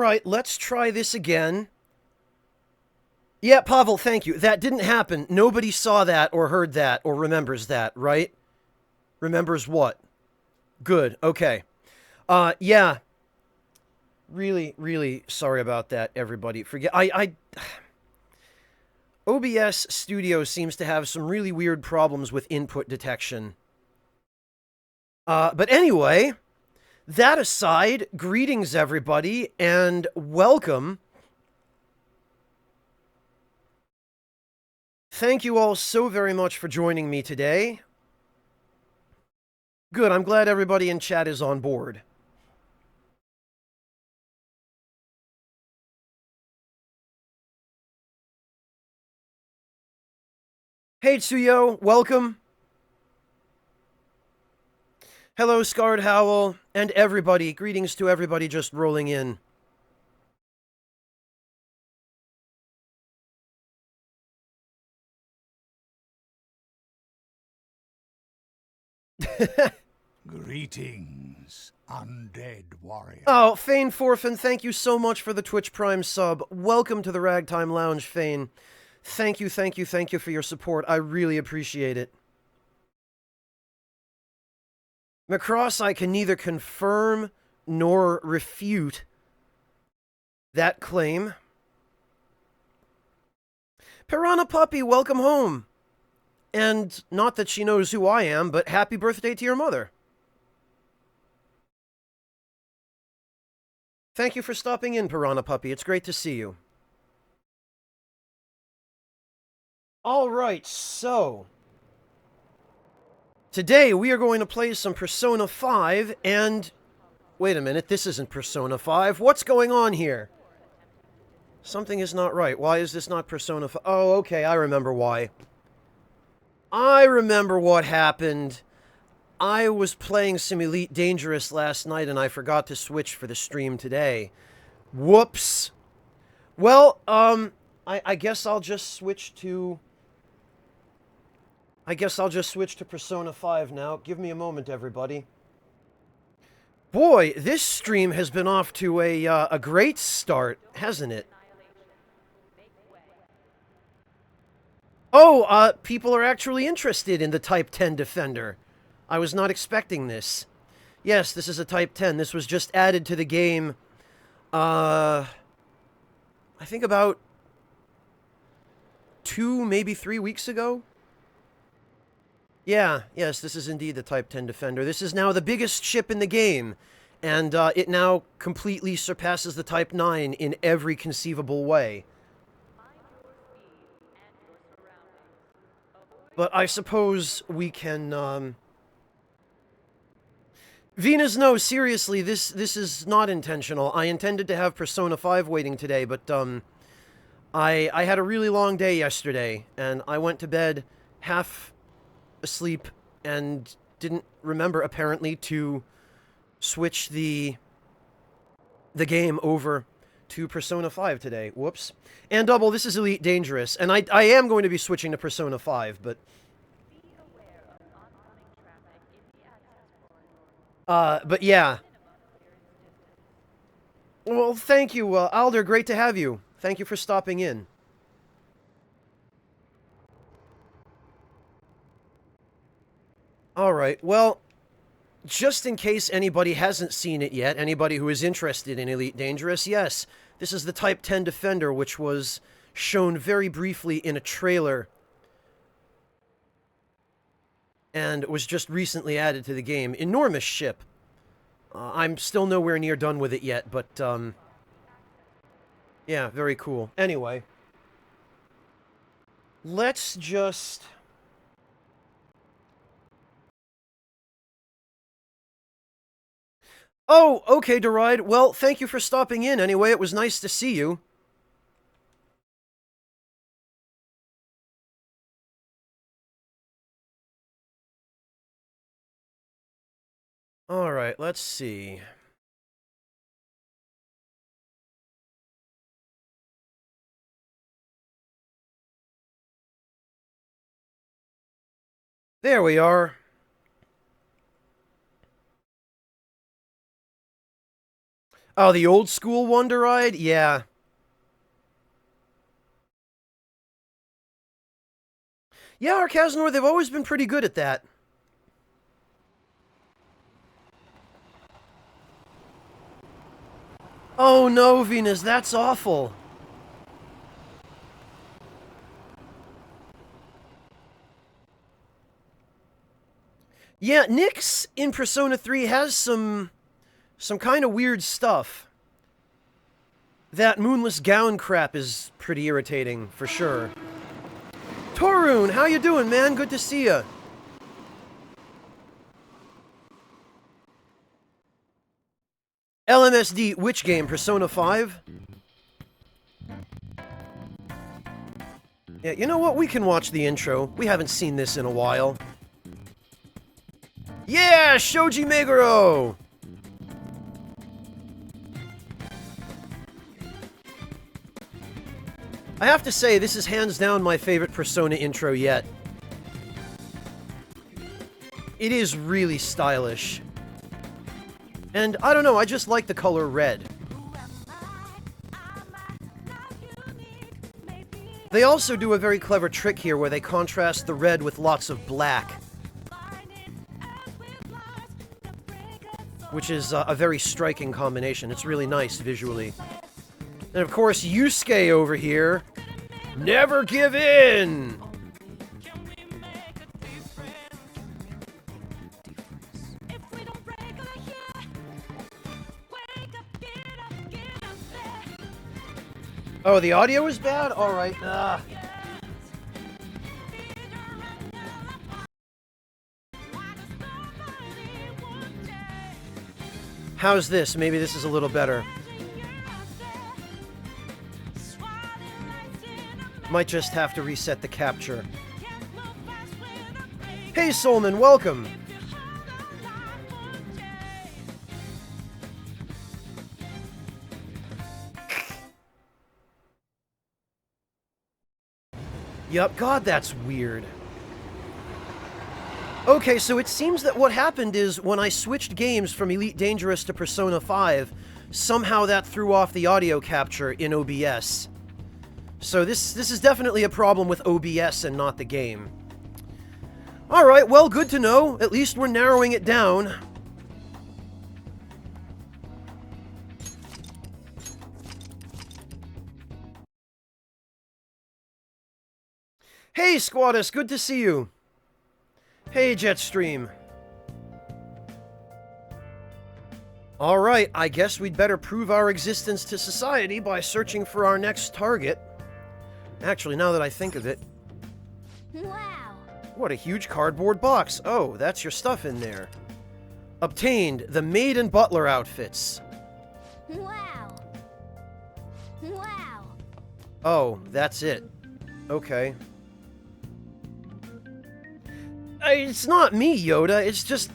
right, let's try this again. Yeah, Pavel, thank you. That didn't happen. Nobody saw that or heard that or remembers that, right? Remembers what? Good. Okay. Yeah. Really, really sorry about that, everybody. Forget I OBS Studio seems to have some really weird problems with input detection. But anyway, that aside, greetings everybody and welcome. Thank you all so very much for joining me today. Good, I'm glad everybody in chat is on board. Hey Tsuyo, welcome. Hello Scarred Howl, and everybody. Greetings to everybody just rolling in. Greetings, undead warrior. Oh, Fane Forfin, thank you so much for the Twitch Prime sub. Welcome to the Ragtime Lounge, Fane. Thank you, thank you, thank you for your support. I really appreciate it. Macross, I can neither confirm nor refute that claim. Piranha Puppy, welcome home. And not that she knows who I am, but happy birthday to your mother. Thank you for stopping in, Piranha Puppy. It's great to see you. Alright, so... today we are going to play some Persona 5, and... wait a minute, this isn't Persona 5. What's going on here? Something is not right. Why is this not Persona 5? Oh, okay, I remember why. I remember what happened. I was playing some Elite Dangerous last night, and I forgot to switch for the stream today. Whoops. Well, I guess I'll just switch to... Persona 5 now. Give me a moment, everybody. Boy, this stream has been off to a great start, hasn't it? Oh, people are actually interested in the Type 10 Defender. I was not expecting this. Yes, this is a Type 10. This was just added to the game, I think about 2, maybe 3 weeks ago? Yeah, yes, this is indeed the Type 10 Defender. This is now the biggest ship in the game, and it now completely surpasses the Type 9 in every conceivable way. But I suppose we can, Venus, no, seriously, this is not intentional. I intended to have Persona 5 waiting today, but, I had a really long day yesterday, and I went to bed half asleep and didn't remember, apparently, to switch the game over to Persona 5 today. Whoops. And double, this is Elite Dangerous, and I am going to be switching to Persona 5, but... but yeah. Well, thank you, Alder, great to have you. Thank you for stopping in. Alright, well, just in case anybody hasn't seen it yet, anybody who is interested in Elite Dangerous, yes, this is the Type 10 Defender, which was shown very briefly in a trailer and was just recently added to the game. Enormous ship. I'm still nowhere near done with it yet, but, yeah, very cool. Anyway, let's just... oh, okay, Deride. Well, thank you for stopping in anyway. It was nice to see you. Alright, let's see. There we are. Oh, the old school Wonderide? Yeah. Yeah, Arcasanor, they've always been pretty good at that. Oh no, Venus, that's awful. Yeah, Nyx in Persona 3 has some kind of weird stuff. That moonless gown crap is pretty irritating, for sure. Torun, how you doing, man? Good to see ya. LMSD, which game? Persona 5? Yeah, you know what? We can watch the intro. We haven't seen this in a while. Yeah, Shoji Meguro! I have to say, this is hands down my favorite Persona intro yet. It is really stylish. And, I don't know, I just like the color red. They also do a very clever trick here where they contrast the red with lots of black. Which is a very striking combination. It's really nice visually. And of course, Yusuke over here. Never give in! Oh, the audio is bad? Alright. How's this? Maybe this is a little better. Might just have to reset the capture. Hey, Solman, welcome! Yup, God, that's weird. Okay, so it seems that what happened is when I switched games from Elite Dangerous to Persona 5, somehow that threw off the audio capture in OBS. So this is definitely a problem with OBS and not the game. Alright, well, good to know. At least we're narrowing it down. Hey, Squatus, good to see you. Hey, Jetstream. Alright, I guess we'd better prove our existence to society by searching for our next target. Actually, now that I think of it... Wow! What a huge cardboard box. Oh, that's your stuff in there. Obtained the maid and butler outfits. Wow! Wow! Oh, that's it. Okay. It's not me, Yoda. It's just...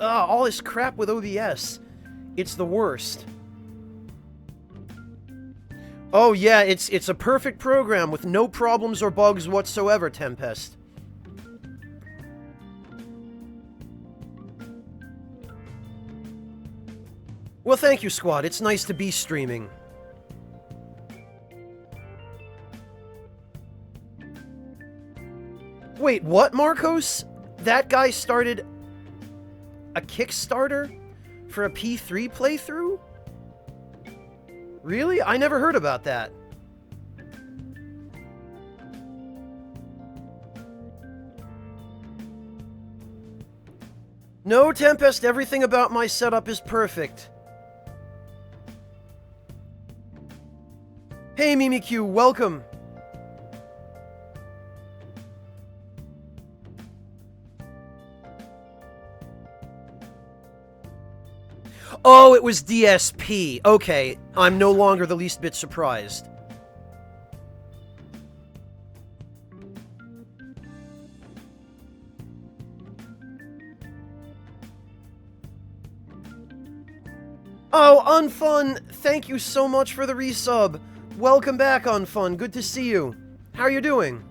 all this crap with OBS. It's the worst. Oh yeah, it's a perfect program with no problems or bugs whatsoever, Tempest. Well, thank you, Squad. It's nice to be streaming. Wait, what, Marcos? That guy started a Kickstarter for a P3 playthrough? Really? I never heard about that. No, Tempest, everything about my setup is perfect. Hey, Mimikyu, welcome. Oh, it was DSP. Okay, I'm no longer the least bit surprised. Oh, Unfun, thank you so much for the resub. Welcome back, Unfun. Good to see you. How are you doing?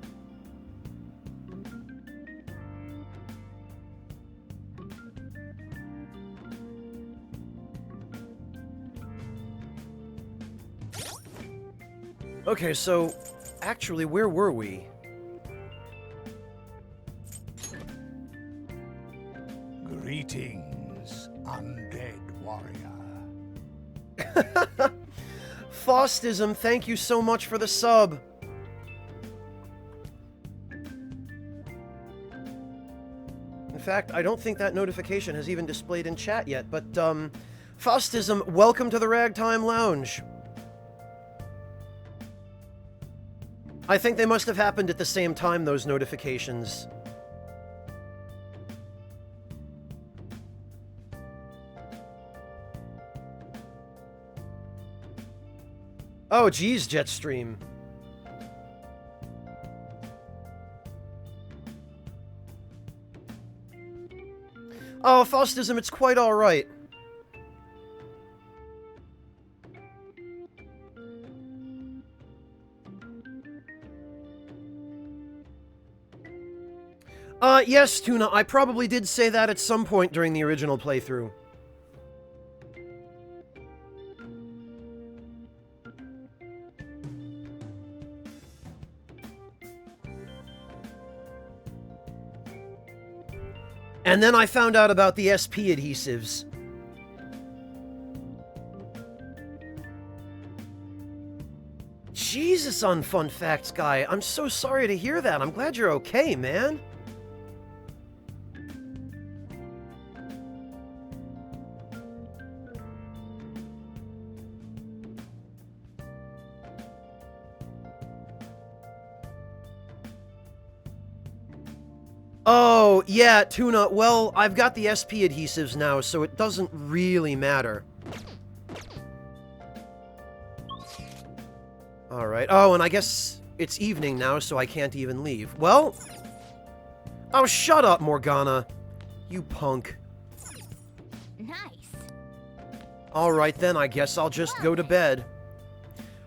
Okay, so actually, where were we? Greetings, undead warrior. Faustism, thank you so much for the sub. In fact, I don't think that notification has even displayed in chat yet, but, Faustism, welcome to the Ragtime Lounge. I think they must have happened at the same time, those notifications. Oh, geez, Jetstream. Oh, Faustism, it's quite alright. Yes, Tuna, I probably did say that at some point during the original playthrough. And then I found out about the SP adhesives. Jesus, Unfun Facts guy, I'm so sorry to hear that. I'm glad you're okay, man. Oh, yeah, Tuna. Well, I've got the SP adhesives now, so it doesn't really matter. Alright. Oh, and I guess it's evening now, so I can't even leave. Well... Oh, shut up, Morgana. You punk. Nice. Alright then, I guess I'll just go to bed.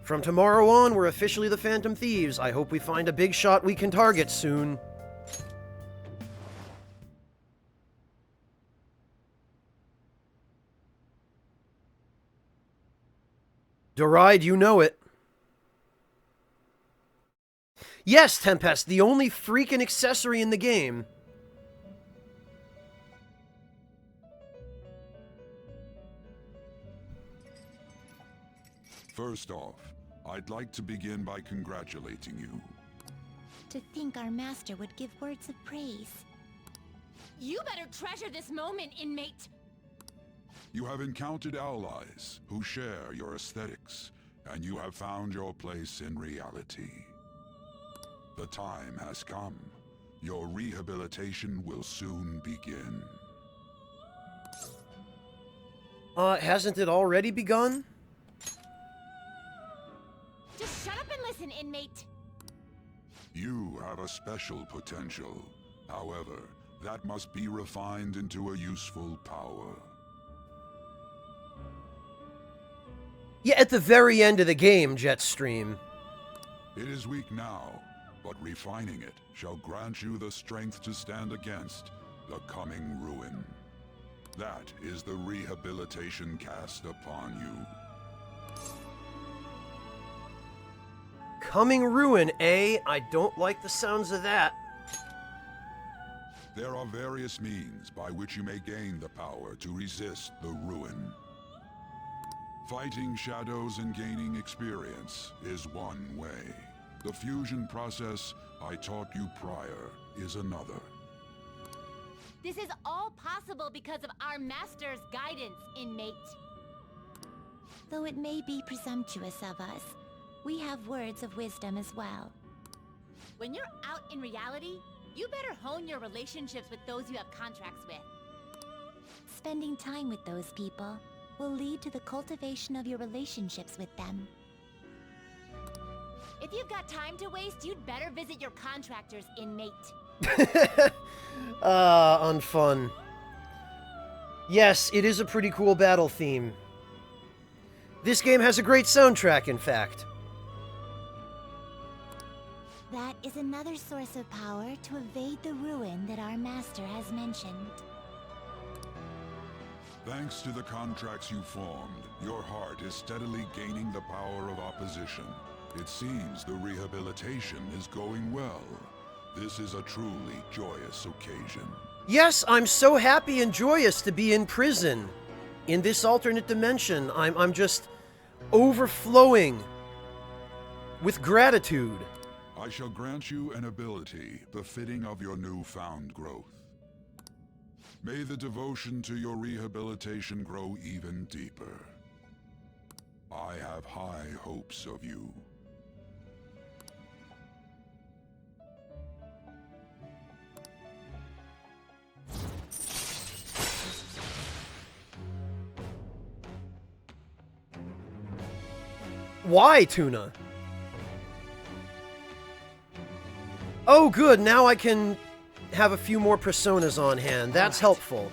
From tomorrow on, we're officially the Phantom Thieves. I hope we find a big shot we can target soon. Deride, you know it. Yes, Tempest, the only freaking accessory in the game. First off, I'd like to begin by congratulating you. To think our master would give words of praise. You better treasure this moment, inmate! You have encountered allies who share your aesthetics, and you have found your place in reality. The time has come. Your rehabilitation will soon begin. Hasn't it already begun? Just shut up and listen, inmate! You have a special potential. However, that must be refined into a useful power. Yeah, at the very end of the game, Jetstream. It is weak now, but refining it shall grant you the strength to stand against the coming ruin. That is the rehabilitation cast upon you. Coming ruin, eh? I don't like the sounds of that. There are various means by which you may gain the power to resist the ruin. Fighting shadows and gaining experience is one way. The fusion process I taught you prior is another. This is all possible because of our master's guidance, inmate. Though it may be presumptuous of us, we have words of wisdom as well. When you're out in reality, you better hone your relationships with those you have contracts with. Spending time with those people will lead to the cultivation of your relationships with them. If you've got time to waste, you'd better visit your contractors, inmate. Unfun. Yes, it is a pretty cool battle theme. This game has a great soundtrack, in fact. That is another source of power to evade the ruin that our master has mentioned. Thanks to the contracts you formed, your heart is steadily gaining the power of opposition. It seems the rehabilitation is going well. This is a truly joyous occasion. Yes, I'm so happy and joyous to be in prison. In this alternate dimension, I'm just overflowing with gratitude. I shall grant you an ability befitting of your newfound growth. May the devotion to your rehabilitation grow even deeper. I have high hopes of you. Why, Tuna? Oh, good. Now I can have a few more personas on hand. That's helpful.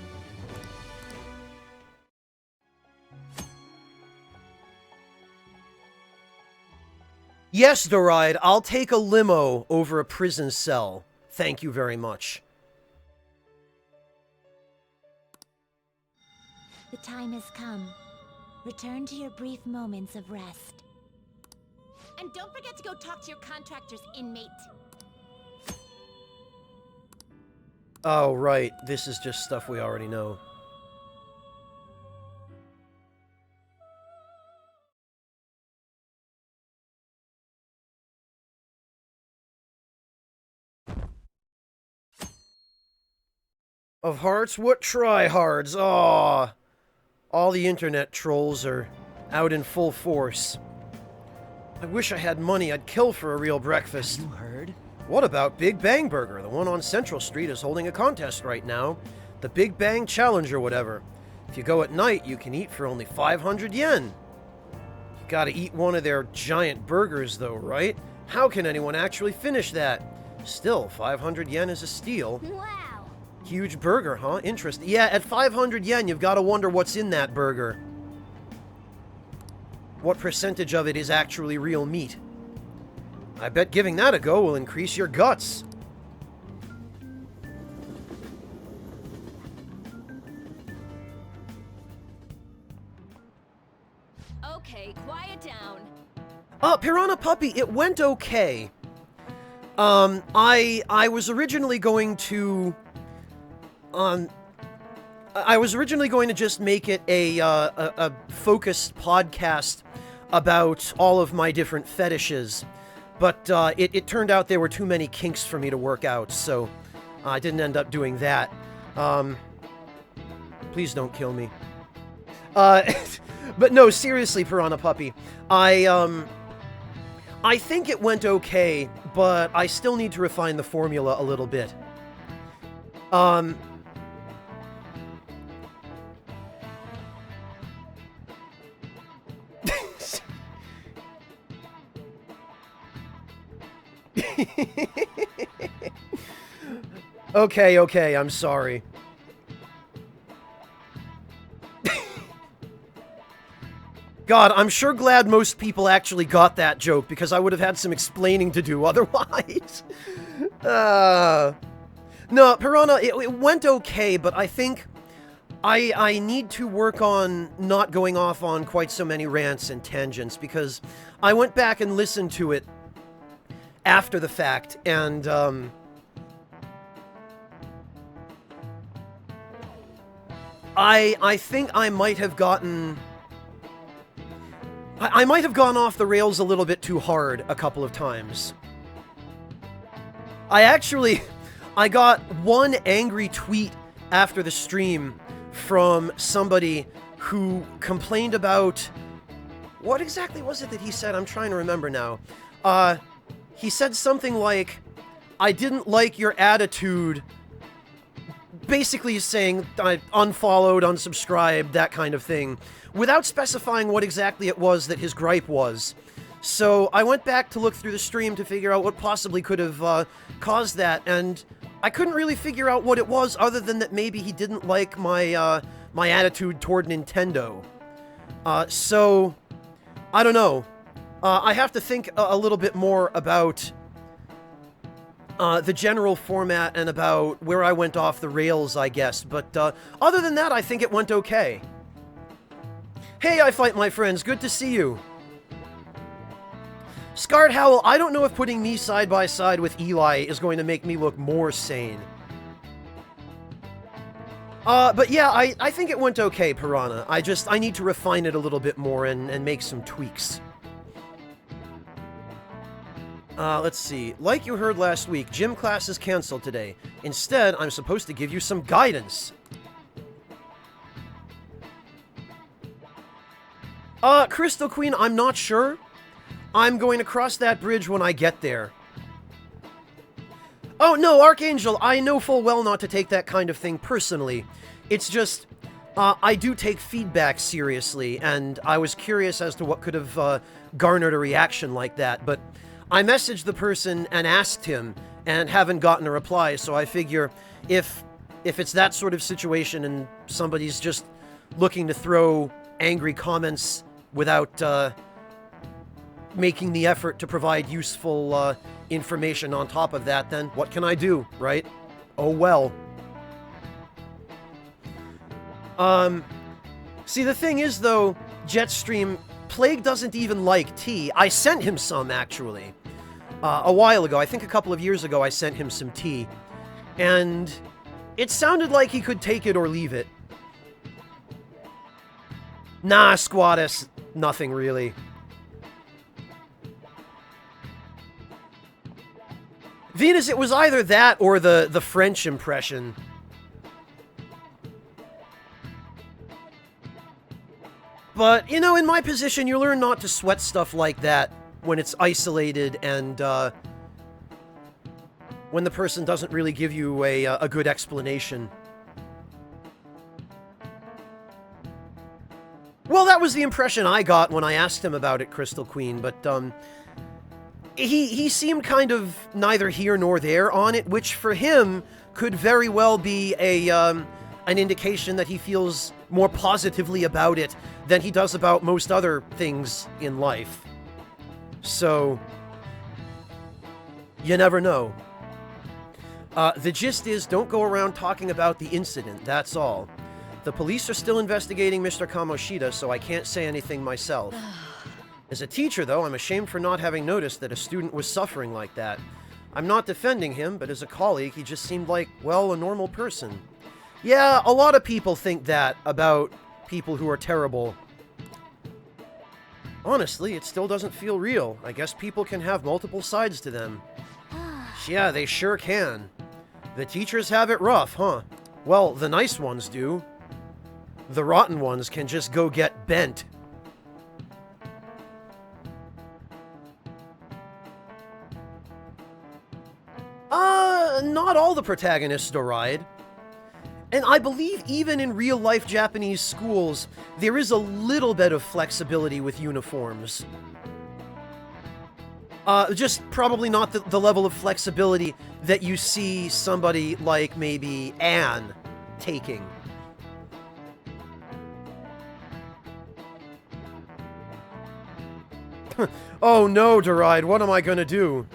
Yes, Doride, I'll take a limo over a prison cell. Thank you very much. The time has come. Return to your brief moments of rest. And don't forget to go talk to your contractor's inmate. Oh, right. This is just stuff we already know. Of hearts, what tryhards? Aw. All the internet trolls are out in full force. I wish I had money I'd kill for a real breakfast. You heard? What about Big Bang Burger? The one on Central Street is holding a contest right now. The Big Bang Challenge or whatever. If you go at night, you can eat for only 500 yen. You gotta eat one of their giant burgers though, right? How can anyone actually finish that? Still, 500 yen is a steal. Wow. Huge burger, huh? Interesting. Yeah, at 500 yen, you've got to wonder what's in that burger. What percentage of it is actually real meat? I bet giving that a go will increase your guts. Okay, quiet down. Piranha Puppy, it went okay. I was originally going to... I was originally going to just make it a focused podcast about all of my different fetishes, but it turned out there were too many kinks for me to work out, so I didn't end up doing that. Please don't kill me. But no, seriously, Piranha Puppy, I think it went okay, but I still need to refine the formula a little bit. Okay, I'm sorry. God, I'm sure glad most people actually got that joke, because I would have had some explaining to do otherwise. No, Piranha, it went okay, but I think I need to work on not going off on quite so many rants and tangents, because I went back and listened to it after the fact, and, I think I might have gotten... I might have gone off the rails a little bit too hard a couple of times. I got one angry tweet after the stream from somebody who complained about... What exactly was it that he said? I'm trying to remember now. He said something like, I didn't like your attitude. Basically saying I unfollowed, unsubscribed, that kind of thing, without specifying what exactly it was that his gripe was. So I went back to look through the stream to figure out what possibly could have caused that, and I couldn't really figure out what it was other than that maybe he didn't like my my attitude toward Nintendo. So I don't know. I have to think a little bit more about the general format and about where I went off the rails, I guess. But other than that, I think it went okay. Hey, I Fight My Friends, good to see you. Scarred Howl, I don't know if putting me side by side with Eli is going to make me look more sane. But yeah, I think it went okay, Piranha. I need to refine it a little bit more and make some tweaks. Let's see. Like you heard last week, gym class is canceled today. Instead, I'm supposed to give you some guidance. Crystal Queen, I'm not sure. I'm going to cross that bridge when I get there. Oh, no, Archangel, I know full well not to take that kind of thing personally. It's just, I do take feedback seriously, and I was curious as to what could have garnered a reaction like that, but I messaged the person and asked him, and haven't gotten a reply, so I figure if it's that sort of situation and somebody's just looking to throw angry comments without making the effort to provide useful information on top of that, then what can I do, right? Oh well. See, the thing is, though, Jetstream, Plague doesn't even like tea. I sent him some, actually. A while ago, I think a couple of years ago, I sent him some tea. And it sounded like he could take it or leave it. Nah, Squatus, nothing really. Venus, it was either that or the French impression. But, you know, in my position, you learn not to sweat stuff like that when it's isolated and, when the person doesn't really give you a good explanation. Well, that was the impression I got when I asked him about it, Crystal Queen, but, he seemed kind of neither here nor there on it, which for him could very well be an indication that he feels more positively about it than he does about most other things in life. So, you never know. The gist is, don't go around talking about the incident, that's all. The police are still investigating Mr. Kamoshida, so I can't say anything myself. As a teacher, though, I'm ashamed for not having noticed that a student was suffering like that. I'm not defending him, but as a colleague, he just seemed like, well, a normal person. Yeah, a lot of people think that about people who are terrible. Honestly, it still doesn't feel real. I guess people can have multiple sides to them. Yeah, they sure can. The teachers have it rough, huh? Well, the nice ones do. The rotten ones can just go get bent. Not all the protagonists deride. And I believe even in real-life Japanese schools, there is a little bit of flexibility with uniforms. Just probably not the level of flexibility that you see somebody like maybe Anne taking. Oh no, Deride, what am I gonna do?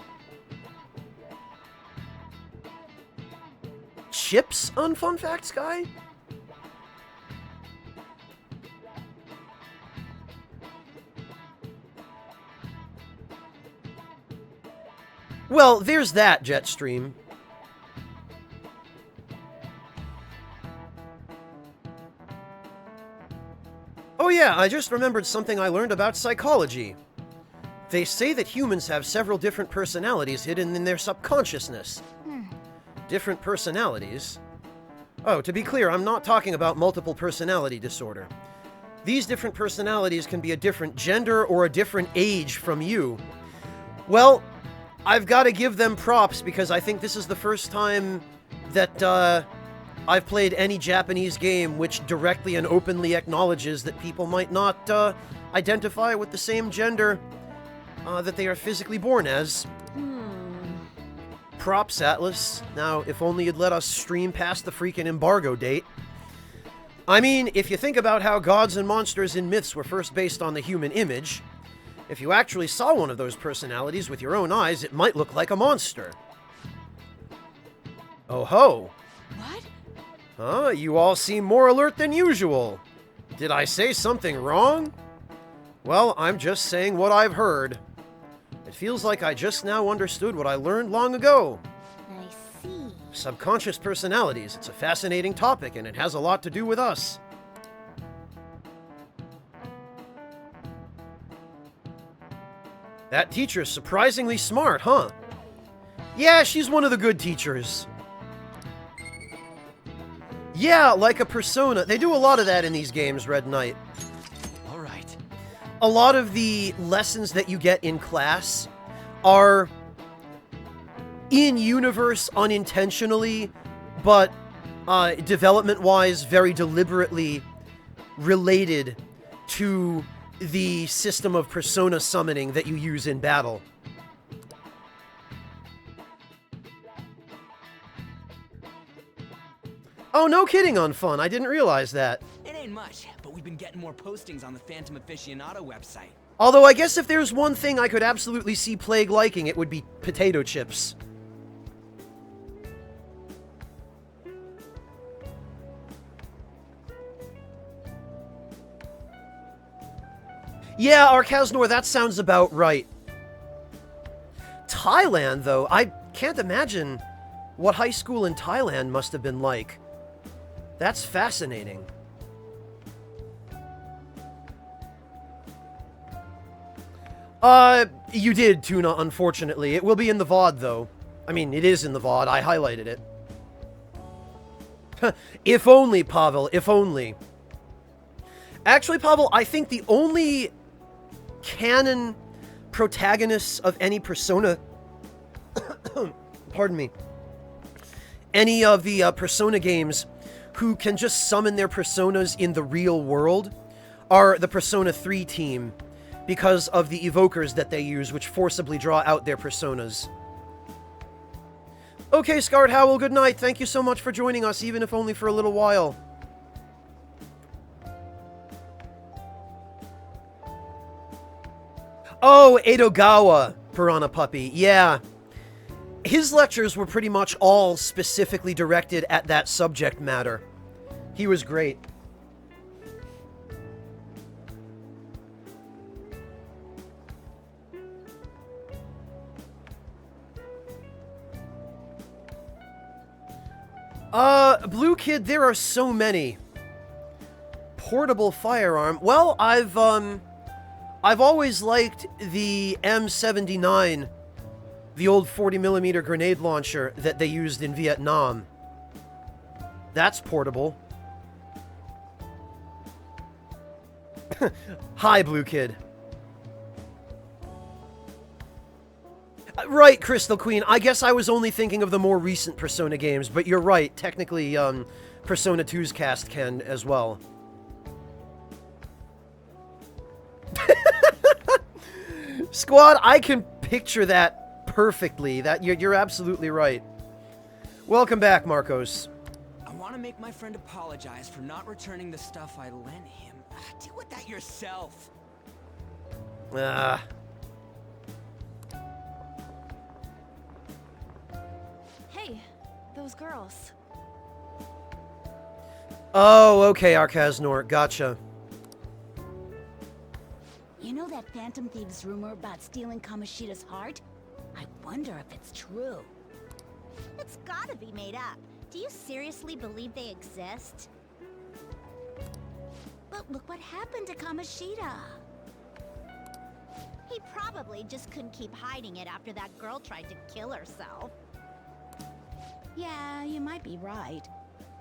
Chips on Fun Facts Guy? Well, there's that, Jetstream. Oh yeah, I just remembered something I learned about psychology. They say that humans have several different personalities hidden in their subconsciousness. Different personalities? Oh, to be clear, I'm not talking about multiple personality disorder. These different personalities can be a different gender or a different age from you. Well, I've got to give them props because I think this is the first time that I've played any Japanese game which directly and openly acknowledges that people might not identify with the same gender that they are physically born as. Props, Atlas. Now, if only you'd let us stream past the freaking embargo date. I mean, if you think about how gods and monsters in myths were first based on the human image, if you actually saw one of those personalities with your own eyes, it might look like a monster. Oh ho! What? Huh? You all seem more alert than usual. Did I say something wrong? Well, I'm just saying what I've heard. It feels like I just now understood what I learned long ago. I see. Subconscious personalities. It's a fascinating topic, and it has a lot to do with us. That teacher's surprisingly smart, huh? Yeah, she's one of the good teachers. Yeah, like a persona. They do a lot of that in these games, Red Knight. All right. A lot of the lessons that you get in class are in-universe unintentionally, but development-wise very deliberately related to the system of persona summoning that you use in battle. Oh, no kidding on Fun. I didn't realize that. It ain't much, but we've been getting more postings on the Phantom Aficionado website. Although I guess if there's one thing I could absolutely see Plague liking, it would be potato chips. Yeah, Arkaznor, that sounds about right. Thailand, though, I can't imagine what high school in Thailand must have been like. That's fascinating. You did, Tuna, unfortunately. It will be in the VOD, though. I mean, it is in the VOD. I highlighted it. If only, Pavel, if only. Actually, Pavel, I think the only canon protagonists of any Persona... pardon me. Any of the Persona games who can just summon their personas in the real world are the Persona 3 team, because of the evokers that they use, which forcibly draw out their personas. Okay, Scarred Howl, good night. Thank you so much for joining us, even if only for a little while. Oh, Edogawa, Piranha Puppy. Yeah. His lectures were pretty much all specifically directed at that subject matter. He was great. Blue Kid, there are so many. Portable firearm. Well, I've always liked the M79, the old 40mm grenade launcher that they used in Vietnam. That's portable. Hi, Blue Kid. Right, Crystal Queen. I guess I was only thinking of the more recent Persona games, but you're right. Technically, Persona 2's cast can as well. Squad, I can picture that perfectly. That you're absolutely right. Welcome back, Marcos. I want to make my friend apologize for not returning the stuff I lent him. Deal with that yourself. Hey, those girls. Oh, okay, Arkaznor. Gotcha. You know that Phantom Thieves rumor about stealing Kamoshida's heart? I wonder if it's true. It's gotta be made up. Do you seriously believe they exist? But look what happened to Kamoshida. He probably just couldn't keep hiding it after that girl tried to kill herself. Yeah, you might be right.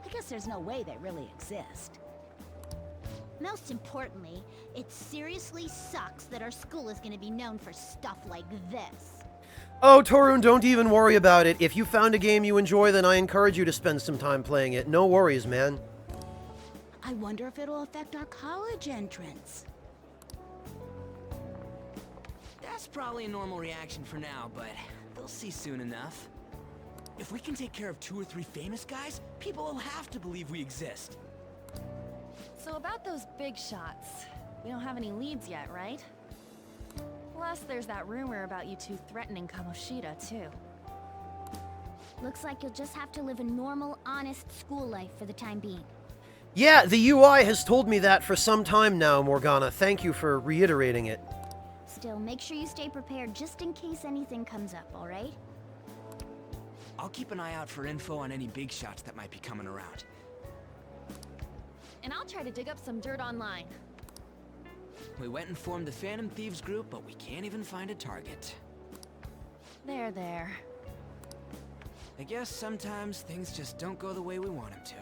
I guess there's no way they really exist. Most importantly, it seriously sucks that our school is gonna be known for stuff like this. Oh, Torun, don't even worry about it. If you found a game you enjoy, then I encourage you to spend some time playing it. No worries, man. I wonder if it'll affect our college entrance. That's probably a normal reaction for now, but they'll see soon enough. If we can take care of 2 or 3 famous guys, people will have to believe we exist. So about those big shots, we don't have any leads yet, right? Plus, there's that rumor about you two threatening Kamoshida, too. Looks like you'll just have to live a normal, honest school life for the time being. Yeah, the UI has told me that for some time now, Morgana. Thank you for reiterating it. Still, make sure you stay prepared just in case anything comes up, alright? I'll keep an eye out for info on any big shots that might be coming around. And I'll try to dig up some dirt online. We went and formed the Phantom Thieves group, but we can't even find a target. There, there. I guess sometimes things just don't go the way we want them to.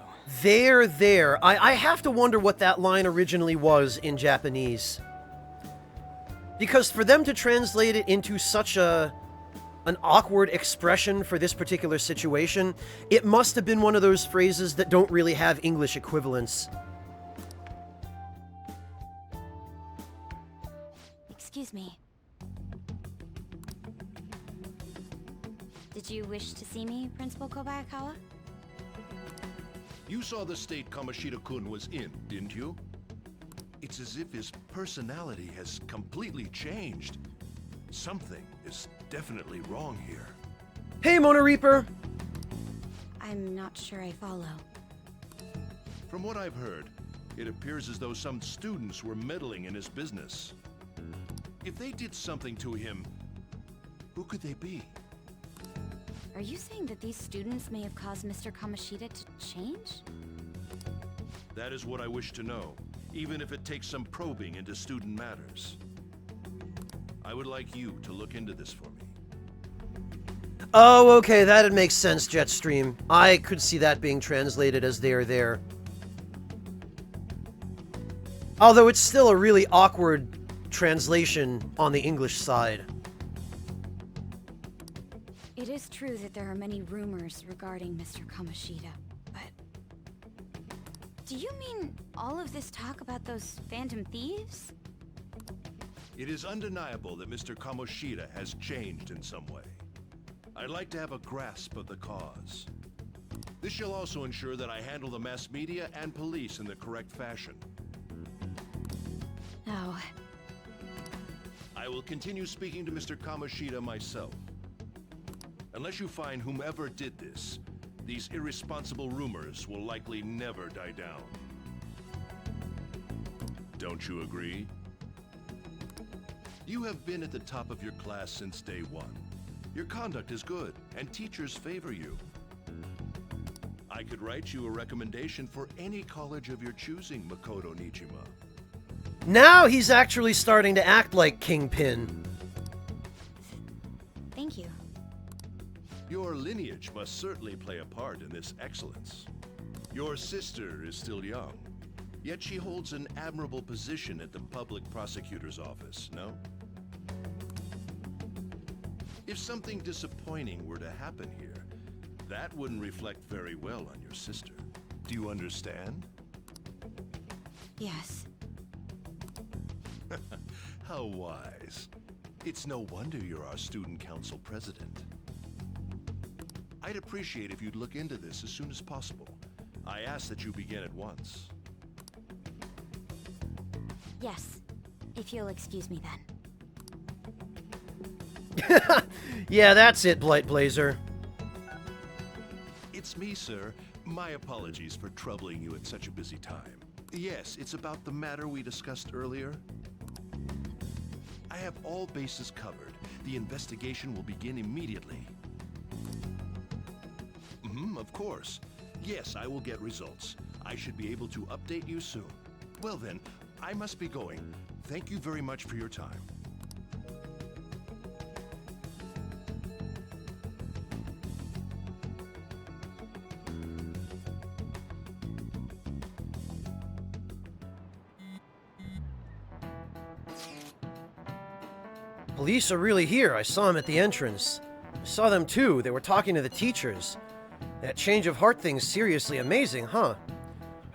There. I have to wonder what that line originally was in Japanese. Because for them to translate it into such an awkward expression for this particular situation, it must have been one of those phrases that don't really have English equivalents. Excuse me. Did you wish to see me, Principal Kobayakawa? You saw the state Kamoshida-kun was in, didn't you? It's as if his personality has completely changed. Something is definitely wrong here. Hey, Mona Reaper! I'm not sure I follow. From what I've heard, it appears as though some students were meddling in his business. If they did something to him, who could they be? Are you saying that these students may have caused Mr. Kamoshida to change? That is what I wish to know, even if it takes some probing into student matters. I would like you to look into this for me. Oh, okay, that'd make sense, Jetstream. I could see that being translated as there. Although it's still a really awkward translation on the English side. It is true that there are many rumors regarding Mr. Kamoshida, but... Do you mean all of this talk about those Phantom Thieves? It is undeniable that Mr. Kamoshida has changed in some way. I'd like to have a grasp of the cause. This shall also ensure that I handle the mass media and police in the correct fashion. No. I will continue speaking to Mr. Kamoshida myself. Unless you find whomever did this, these irresponsible rumors will likely never die down. Don't you agree? You have been at the top of your class since day one. Your conduct is good, and teachers favor you. I could write you a recommendation for any college of your choosing, Makoto Nijima. Now he's actually starting to act like Kingpin. Thank you. Your lineage must certainly play a part in this excellence. Your sister is still young, yet she holds an admirable position at the public prosecutor's office, no? If something disappointing were to happen here, that wouldn't reflect very well on your sister. Do you understand? Yes. How wise. It's no wonder you're our student council president. I'd appreciate if you'd look into this as soon as possible. I ask that you begin at once. Yes. If you'll excuse me then. Yeah, that's it, Blight Blazer. It's me, sir. My apologies for troubling you at such a busy time. Yes, it's about the matter we discussed earlier. I have all bases covered. The investigation will begin immediately. Of course. Yes, I will get results. I should be able to update you soon. Well then, I must be going. Thank you very much for your time. Police are really here. I saw them at the entrance. I saw them too. They were talking to the teachers. That change of heart thing's seriously amazing, huh?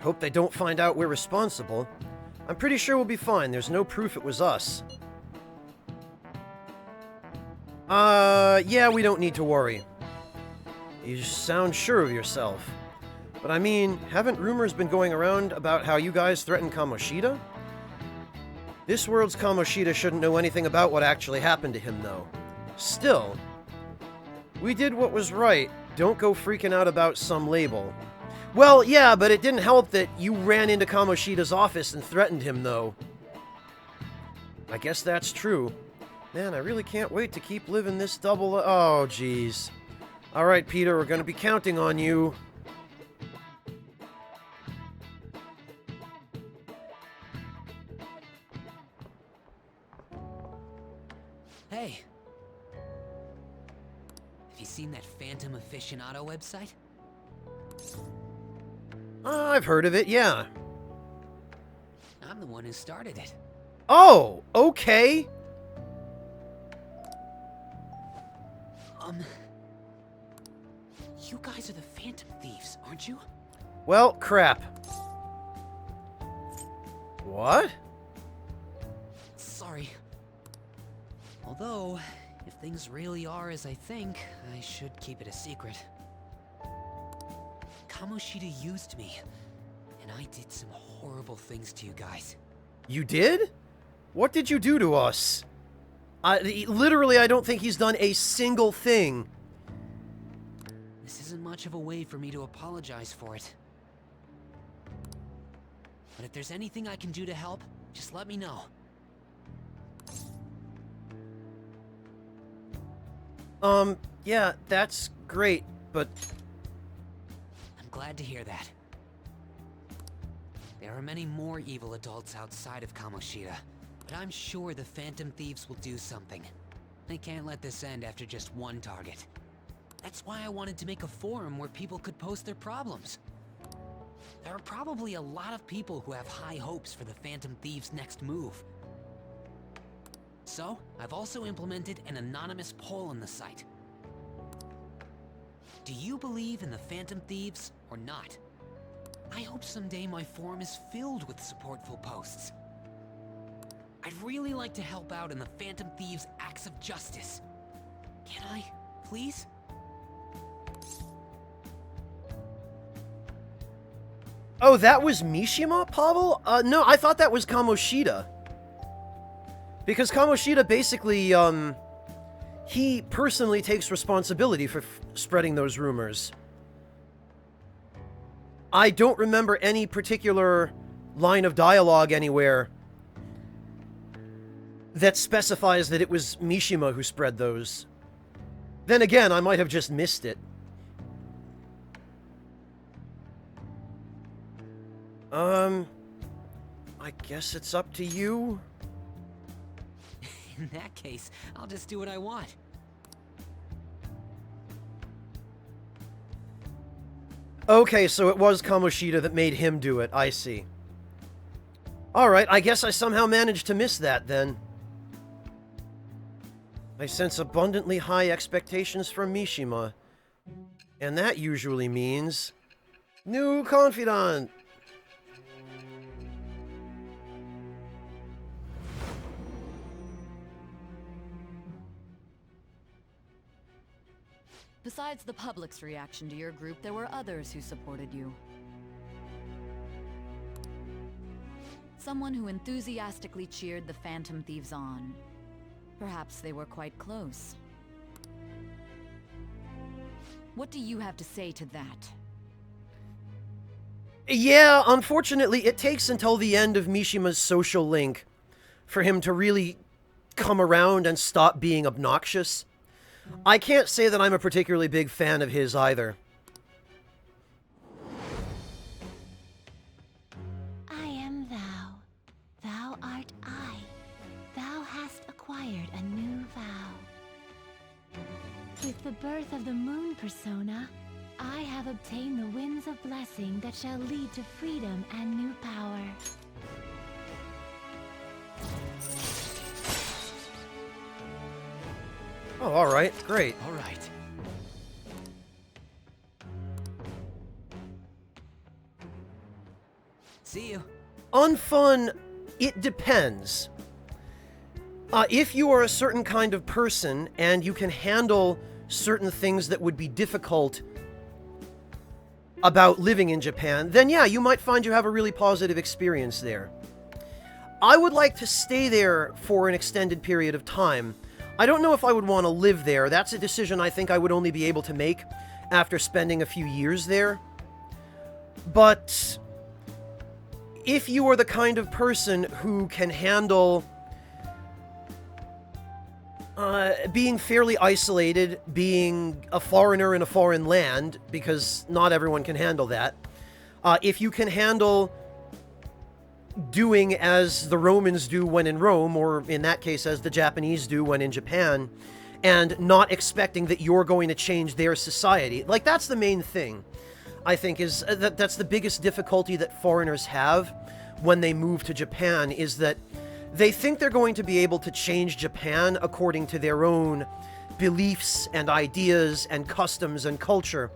I hope they don't find out we're responsible. I'm pretty sure we'll be fine. There's no proof it was us. Yeah, we don't need to worry. You sound sure of yourself. But I mean, haven't rumors been going around about how you guys threatened Kamoshida? This world's Kamoshida shouldn't know anything about what actually happened to him, though. Still, we did what was right. Don't go freaking out about some label. Well, yeah, but it didn't help that you ran into Kamoshida's office and threatened him, though. I guess that's true. Man, I really can't wait to keep living this double... Oh, jeez. Alright, Peter, we're gonna be counting on you. Hey. Have you seen that Phantom Aficionado website? I've heard of it, yeah. I'm the one who started it. Oh, okay. You guys are the Phantom Thieves, aren't you? Well, crap. What? Sorry. Although, if things really are as I think, I should keep it a secret. Kamoshida used me, and I did some horrible things to you guys. You did? What did you do to us? Literally, I don't think he's done a single thing. This isn't much of a way for me to apologize for it. But if there's anything I can do to help, just let me know. Yeah, that's great, but... I'm glad to hear that. There are many more evil adults outside of Kamoshida, but I'm sure the Phantom Thieves will do something. They can't let this end after just one target. That's why I wanted to make a forum where people could post their problems. There are probably a lot of people who have high hopes for the Phantom Thieves' next move. So, I've also implemented an anonymous poll on the site. Do you believe in the Phantom Thieves or not? I hope someday my forum is filled with supportful posts. I'd really like to help out in the Phantom Thieves' acts of justice. Can I, please? Oh, that was Mishima, Pavel? No, I thought that was Kamoshida. Because Kamoshida basically, he personally takes responsibility for spreading those rumors. I don't remember any particular line of dialogue anywhere that specifies that it was Mishima who spread those. Then again, I might have just missed it. I guess it's up to you. In that case, I'll just do what I want. Okay, so it was Kamoshida that made him do it. I see. Alright, I guess I somehow managed to miss that, then. I sense abundantly high expectations from Mishima. And that usually means... new confidant! Besides the public's reaction to your group, there were others who supported you. Someone who enthusiastically cheered the Phantom Thieves on. Perhaps they were quite close. What do you have to say to that? Yeah, unfortunately, it takes until the end of Mishima's social link for him to really come around and stop being obnoxious. I can't say that I'm a particularly big fan of his either. I am thou. Thou art I. Thou hast acquired a new vow. With the birth of the moon persona, I have obtained the winds of blessing that shall lead to freedom and new power. Oh, alright, great. Alright. See you. Unfun, it depends. If you are a certain kind of person and you can handle certain things that would be difficult about living in Japan, then yeah, you might find you have a really positive experience there. I would like to stay there for an extended period of time. I don't know if I would want to live there. That's a decision I think I would only be able to make after spending a few years there. But if you are the kind of person who can handle being fairly isolated, being a foreigner in a foreign land, because not everyone can handle that. If you can handle doing as the Romans do when in Rome, or in that case, as the Japanese do when in Japan, and not expecting that you're going to change their society. Like, that's the main thing, I think, is that's the biggest difficulty that foreigners have when they move to Japan, is that they think they're going to be able to change Japan according to their own beliefs and ideas and customs and culture.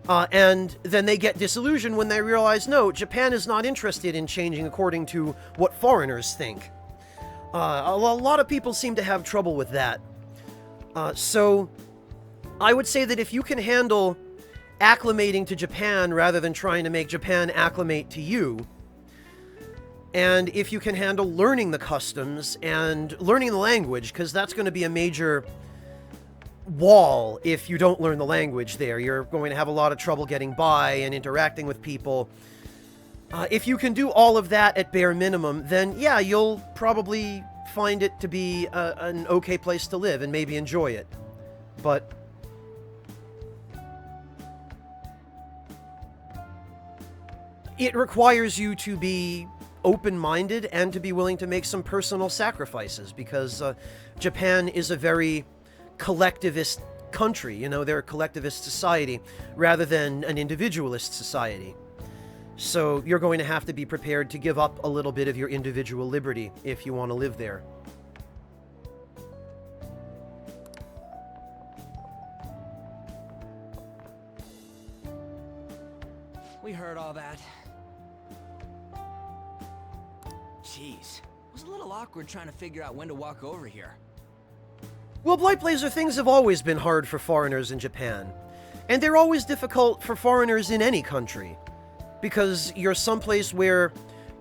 And then they get disillusioned when they realize, no, Japan is not interested in changing according to what foreigners think. A lot of people seem to have trouble with that. So I would say that if you can handle acclimating to Japan rather than trying to make Japan acclimate to you, and if you can handle learning the customs and learning the language, because that's going to be a major wall if you don't learn the language there. You're going to have a lot of trouble getting by and interacting with people. If you can do all of that at bare minimum, then yeah, you'll probably find it to be an okay place to live and maybe enjoy it. But it requires you to be open-minded and to be willing to make some personal sacrifices, because Japan is a very collectivist country. You know, they're a collectivist society rather than an individualist society. So you're going to have to be prepared to give up a little bit of your individual liberty if you want to live there. We heard all that. Jeez, it was a little awkward trying to figure out when to walk over here. Well, Blightblazer, things have always been hard for foreigners in Japan. And they're always difficult for foreigners in any country. Because you're someplace where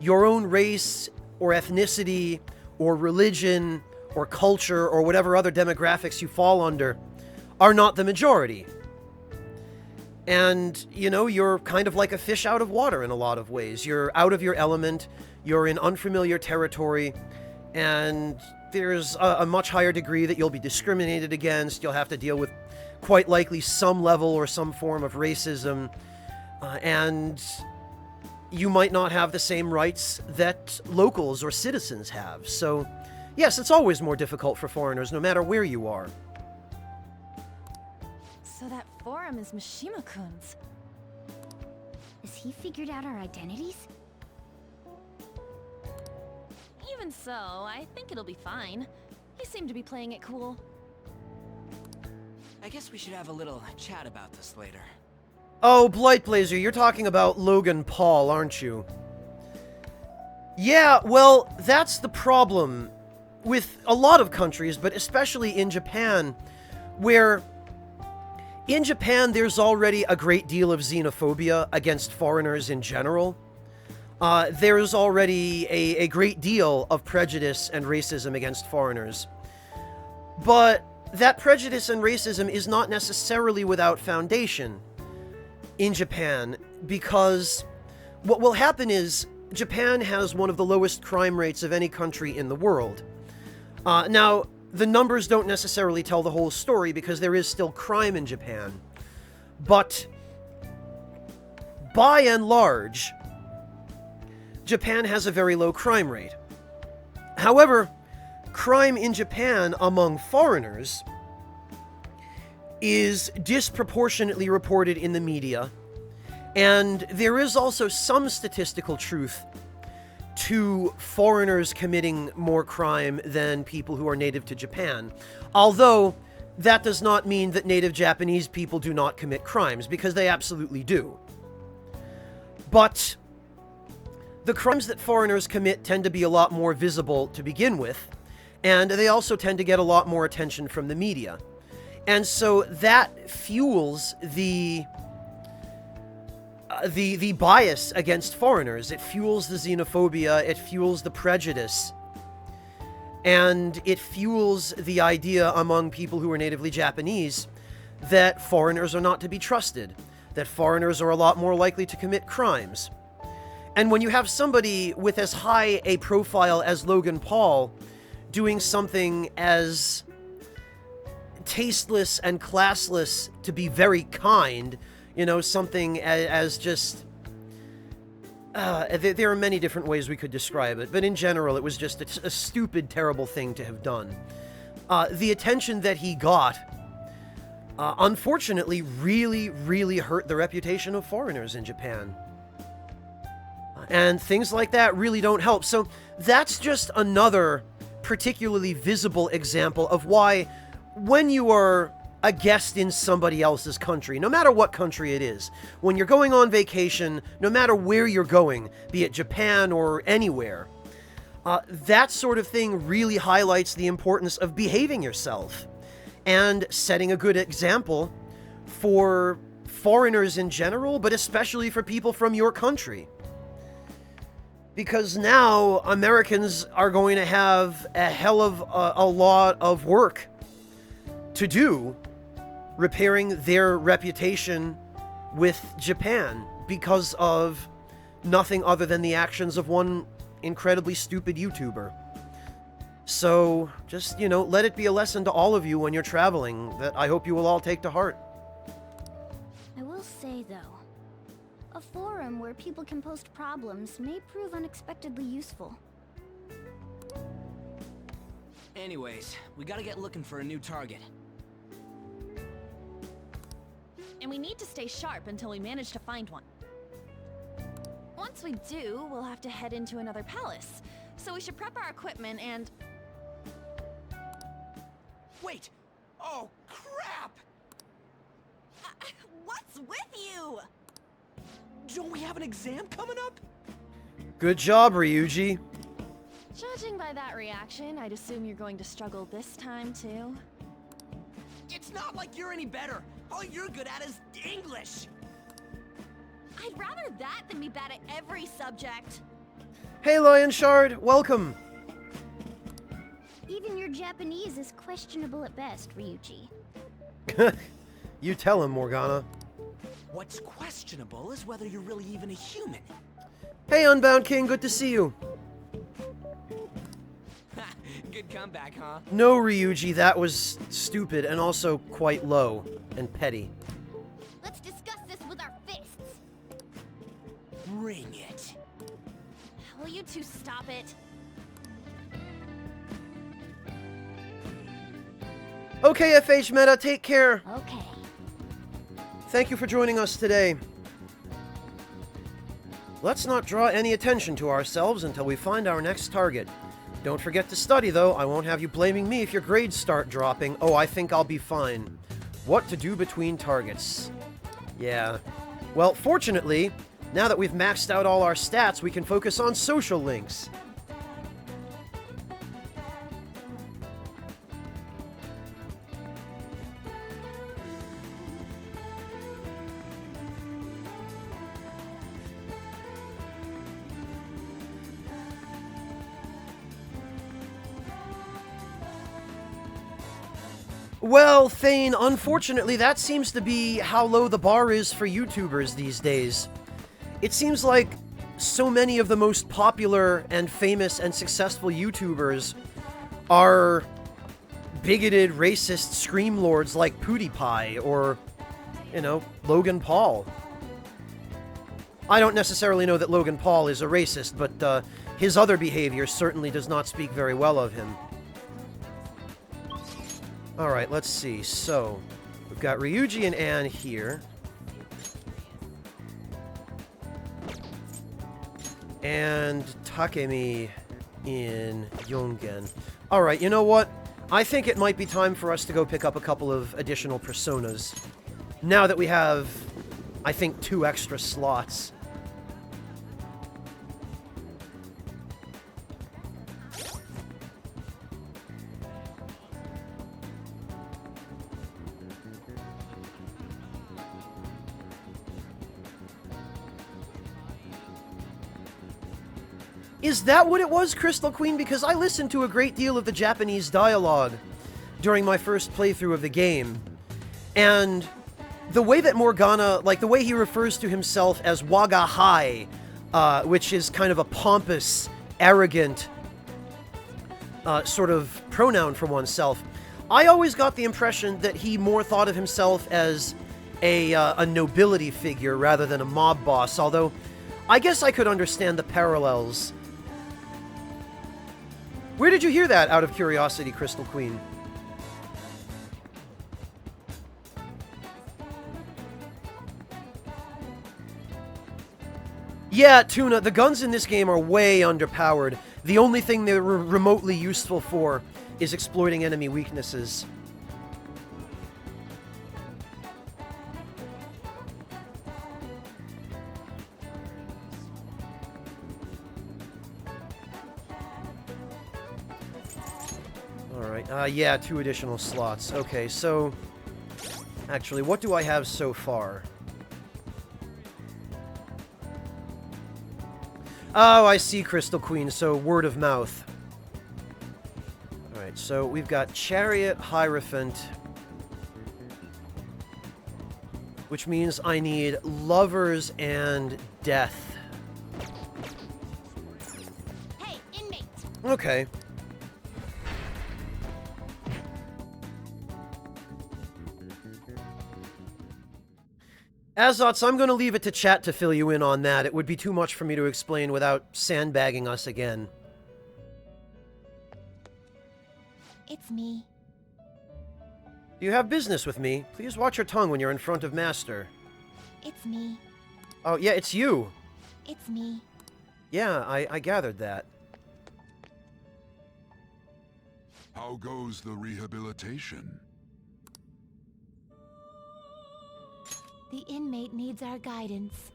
your own race, or ethnicity, or religion, or culture, or whatever other demographics you fall under, are not the majority. And, you know, you're kind of like a fish out of water in a lot of ways. You're out of your element, you're in unfamiliar territory, and there's a much higher degree that you'll be discriminated against. You'll have to deal with quite likely some level or some form of racism, and you might not have the same rights that locals or citizens have. So, yes, it's always more difficult for foreigners, no matter where you are. So that forum is Mishima-kun's. Has he figured out our identities? Even so, I think it'll be fine. He seemed to be playing it cool. I guess we should have a little chat about this later. Oh, Blightblazer, you're talking about Logan Paul, aren't you? Yeah, well, that's the problem with a lot of countries, but especially in Japan, where in Japan there's already a great deal of xenophobia against foreigners in general. There's already a great deal of prejudice and racism against foreigners. But that prejudice and racism is not necessarily without foundation in Japan, because what will happen is Japan has one of the lowest crime rates of any country in the world. Now, the numbers don't necessarily tell the whole story, because there is still crime in Japan. But by and large, Japan has a very low crime rate. However, crime in Japan among foreigners is disproportionately reported in the media, and there is also some statistical truth to foreigners committing more crime than people who are native to Japan. Although, that does not mean that native Japanese people do not commit crimes, because they absolutely do. But the crimes that foreigners commit tend to be a lot more visible to begin with, and they also tend to get a lot more attention from the media. And so that fuels the bias against foreigners. It fuels the xenophobia, it fuels the prejudice, and it fuels the idea among people who are natively Japanese that foreigners are not to be trusted, that foreigners are a lot more likely to commit crimes. And when you have somebody with as high a profile as Logan Paul doing something as tasteless and classless to be very kind. You know, something as just... there are many different ways we could describe it, but in general, it was just a stupid, terrible thing to have done. The attention that he got, unfortunately, really, really hurt the reputation of foreigners in Japan. And things like that really don't help. So that's just another particularly visible example of why, when you are a guest in somebody else's country, no matter what country it is, when you're going on vacation, no matter where you're going, be it Japan or anywhere, that sort of thing really highlights the importance of behaving yourself and setting a good example for foreigners in general, but especially for people from your country. Because now Americans are going to have a hell of a lot of work to do repairing their reputation with Japan because of nothing other than the actions of one incredibly stupid YouTuber. So just, you know, let it be a lesson to all of you when you're traveling that I hope you will all take to heart. I will say, though, a forum where people can post problems may prove unexpectedly useful. Anyways, we gotta get looking for a new target. And we need to stay sharp until we manage to find one. Once we do, we'll have to head into another palace. So we should prep our equipment and... Wait! Oh, crap! What's with you? Don't we have an exam coming up? Good job, Ryuji. Judging by that reaction, I'd assume you're going to struggle this time, too. It's not like you're any better. All you're good at is English. I'd rather that than be bad at every subject. Hey, Lion Shard, welcome. Even your Japanese is questionable at best, Ryuji. You tell him, Morgana. What's questionable is whether you're really even a human. Hey, Unbound King, good to see you. Good comeback, huh? No, Ryuji, that was stupid and also quite low and petty. Let's discuss this with our fists. Bring it. Will you two stop it? Okay, FH Meta, take care. Okay. Thank you for joining us today. Let's not draw any attention to ourselves until we find our next target. Don't forget to study, though. I won't have you blaming me if your grades start dropping. Oh, I think I'll be fine. What to do between targets. Yeah. Well, fortunately, now that we've maxed out all our stats, we can focus on social links. Well, Thane, unfortunately, that seems to be how low the bar is for YouTubers these days. It seems like so many of the most popular and famous and successful YouTubers are bigoted, racist screamlords like PewDiePie or, you know, Logan Paul. I don't necessarily know that Logan Paul is a racist, but his other behavior certainly does not speak very well of him. Alright, let's see. So, we've got Ryuji and Anne here. And Takemi in Yongen. Alright, you know what? I think it might be time for us to go pick up a couple of additional personas. Now that we have, I think, 2 extra slots. Is that what it was, Crystal Queen? Because I listened to a great deal of the Japanese dialogue during my first playthrough of the game. And the way that Morgana, like the way he refers to himself as Wagahai, which is kind of a pompous, arrogant sort of pronoun for oneself, I always got the impression that he more thought of himself as a nobility figure rather than a mob boss, although I guess I could understand the parallels. Where did you hear that, out of curiosity, Crystal Queen? Yeah, Tuna, the guns in this game are way underpowered. The only thing they're remotely useful for is exploiting enemy weaknesses. Alright, yeah, 2 additional slots. Okay, so... Actually, what do I have so far? Oh, I see, Crystal Queen, so word of mouth. Alright, so we've got Chariot, Hierophant, which means I need Lovers and Death. Hey, inmate! Okay. Azots, I'm going to leave it to chat to fill you in on that. It would be too much for me to explain without sandbagging us again. It's me. Do you have business with me? Please watch your tongue when you're in front of Master. It's me. Oh, yeah, it's you. It's me. Yeah, I gathered that. How goes the rehabilitation? The inmate needs our guidance.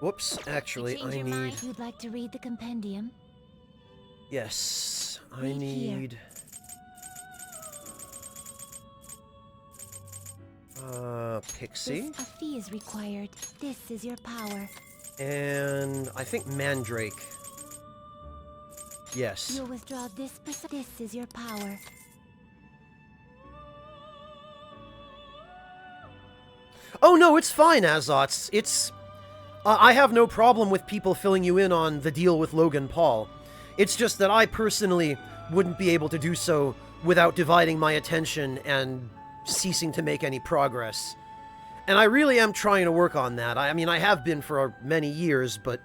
Whoops, actually, I need... If you'd like to read the compendium. Yes, I Read need... Pixie. A fee is required. This is your power. And I think Mandrake. Yes. You'll withdraw this. This is your power. Oh no, it's fine, Azots. It's... I have no problem with people filling you in on the deal with Logan Paul. It's just that I personally wouldn't be able to do so without dividing my attention and ceasing to make any progress. And I really am trying to work on that. I mean, I have been for many years, but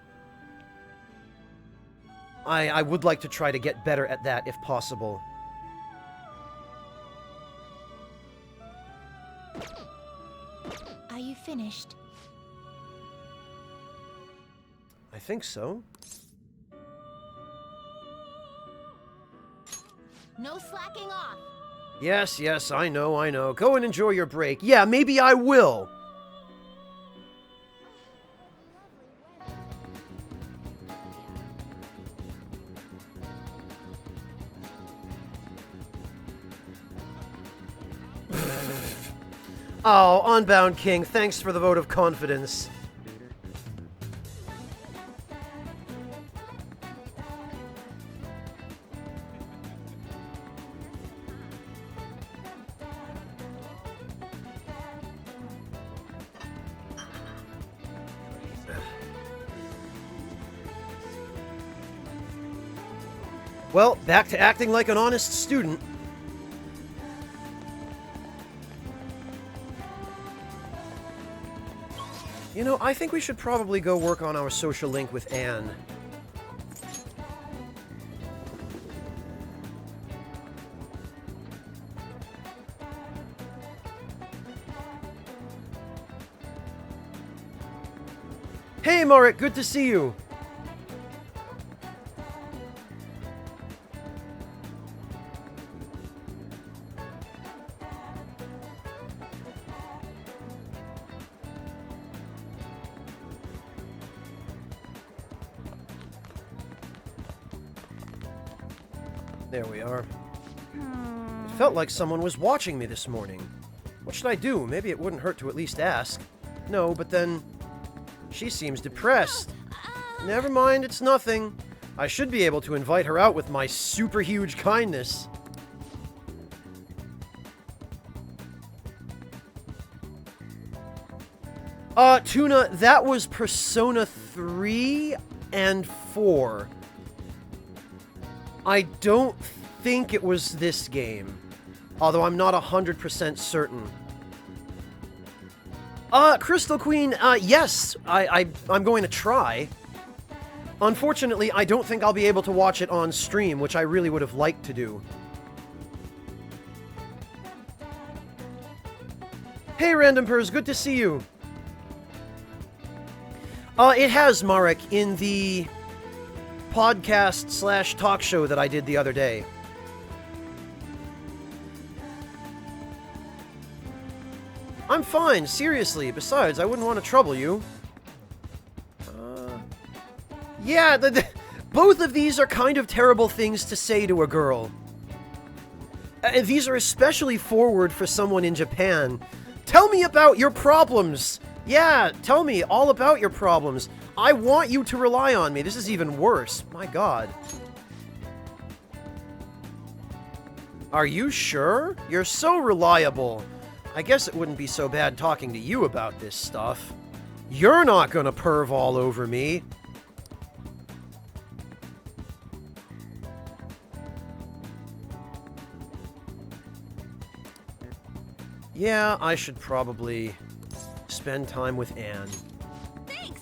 I would like to try to get better at that if possible. Are you finished? I think so. No slacking off! Yes, yes, I know. Go and enjoy your break. Yeah, maybe I will. Oh, Unbound King, thanks for the vote of confidence. Well, back to acting like an honest student. You know, I think we should probably go work on our social link with Anne. Hey, Marek, good to see you. There we are. It felt like someone was watching me this morning. What should I do? Maybe it wouldn't hurt to at least ask. No, but then... she seems depressed. Never mind, it's nothing. I should be able to invite her out with my super huge kindness. Tuna, that was Persona 3 and 4. I don't think it was this game. Although I'm not 100% certain. Crystal Queen, yes, I'm going to try. Unfortunately, I don't think I'll be able to watch it on stream, which I really would have liked to do. Hey, Random Purrs, good to see you. It has, Marek, in the podcast / talk show that I did the other day. I'm fine, seriously. Besides, I wouldn't want to trouble you. Yeah, both of these are kind of terrible things to say to a girl. These are especially forward for someone in Japan. Tell me about your problems! Yeah, tell me all about your problems. I want you to rely on me. This is even worse. My god. Are you sure? You're so reliable. I guess it wouldn't be so bad talking to you about this stuff. You're not gonna perv all over me. Yeah, I should probably spend time with Anne. Thanks!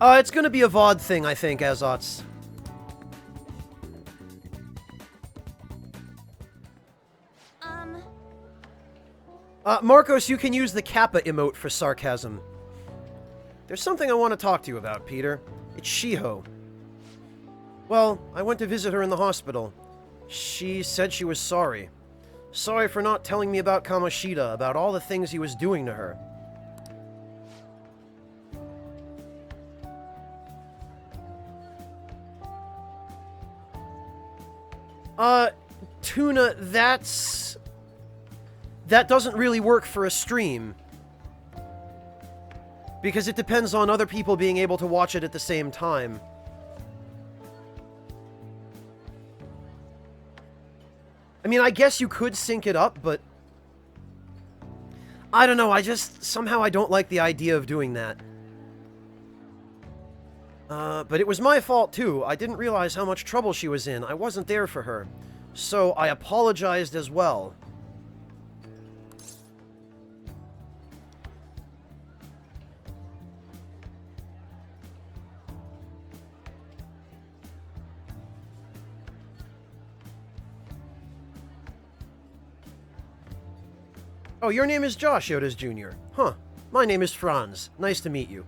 It's gonna be a VOD thing, I think, Azots. Marcos, you can use the Kappa emote for sarcasm. There's something I want to talk to you about, Peter. It's Shiho. Well, I went to visit her in the hospital. She said she was sorry. Sorry for not telling me about Kamoshida, about all the things he was doing to her. Tuna, that doesn't really work for a stream. Because it depends on other people being able to watch it at the same time. I mean, I guess you could sync it up, but... I don't know, somehow I don't like the idea of doing that. But it was my fault, too. I didn't realize how much trouble she was in. I wasn't there for her. So, I apologized as well. Oh, your name is Josh Yodas Jr. Huh. My name is Franz. Nice to meet you.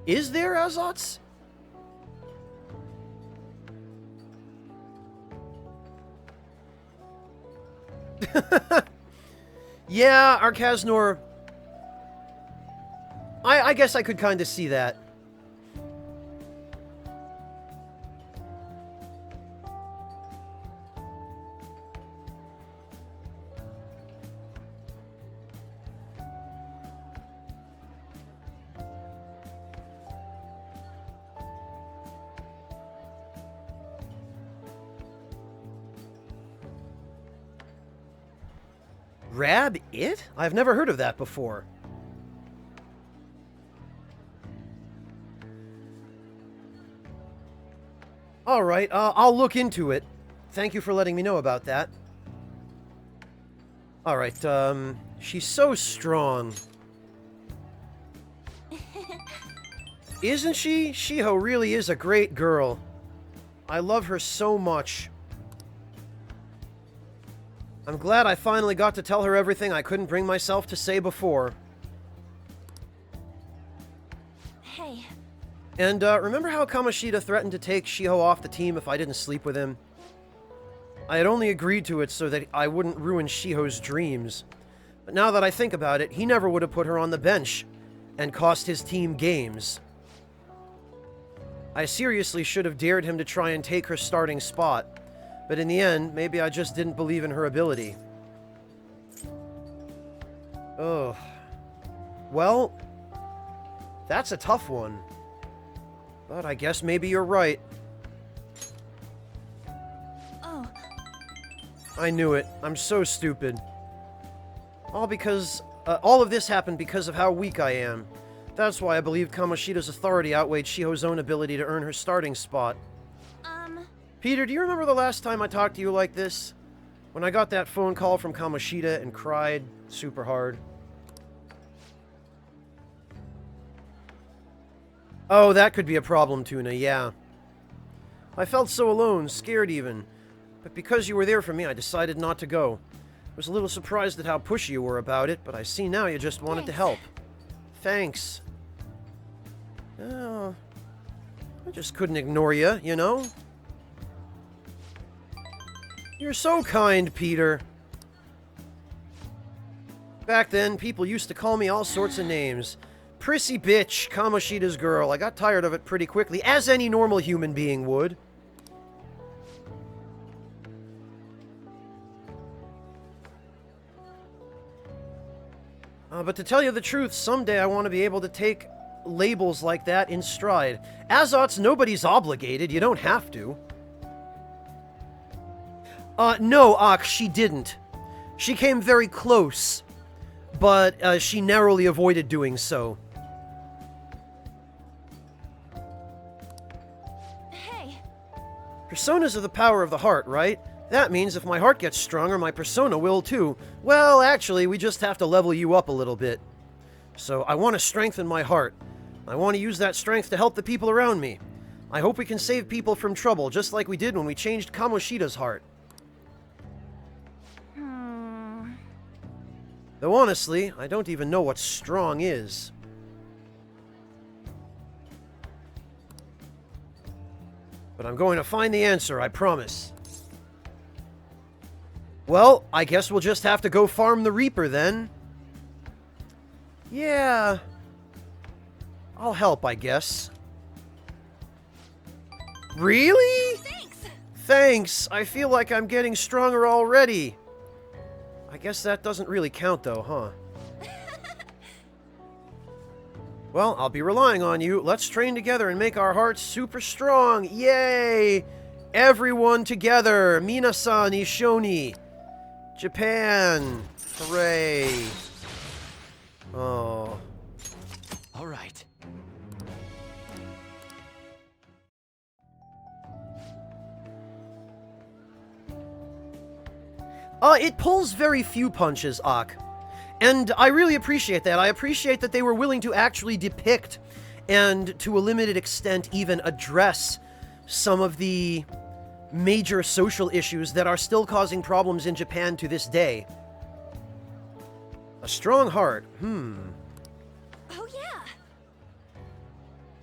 Is there, Azots? Yeah, Arkaznor. I guess I could kind of see that. Rab It? I've never heard of that before. Alright, I'll look into it. Thank you for letting me know about that. Alright, she's so strong. Isn't she? Shiho really is a great girl. I love her so much. I'm glad I finally got to tell her everything I couldn't bring myself to say before. Hey. And, remember how Kamoshida threatened to take Shiho off the team if I didn't sleep with him? I had only agreed to it so that I wouldn't ruin Shiho's dreams. But now that I think about it, he never would have put her on the bench and cost his team games. I seriously should have dared him to try and take her starting spot. But in the end, maybe I just didn't believe in her ability. Oh. Well, that's a tough one. But I guess maybe you're right. Oh. I knew it. I'm so stupid. All of this happened because of how weak I am. That's why I believed Kamoshida's authority outweighed Shiho's own ability to earn her starting spot. Peter, do you remember the last time I talked to you like this? When I got that phone call from Kamoshida and cried super hard. Oh, that could be a problem, Tuna, yeah. I felt so alone, scared even. But because you were there for me, I decided not to go. I was a little surprised at how pushy you were about it, but I see now you just wanted to help. Thanks. Oh, I just couldn't ignore you, you know? You're so kind, Peter. Back then, people used to call me all sorts of names. Prissy bitch, Kamoshida's girl. I got tired of it pretty quickly, as any normal human being would. But to tell you the truth, someday I want to be able to take labels like that in stride. Azots, nobody's obligated. You don't have to. No, Ak, she didn't. She came very close, but she narrowly avoided doing so. Hey. Personas are the power of the heart, right? That means if my heart gets stronger, my persona will too. Well, actually, we just have to level you up a little bit. So I want to strengthen my heart. I want to use that strength to help the people around me. I hope we can save people from trouble, just like we did when we changed Kamoshida's heart. Though honestly, I don't even know what strong is. But I'm going to find the answer, I promise. Well, I guess we'll just have to go farm the Reaper then. Yeah. I'll help, I guess. Really? Thanks. I feel like I'm getting stronger already. I guess that doesn't really count, though, huh? Well, I'll be relying on you. Let's train together and make our hearts super strong. Yay! Everyone together. Minasan Ishoni. Japan. Hooray. Oh. All right. It pulls very few punches, Ak. And I really appreciate that. I appreciate that they were willing to actually depict and, to a limited extent, even address some of the major social issues that are still causing problems in Japan to this day. A strong heart. Oh, yeah.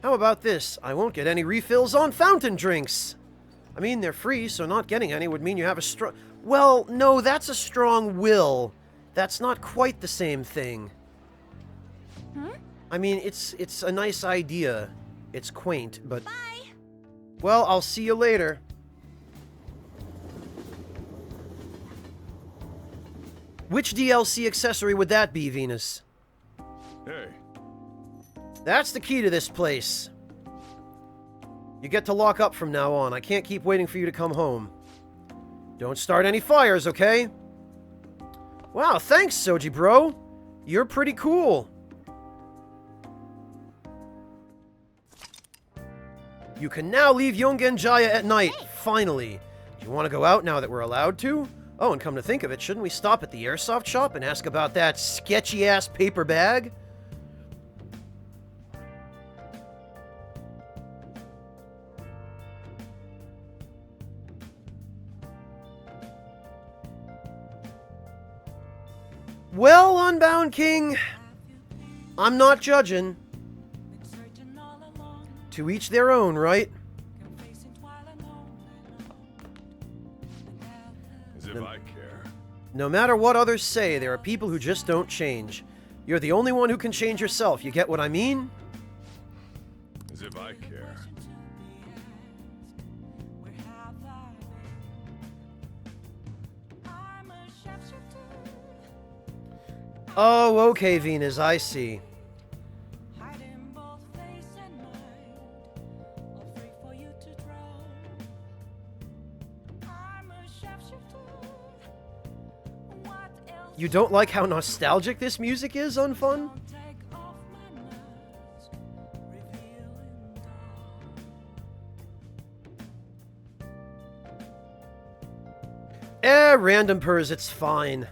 How about this? I won't get any refills on fountain drinks. I mean, they're free, so not getting any would mean you have a strong... Well, no, that's a strong will. That's not quite the same thing. I mean, it's a nice idea. It's quaint, but... Bye. Well, I'll see you later. Which DLC accessory would that be, Venus? Hey. That's the key to this place. You get to lock up from now on. I can't keep waiting for you to come home. Don't start any fires, okay? Wow, thanks, Soji bro. You're pretty cool. You can now leave Yongen-Jaya at night, finally. Do you want to go out now that we're allowed to? Oh, and come to think of it, shouldn't we stop at the airsoft shop and ask about that sketchy-ass paper bag? Well, Unbound King, I'm not judging. To each their own, right? As if I care. No matter what others say, there are people who just don't change. You're the only one who can change yourself, you get what I mean? As if I care. Oh, okay, Venus, I see. You don't like how nostalgic this music is, Unfun? Random purrs, it's fine.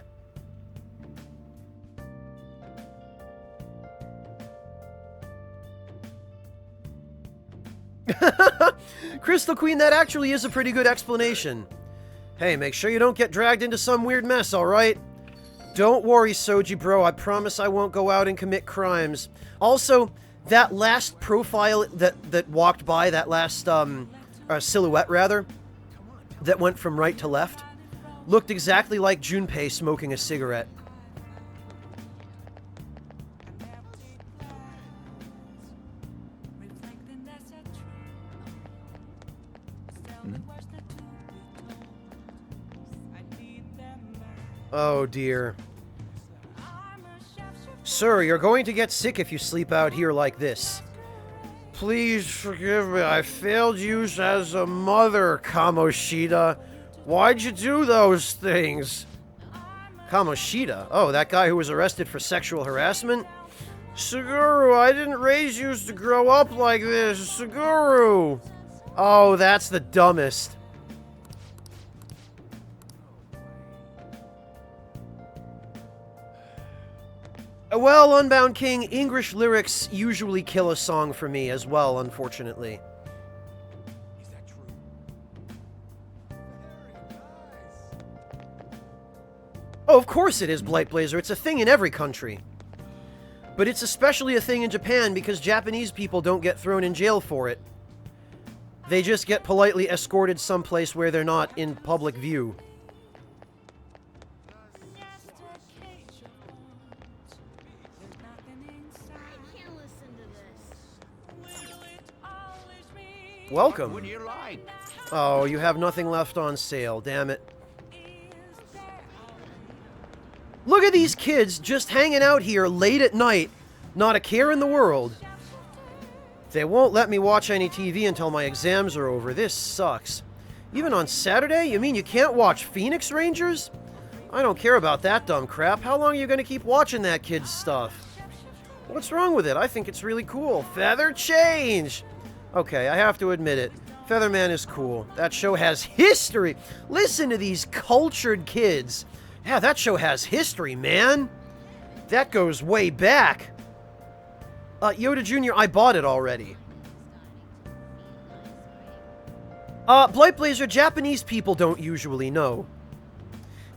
Crystal Queen, that actually is a pretty good explanation. Hey, make sure you don't get dragged into some weird mess, alright? Don't worry, Soji bro, I promise I won't go out and commit crimes. Also, that last profile that walked by, that last silhouette rather, that went from right to left, looked exactly like Junpei smoking a cigarette. Oh dear. Sir, you're going to get sick if you sleep out here like this. Please forgive me, I failed you as a mother, Kamoshida. Why'd you do those things? Kamoshida? Oh, that guy who was arrested for sexual harassment? Suguru, I didn't raise you to grow up like this. Suguru! Oh, that's the dumbest. Well, Unbound King, English lyrics usually kill a song for me as well, unfortunately. Is that true? Oh, of course it is, Blightblazer. It's a thing in every country. But it's especially a thing in Japan because Japanese people don't get thrown in jail for it. They just get politely escorted someplace where they're not in public view. Welcome. What would you like? Oh, you have nothing left on sale, damn it. Look at these kids just hanging out here late at night, not a care in the world. They won't let me watch any TV until my exams are over. This sucks. Even on Saturday? You mean you can't watch Phoenix Rangers? I don't care about that dumb crap. How long are you going to keep watching that kid's stuff? What's wrong with it? I think it's really cool. Feather change! Okay, I have to admit it. Featherman is cool. That show has history. Listen to these cultured kids. Yeah, that show has history, man. That goes way back. Yoda Jr., I bought it already. Blightblazer, Japanese people don't usually know.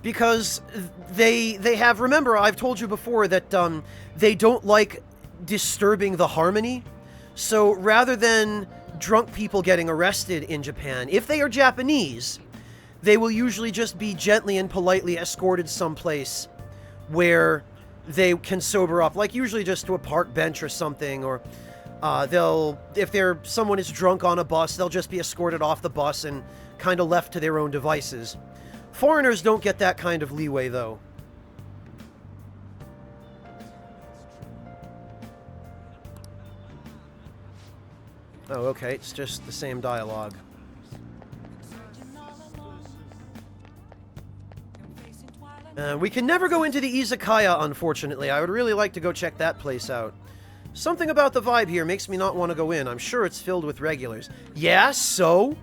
Because they have, remember, I've told you before that they don't like disturbing the harmony. So rather than drunk people getting arrested in Japan, if they are Japanese, they will usually just be gently and politely escorted someplace where they can sober up, like usually just to a park bench or something, or if someone is drunk on a bus, they'll just be escorted off the bus and kind of left to their own devices. Foreigners don't get that kind of leeway, though. Oh, okay, it's just the same dialogue. We can never go into the izakaya, unfortunately. I would really like to go check that place out. Something about the vibe here makes me not want to go in. I'm sure it's filled with regulars. Yeah, so?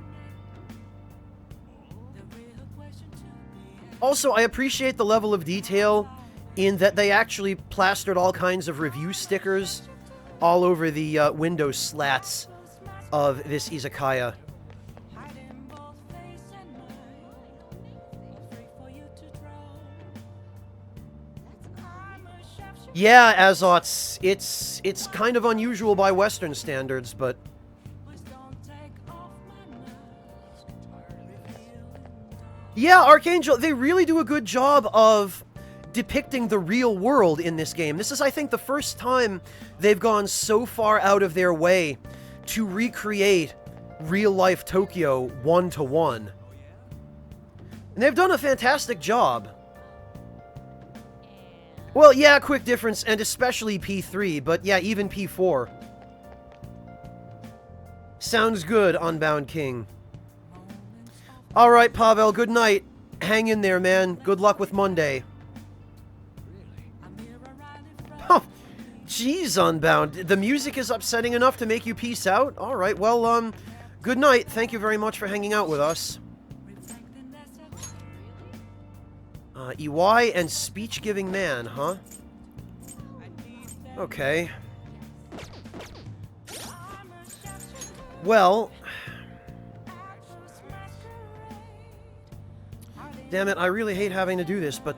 Also, I appreciate the level of detail in that they actually plastered all kinds of review stickers all over the window slats of this izakaya. Yeah, Azots, it's kind of unusual by Western standards, but... Yeah, Archangel, they really do a good job of depicting the real world in this game. This is, I think, the first time they've gone so far out of their way to recreate real-life Tokyo one-to-one. And they've done a fantastic job. Well, yeah, quick difference, and especially P3, but yeah, even P4. Sounds good, Unbound King. Alright, Pavel, good night. Hang in there, man. Good luck with Monday. Oh, jeez, Unbound. The music is upsetting enough to make you peace out? Alright, well, good night. Thank you very much for hanging out with us. EY and speech-giving man, huh? Okay. Well... Damn it, I really hate having to do this, but,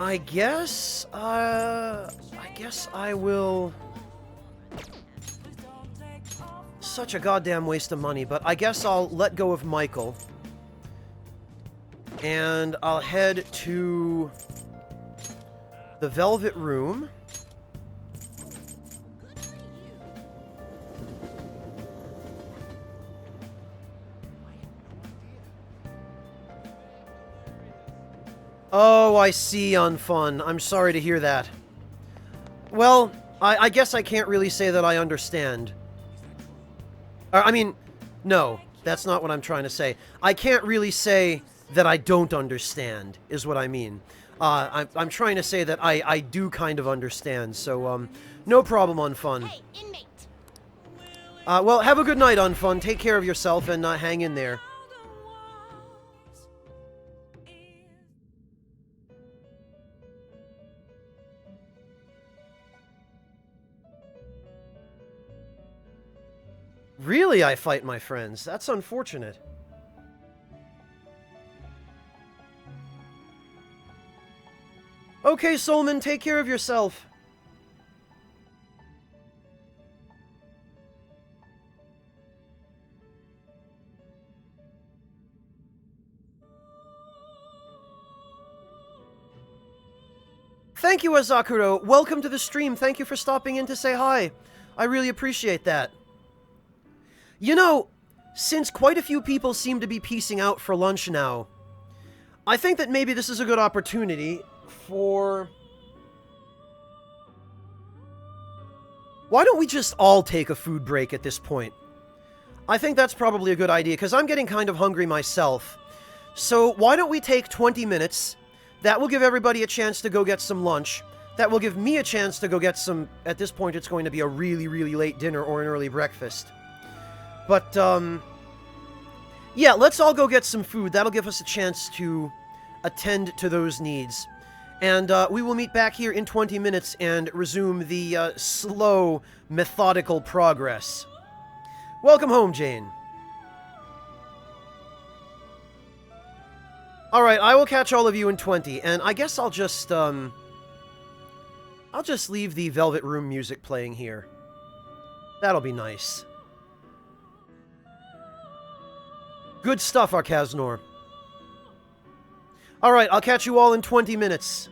I guess I will... Such a goddamn waste of money, but I guess I'll let go of Michael. And I'll head to the Velvet Room. Oh, I see, Unfun. I'm sorry to hear that. Well, I guess I can't really say that I understand. I mean, no, that's not what I'm trying to say. I can't really say that I don't understand, is what I mean. I'm trying to say that I do kind of understand, so, no problem, Unfun. Hey, inmate. Well, have a good night, Unfun. Take care of yourself and hang in there. Really, I fight my friends. That's unfortunate. Okay, Solman, take care of yourself. Thank you, Azakuro. Welcome to the stream. Thank you for stopping in to say hi. I really appreciate that. You know, since quite a few people seem to be peacing out for lunch now, I think that maybe this is a good opportunity for... Why don't we just all take a food break at this point? I think that's probably a good idea, because I'm getting kind of hungry myself. So why don't we take 20 minutes? That will give everybody a chance to go get some lunch. That will give me a chance to go get some... At this point, it's going to be a really, really late dinner or an early breakfast. But, yeah, let's all go get some food. That'll give us a chance to attend to those needs. And, we will meet back here in 20 minutes and resume the, slow, methodical progress. Welcome home, Jane. Alright, I will catch all of you in 20, and I guess I'll just leave the Velvet Room music playing here. That'll be nice. Good stuff, Arkaznor. Alright, I'll catch you all in 20 minutes.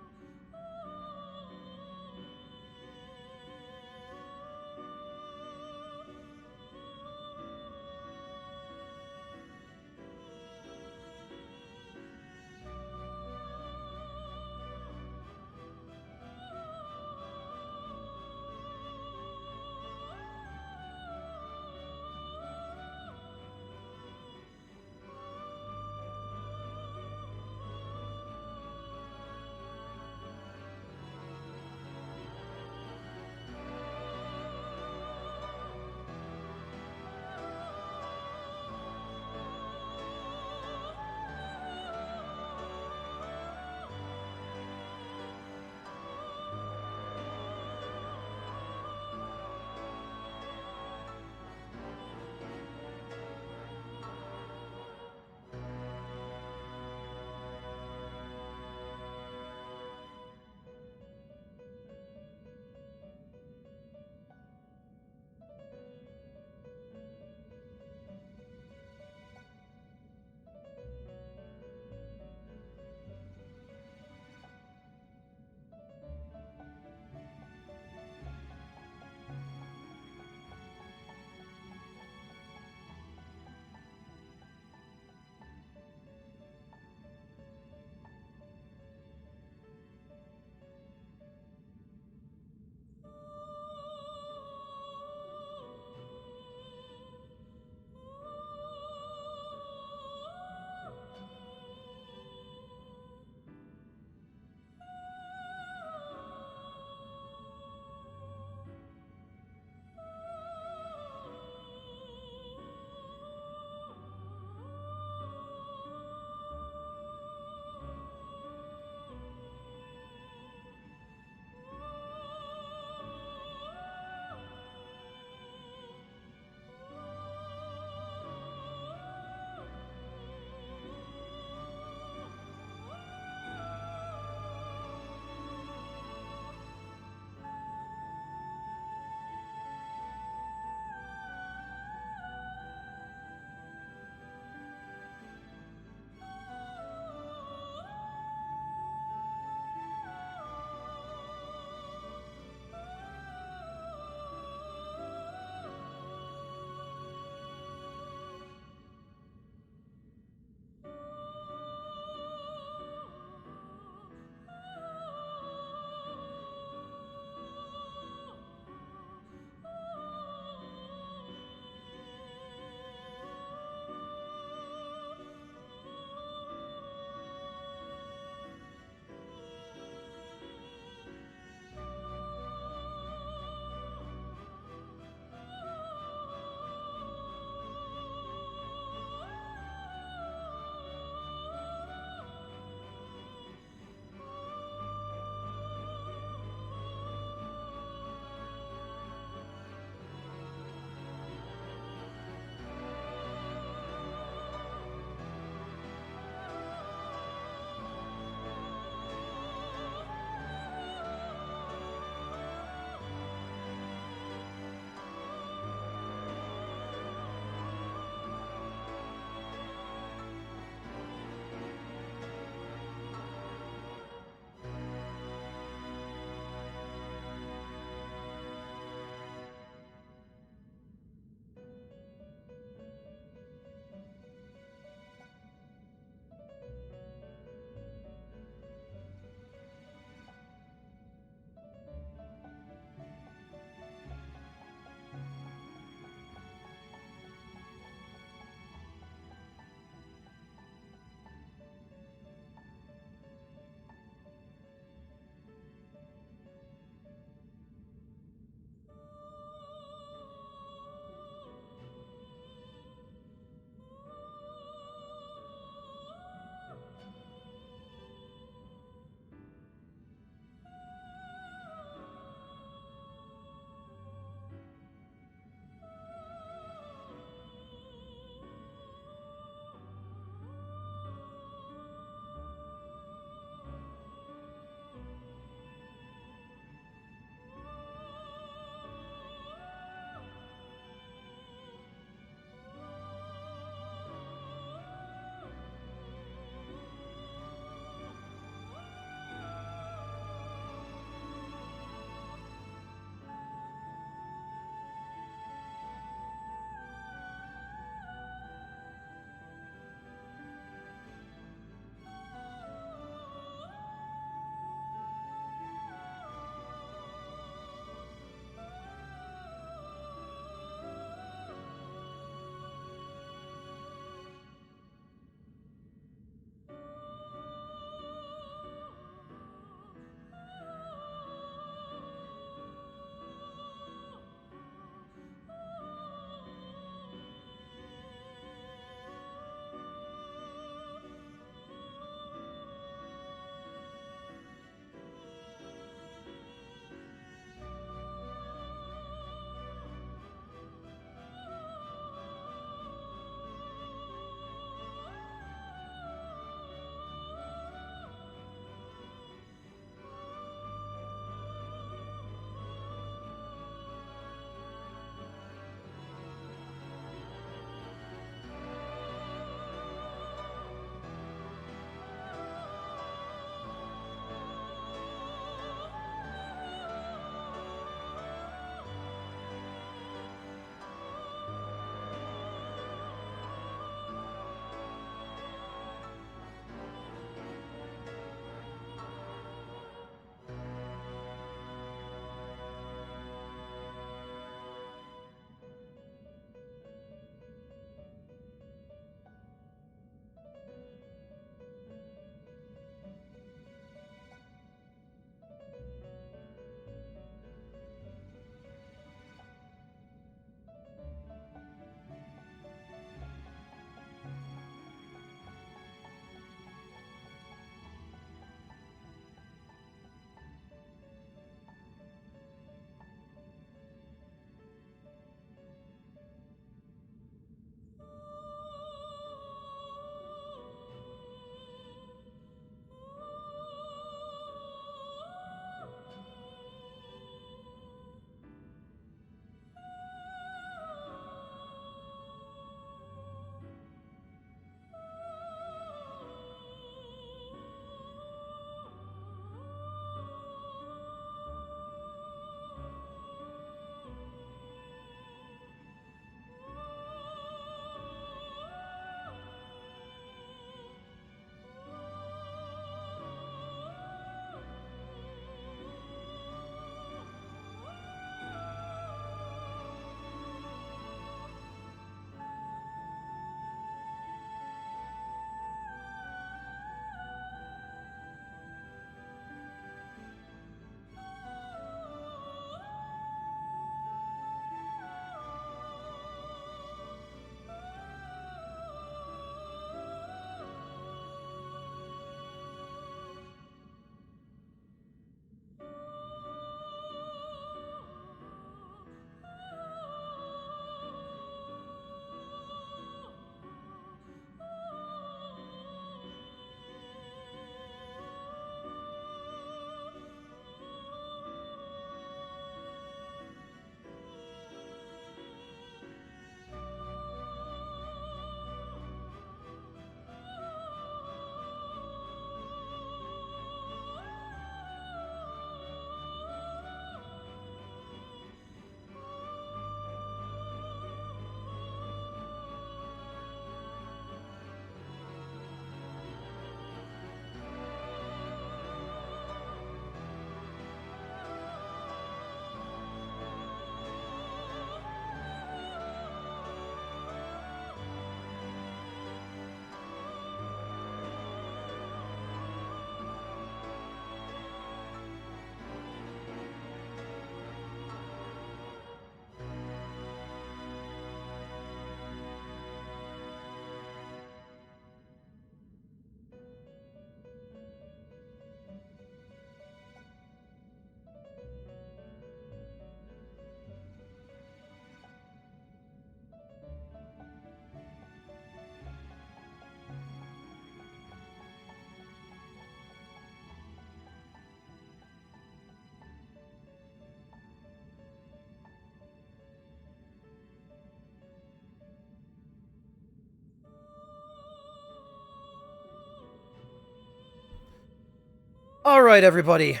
Alright, everybody.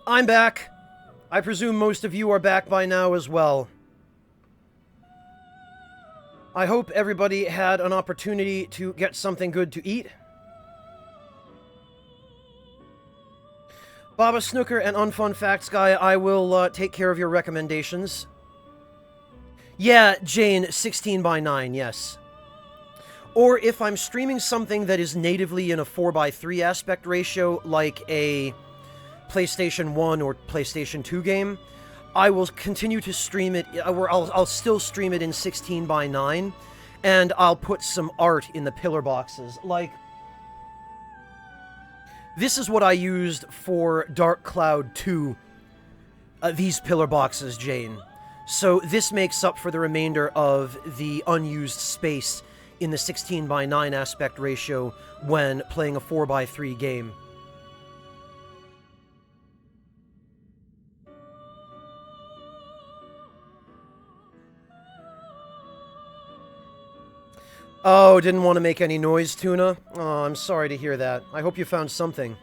I'm back. I presume most of you are back by now as well. I hope everybody had an opportunity to get something good to eat. Baba Snooker and Unfun Facts Guy, I will take care of your recommendations. Yeah, Jane, 16 by 9, yes. Or if I'm streaming something that is natively in a 4:3 aspect ratio, like a PlayStation 1 or PlayStation 2 game, I will continue to stream it, or I'll still stream it in 16 by 9, and I'll put some art in the pillar boxes. Like, this is what I used for Dark Cloud 2, these pillar boxes, Jane. So this makes up for the remainder of the unused space in the 16 by 9 aspect ratio when playing a 4:3 game. Oh, didn't want to make any noise, Tuna? Oh, I'm sorry to hear that. I hope you found something.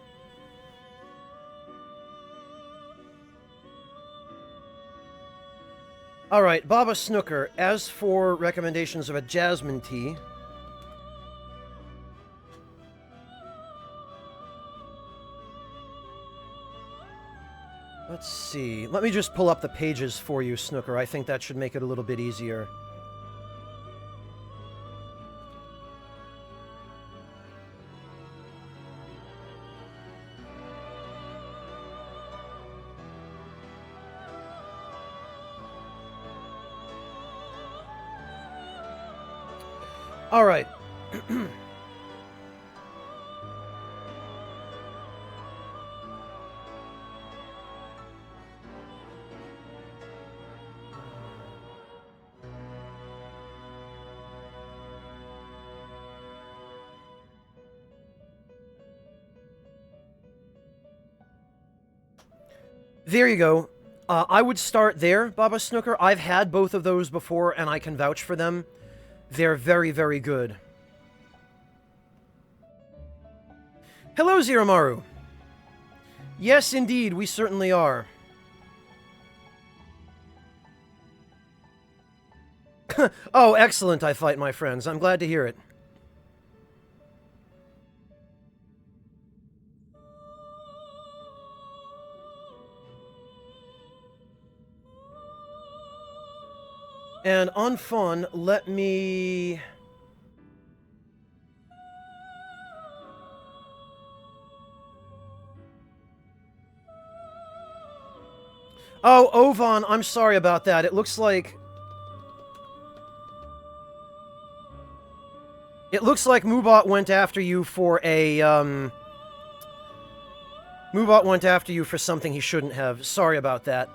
Alright, Baba Snooker, as for recommendations of a jasmine tea... Let's see. Let me just pull up the pages for you, Snooker. I think that should make it a little bit easier. All right. There you go. I would start there, Baba Snooker. I've had both of those before, and I can vouch for them. They're very, very good. Hello, Ziramaru. Yes, indeed, we certainly are. Oh, excellent, I fight, my friends. I'm glad to hear it. And on fun, let me... Oh, Ovan, I'm sorry about that. It looks like... It looks like Moobot went after you for a, Moobot went after you for something he shouldn't have. Sorry about that.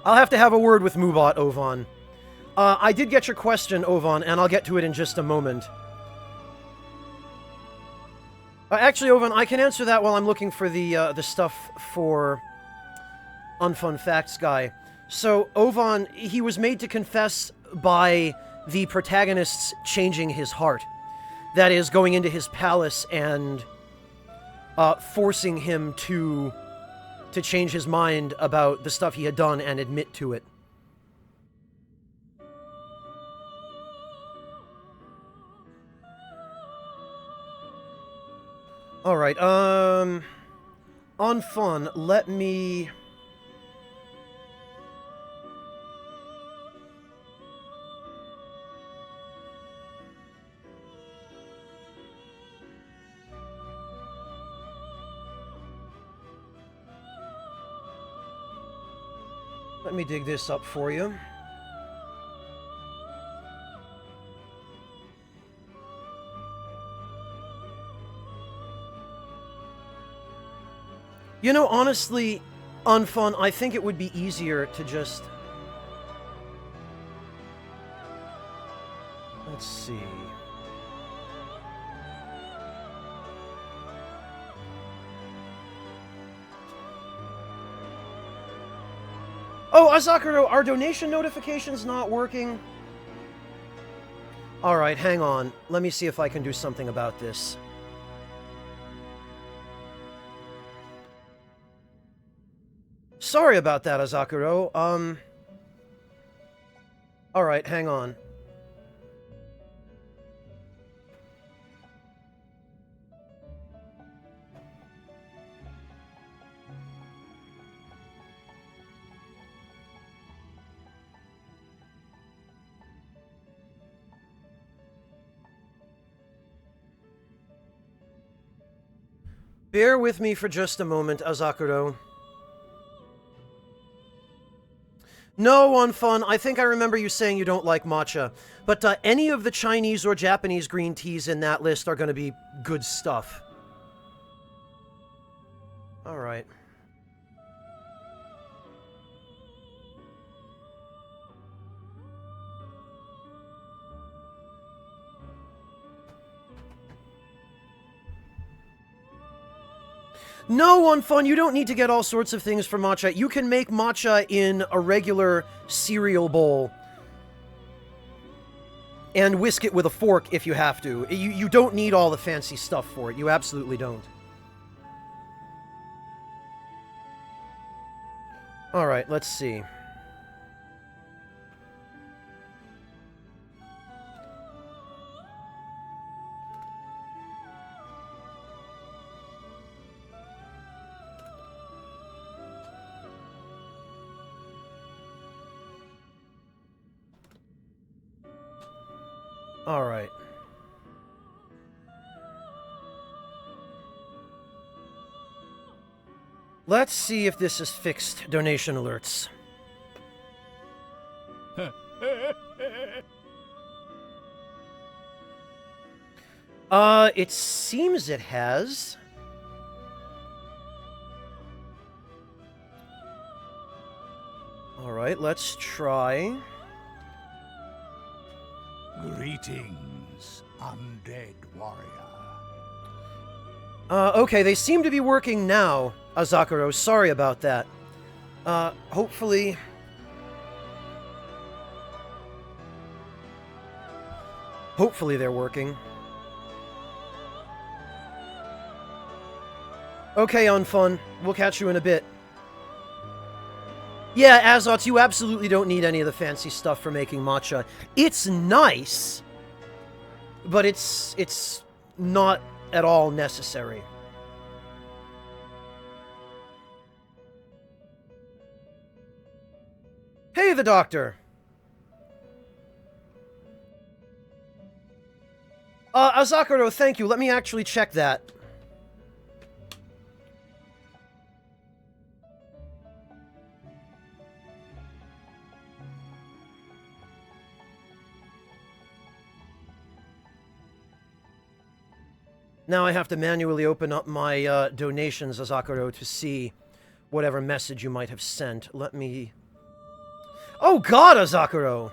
I'll have to have a word with Moobot, Ovan. I did get your question, Ovan, and I'll get to it in just a moment. Actually, Ovan, I can answer that while I'm looking for the stuff for Unfun Facts Guy. So, Ovan, he was made to confess by the protagonist's changing his heart. That is, going into his palace and forcing him to change his mind about the stuff he had done and admit to it. Alright, on fun, let me... Let me dig this up for you. You know, honestly, on fun, I think it would be easier to just... Let's see... Oh, Azakuro, are donation notifications not working? Alright, hang on. Let me see if I can do something about this. Sorry about that, Azakuro. Alright, hang on. Bear with me for just a moment, Azakuro. No, on fun. I think I remember you saying you don't like matcha. But any of the Chinese or Japanese green teas in that list are going to be good stuff. Alright. No, on fun, you don't need to get all sorts of things for matcha. You can make matcha in a regular cereal bowl. And whisk it with a fork if you have to. You don't need all the fancy stuff for it. You absolutely don't. Alright, let's see. Alright. Let's see if this has fixed donation alerts. It seems it has. Alright, let's try. Greetings, undead warrior. Okay, they seem to be working now, Azakuro. Sorry about that. Hopefully... Hopefully they're working. Okay, Unfun. We'll catch you in a bit. Yeah, Azots, you absolutely don't need any of the fancy stuff for making matcha. It's nice, but it's not at all necessary. Hey, the doctor! Azakuro, thank you. Let me actually check that. Now I have to manually open up my donations, Azakuro, to see whatever message you might have sent. Let me... Oh god, Azakuro!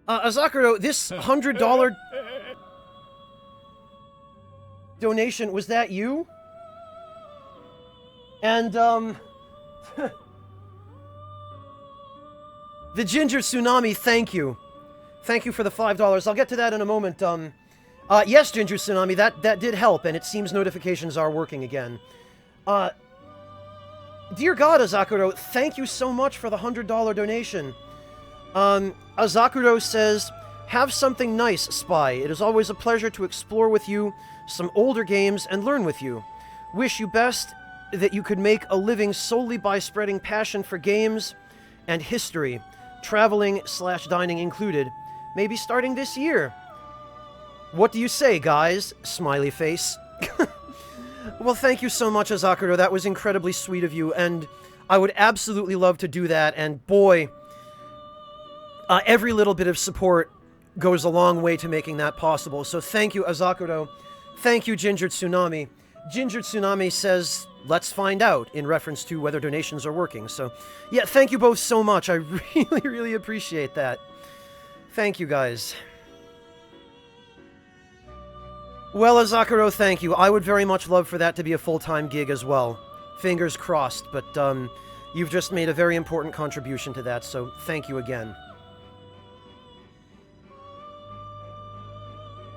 Azakuro, this $100 donation, was that you? And, the Ginger Tsunami, thank you. Thank you for the $5. I'll get to that in a moment. Yes, Ginger Tsunami, that did help, and it seems notifications are working again. Dear God, Azakuro, thank you so much for the $100 donation. Azakuro says, have something nice, Spy. It is always a pleasure to explore with you some older games and learn with you. Wish you best that you could make a living solely by spreading passion for games and history. Traveling/dining included. Maybe starting this year. What do you say, guys? Smiley face. Well, thank you so much, Azakuro. That was incredibly sweet of you, and I would absolutely love to do that, and boy, every little bit of support goes a long way to making that possible. So thank you, Azakuro. Thank you, Ginger Tsunami. Ginger Tsunami says, let's find out, in reference to whether donations are working. So, yeah, thank you both so much. I really, really appreciate that. Thank you, guys. Well, Azakuro, thank you. I would very much love for that to be a full-time gig as well. Fingers crossed, but, you've just made a very important contribution to that, so thank you again.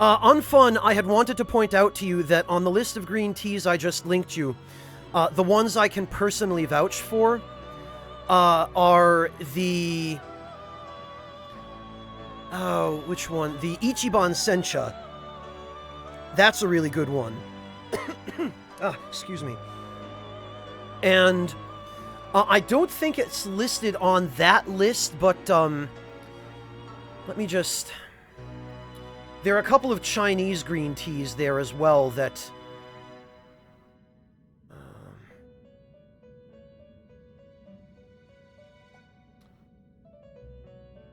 On Fun, I had wanted to point out to you that on the list of green teas I just linked you, the ones I can personally vouch for are the... Oh, which one? The Ichiban Sencha. That's a really good one. Excuse me. And I don't think it's listed on that list, but let me just... There are a couple of Chinese green teas there as well that...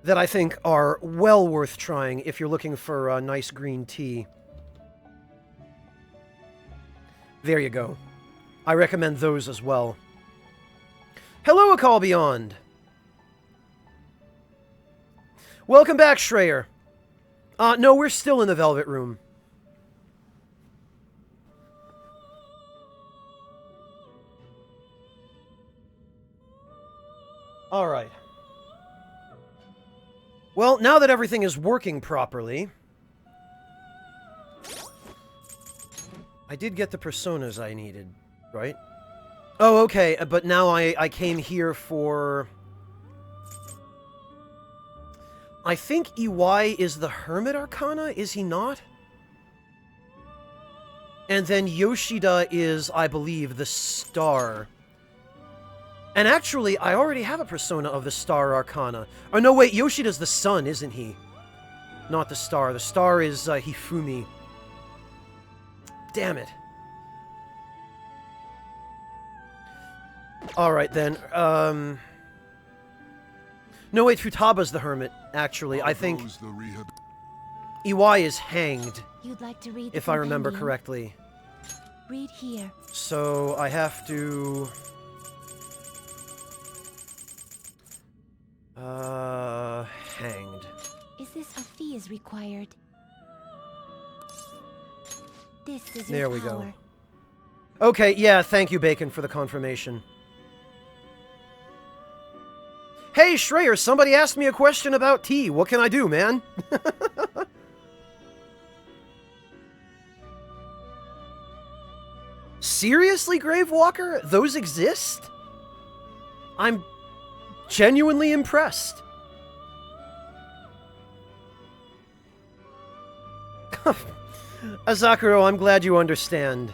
that I think are well worth trying if you're looking for a nice green tea. There you go. I recommend those as well. Hello, A Call Beyond! Welcome back, Schreier. No, we're still in the Velvet Room. Alright. Well, now that everything is working properly... I did get the personas I needed, right? Oh, okay, but now I came here for... I think Iwai is the Hermit Arcana, is he not? And then Yoshida is, I believe, the Star. And actually, I already have a persona of the Star Arcana. Oh, no, wait, Yoshida's the Sun, isn't he? Not the Star. The Star is Hifumi. Damn it. Alright, then. No, wait, Futaba's the Hermit, actually. I think Iwai is hanged, You'd like to read if I remember correctly. Read here. So, I have to... hanged. Is this a fee is required? This is There your we power. go. Okay, yeah, thank you, Bacon, for the confirmation. Hey, Schreier, somebody asked me a question about tea. What can I do, man? Seriously, Gravewalker? Those exist? I'm genuinely impressed. Azakuro, I'm glad you understand.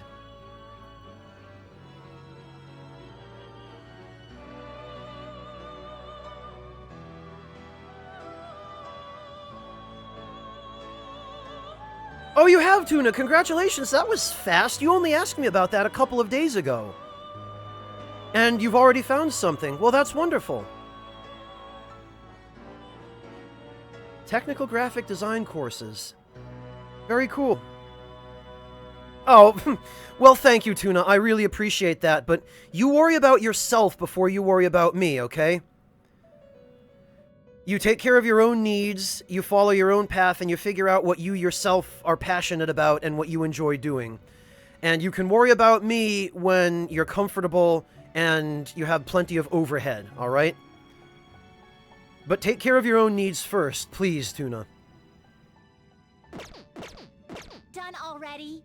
Oh, you have, Tuna. Congratulations. That was fast. You only asked me about that a couple of days ago. And you've already found something. Well, that's wonderful. Technical graphic design courses. Very cool. Oh, well, thank you, Tuna. I really appreciate that, but you worry about yourself before you worry about me, okay? You take care of your own needs, you follow your own path, and you figure out what you yourself are passionate about and what you enjoy doing. And you can worry about me when you're comfortable and you have plenty of overhead, alright? But take care of your own needs first, please, Tuna. Done already?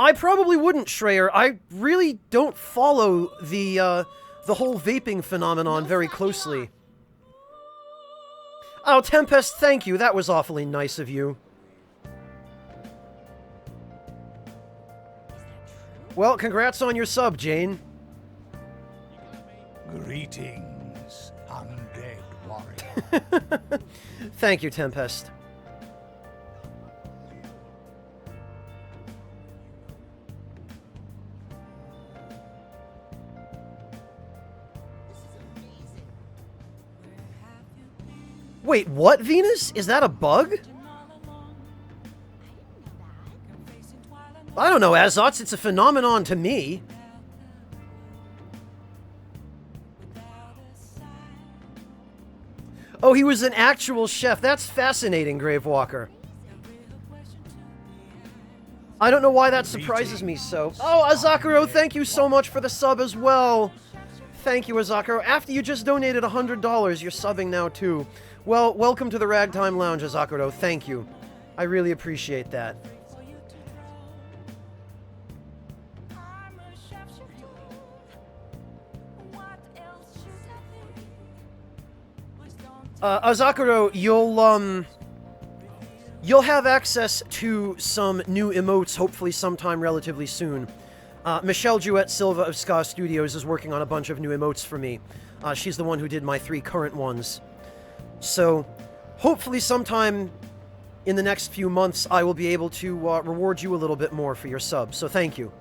I probably wouldn't, Schreier. I really don't follow the whole vaping phenomenon very closely. Oh, Tempest, thank you. That was awfully nice of you. Well, congrats on your sub, Jane. Greetings, undead warrior. Thank you, Tempest. Wait, what, Venus? Is that a bug? I don't know, Azots. It's a phenomenon to me. Oh, he was an actual chef. That's fascinating, Gravewalker. I don't know why that surprises me so. Oh, Azakuro, thank you so much for the sub as well. Thank you, Azakaro. After you just donated $100, you're subbing now, too. Well, welcome to the Ragtime Lounge, Azakaro. Thank you. I really appreciate that. Azakaro, you'll have access to some new emotes, hopefully sometime relatively soon. Michelle Jouette Silva of Ska Studios is working on a bunch of new emotes for me. She's the one who did my 3 current ones. So, hopefully sometime in the next few months, I will be able to reward you a little bit more for your sub, so thank you.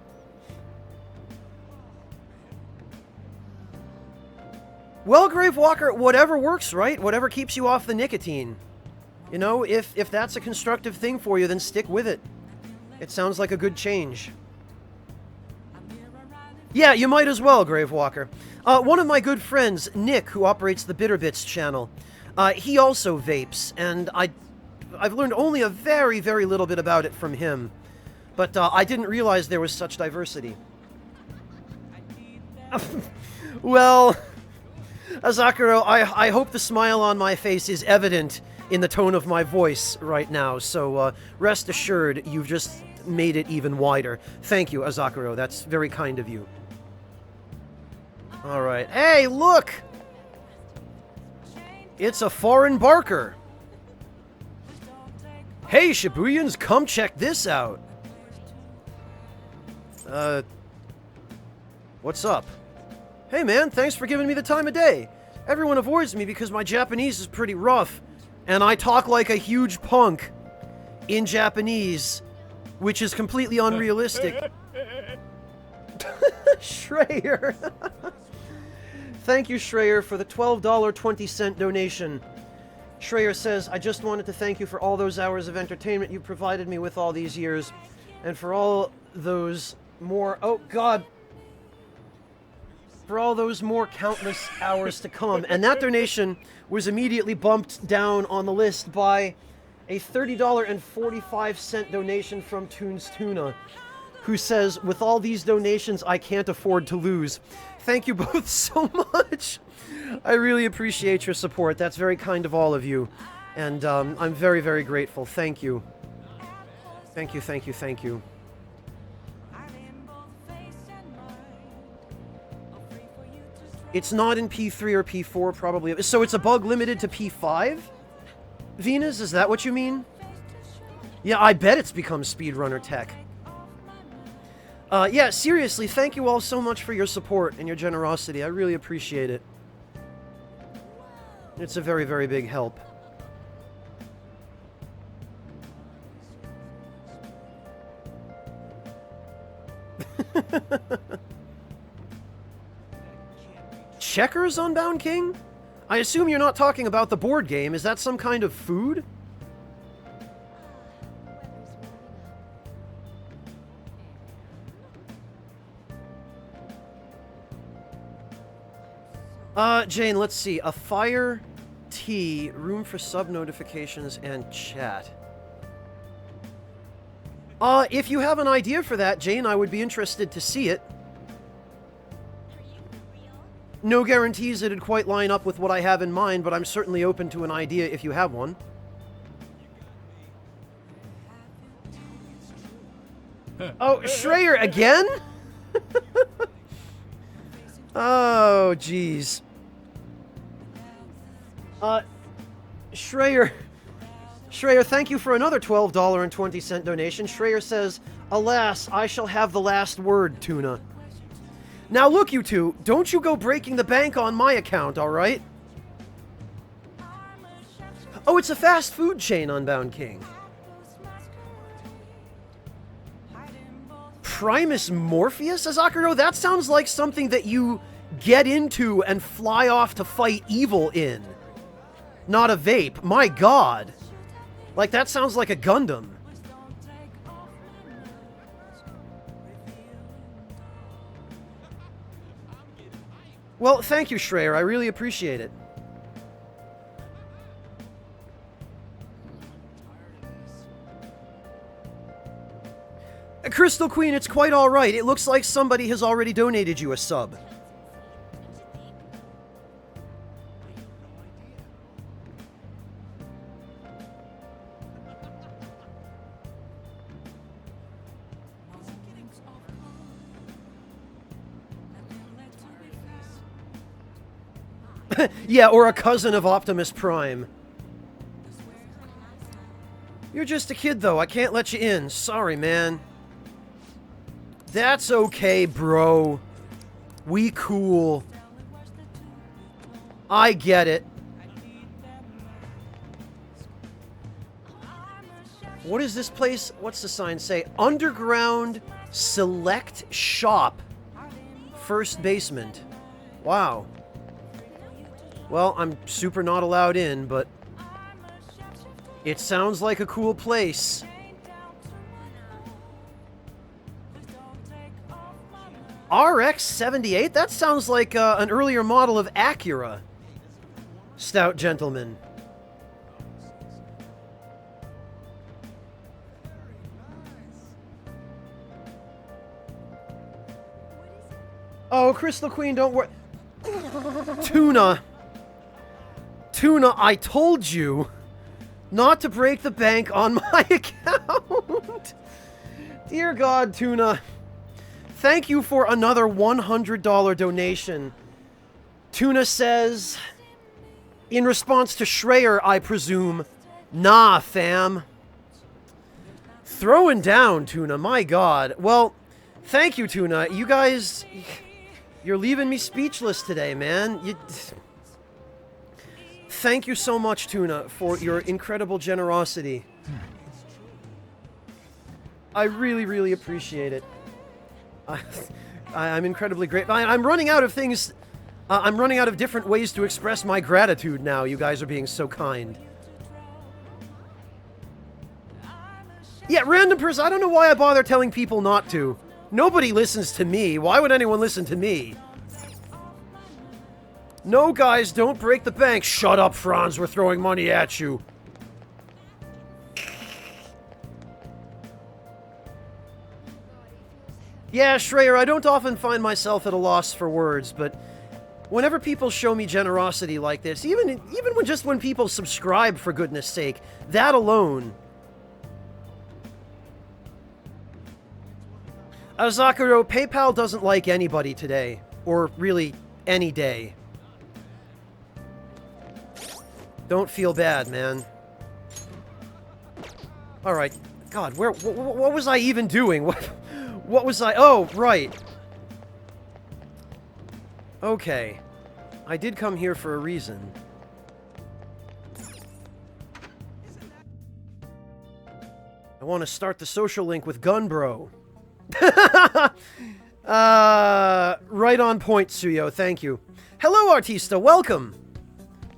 Well, Gravewalker, whatever works, right? Whatever keeps you off the nicotine. You know, if that's a constructive thing for you, then stick with it. It sounds like a good change. Yeah, you might as well, Gravewalker. One of my good friends, Nick, who operates the Bitterbits channel, he also vapes, and I've learned only a very, very little bit about it from him. But I didn't realize there was such diversity. Well, Azakaro, I hope the smile on my face is evident in the tone of my voice right now, so rest assured you've just made it even wider. Thank you, Azakaro. That's very kind of you. Alright. Hey, look! It's a foreign barker! Hey, Shibuyans, come check this out! What's up? Hey man, thanks for giving me the time of day. Everyone avoids me because my Japanese is pretty rough, and I talk like a huge punk in Japanese, which is completely unrealistic. Schreier. Thank you, Schreier, for the $12.20 donation. Schreier says, I just wanted to thank you for all those hours of entertainment you provided me with all these years, and for all those more... Oh, God. For all those more countless hours to come. And that donation was immediately bumped down on the list by a $30.45 donation from Toons Tuna, who says, with all these donations, I can't afford to lose. Thank you both so much. I really appreciate your support. That's very kind of all of you. And I'm very, very grateful. Thank you. Thank you, thank you, thank you. It's not in P3 or P4, probably. So it's a bug limited to P5? Venus, is that what you mean? Yeah, I bet it's become speedrunner tech. Yeah, seriously, thank you all so much for your support and your generosity. I really appreciate it. It's a very, very big help. Checkers on Bound King? I assume you're not talking about the board game. Is that some kind of food? Jane, let's see. A fire, tea, room for sub notifications, and chat. If you have an idea for that, Jane, I would be interested to see it. No guarantees it'd quite line up with what I have in mind, but I'm certainly open to an idea if you have one. Oh, Schreier again? Oh, jeez. Schreier, thank you for another $12.20 donation. Schreier says, alas, I shall have the last word, Tuna. Now look, you two, don't you go breaking the bank on my account, alright? Oh, it's a fast food chain on Bound King. Primus Morpheus, Azakuro? That sounds like something that you get into and fly off to fight evil in. Not a vape. My god. Like, that sounds like a Gundam. Well, thank you, Schreier. I really appreciate it. Crystal Queen, it's quite alright. It looks like somebody has already donated you a sub. Yeah, or a cousin of Optimus Prime. You're just a kid, though. I can't let you in. Sorry, man. That's okay, bro. We cool. I get it. What is this place? What's the sign say? Underground Select Shop. First basement. Wow. Well, I'm super not allowed in, but it sounds like a cool place. RX-78? That sounds like an earlier model of Acura. Stout gentleman. Oh, Crystal Queen, don't worry. Tuna. Tuna, I told you not to break the bank on my account. Dear God, Tuna. Thank you for another $100 donation. Tuna says, in response to Schreier, I presume, nah, fam. Throwing down, Tuna, my God. Well, thank you, Tuna. You guys, you're leaving me speechless today, man. Thank you so much, Tuna, for your incredible generosity. I really, really appreciate it. I'm incredibly grateful. I'm running out of things. I'm running out of different ways to express my gratitude now. You guys are being so kind. Yeah, random person. I don't know why I bother telling people not to. Nobody listens to me. Why would anyone listen to me? No, guys, don't break the bank. Shut up, Franz. We're throwing money at you. Yeah, Schreier, I don't often find myself at a loss for words, but whenever people show me generosity like this, even when people subscribe, for goodness sake, that alone. Azakuro, PayPal doesn't like anybody today, or really any day. Don't feel bad, man. All right, God, what was I even doing? What was I... Oh, right. Okay. I did come here for a reason. I want to start the social link with Gunbro. Right on point, Suyo. Thank you. Hello, Artista. Welcome.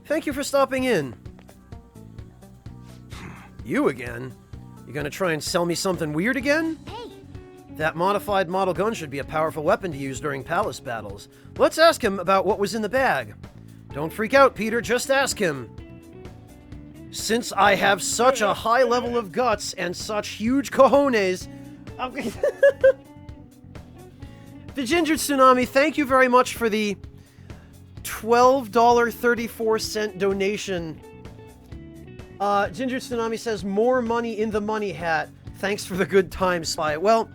Thank you for stopping in. You again? You gonna try and sell me something weird again? Hey. That modified model gun should be a powerful weapon to use during palace battles. Let's ask him about what was in the bag. Don't freak out, Peter. Just ask him. Since I have such a high level of guts and such huge cojones... The Ginger Tsunami, thank you very much for the $12.34 donation. Ginger Tsunami says, more money in the money hat. Thanks for the good time, Spy. Well...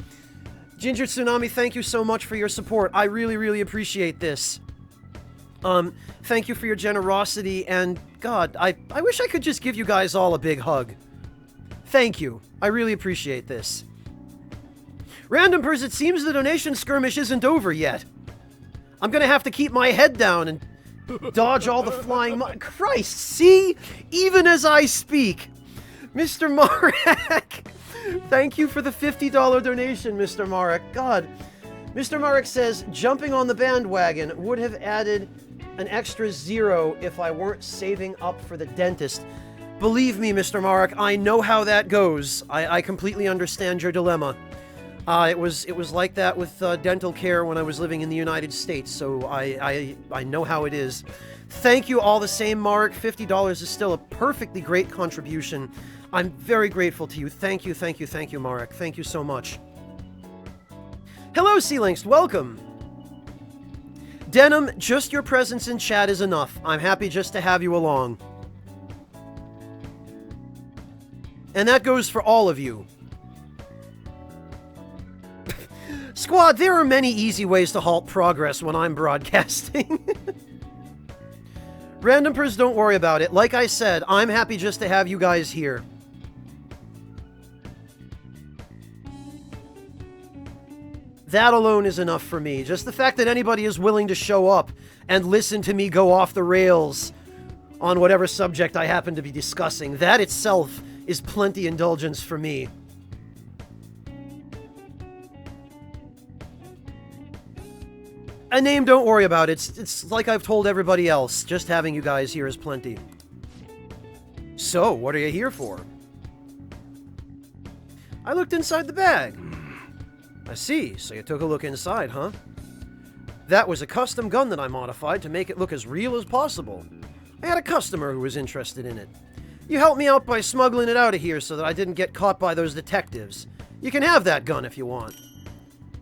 Ginger Tsunami, thank you so much for your support. I really, really appreciate this. Thank you for your generosity, and God, I wish I could just give you guys all a big hug. Thank you. I really appreciate this. Random person, it seems the donation skirmish isn't over yet. I'm gonna have to keep my head down and dodge all the flying Christ, see? Even as I speak. Mr. Marek! Thank you for the $50 donation, Mr. Marek. God. Mr. Marek says, jumping on the bandwagon would have added an extra 0 if I weren't saving up for the dentist. Believe me, Mr. Marek, I know how that goes. I completely understand your dilemma. It was like that with dental care when I was living in the United States, so I know how it is. Thank you all the same, Marek. $50 is still a perfectly great contribution. I'm very grateful to you. Thank you, thank you, thank you, Marek. Thank you so much. Hello, Sealinks. Welcome. Denim, just your presence in chat is enough. I'm happy just to have you along. And that goes for all of you. Squad, there are many easy ways to halt progress when I'm broadcasting. Randompers, don't worry about it. Like I said, I'm happy just to have you guys here. That alone is enough for me. Just the fact that anybody is willing to show up and listen to me go off the rails on whatever subject I happen to be discussing, that itself is plenty indulgence for me. A name, don't worry about it. It's like I've told everybody else. Just having you guys here is plenty. So, what are you here for? I looked inside the bag. I see, so you took a look inside, huh? That was a custom gun that I modified to make it look as real as possible. I had a customer who was interested in it. You helped me out by smuggling it out of here so that I didn't get caught by those detectives. You can have that gun if you want.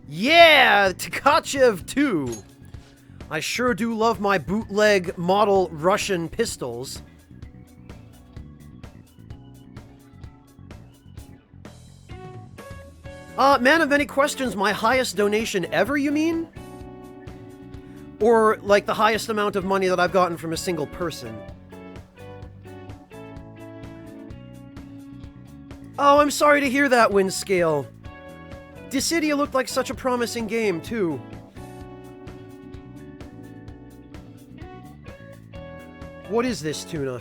Yeah, Tkachev 2. I sure do love my bootleg model Russian pistols. Man of many questions, my highest donation ever, you mean? Or, like, the highest amount of money that I've gotten from a single person? Oh, I'm sorry to hear that, Windscale. Dissidia looked like such a promising game, too. What is this, Tuna?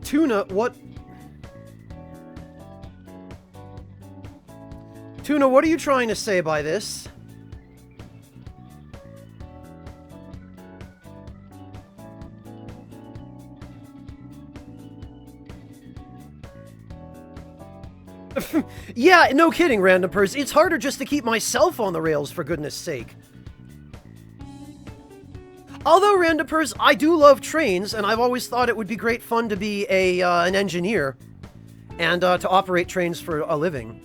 Tuna, what? Tuna, what are you trying to say by this? Yeah, no kidding, Randompers. It's harder just to keep myself on the rails, for goodness sake. Although, Randompers, I do love trains, and I've always thought it would be great fun to be an engineer and to operate trains for a living.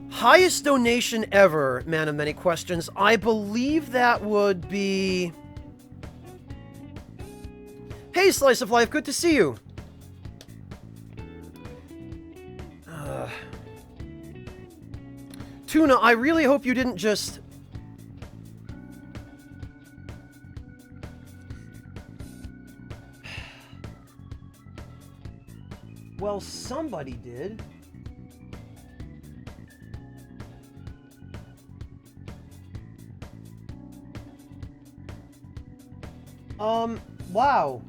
Highest donation ever, man of many questions. I believe that would be... Hey, Slice of Life, good to see you. Tuna, I really hope you didn't just... Well, somebody did. Wow.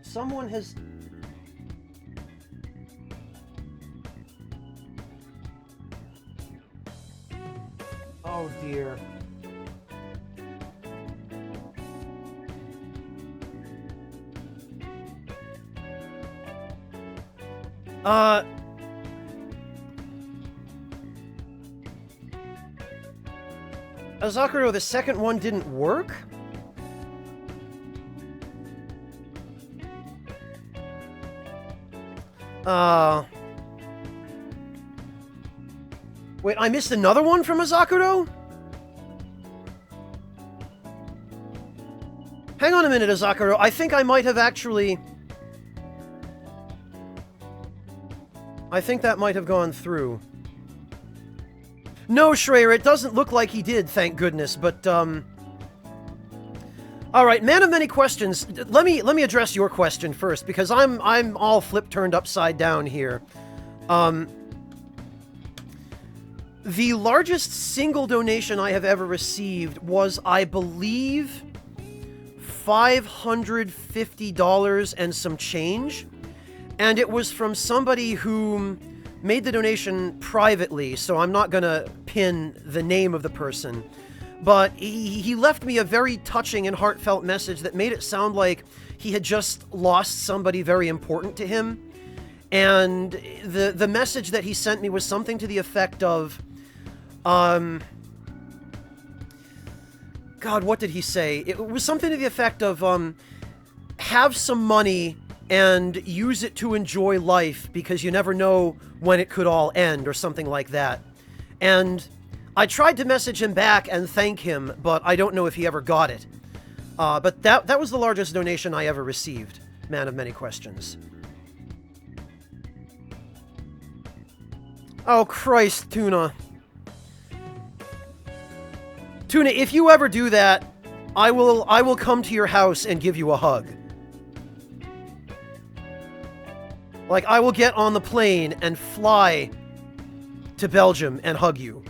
Someone has... Oh dear. Azakuro, the second one didn't work? Wait, I missed another one from Azakuro? Hang on a minute, Azakuro. I think I might have actually... I think that might have gone through. No, Schreier, it doesn't look like he did, thank goodness, but, Alright, man of many questions. Let me address your question first, because I'm all turned upside down here. The largest single donation I have ever received was, I believe, $550 and some change. And it was from somebody who made the donation privately, so I'm not gonna pin the name of the person. But he left me a very touching and heartfelt message that made it sound like he had just lost somebody very important to him. And the message that he sent me was something to the effect of, God, what did he say? It was something to the effect of, have some money and use it to enjoy life because you never know when it could all end, or something like that. And I tried to message him back and thank him, but I don't know if he ever got it. But that was the largest donation I ever received. man of many questions. Oh, Christ, Tuna. Tuna, if you ever do that, I will come to your house and give you a hug. Like, I will get on the plane and fly to Belgium and hug you.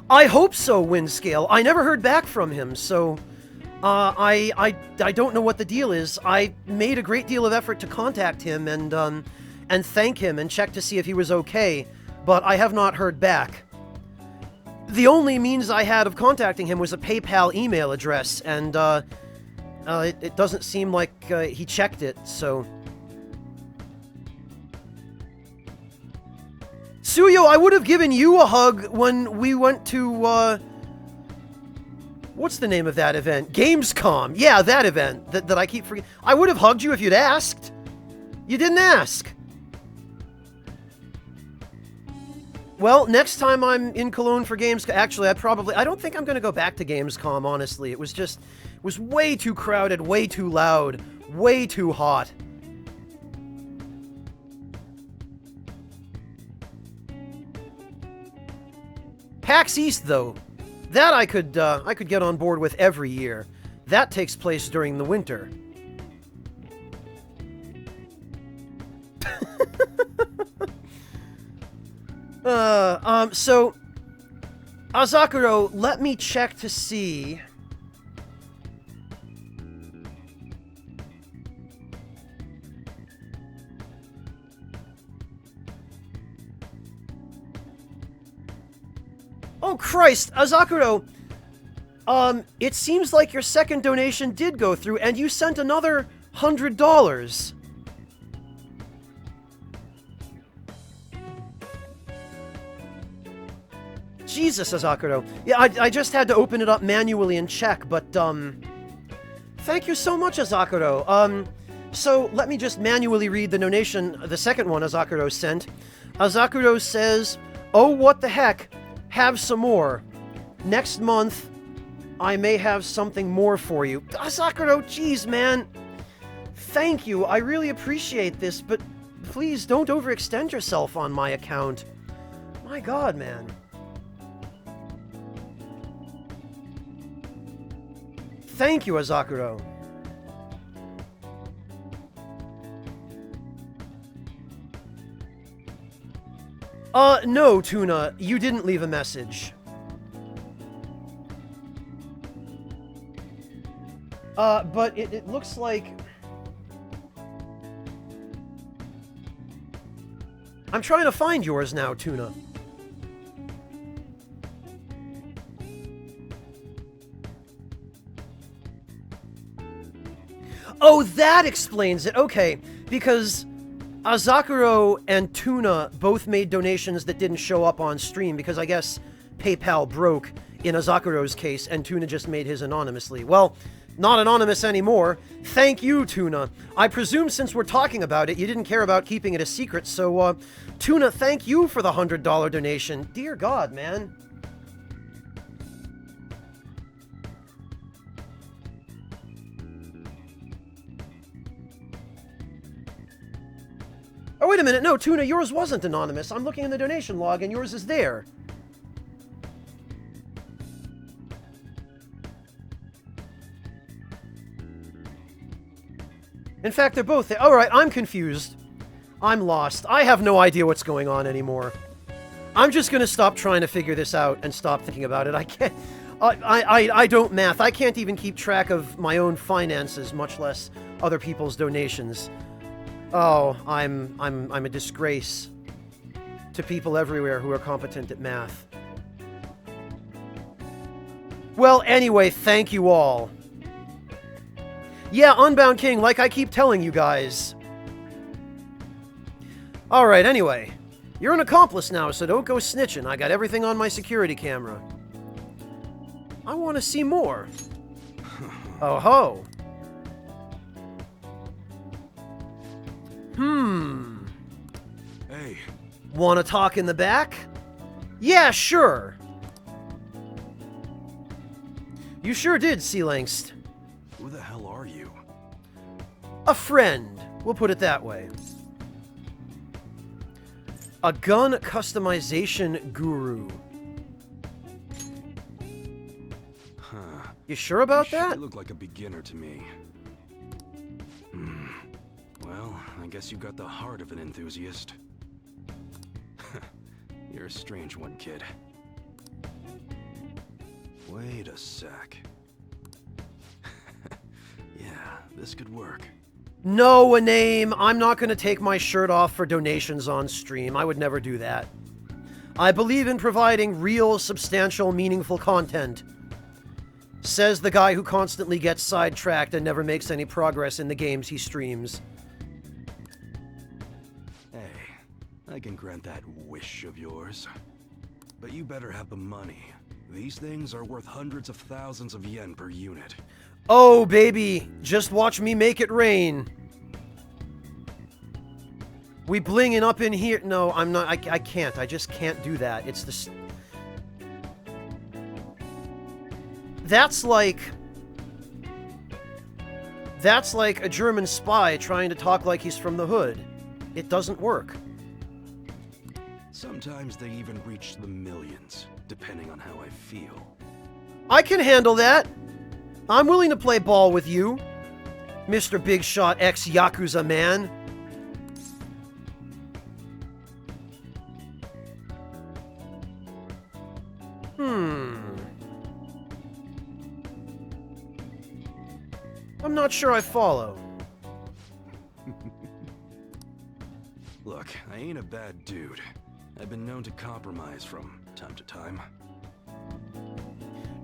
I hope so, Windscale. I never heard back from him, so I don't know what the deal is. I made a great deal of effort to contact him and thank him and check to see if he was okay, but I have not heard back. The only means I had of contacting him was a PayPal email address, and it doesn't seem like he checked it, so... Suyo, I would have given you a hug when we went to, what's the name of that event? Gamescom. Yeah, that event that I keep forgetting. I would have hugged you if you'd asked. You didn't ask. Well, next time I'm in Cologne for Gamescom... Actually, I don't think I'm going to go back to Gamescom, honestly. It was way too crowded, way too loud, way too hot. PAX East, though, that I could get on board with every year. That takes place during the winter. So, Azakuro, let me check to see... Oh, Christ, Azakuro! It seems like your second donation did go through, and you sent another $100. Jesus, Azakuro. Yeah, I just had to open it up manually and check, but, thank you so much, Azakuro. So, let me just manually read the donation, the second one Azakuro sent. Azakuro says, "Oh, what the heck? Have some more. Next month, I may have something more for you." Azakuro, jeez, man. Thank you, I really appreciate this, but please don't overextend yourself on my account. My God, man. Thank you, Azakuro. No, Tuna, you didn't leave a message. But it looks like... I'm trying to find yours now, Tuna. Oh, that explains it. Okay, because Azakuro and Tuna both made donations that didn't show up on stream because I guess PayPal broke in Azakuro's case and Tuna just made his anonymously. Well, not anonymous anymore. Thank you, Tuna. I presume since we're talking about it, you didn't care about keeping it a secret, so, Tuna, thank you for the $100 donation. Dear God, man. Oh, wait a minute. No, Tuna, yours wasn't anonymous. I'm looking in the donation log, and yours is there. In fact, they're both there. Alright, I'm confused. I'm lost. I have no idea what's going on anymore. I'm just gonna stop trying to figure this out and stop thinking about it. I can't... I don't math. I can't even keep track of my own finances, much less other people's donations. Oh, I'm a disgrace to people everywhere who are competent at math. Well, anyway, thank you all. Yeah, Unbound King, like I keep telling you guys. Alright, anyway. You're an accomplice now, so don't go snitching. I got everything on my security camera. I want to see more. Oh ho. Hey. Want to talk in the back? Yeah, sure. You sure did, Sea Langst. the hell are you? A friend, we'll put it that way. A gun customization guru. Huh. You sure about You that? sure look like a beginner to me. Well, I guess you got the heart of an enthusiast. You're a strange one, kid. Wait a sec. Yeah, this could work. No, a name. I'm not going to take my shirt off for donations on stream. I would never do that. I believe in providing real, substantial, meaningful content. Says the guy who constantly gets sidetracked and never makes any progress in the games he streams. Hey, I can grant that wish of yours. But you better have the money. These things are worth hundreds of thousands of yen per unit. Oh, baby, just watch me make it rain. We blinging up in here. No, I'm not. I can't. I just can't do that. It's the... That's like a German spy trying to talk like he's from the hood. It doesn't work. Sometimes they even reach the millions, depending on how I feel. I can handle that. I'm willing to play ball with you, Mr. Big Shot ex-Yakuza man. I'm not sure I follow. Look, I ain't a bad dude. I've been known to compromise from time to time.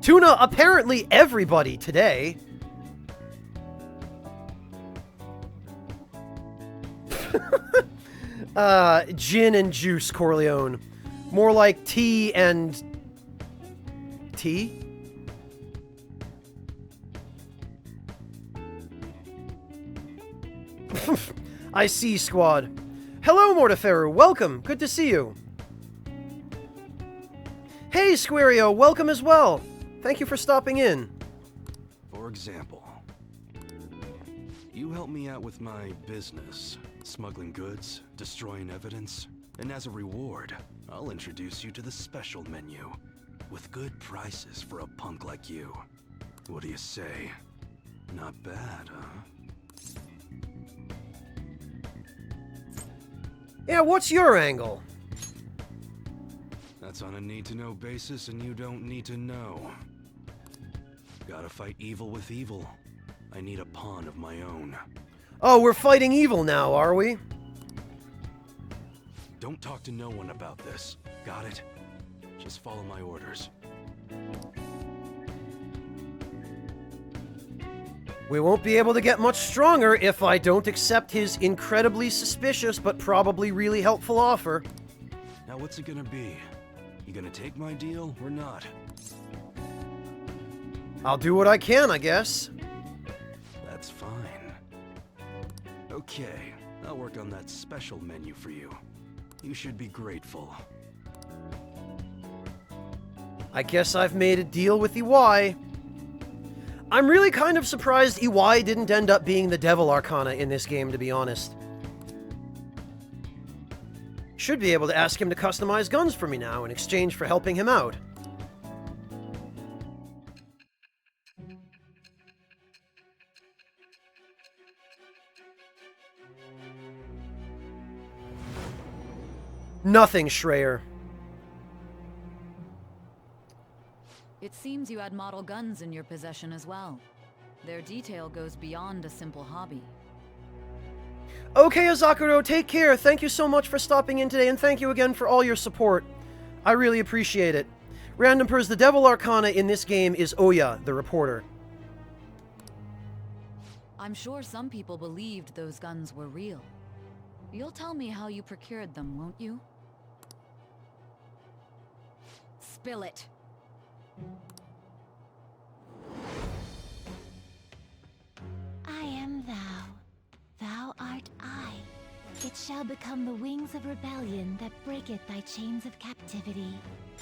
Tuna, apparently everybody today. Gin and juice, Corleone. More like tea and... tea? I see, squad. Hello, Mortiferu. Welcome. Good to see you. Hey, Squario. Welcome as well. Thank you for stopping in. For example, you help me out with my business, smuggling goods, destroying evidence, and as a reward, I'll introduce you to the special menu, with good prices for a punk like you. What do you say? Not bad, huh? Yeah, what's your angle? That's on a need-to-know basis, and you don't need to know. Gotta fight evil with evil. I need a pawn of my own. Oh, we're fighting evil now, are we? Don't talk to no one about this. Got it? Just follow my orders. We won't be able to get much stronger if I don't accept his incredibly suspicious but probably really helpful offer. Now what's it gonna be? You gonna take my deal or not? I'll do what I can, I guess. That's fine. Okay, I'll work on that special menu for you. You should be grateful. I guess I've made a deal with EY. I'm really kind of surprised EY didn't end up being the Devil Arcana in this game, to be honest. Should be able to ask him to customize guns for me now in exchange for helping him out. Nothing, Schreier. It seems you had model guns in your possession as well. Their detail goes beyond a simple hobby. Okay, Azakuro, take care. Thank you so much for stopping in today, and thank you again for all your support. I really appreciate it. Random Pers, the Devil Arcana in this game is Oya, the reporter. I'm sure some people believed those guns were real. You'll tell me how you procured them, won't you? Spill it. I am thou. Thou art I. It shall become the wings of rebellion that breaketh thy chains of captivity.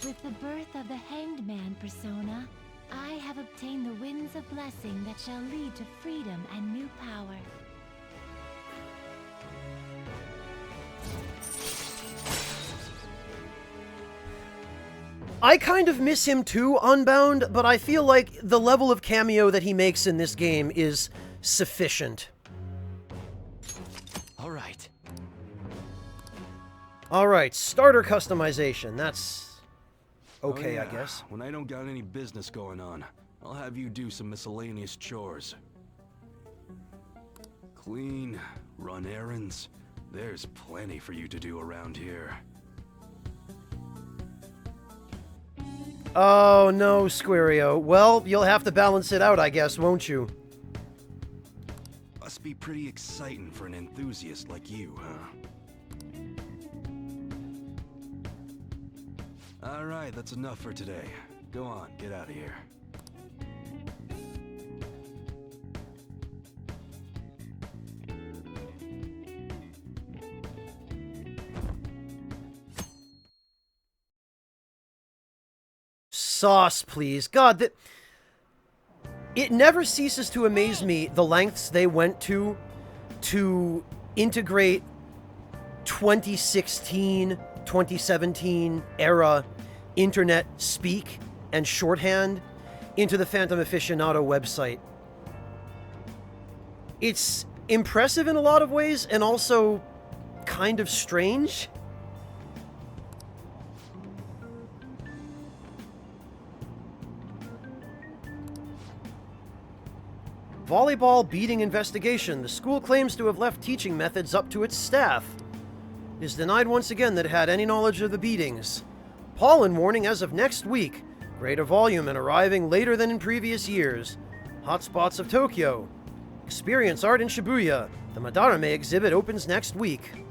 With the birth of the Hanged Man persona, I have obtained the winds of blessing that shall lead to freedom and new power. I kind of miss him too, Unbound, but I feel like the level of cameo that he makes in this game is sufficient. All right. Alright, starter customization. That's okay, Oh, I yeah. guess. When I don't got any business going on, I'll have you do some miscellaneous chores. Clean, run errands. There's plenty for you to do around here. Oh no, Squario. Well, you'll have to balance it out, I guess, won't you? Must be pretty exciting for an enthusiast like you, huh? Alright, that's enough for today. Go on, get out of here. Sauce, please. God, it never ceases to amaze me the lengths they went to integrate 2016, 2017 era internet speak and shorthand into the Phantom Aficionado website. It's impressive in a lot of ways and also kind of strange. Volleyball beating investigation. The school claims to have left teaching methods up to its staff. It is denied once again that it had any knowledge of the beatings. Pollen warning as of next week. Greater volume and arriving later than in previous years. Hotspots of Tokyo. Experience art in Shibuya. The Madarame exhibit opens next week.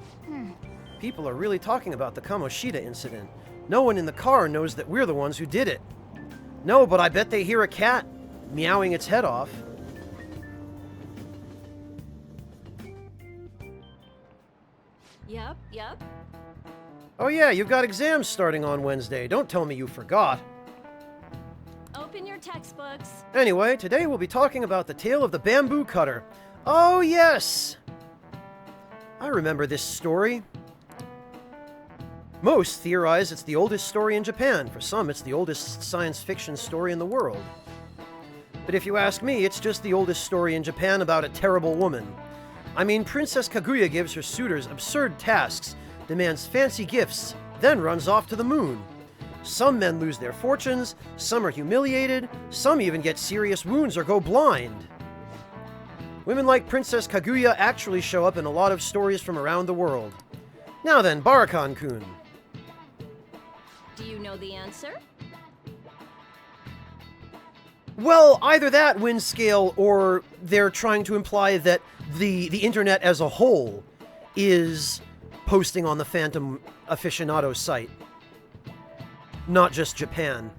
People are really talking about the Kamoshida incident. No one in the car knows that we're the ones who did it. No, but I bet they hear a cat meowing its head off. Yep. Oh yeah, you've got exams starting on Wednesday. Don't tell me you forgot. Open your textbooks. Anyway, today we'll be talking about the tale of the bamboo cutter. Oh yes! I remember this story. Most theorize it's the oldest story in Japan. For some, it's the oldest science fiction story in the world. But if you ask me, it's just the oldest story in Japan about a terrible woman. I mean, Princess Kaguya gives her suitors absurd tasks, demands fancy gifts, then runs off to the moon. Some men lose their fortunes, some are humiliated, some even get serious wounds or go blind. Women like Princess Kaguya actually show up in a lot of stories from around the world. Now then, Barakan-kun. Do you know the answer? Well, either that, Windscale, or they're trying to imply that the internet as a whole is posting on the Phantom Aficionado site. Not just Japan.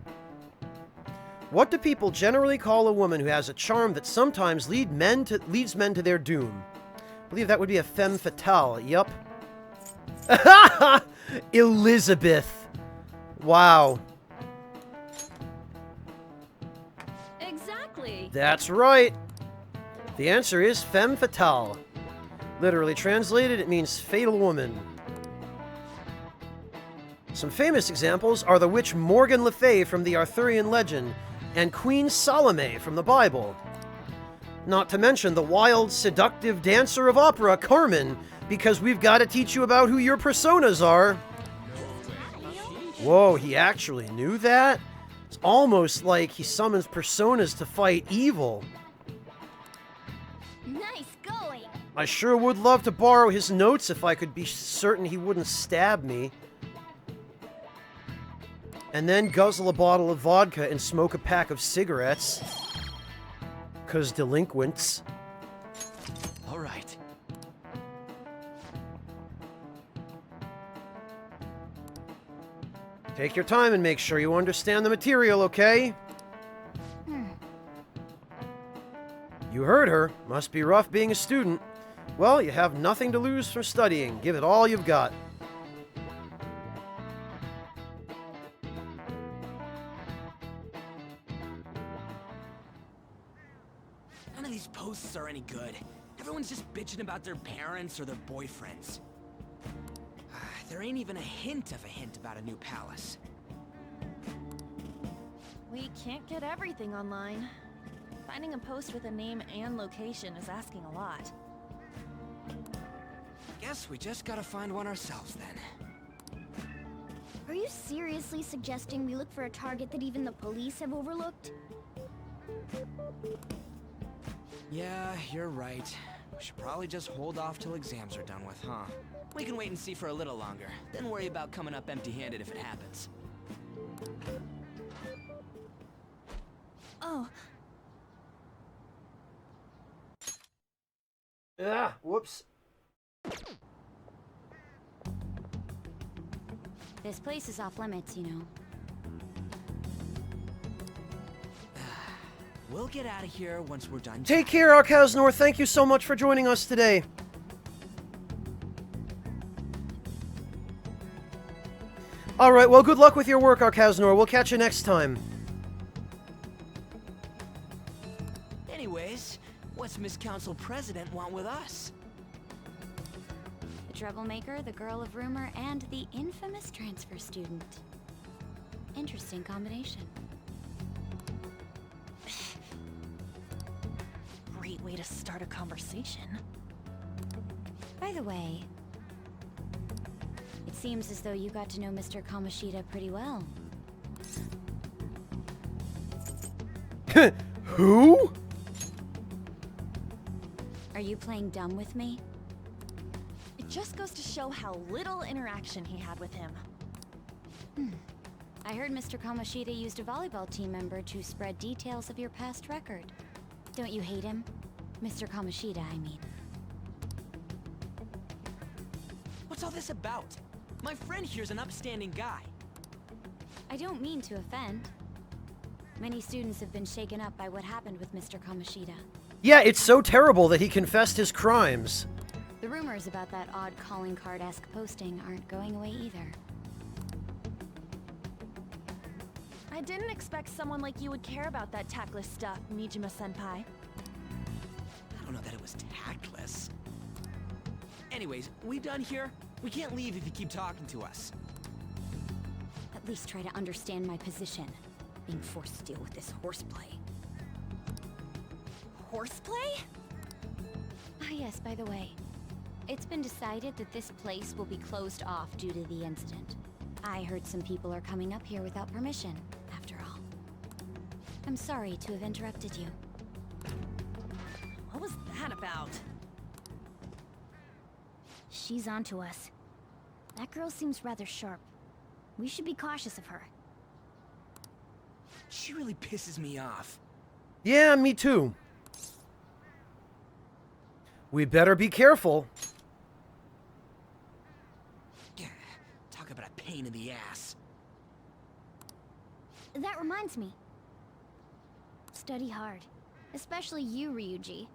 What do people generally call a woman who has a charm that sometimes leads men to their doom? I believe that would be a femme fatale, yup. Elizabeth. Wow. Exactly. That's right. The answer is femme fatale. Literally translated, it means fatal woman. Some famous examples are the witch Morgan Le Fay from the Arthurian legend and Queen Salome from the Bible. Not to mention the wild, seductive dancer of opera, Carmen, because we've got to teach you about who your personas are. Whoa, he actually knew that? It's almost like he summons personas to fight evil. Nice going. I sure would love to borrow his notes if I could be certain he wouldn't stab me. And then guzzle a bottle of vodka and smoke a pack of cigarettes. 'Cause delinquents. All right. Take your time and make sure you understand the material, okay? You heard her. Must be rough being a student. Well, you have nothing to lose from studying. Give it all you've got. good. Everyone's just bitching about their parents or their boyfriends. There ain't even a hint about a new palace. We can't get everything online. Finding a post with a name and location is asking a lot. Guess we just gotta find one ourselves then. Are you seriously suggesting we look for a target that even the police have overlooked? Yeah, you're right. We should probably just hold off till exams are done with, huh? We can wait and see for a little longer, then worry about coming up empty-handed if it happens. Oh. Ah, whoops. This place is off limits, you know. We'll get out of here once we're done. Take care, Arkaznor. Thank you so much for joining us today. Alright, well, good luck with your work, Arkaznor. We'll catch you next time. Anyways, what's Miss Council President want with us? The troublemaker, the girl of rumor, and the infamous transfer student. Interesting combination. Great way to start a conversation. By the way, it seems as though you got to know Mr. Kamoshida pretty well. Who? Are you playing dumb with me? It just goes to show how little interaction he had with him. I heard Mr. Kamoshida used a volleyball team member to spread details of your past record. Don't you hate him? Mr. Kamoshida, I mean. What's all this about? My friend here's an upstanding guy. I don't mean to offend. Many students have been shaken up by what happened with Mr. Kamoshida. Yeah, it's so terrible that he confessed his crimes. The rumors about that odd calling card-esque posting aren't going away either. I didn't expect someone like you would care about that tactless stuff, Nijima-senpai. I don't know that it was tactless. Anyways, we done here? We can't leave if you keep talking to us. At least try to understand my position. Being forced to deal with this horseplay. Horseplay? Ah yes, by the way. It's been decided that this place will be closed off due to the incident. I heard some people are coming up here without permission, after all. I'm sorry to have interrupted you. What was that about? She's onto us. That girl seems rather sharp. We should be cautious of her. She really pisses me off. Yeah, me too. We better be careful. Talk about a pain in the ass. That reminds me. Study hard. Especially you, Ryuji.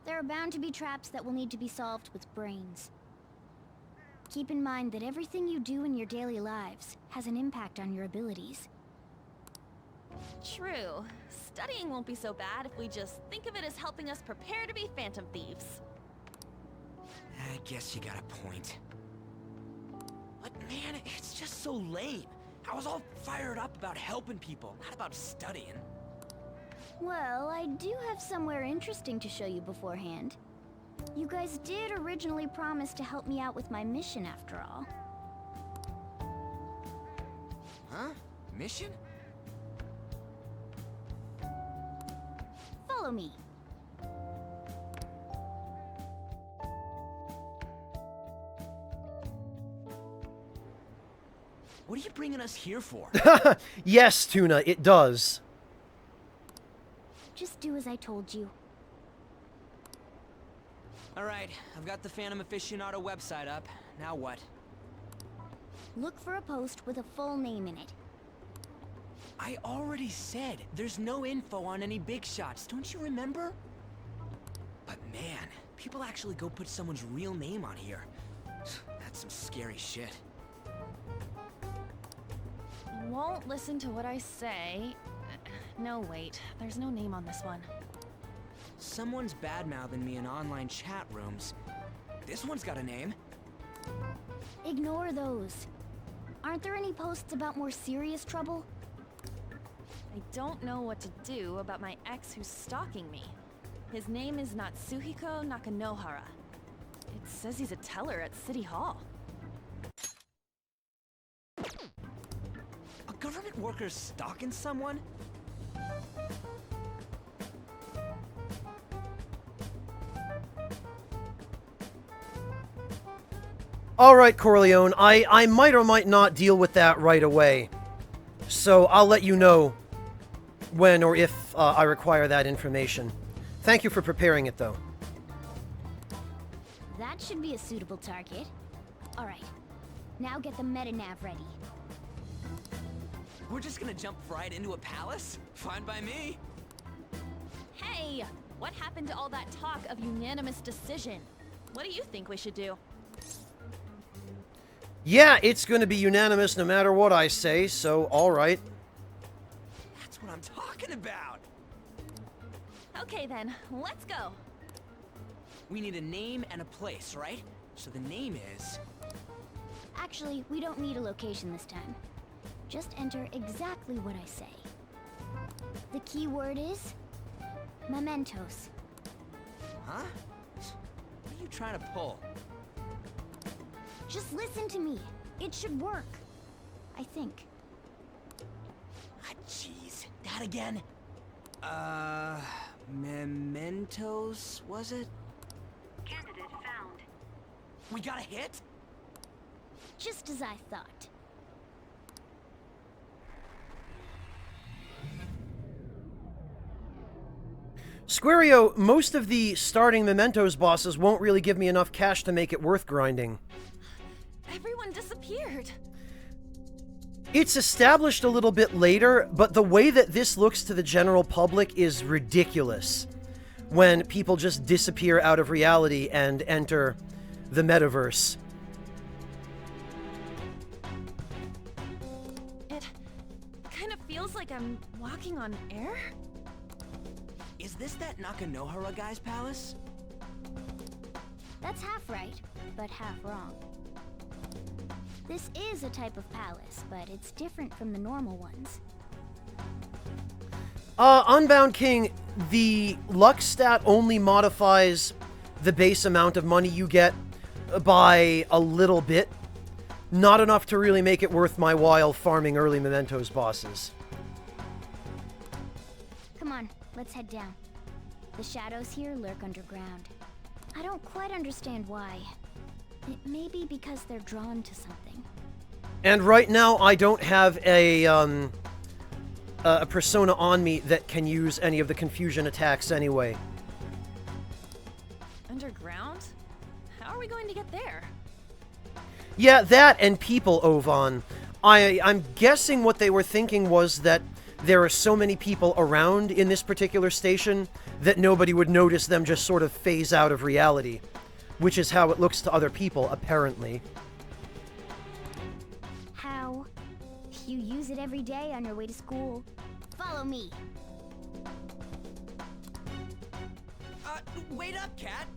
There are bound to be traps that will need to be solved with brains. Keep in mind that everything you do in your daily lives has an impact on your abilities. True. Studying won't be so bad if we just think of it as helping us prepare to be Phantom Thieves. I guess you got a point. But man, it's just so lame. I was all fired up about helping people, not about studying. Well, I do have somewhere interesting to show you beforehand. You guys did originally promise to help me out with my mission after all. Huh? Mission? Follow me. What are you bringing us here for? Yes, Tuna, it does. Just do as I told you. Alright, I've got the Phantom Aficionado website up. Now what? Look for a post with a full name in it. I already said there's no info on any big shots, don't you remember? But man, people actually go put someone's real name on here. That's some scary shit. Won't listen to what I say. No, wait. There's no name on this one. Someone's bad-mouthing me in online chat rooms. This one's got a name. Ignore those. Aren't there any posts about more serious trouble? I don't know what to do about my ex who's stalking me. His name is Natsuhiko Nakanohara. It says he's a teller at City Hall. A government worker stalking someone? Alright, Corleone, I might or might not deal with that right away. So I'll let you know when or if I require that information. Thank you for preparing it, though. That should be a suitable target. Alright, now get the metanav ready. We're just gonna jump right into a palace? Fine by me. Hey! What happened to all that talk of unanimous decision? What do you think we should do? Yeah, it's going to be unanimous no matter what I say, so alright. That's what I'm talking about! Okay then, let's go. We need a name and a place, right? So the name is... Actually, we don't need a location this time. Just enter exactly what I say. The key word is... mementos. Huh? What are you trying to pull? Just listen to me. It should work. I think. Ah, jeez. That again? Mementos, was it? Candidate found. We got a hit? Just as I thought. Squario, most of the starting Mementos bosses won't really give me enough cash to make it worth grinding. Everyone disappeared. It's established a little bit later, but the way that this looks to the general public is ridiculous. When people just disappear out of reality and enter the metaverse. It kind of feels like I'm walking on air. Is this that Nakanohara guy's palace? That's half right, but half wrong. This is a type of palace, but it's different from the normal ones. Unbound King, the luck stat only modifies the base amount of money you get by a little bit. Not enough to really make it worth my while farming early Mementos bosses. Come on, let's head down. The shadows here lurk underground. I don't quite understand why. It may be because they're drawn to something. And right now, I don't have a persona on me that can use any of the confusion attacks anyway. Underground? How are we going to get there? Yeah, that and people, Ovan. I'm guessing what they were thinking was that there are so many people around in this particular station that nobody would notice them just sort of phase out of reality. Which is how it looks to other people, apparently. How? You use it every day on your way to school. Follow me. Wait up, Cat!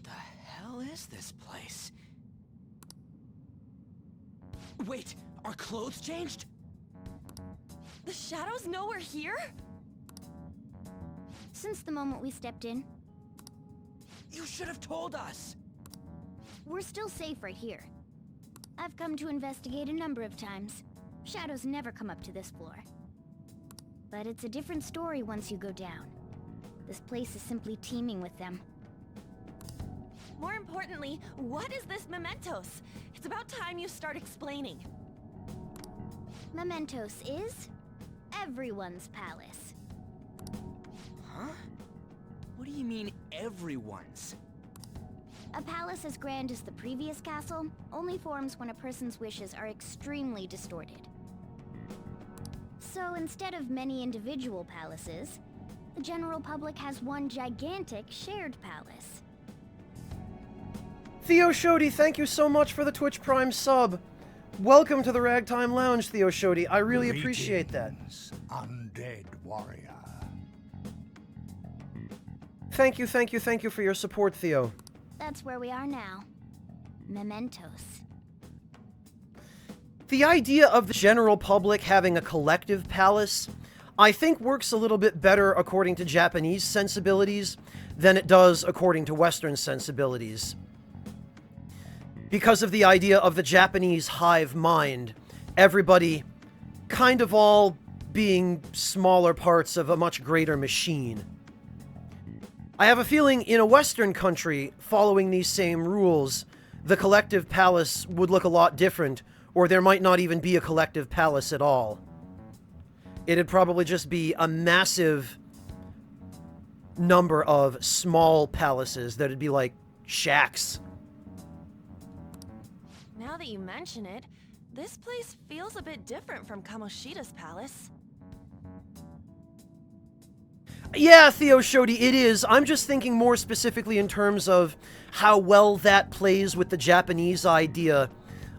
The hell is this place? Wait, our clothes changed? The shadows know we're here? Since the moment we stepped in, You should have told us! we're still safe right here. I've come to investigate a number of times. Shadows never come up to this floor. But it's a different story once you go down. This place is simply teeming with them. More importantly, what is this Mementos? It's about time you start explaining. Mementos is everyone's palace. Huh? What do you mean, everyone's? A palace as grand as the previous castle only forms when a person's wishes are extremely distorted. So instead of many individual palaces, the general public has one gigantic shared palace. Theo Shodi, thank you so much for the Twitch Prime sub. Welcome to the Ragtime Lounge, Theo Shodi. I really appreciate that. Greetings, undead warrior. Thank you for your support, Theo. That's where we are now. Mementos. The idea of the general public having a collective palace, I think works a little bit better according to Japanese sensibilities than it does according to Western sensibilities. Because of the idea of the Japanese hive mind, everybody kind of all being smaller parts of a much greater machine. I have a feeling in a Western country, following these same rules, the collective palace would look a lot different, or there might not even be a collective palace at all. It'd probably just be a massive number of small palaces that'd be like shacks. Now that you mention it, this place feels a bit different from Kamoshida's palace. Yeah, Theo Shodi, it is. I'm just thinking more specifically in terms of how well that plays with the Japanese idea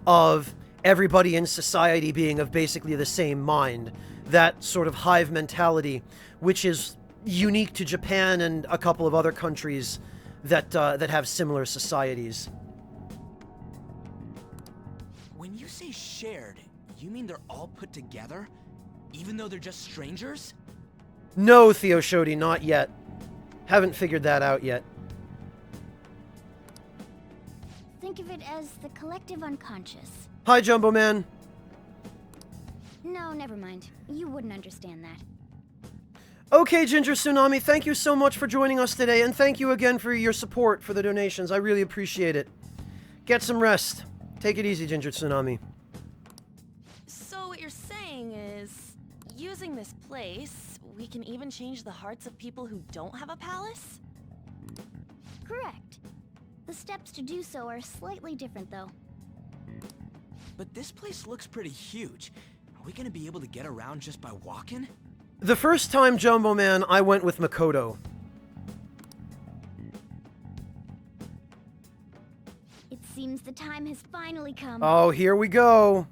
of everybody in society being of basically the same mind. That sort of hive mentality, which is unique to Japan and a couple of other countries that have similar societies. When you say shared, you mean they're all put together? Even though they're just strangers? No, Theo Shodi, not yet. Haven't figured that out yet. Think of it as the collective unconscious. Hi, Jumbo Man. No, never mind. You wouldn't understand that. Okay, Ginger Tsunami, thank you so much for joining us today, and thank you again for your support for the donations. I really appreciate it. Get some rest. Take it easy, Ginger Tsunami. So what you're saying is, using this place, we can even change the hearts of people who don't have a palace? Correct. The steps to do so are slightly different, though. But this place looks pretty huge. Are we gonna be able to get around just by walking? The first time, Jumbo Man, I went with Makoto. It seems the time has finally come. Oh, here we go.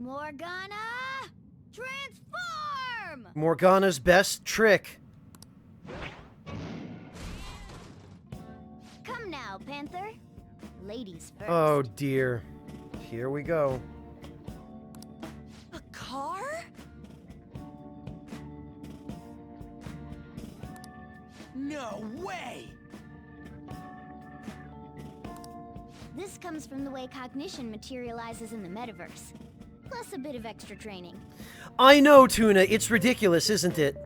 Morgana! Transform! Morgana's best trick. Come now, Panther. Ladies first. Oh, dear. Here we go. A car? No way! This comes from the way cognition materializes in the metaverse. Plus a bit of extra training. I know, Tuna. It's ridiculous, isn't it?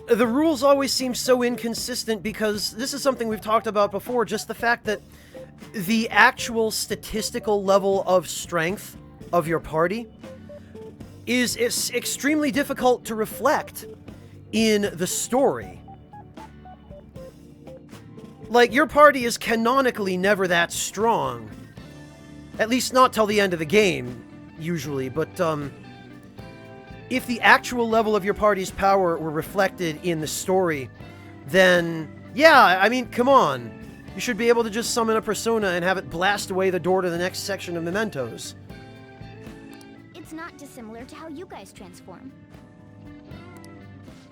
The rules always seem so inconsistent because this is something we've talked about before, just the fact that the actual statistical level of strength of your party is extremely difficult to reflect in the story. Like, your party is canonically never that strong. At least not till the end of the game, usually, but, if the actual level of your party's power were reflected in the story, then, yeah, I mean, come on. You should be able to just summon a persona and have it blast away the door to the next section of mementos. It's not dissimilar to how you guys transform.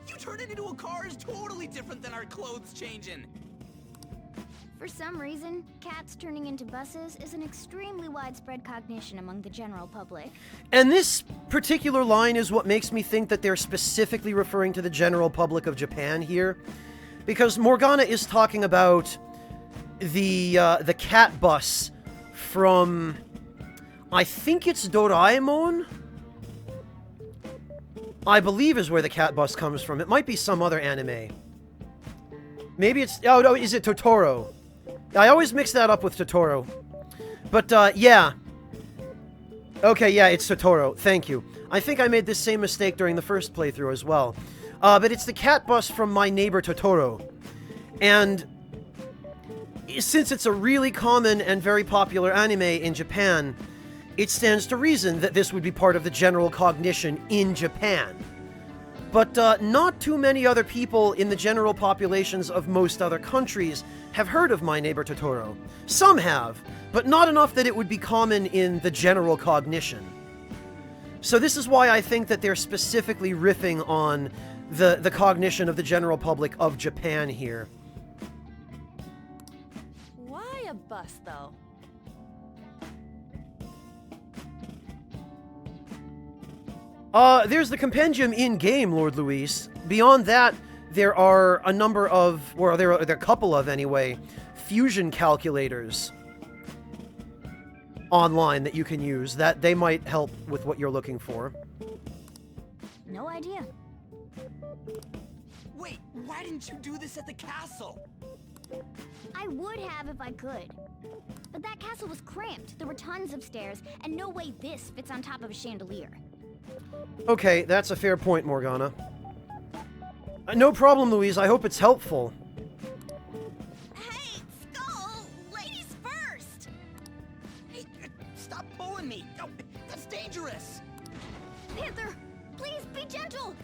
You turning into a car is totally different than our clothes changing. For some reason, cats turning into buses is an extremely widespread cognition among the general public. And this particular line is what makes me think that they're specifically referring to the general public of Japan here. Because Morgana is talking about the cat bus from, I think it's Doraemon? I believe is where the cat bus comes from. It might be some other anime. Maybe it's, oh no, is it Totoro? I always mix that up with Totoro. But, yeah. Okay, yeah, it's Totoro. Thank you. I think I made this same mistake during the first playthrough as well. But it's the cat bus from My Neighbor Totoro. And since it's a really common and very popular anime in Japan, it stands to reason that this would be part of the general cognition in Japan. but not too many other people in the general populations of most other countries have heard of My Neighbor Totoro. Some have, but not enough that it would be common in the general cognition. So this is why I think that they're specifically riffing on the cognition of the general public of Japan here. Why a bus, though? There's the compendium in-game, Lord Luis. Beyond that, there are a number of, or there are a couple of, anyway, fusion calculators online that you can use, that they might help with what you're looking for. No idea. Wait, why didn't you do this at the castle? I would have if I could. But that castle was cramped. There were tons of stairs, and no way this fits on top of a chandelier. Okay, that's a fair point, Morgana. No problem, Louise. I hope it's helpful. Hey, Skull! Ladies first! Hey, stop pulling me! Oh, that's dangerous! Panther, please be gentle!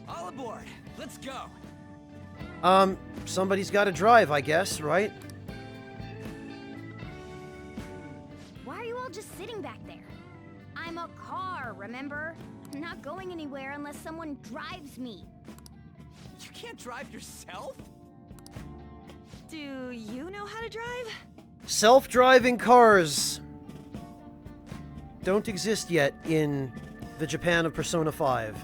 All aboard! Let's go! Somebody's gotta drive, I guess, right? Why are you all just sitting back there? I'm a car, remember? I'm not going anywhere unless someone drives me. You can't drive yourself? Do you know how to drive? Self-driving cars don't exist yet in the Japan of Persona 5.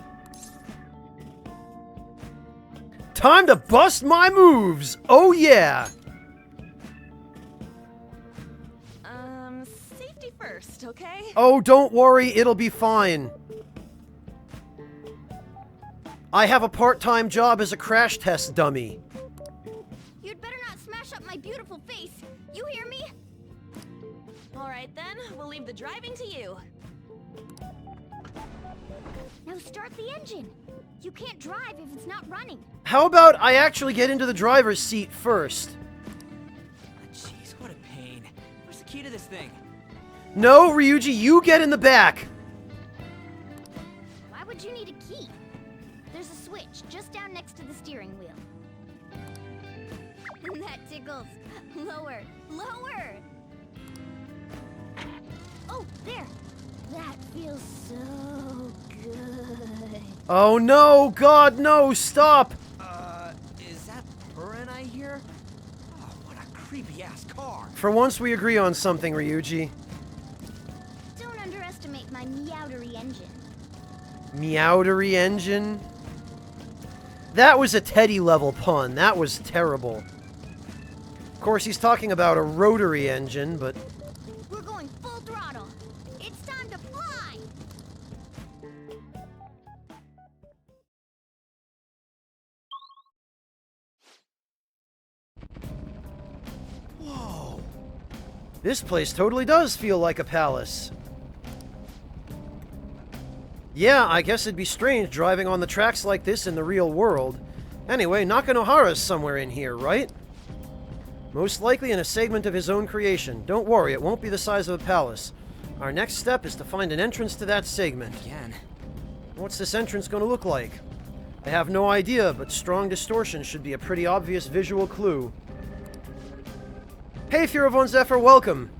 Time to bust my moves! Oh yeah! Safety first, okay? Oh, don't worry, it'll be fine. I have a part-time job as a crash test dummy. You'd better not smash up my beautiful face. You hear me? Alright then, we'll leave the driving to you. Now start the engine. You can't drive if it's not running. How about I actually get into the driver's seat first? Jeez, what a pain. Where's the key to this thing? No, Ryuji, you get in the back! Why would you need a key? There's a switch just down next to the steering wheel. That tickles. Lower, lower! Oh, there! That feels so good. Oh no, God, no, stop! Is that Purin I hear? Oh, what a creepy-ass car. For once we agree on something, Ryuji. Don't underestimate my meowdery engine. Meowdery engine? That was a Teddy-level pun. That was terrible. Of course, he's talking about a rotary engine, but... We're going full throttle. It's time to fly! Whoa. This place totally does feel like a palace. Yeah, I guess it'd be strange driving on the tracks like this in the real world. Anyway, Nakanohara's somewhere in here, right? Most likely in a segment of his own creation. Don't worry, it won't be the size of a palace. Our next step is to find an entrance to that segment. Again. What's this entrance going to look like? I have no idea, but strong distortion should be a pretty obvious visual clue. Hey, Fear von Zephyr, welcome!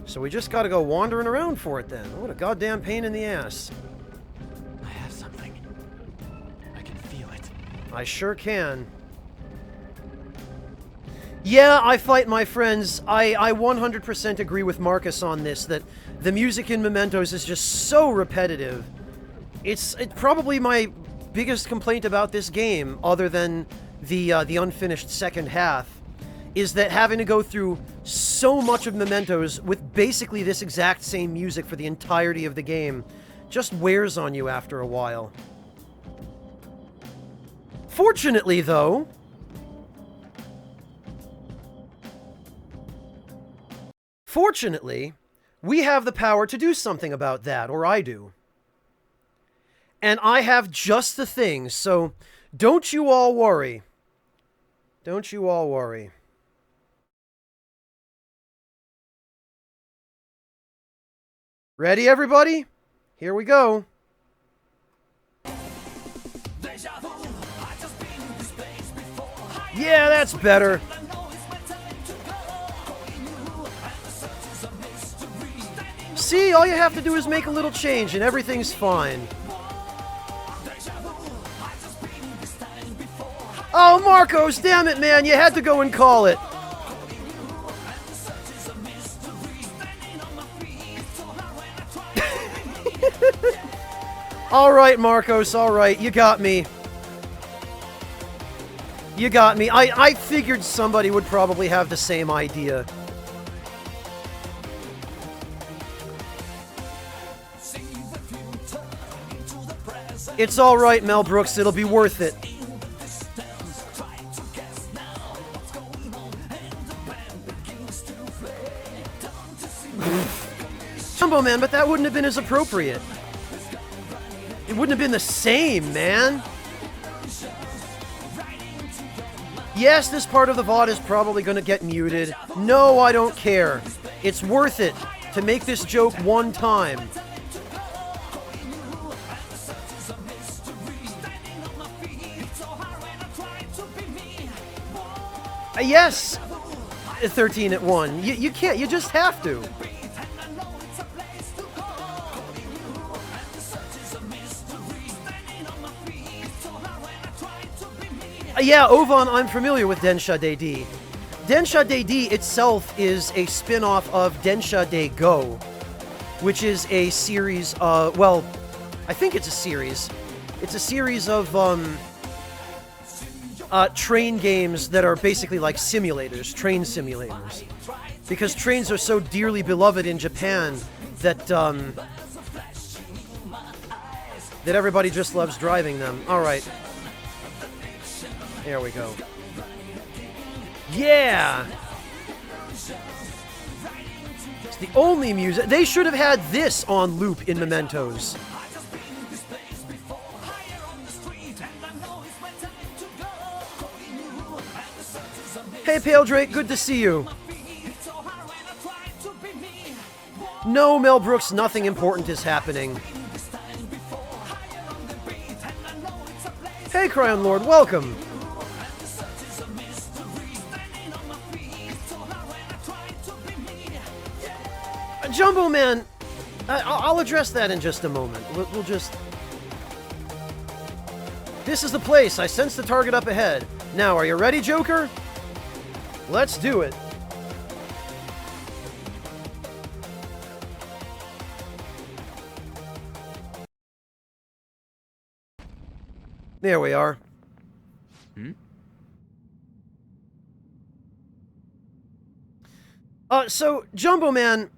So we just gotta go wandering around for it then. What a goddamn pain in the ass. I have something. I can feel it. I sure can. Yeah, I fight my friends. I 100% agree with Marcus on this, that the music in Mementos is just so repetitive. It's probably my biggest complaint about this game, other than the unfinished second half, is that having to go through so much of Mementos with basically this exact same music for the entirety of the game just wears on you after a while. Fortunately, though... Fortunately, we have the power to do something about that, or I do. And I have just the thing, so don't you all worry. Don't you all worry. Ready, everybody? Here we go. Yeah, that's better. See, all you have to do is make a little change and everything's fine. Oh, Marcos, damn it, man. You had to go and call it. All right, Marcos, all right. You got me. You got me. I figured somebody would probably have the same idea. It's all right, Mel Brooks. It'll be worth it. Jumbo Man, but that wouldn't have been as appropriate. It wouldn't have been the same, man. Yes, this part of the VOD is probably going to get muted. No, I don't care. It's worth it to make this joke one time. Yes! 13 at 1. You can't, you just have to. Yeah, Ovan, I'm familiar with Densha DD. Densha DD itself is a spin-off of Densha De Go, which is a series of, well, I think it's a series. It's a series of train games that are basically like simulators, train simulators. Because trains are so dearly beloved in Japan that that everybody just loves driving them. All right. There we go. Yeah! It's the only music. They should have had this on loop in Mementos. Hey, Pale Drake, good to see you. No, Mel Brooks, nothing important is happening. Hey, Cryon Lord, welcome. Jumbo Man, I'll address that in just a moment. We'll just... This is the place. I sense the target up ahead. Now, are you ready, Joker? Let's do it. There we are. So, Jumbo Man,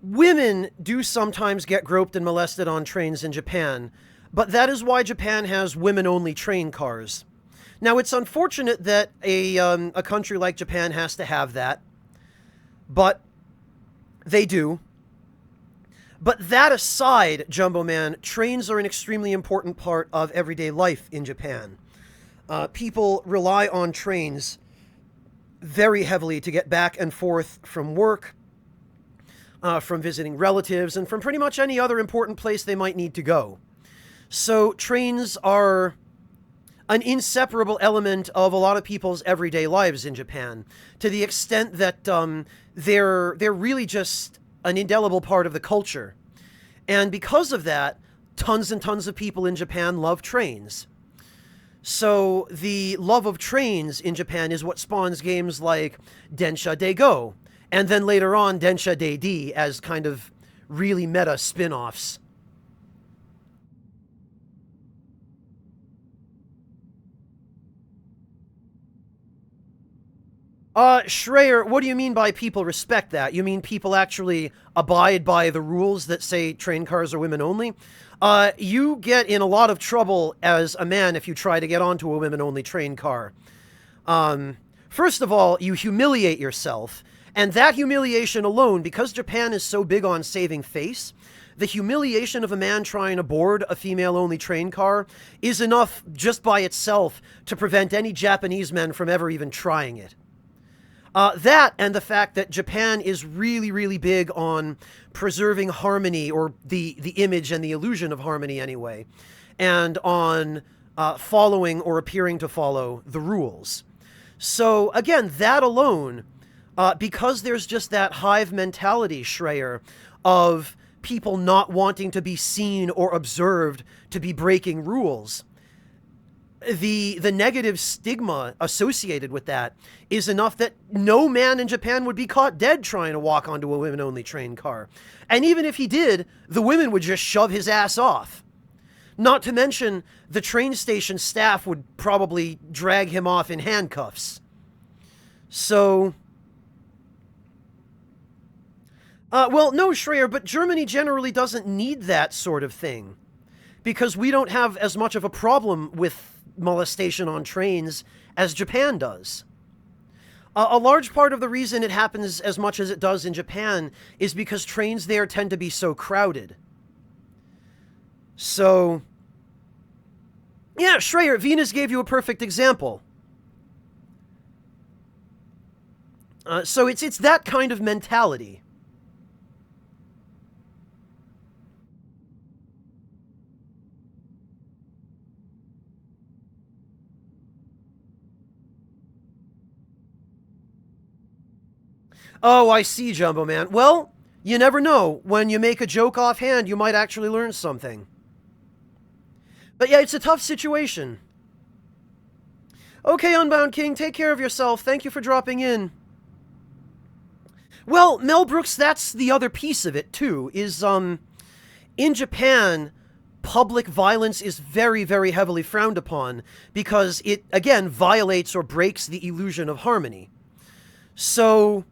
women do sometimes get groped and molested on trains in Japan, but that is why Japan has women-only train cars. Now, it's unfortunate that a country like Japan has to have that, but they do. But that aside, Jumbo Man, trains are an extremely important part of everyday life in Japan. People rely on trains very heavily to get back and forth from work, from visiting relatives, and from pretty much any other important place they might need to go. So trains are an inseparable element of a lot of people's everyday lives in Japan, to the extent that they're really just an indelible part of the culture. And because of that, tons and tons of people in Japan love trains. So the love of trains in Japan is what spawns games like Densha De Go, and then later on Densha DD as kind of really meta spin-offs. Schreier, what do you mean by people respect that? You mean people actually abide by the rules that say train cars are women only? You get in a lot of trouble as a man if you try to get onto a women-only train car. First of all, you humiliate yourself, and that humiliation alone, because Japan is so big on saving face, the humiliation of a man trying to board a female-only train car is enough just by itself to prevent any Japanese men from ever even trying it. That and the fact that Japan is really, really big on preserving harmony, or the image and the illusion of harmony anyway, and on following or appearing to follow the rules. So again, that alone, because there's just that hive mentality, Schreier, of people not wanting to be seen or observed to be breaking rules, the negative stigma associated with that is enough that no man in Japan would be caught dead trying to walk onto a women-only train car. And even if he did, the women would just shove his ass off. Not to mention, the train station staff would probably drag him off in handcuffs. So... well, no, Schreier, but Germany generally doesn't need that sort of thing. Because we don't have as much of a problem with molestation on trains as Japan does. A large part of the reason it happens as much as it does in Japan is because trains there tend to be so crowded. So, yeah, Schreier, Venus gave you a perfect example. So it's that kind of mentality. Oh, I see, Jumbo Man. Well, you never know. When you make a joke offhand, you might actually learn something. But yeah, it's a tough situation. Okay, Unbound King, take care of yourself. Thank you for dropping in. Well, Mel Brooks, that's the other piece of it, too, is, in Japan, public violence is very, very heavily frowned upon because it, again, violates or breaks the illusion of harmony. So...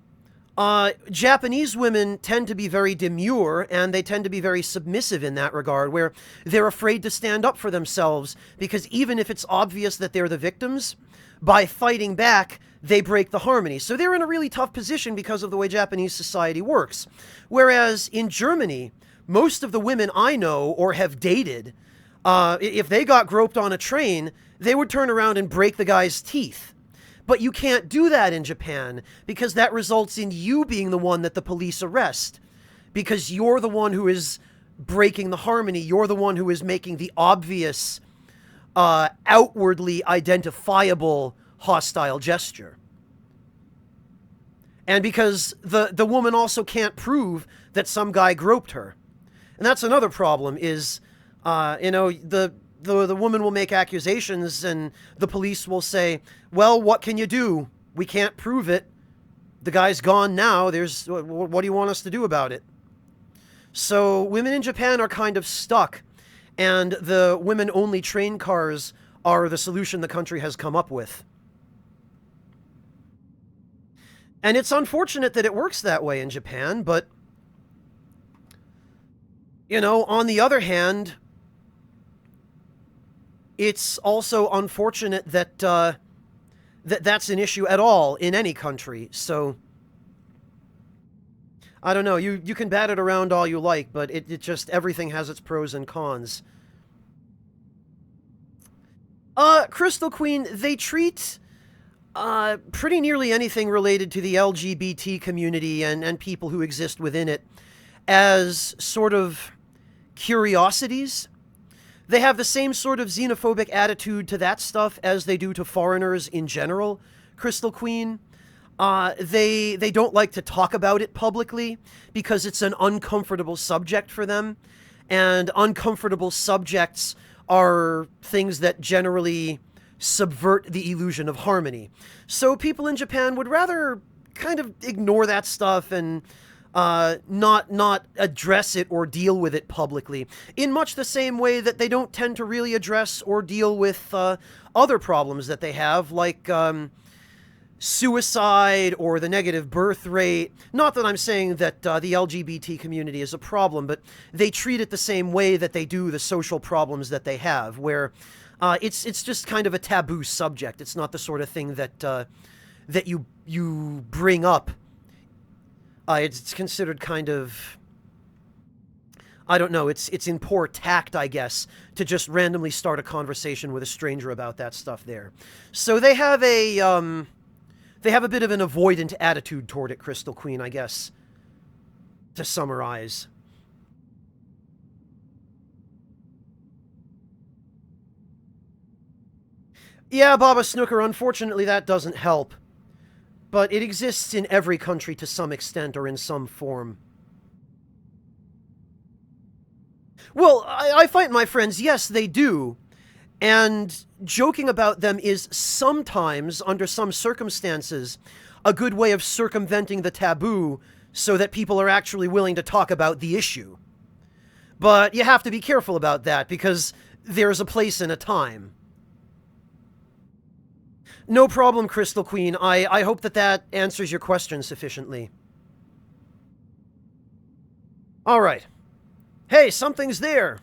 Japanese women tend to be very demure, and they tend to be very submissive in that regard, where they're afraid to stand up for themselves, because even if it's obvious that they're the victims, by fighting back, they break the harmony. So they're in a really tough position because of the way Japanese society works. Whereas in Germany, most of the women I know or have dated, if they got groped on a train, they would turn around and break the guy's teeth. But you can't do that in Japan, because that results in you being the one that the police arrest. Because you're the one who is breaking the harmony. You're the one who is making the obvious, outwardly identifiable hostile gesture. And because the woman also can't prove that some guy groped her. And that's another problem is, the woman will make accusations and the police will say, well, what can you do? We can't prove it. The guy's gone now. What do you want us to do about it? So women in Japan are kind of stuck, and the women-only train cars are the solution the country has come up with. And it's unfortunate that it works that way in Japan, but, on the other hand, it's also unfortunate that that's an issue at all in any country. So, I don't know. You can bat it around all you like, but it just, everything has its pros and cons. Crystal Queen, they treat pretty nearly anything related to the LGBT community and people who exist within it as sort of curiosities. They have the same sort of xenophobic attitude to that stuff as they do to foreigners in general, Crystal Queen. They don't like to talk about it publicly because it's an uncomfortable subject for them. And uncomfortable subjects are things that generally subvert the illusion of harmony. So people in Japan would rather kind of ignore that stuff and not address it or deal with it publicly, in much the same way that they don't tend to really address or deal with other problems that they have, like suicide or the negative birth rate. Not that I'm saying that the LGBT community is a problem, but they treat it the same way that they do the social problems that they have, where it's just kind of a taboo subject. It's not the sort of thing that you bring up. It's considered kind of, I don't know, it's in poor tact, I guess, to just randomly start a conversation with a stranger about that stuff there. So they have a bit of an avoidant attitude toward it, Crystal Queen, I guess, to summarize. Yeah, Baba Snooker, unfortunately that doesn't help. But it exists in every country to some extent or in some form. Well, I fight my friends, yes, they do. And joking about them is sometimes, under some circumstances, a good way of circumventing the taboo so that people are actually willing to talk about the issue. But you have to be careful about that, because there's a place and a time. No problem, Crystal Queen. I hope that answers your question sufficiently. Alright. Hey, something's there!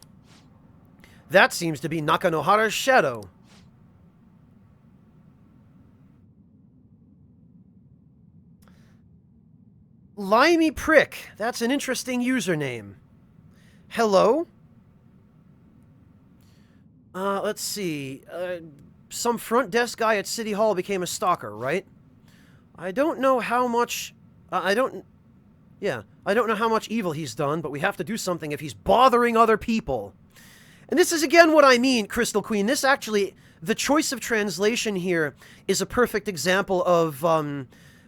That seems to be Nakanohara's shadow. Limey Prick. That's an interesting username. Hello? Let's see. Some front desk guy at City Hall became a stalker, right? I don't know how much... I don't know how much evil he's done, but we have to do something if he's bothering other people. And this is again what I mean, Crystal Queen. This actually, the choice of translation here is a perfect example of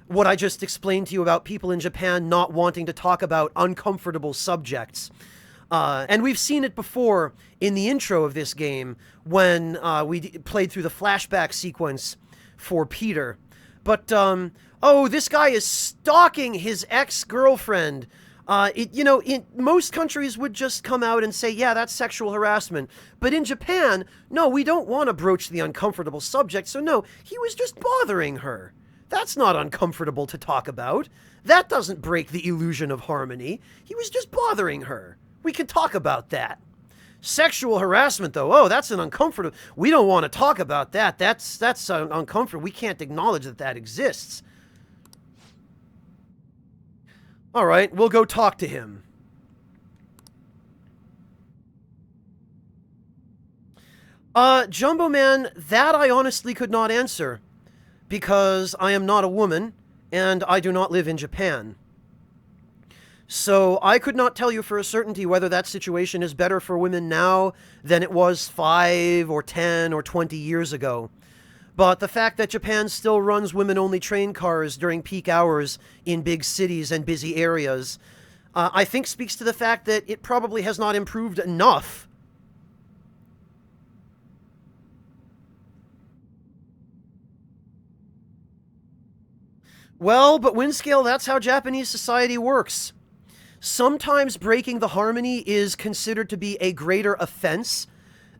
what I just explained to you about people in Japan not wanting to talk about uncomfortable subjects. And we've seen it before in the intro of this game when we played through the flashback sequence for Peter. But, oh, this guy is stalking his ex-girlfriend. In most countries would just come out and say, yeah, that's sexual harassment. But in Japan, no, we don't want to broach the uncomfortable subject, so no, he was just bothering her. That's not uncomfortable to talk about. That doesn't break the illusion of harmony. He was just bothering her. We can talk about that. Sexual harassment, though, oh, that's an uncomfortable... We don't want to talk about that. That's uncomfortable. We can't acknowledge that exists. All right, we'll go talk to him. Jumbo Man, that I honestly could not answer, because I am not a woman, and I do not live in Japan. So I could not tell you for a certainty whether that situation is better for women now than it was 5 or 10 or 20 years ago. But the fact that Japan still runs women-only train cars during peak hours in big cities and busy areas, I think speaks to the fact that it probably has not improved enough. Well, but Windscale, that's how Japanese society works. Sometimes breaking the harmony is considered to be a greater offense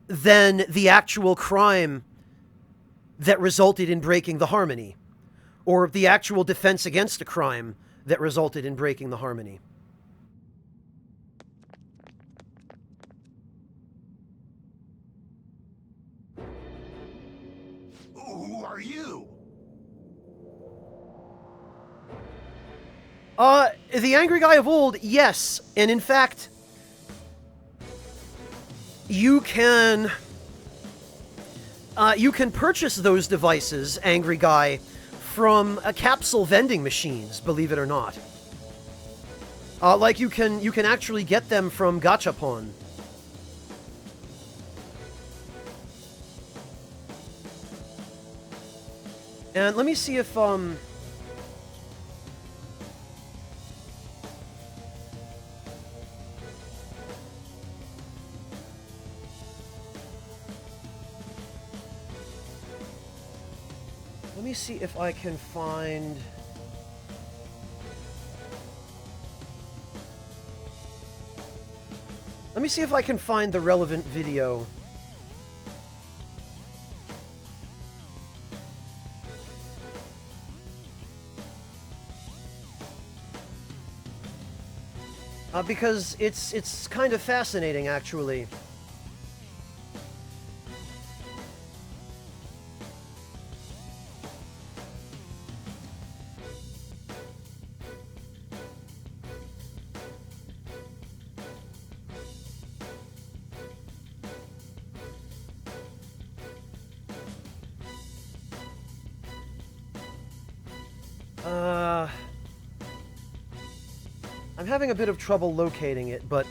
than the actual crime that resulted in breaking the harmony, or the actual defense against a crime that resulted in breaking the harmony. Who are you? The angry guy of old, yes, and in fact, you can purchase those devices, Angry Guy, from capsule vending machines, believe it or not. Like you can actually get them from Gachapon. And let me see if let me see if I can find... Let me see if I can find the relevant video. Because it's kind of fascinating, actually. I'm having a bit of trouble locating it, but...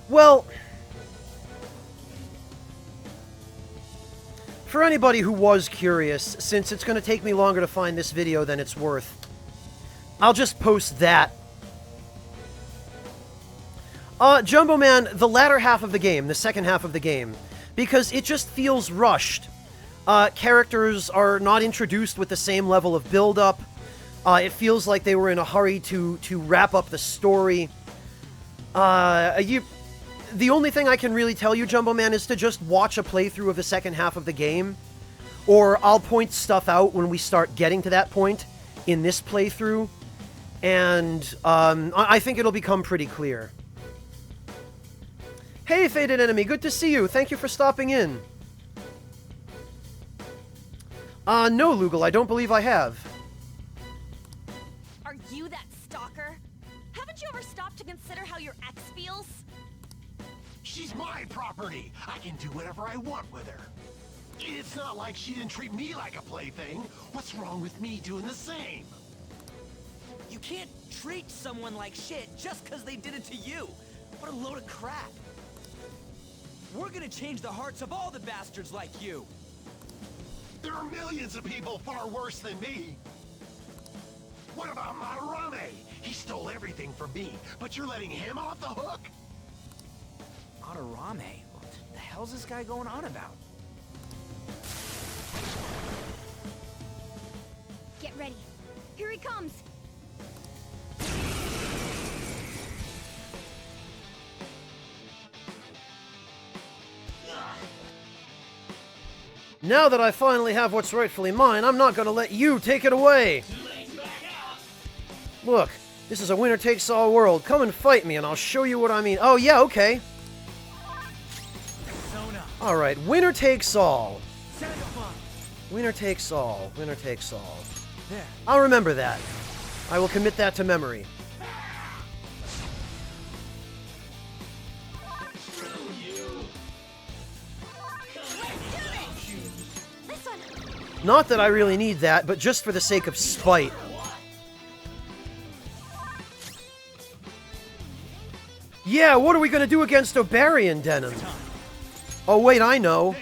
Well, for anybody who was curious, since it's going to take me longer to find this video than it's worth, I'll just post that. Jumbo Man, the latter half of the game, the second half of the game, because it just feels rushed. Characters are not introduced with the same level of build-up. It feels like they were in a hurry to wrap up the story. The only thing I can really tell you, Jumbo Man, is to just watch a playthrough of the second half of the game. Or I'll point stuff out when we start getting to that point in this playthrough. And I think it'll become pretty clear. Hey, Faded Enemy, good to see you. Thank you for stopping in. No, Lugal, I don't believe I have. Are you that stalker? Haven't you ever stopped to consider how your ex feels? She's my property. I can do whatever I want with her. It's not like she didn't treat me like a plaything. What's wrong with me doing the same? You can't treat someone like shit just because they did it to you. What a load of crap. We're gonna change the hearts of all the bastards like you. There are millions of people far worse than me. What about Madarame? He stole everything from me, but you're letting him off the hook? Madarame? What the hell's this guy going on about? Get ready. Here he comes. Now that I finally have what's rightfully mine, I'm not gonna let you take it away! Look, this is a winner-takes-all world. Come and fight me and I'll show you what I mean. Oh, yeah, okay. Alright, winner takes all. Winner takes all. Winner takes all. I'll remember that. I will commit that to memory. Not that I really need that, but just for the sake of spite. Yeah, what are we gonna do against Obarian Denim? Oh wait, I know.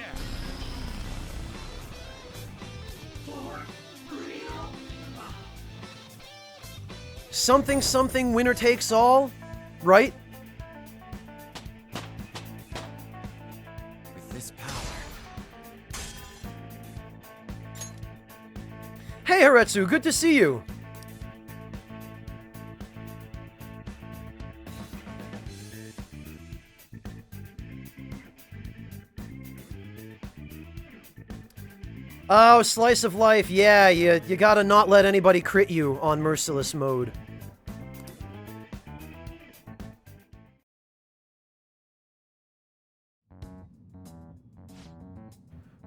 Something something winner takes all, right? With this power. Hey Haretsu, good to see you. Oh, slice of life. Yeah, you gotta not let anybody crit you on merciless mode.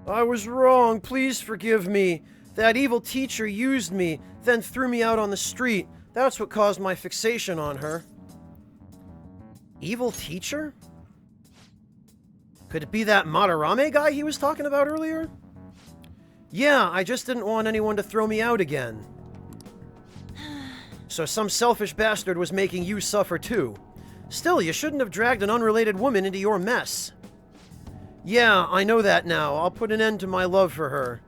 I was wrong. Please forgive me. That evil teacher used me, then threw me out on the street. That's what caused my fixation on her. Evil teacher? Could it be that Madarame guy he was talking about earlier? Yeah, I just didn't want anyone to throw me out again. So some selfish bastard was making you suffer too. Still, you shouldn't have dragged an unrelated woman into your mess. Yeah, I know that now. I'll put an end to my love for her.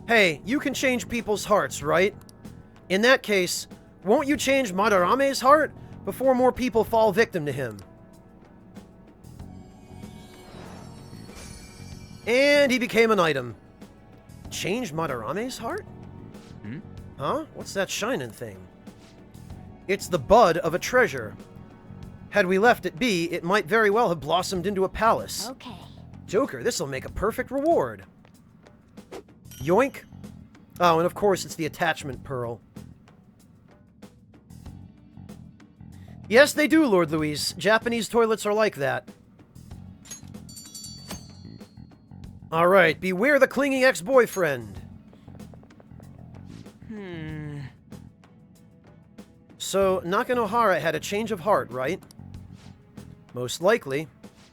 Hey, you can change people's hearts, right? In that case, won't you change Madarame's heart before more people fall victim to him? And he became an item. Change Madarame's heart? Huh? What's that shining thing? It's the bud of a treasure. Had we left it be, it might very well have blossomed into a palace. Okay. Joker, this'll make a perfect reward. Yoink. Oh, and of course it's the attachment pearl. Yes, they do, Lord Luis. Japanese toilets are like that. Alright, beware the clinging ex-boyfriend. So, Nakanohara had a change of heart, right? Most likely.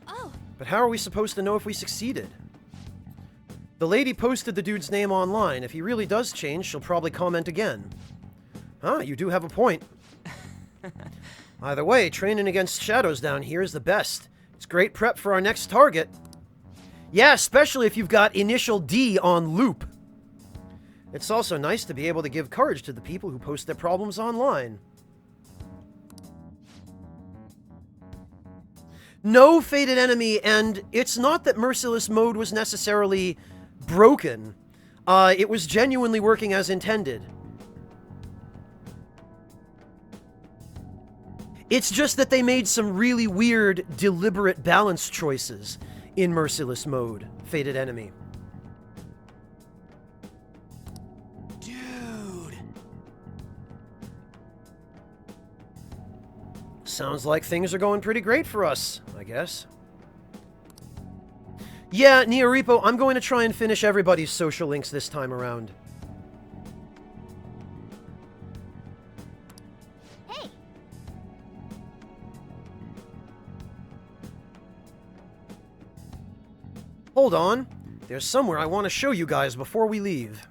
Oh. But how are we supposed to know if we succeeded? The lady posted the dude's name online. If he really does change, she'll probably comment again. Ah, you do have a point. Either way, training against shadows down here is the best. It's great prep for our next target. Yeah, especially if you've got Initial D on loop. It's also nice to be able to give courage to the people who post their problems online. No Fated Enemy, and it's not that Merciless Mode was necessarily broken. It was genuinely working as intended. It's just that they made some really weird, deliberate balance choices in Merciless Mode, Fated Enemy. Dude! Sounds like things are going pretty great for us, I guess. Yeah, Neoripo, I'm going to try and finish everybody's social links this time around. Hey! Hold on. There's somewhere I want to show you guys before we leave.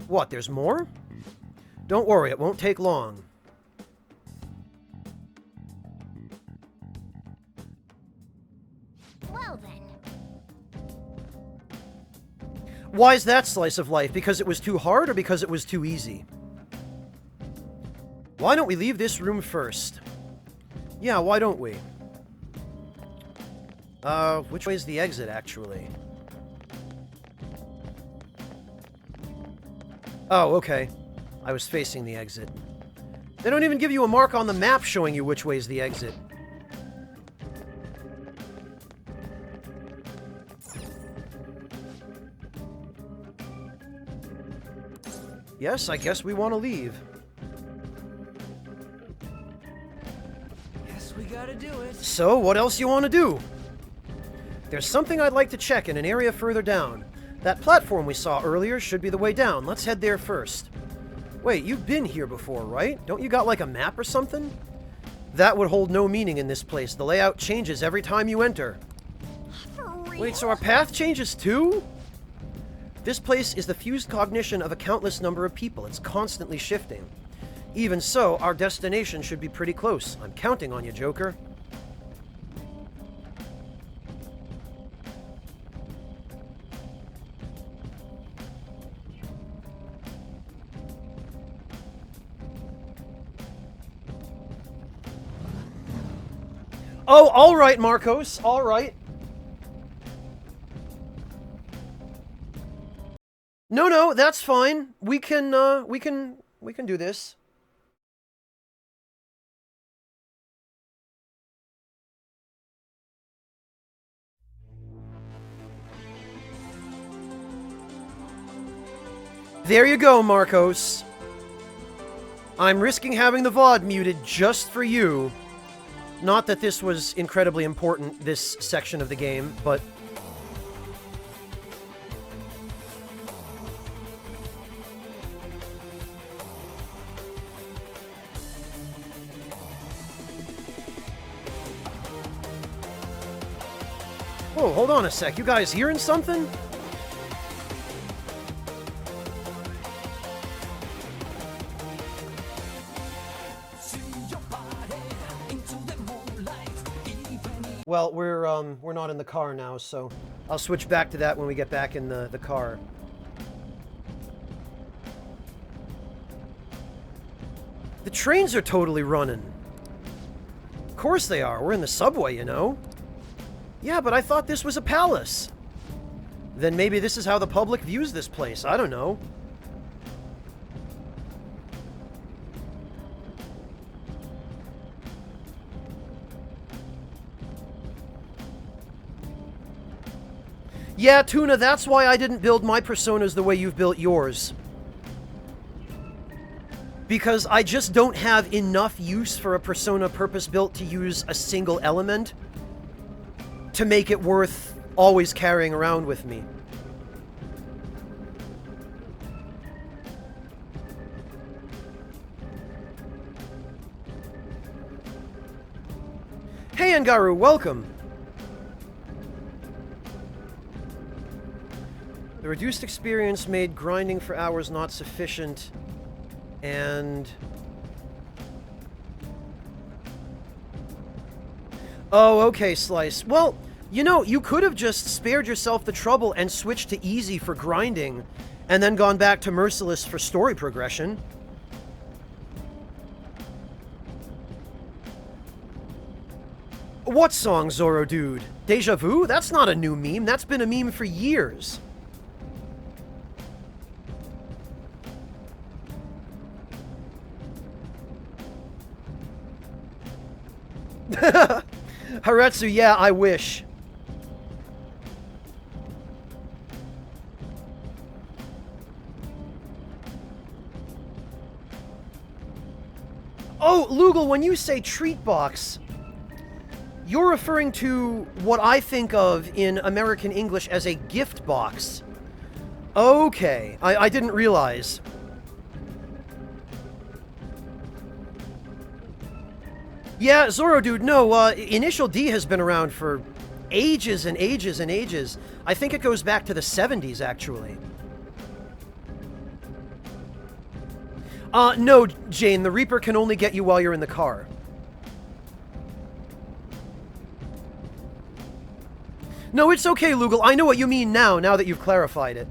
What, there's more? Don't worry, it won't take long. Well then. Why is that slice of life? Because it was too hard or because it was too easy? Why don't we leave this room first? Yeah, why don't we? Which way is the exit, actually? Oh, okay. I was facing the exit. They don't even give you a mark on the map showing you which way is the exit. Yes, I guess we want to leave. Guess we gotta do it. So, what else you want to do? There's something I'd like to check in an area further down. That platform we saw earlier should be the way down. Let's head there first. Wait, you've been here before, right? Don't you got like a map or something? That would hold no meaning in this place. The layout changes every time you enter. For real? Wait, so our path changes too? This place is the fused cognition of a countless number of people. It's constantly shifting. Even so, our destination should be pretty close. I'm counting on you, Joker. Oh, all right, Marcos. All right. No, that's fine. We can do this. There you go, Marcos. I'm risking having the VOD muted just for you. Not that this was incredibly important, this section of the game, but... Whoa, hold on a sec. You guys hearing something? Well, we're not in the car now, so I'll switch back to that when we get back in the car. The trains are totally running. Of course they are. We're in the subway, you know. Yeah, but I thought this was a palace. Then maybe this is how the public views this place. I don't know. Yeah, Tuna, that's why I didn't build my personas the way you've built yours. Because I just don't have enough use for a persona purpose-built to use a single element to make it worth always carrying around with me. Hey, Angaru, welcome! The reduced experience made grinding for hours not sufficient, and... Oh, okay, Slice. Well, you know, you could have just spared yourself the trouble and switched to easy for grinding, and then gone back to Merciless for story progression. What song, Zoro Dude? Deja Vu? That's not a new meme. That's been a meme for years. Haretsu, yeah, I wish. Oh, Lugal, when you say treat box, you're referring to what I think of in American English as a gift box. Okay, I didn't realize. Yeah, Zoro Dude, no, Initial D has been around for ages and ages and ages. I think it goes back to the 70s, actually. No, Jane, the Reaper can only get you while you're in the car. No, it's okay, Lugal. I know what you mean now that you've clarified it.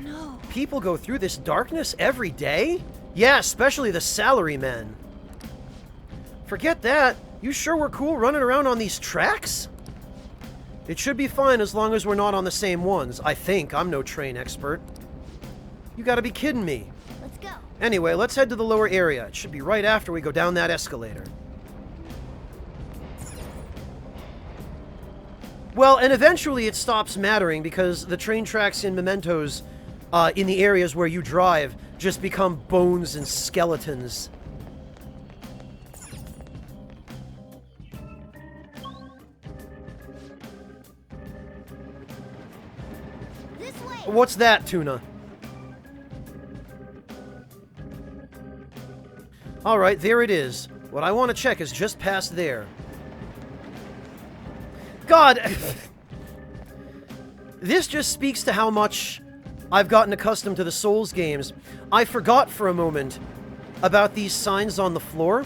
No. People go through this darkness every day? Yeah, especially the salarymen. Forget that. You sure we're cool running around on these tracks? It should be fine as long as we're not on the same ones. I think. I'm no train expert. You gotta be kidding me. Let's go. Anyway, let's head to the lower area. It should be right after we go down that escalator. Well, and eventually it stops mattering because the train tracks in Mementos, in the areas where you drive, just become bones and skeletons. This way. What's that, Tuna? Alright, there it is. What I want to check is just past there. God! This just speaks to how much I've gotten accustomed to the Souls games. I forgot for a moment about these signs on the floor.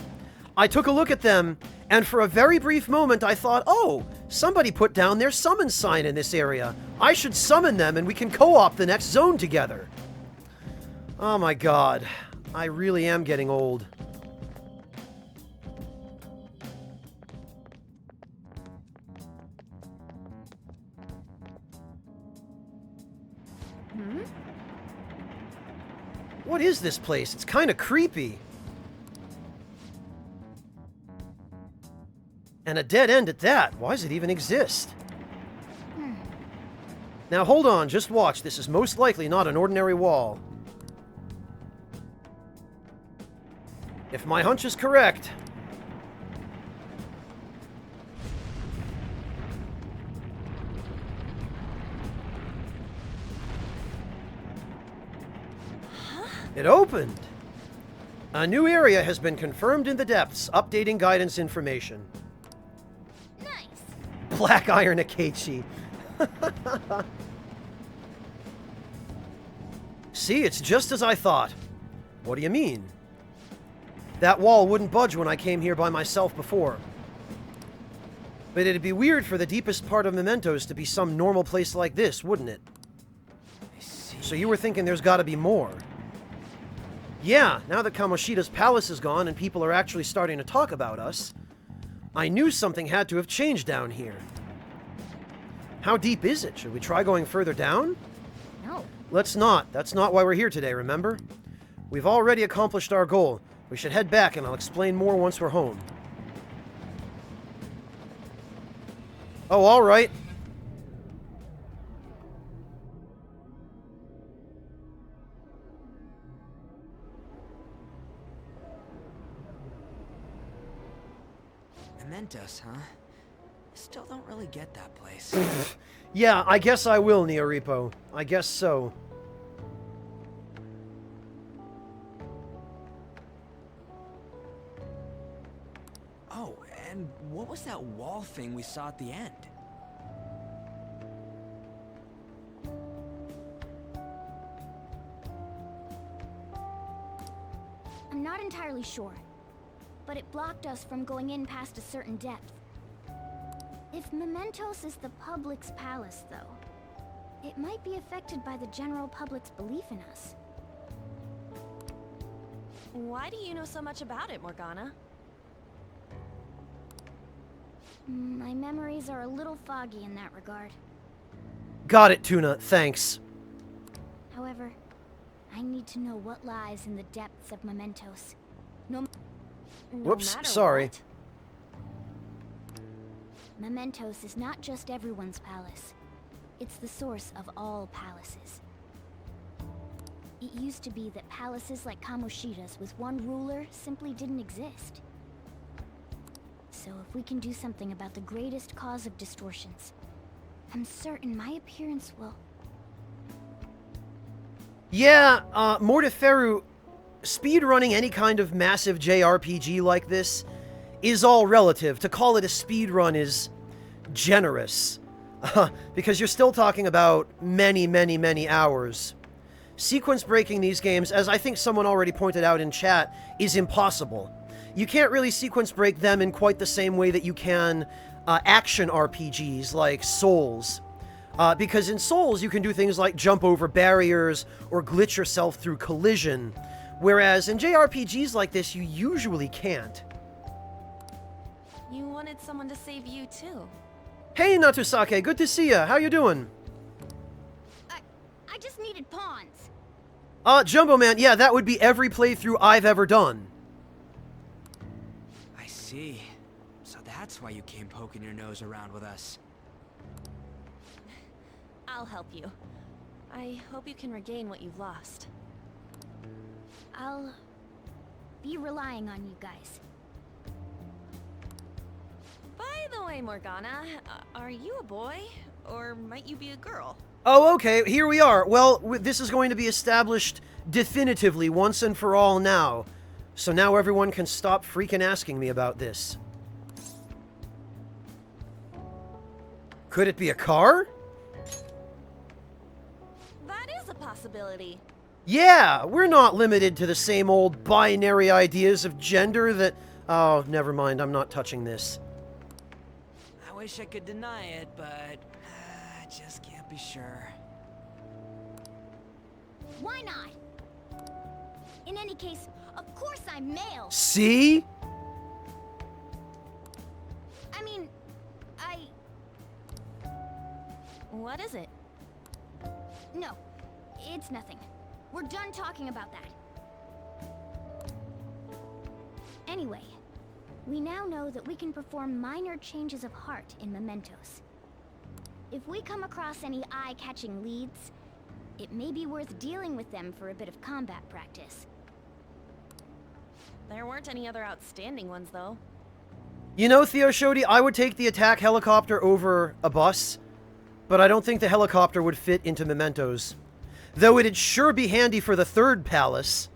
I took a look at them, and for a very brief moment I thought, oh, somebody put down their summon sign in this area. I should summon them and we can co-op the next zone together. Oh my god. I really am getting old. What is this place? It's kind of creepy. And a dead end at that. Why does it even exist? Now hold on, just watch. This is most likely not an ordinary wall. If my hunch is correct... It opened! A new area has been confirmed in the depths, updating guidance information. Nice. Black Iron Akechi. See, it's just as I thought. What do you mean? That wall wouldn't budge when I came here by myself before. But it'd be weird for the deepest part of Mementos to be some normal place like this, wouldn't it? So you were thinking there's gotta be more. Yeah, now that Kamoshida's palace is gone and people are actually starting to talk about us, I knew something had to have changed down here. How deep is it? Should we try going further down? No. Let's not. That's not why we're here today, remember? We've already accomplished our goal. We should head back and I'll explain more once we're home. Oh, alright. Mementos, huh? Still don't really get that place. Yeah, I guess I will, Neoripo. I guess so. was that wall thing we saw at the end? I'm not entirely sure, but it blocked us from going in past a certain depth. If Mementos is the public's palace, though, it might be affected by the general public's belief in us. Why do you know so much about it, Morgana? My memories are a little foggy in that regard. Got it, Tuna. Thanks. However, I need to know what lies in the depths of Mementos. No Whoops, matter sorry. what. Mementos is not just everyone's palace. It's the source of all palaces. It used to be that palaces like Kamoshida's with one ruler simply didn't exist. So if we can do something about the greatest cause of distortions, I'm certain my appearance will... Yeah, Mortiferu, speedrunning any kind of massive JRPG like this is all relative. To call it a speedrun is generous. Because you're still talking about many, many, many hours. Sequence breaking these games, as I think someone already pointed out in chat, is impossible. You can't really sequence break them in quite the same way that you can action RPGs like Souls. Because in Souls, you can do things like jump over barriers or glitch yourself through collision, whereas in JRPGs like this, you usually can't. You wanted someone to save you, too. Hey, Natusake, good to see ya. How you doing? I just needed pawns. Jumbo Man, yeah, that would be every playthrough I've ever done. I see. So that's why you came poking your nose around with us. I'll help you. I hope you can regain what you've lost. I'll be relying on you guys. By the way, Morgana, are you a boy? Or might you be a girl? Oh, okay, here we are. Well, this is going to be established definitively once and for all now. So now everyone can stop freaking asking me about this. Could it be a car? That is a possibility. Yeah, we're not limited to the same old binary ideas of gender that... Oh, never mind, I'm not touching this. I wish I could deny it, but I just can't be sure. Why not? In any case, of course I'm male. See? I mean, What is it? No, it's nothing. We're done talking about that. Anyway, we now know that we can perform minor changes of heart in Mementos. If we come across any eye-catching leads, it may be worth dealing with them for a bit of combat practice. There weren't any other outstanding ones, though. You know, Theo Shodi, I would take the attack helicopter over a bus, but I don't think the helicopter would fit into Mementos. Though it'd sure be handy for the third palace.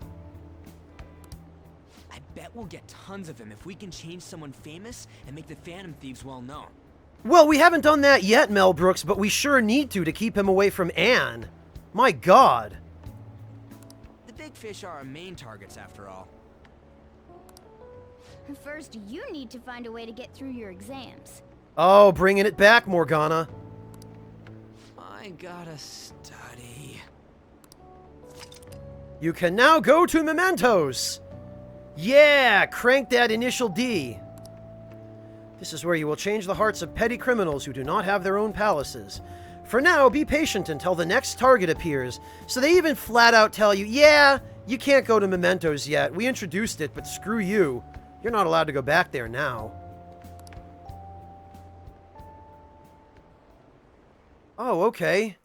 I bet we'll get tons of them if we can change someone famous and make the Phantom Thieves well known. Well, we haven't done that yet, Mel Brooks, but we sure need to keep him away from Anne. My God. The big fish are our main targets, after all. First, you need to find a way to get through your exams. Oh, bringing it back, Morgana. I gotta study. You can now go to Mementos. Yeah, crank that initial D. This is where you will change the hearts of petty criminals who do not have their own palaces. For now, be patient until the next target appears. So they even flat out tell you, yeah, you can't go to Mementos yet. We introduced it, but screw you. You're not allowed to go back there now. Oh, okay.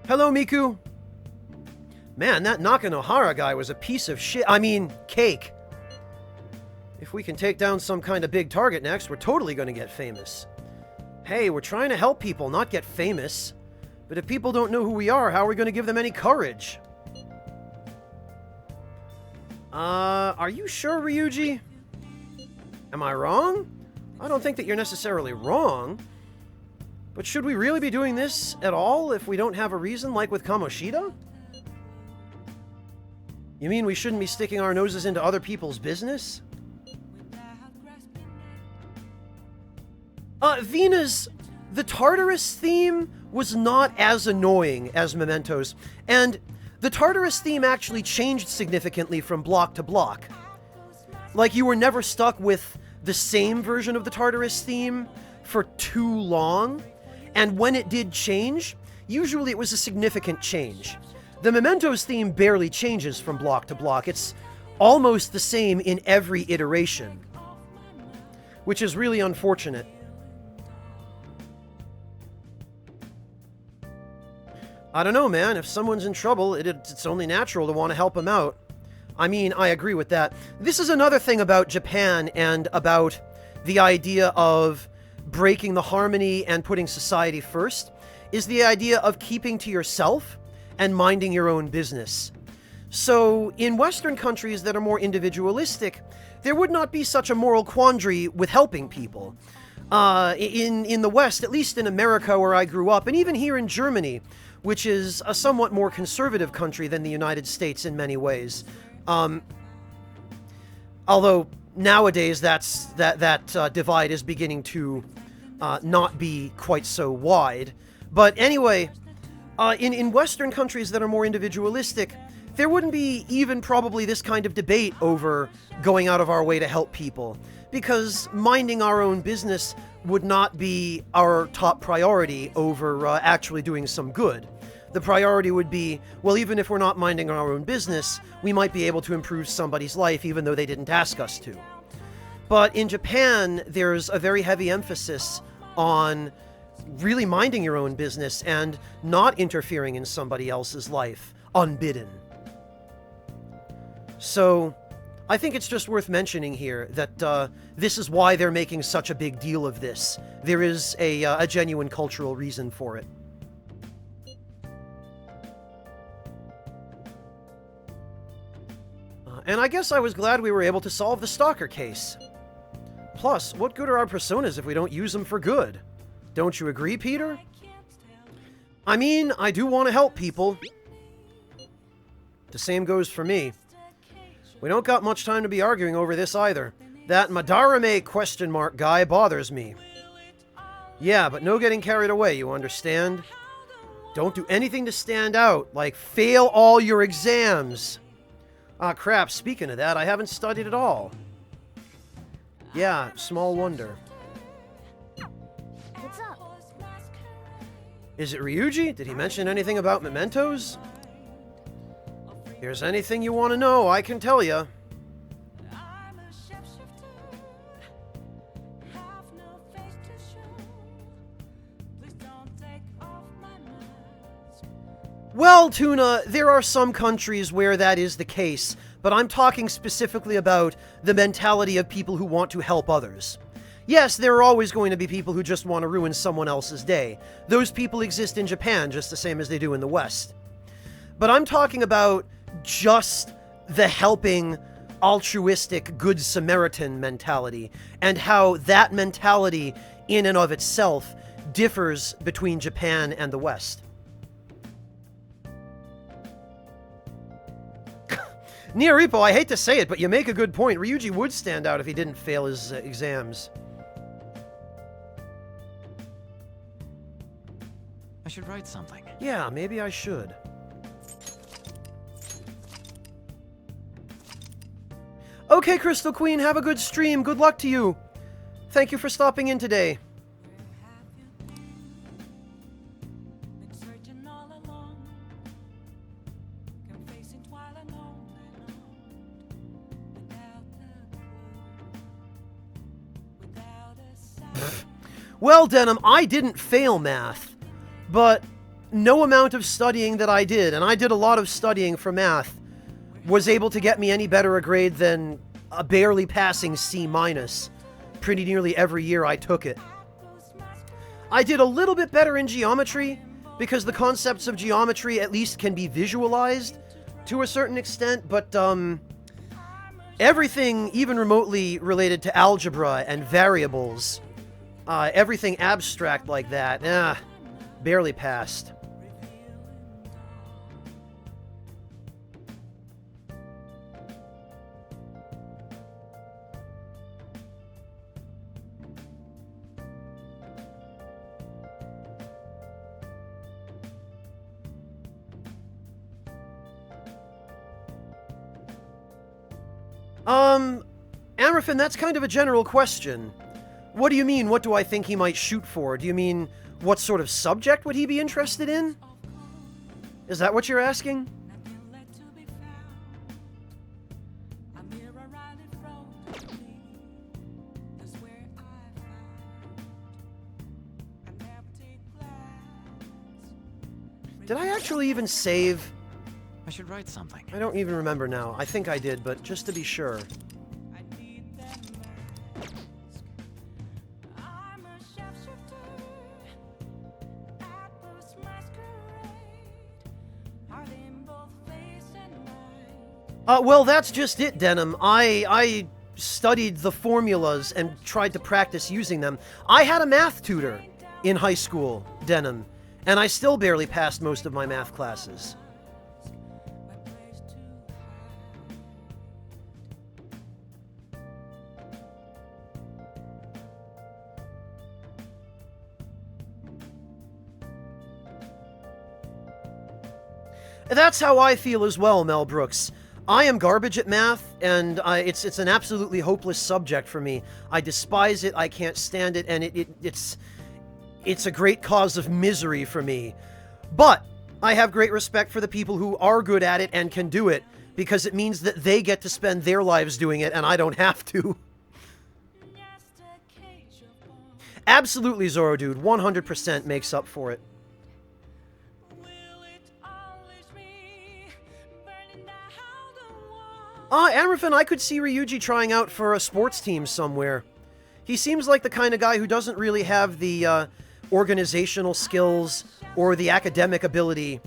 Hello, Miku. Man, that Nakanohara guy was a piece of shit. I mean, cake. If we can take down some kind of big target next, we're totally going to get famous. Hey, we're trying to help people, not get famous. But if people don't know who we are, how are we going to give them any courage? Are you sure, Ryuji? Am I wrong? I don't think that you're necessarily wrong. But should we really be doing this at all if we don't have a reason, like with Kamoshida? You mean we shouldn't be sticking our noses into other people's business? Venus, the Tartarus theme was not as annoying as Mementos, and the Tartarus theme actually changed significantly from block to block. Like, you were never stuck with the same version of the Tartarus theme for too long, and when it did change, usually it was a significant change. The Mementos theme barely changes from block to block. It's almost the same in every iteration, which is really unfortunate. I don't know, man. If someone's in trouble, it's only natural to want to help them out. I mean, I agree with that. This is another thing about Japan and about the idea of breaking the harmony and putting society first, is the idea of keeping to yourself and minding your own business. So, in Western countries that are more individualistic, there would not be such a moral quandary with helping people. In the West, at least in America where I grew up, and even here in Germany, which is a somewhat more conservative country than the United States in many ways. Although nowadays that divide is beginning to not be quite so wide. But anyway, in Western countries that are more individualistic, there wouldn't be even probably this kind of debate over going out of our way to help people, because minding our own business would not be our top priority over actually doing some good. The priority would be, well, even if we're not minding our own business, we might be able to improve somebody's life even though they didn't ask us to. But in Japan, there's a very heavy emphasis on really minding your own business and not interfering in somebody else's life unbidden. So, I think it's just worth mentioning here that this is why they're making such a big deal of this. There is a genuine cultural reason for it. And I guess I was glad we were able to solve the Stalker case. Plus, what good are our personas if we don't use them for good? Don't you agree, Peter? I mean, I do want to help people. The same goes for me. We don't got much time to be arguing over this either. That Madarame question mark guy bothers me. Yeah, but no getting carried away, you understand? Don't do anything to stand out, like fail all your exams. Ah, crap, speaking of that, I haven't studied at all. Yeah, small wonder. What's up? Is it Ryuji? Did he mention anything about mementos? If there's anything you want to know, I can tell you. Well, Tuna, there are some countries where that is the case, but I'm talking specifically about the mentality of people who want to help others. Yes, there are always going to be people who just want to ruin someone else's day. Those people exist in Japan just the same as they do in the West. But I'm talking about just the helping, altruistic, good Samaritan mentality, and how that mentality in and of itself differs between Japan and the West. Niaripo, I hate to say it, but you make a good point. Ryuji would stand out if he didn't fail his exams. I should write something. Yeah, maybe I should. Okay, Crystal Queen, have a good stream. Good luck to you. Thank you for stopping in today. Well, Denim, I didn't fail math, but no amount of studying that I did, and I did a lot of studying for math, was able to get me any better a grade than a barely passing C-. Pretty nearly every year I took it. I did a little bit better in geometry, because the concepts of geometry at least can be visualized to a certain extent, but everything even remotely related to algebra and variables, everything abstract like that, barely passed. Amerfin, that's kind of a general question. What do you mean, what do I think he might shoot for? Do you mean, what sort of subject would he be interested in? Is that what you're asking? Did I actually even save? I should write something. I don't even remember now. I think I did, but just to be sure. Well, that's just it, Denim. I studied the formulas and tried to practice using them. I had a math tutor in high school, Denim, and I still barely passed most of my math classes. That's how I feel as well, Mel Brooks. I am garbage at math, and it's an absolutely hopeless subject for me. I despise it, I can't stand it, and it's a great cause of misery for me. But I have great respect for the people who are good at it and can do it, because it means that they get to spend their lives doing it, and I don't have to. Absolutely, Zoro Dude, 100% makes up for it. Amerfin, I could see Ryuji trying out for a sports team somewhere. He seems like the kind of guy who doesn't really have the organizational skills or the academic ability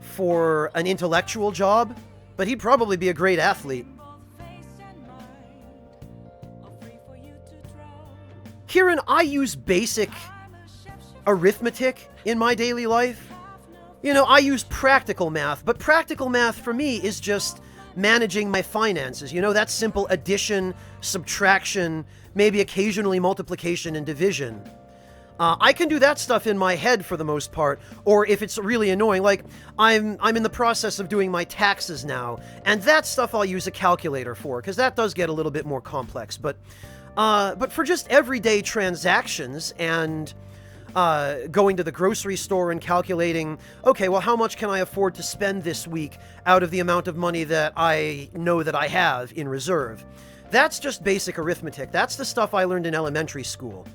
for an intellectual job, but he'd probably be a great athlete. Kieran, I use basic arithmetic in my daily life. You know, I use practical math, but practical math for me is just managing my finances. You know, that's simple addition, subtraction, maybe occasionally multiplication and division. I can do that stuff in my head for the most part, or if it's really annoying, like I'm in the process of doing my taxes now, and that stuff I'll use a calculator for, because that does get a little bit more complex. But for just everyday transactions and going to the grocery store and calculating, okay, well, how much can I afford to spend this week out of the amount of money that I know that I have in reserve? That's just basic arithmetic. That's the stuff I learned in elementary school.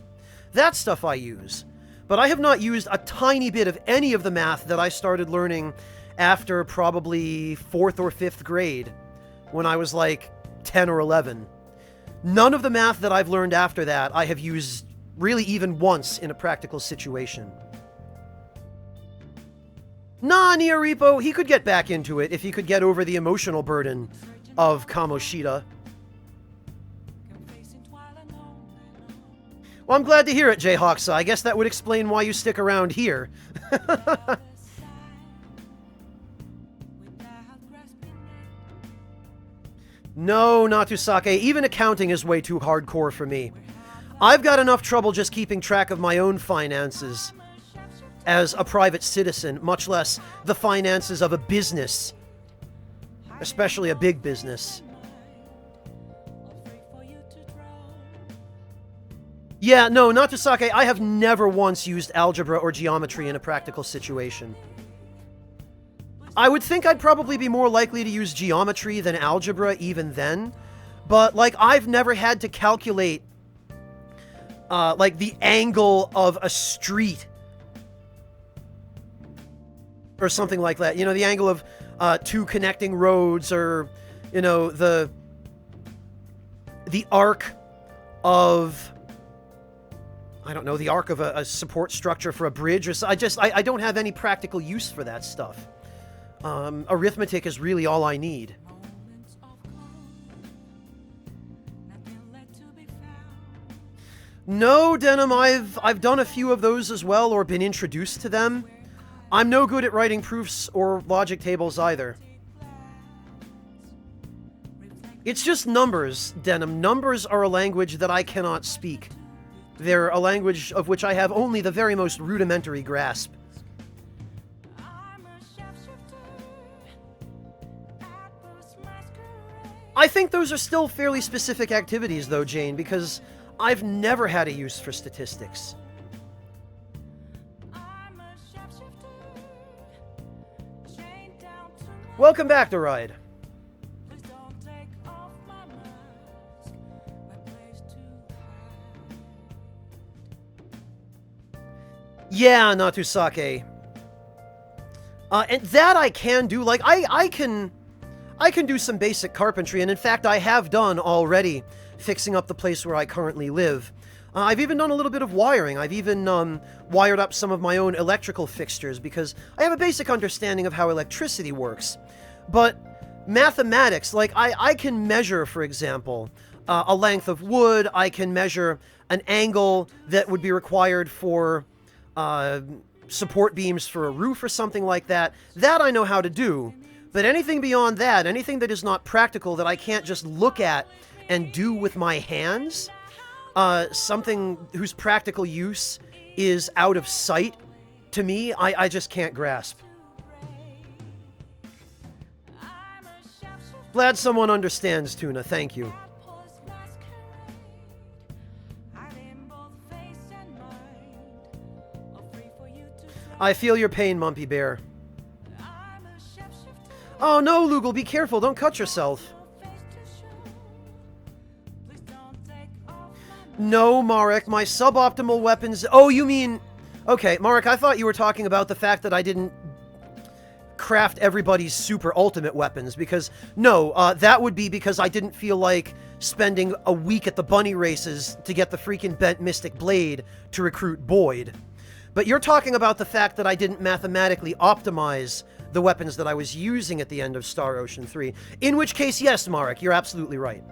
That stuff I use. But I have not used a tiny bit of any of the math that I started learning after probably 4th or 5th grade, when I was like 10 or 11. None of the math that I've learned after that I have used really even once in a practical situation. Nah, Neoripo, he could get back into it if he could get over the emotional burden of Kamoshida. Well, I'm glad to hear it, Jayhawksa. I guess that would explain why you stick around here. No, Natusake, even accounting is way too hardcore for me. I've got enough trouble just keeping track of my own finances as a private citizen, much less the finances of a business, especially a big business. Yeah, no, Natusake, I have never once used algebra or geometry in a practical situation. I would think I'd probably be more likely to use geometry than algebra even then, but, like, I've never had to calculate, like, the angle of a street or something like that. You know, the angle of two connecting roads, or, you know, the arc of I don't know, the arc of a support structure for a bridge, or so. I don't have any practical use for that stuff. Arithmetic is really all I need. No, Denim, I've done a few of those as well, or been introduced to them. I'm no good at writing proofs or logic tables either. It's just numbers, Denim. Numbers are a language that I cannot speak. They're a language of which I have only the very most rudimentary grasp. I think those are still fairly specific activities, though, Jane, because I've never had a use for statistics. Welcome back to Ride. Yeah, Natusake. And that I can do. Like, I can do some basic carpentry, and in fact, I have done already, fixing up the place where I currently live. I've even done a little bit of wiring. I've even wired up some of my own electrical fixtures, because I have a basic understanding of how electricity works. But mathematics, like, I can measure, for example, a length of wood. I can measure an angle that would be required for support beams for a roof or something like that. That I know how to do. But anything beyond that, anything that is not practical, that I can't just look at and do with my hands, something whose practical use is out of sight, to me, I just can't grasp. Glad someone understands, Tuna. Thank you. I feel your pain, Mumpy Bear. Oh no, Lugal, be careful, don't cut yourself. No, Marek, my suboptimal weapons... Oh, you mean... Okay, Marek, I thought you were talking about the fact that I didn't craft everybody's super ultimate weapons, because... No, that would be because I didn't feel like spending a week at the bunny races to get the freaking bent Mystic Blade to recruit Boyd. But you're talking about the fact that I didn't mathematically optimize the weapons that I was using at the end of Star Ocean 3. In which case, yes, Marek, you're absolutely right.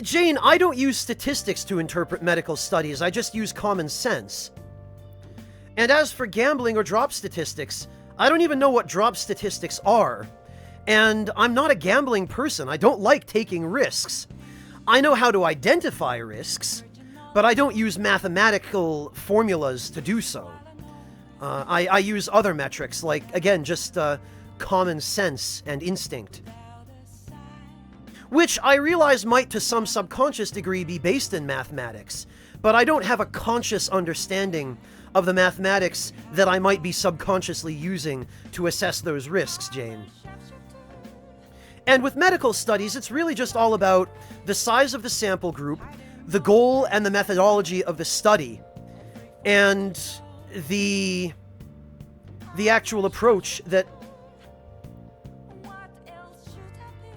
Jane, I don't use statistics to interpret medical studies, I just use common sense. And as for gambling or drop statistics, I don't even know what drop statistics are. And I'm not a gambling person. I don't like taking risks. I know how to identify risks, but I don't use mathematical formulas to do so. I use other metrics, like, again, just common sense and instinct. Which I realize might to some subconscious degree be based in mathematics, but I don't have a conscious understanding of the mathematics that I might be subconsciously using to assess those risks, Jane. And with medical studies, it's really just all about the size of the sample group, the goal and the methodology of the study, and the actual approach that...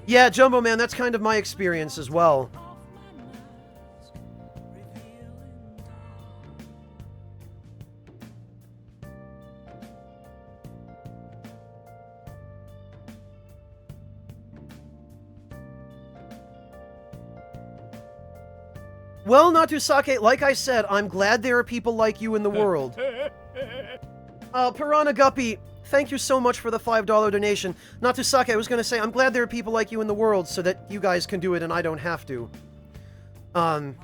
Yeah, Jumbo Man, that's kind of my experience as well. Well, Natusake, like I said, I'm glad there are people like you in the world. Piranha Guppy, thank you so much for the $5 donation. Natusake, I was going to say, I'm glad there are people like you in the world so that you guys can do it and I don't have to. And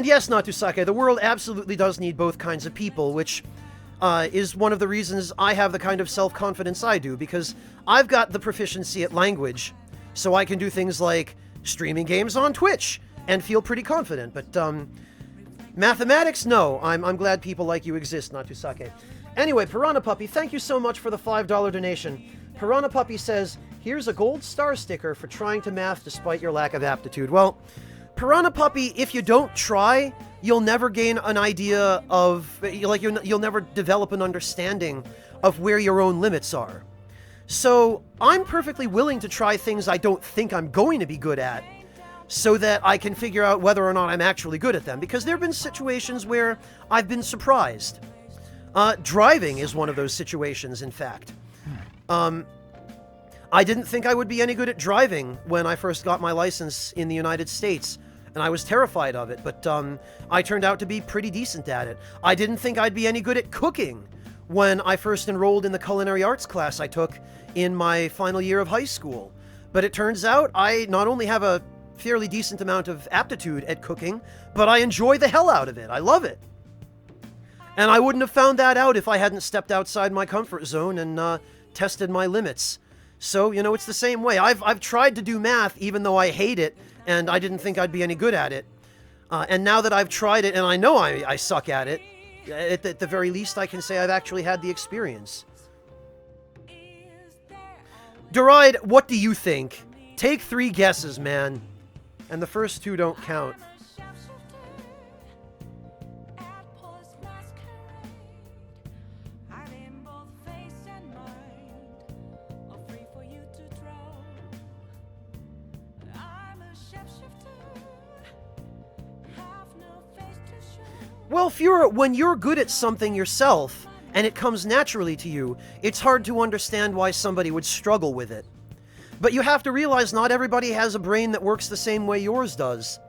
yes, Natusake, the world absolutely does need both kinds of people, which is one of the reasons I have the kind of self-confidence I do, because I've got the proficiency at language, so I can do things like streaming games on Twitch and feel pretty confident. But mathematics, no. I'm glad people like you exist, Natusake. Anyway, Piranha Puppy, thank you so much for the $5 donation. Piranha Puppy says, here's a gold star sticker for trying to math despite your lack of aptitude. Well, Piranha Puppy, if you don't try, you'll never gain an idea of, like, you'll never develop an understanding of where your own limits are. So I'm perfectly willing to try things I don't think I'm going to be good at, so that I can figure out whether or not I'm actually good at them, because there have been situations where I've been surprised. Driving is one of those situations, in fact. I didn't think I would be any good at driving when I first got my license in the United States, and I was terrified of it, but I turned out to be pretty decent at it. I didn't think I'd be any good at cooking when I first enrolled in the culinary arts class I took in my final year of high school. But it turns out I not only have a fairly decent amount of aptitude at cooking, but I enjoy the hell out of it. I love it. And I wouldn't have found that out if I hadn't stepped outside my comfort zone and tested my limits. So, you know, it's the same way. I've tried to do math even though I hate it, and I didn't think I'd be any good at it. And now that I've tried it, and I know I suck at it, at the very least I can say I've actually had the experience. Deride, what do you think? Take 3 guesses, man. And the first 2 don't count. Well, Fuhrer, when you're good at something yourself, and it comes naturally to you, it's hard to understand why somebody would struggle with it. But you have to realize not everybody has a brain that works the same way yours does.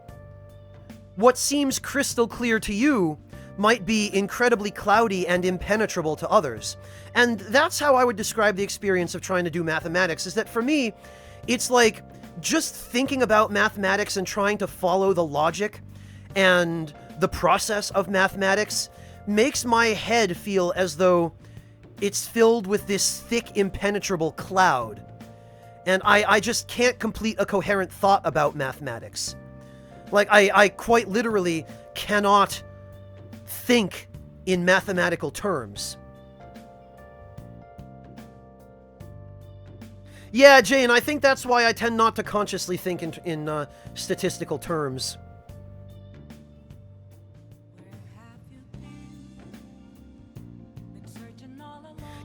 What seems crystal clear to you might be incredibly cloudy and impenetrable to others. And that's how I would describe the experience of trying to do mathematics, is that for me, it's like just thinking about mathematics and trying to follow the logic and the process of mathematics makes my head feel as though it's filled with this thick, impenetrable cloud. And I just can't complete a coherent thought about mathematics. Like, I quite literally cannot think in mathematical terms. Yeah, Jane, I think that's why I tend not to consciously think in statistical terms.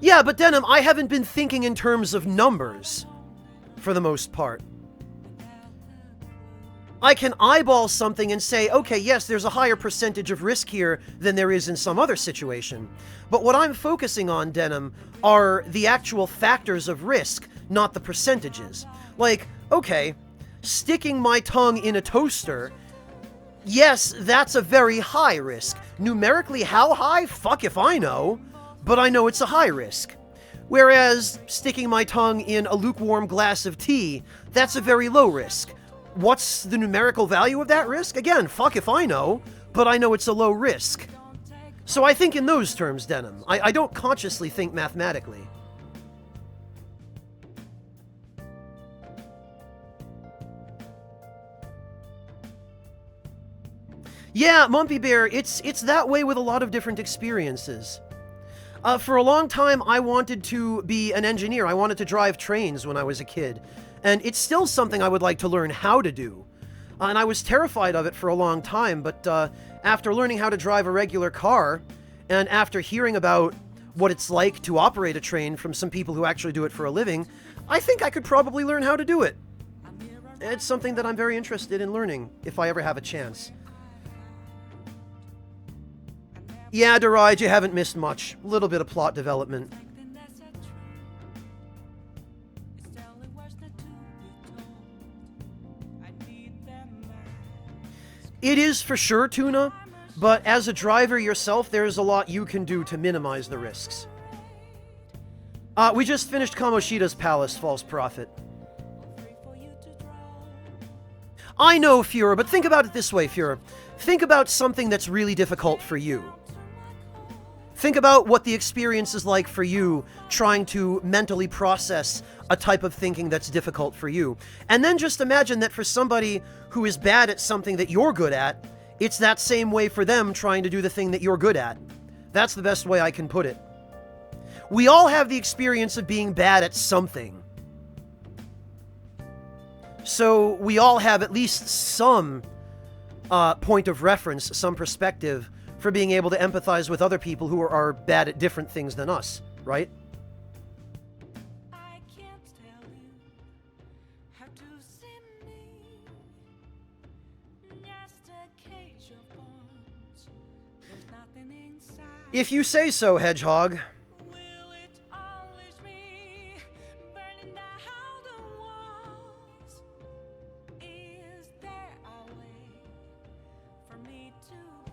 Yeah, but Denim, I haven't been thinking in terms of numbers, for the most part. I can eyeball something and say, okay, yes, there's a higher percentage of risk here than there is in some other situation. But what I'm focusing on, Denim, are the actual factors of risk, not the percentages. Like, okay, sticking my tongue in a toaster, yes, that's a very high risk. Numerically, how high? Fuck if I know. But I know it's a high risk. Whereas sticking my tongue in a lukewarm glass of tea, that's a very low risk. What's the numerical value of that risk? Again, fuck if I know, but I know it's a low risk. So I think in those terms, Denim. I don't consciously think mathematically. Yeah, Mumpy Bear, it's that way with a lot of different experiences. For a long time, I wanted to be an engineer. I wanted to drive trains when I was a kid. And it's still something I would like to learn how to do. And I was terrified of it for a long time, but after learning how to drive a regular car, and after hearing about what it's like to operate a train from some people who actually do it for a living, I think I could probably learn how to do it. It's something that I'm very interested in learning, if I ever have a chance. Yeah, Deride, you haven't missed much. A little bit of plot development. It is for sure, Tuna, but as a driver yourself, there's a lot you can do to minimize the risks. We just finished Kamoshida's Palace, False Prophet. I know, Fuhrer, but think about it this way, Fuhrer. Think about something that's really difficult for you. Think about what the experience is like for you trying to mentally process a type of thinking that's difficult for you. And then just imagine that for somebody who is bad at something that you're good at, it's that same way for them trying to do the thing that you're good at. That's the best way I can put it. We all have the experience of being bad at something. So we all have at least some point of reference, some perspective for being able to empathize with other people who are bad at different things than us, right? If you say so, Hedgehog.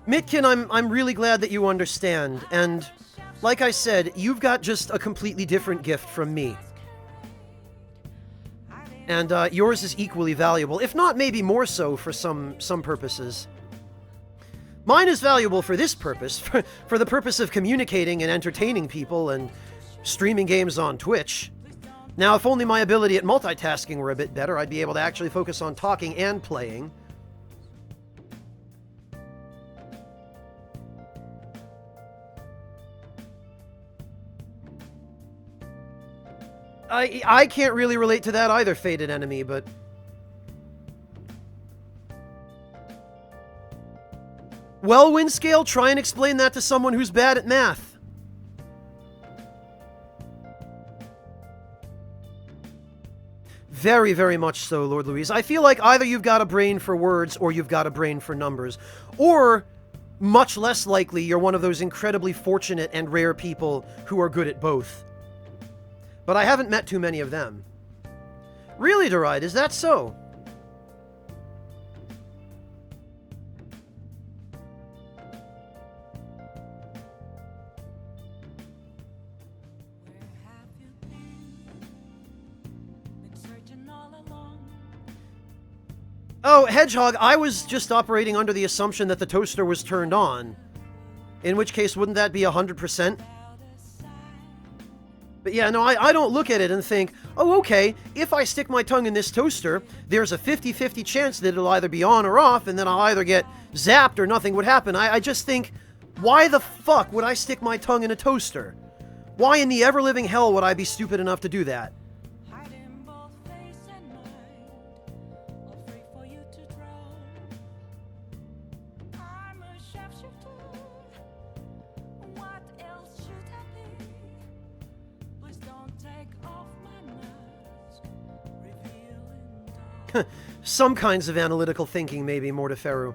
Mitkin, I'm really glad that you understand, and like I said, you've got just a completely different gift from me. And yours is equally valuable, if not maybe more so for some purposes. Mine is valuable for this purpose, for the purpose of communicating and entertaining people and streaming games on Twitch. Now, if only my ability at multitasking were a bit better, I'd be able to actually focus on talking and playing. I can't really relate to that either, Fated Enemy, but... Well, Windscale, try and explain that to someone who's bad at math. Very, very much so, Lord Louise. I feel like either you've got a brain for words or you've got a brain for numbers. Or, much less likely, you're one of those incredibly fortunate and rare people who are good at both. But I haven't met too many of them. Really, Deride, is that so? Oh, Hedgehog, I was just operating under the assumption that the toaster was turned on. In which case, wouldn't that be 100%? But yeah, no, I don't look at it and think, oh, okay, if I stick my tongue in this toaster, there's a 50-50 chance that it'll either be on or off, and then I'll either get zapped or nothing would happen. I just think, why the fuck would I stick my tongue in a toaster? Why in the ever-living hell would I be stupid enough to do that? Some kinds of analytical thinking, maybe, Mortiferu.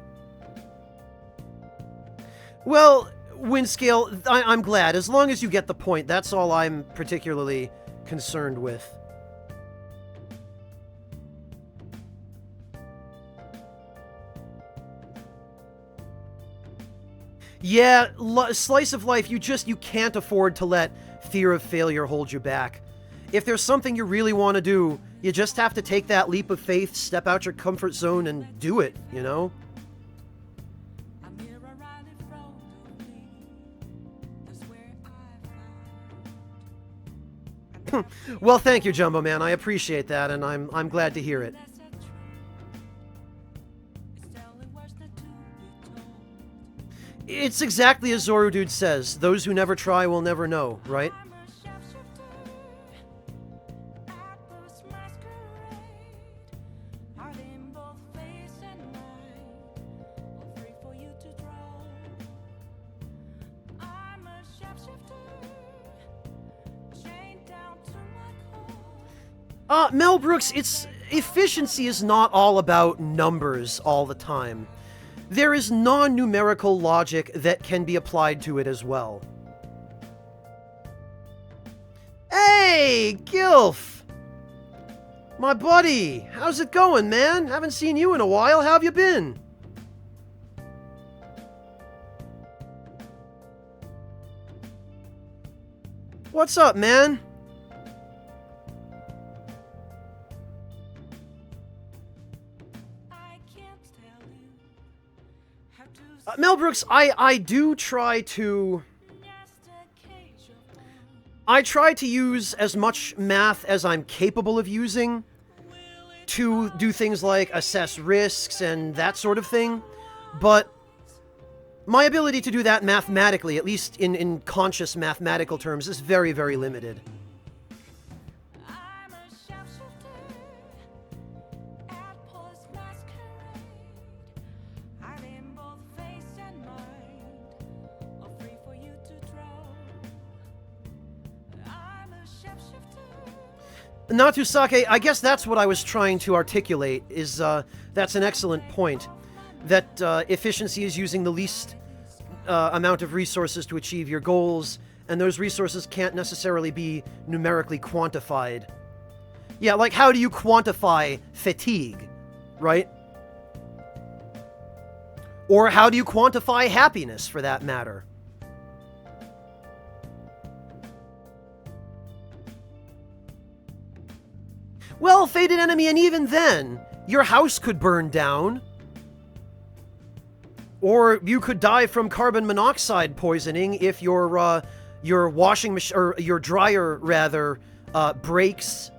Well, Windscale, I'm glad. As long as you get the point, that's all I'm particularly concerned with. Yeah, slice of life, you can't afford to let fear of failure hold you back. If there's something you really want to do, you just have to take that leap of faith, step out your comfort zone, and do it, you know? Well, thank you, Jumbo Man. I appreciate that, and I'm glad to hear it. It's exactly as Zorudude says. Those who never try will never know, right? Mel Brooks, efficiency is not all about numbers all the time. There is non-numerical logic that can be applied to it as well. Hey, Gilf! My buddy, how's it going, man? Haven't seen you in a while. How have you been? What's up, man? Mel Brooks, I do try to... I try to use as much math as I'm capable of using to do things like assess risks and that sort of thing, but my ability to do that mathematically, at least in conscious mathematical terms, is very, very limited. Natusake, I guess that's what I was trying to articulate, is that's an excellent point. That efficiency is using the least amount of resources to achieve your goals, and those resources can't necessarily be numerically quantified. Yeah, like how do you quantify fatigue, right? Or how do you quantify happiness, for that matter? Well, Fated Enemy, and even then, your house could burn down. Or you could die from carbon monoxide poisoning if your washing machine, or your dryer rather, breaks.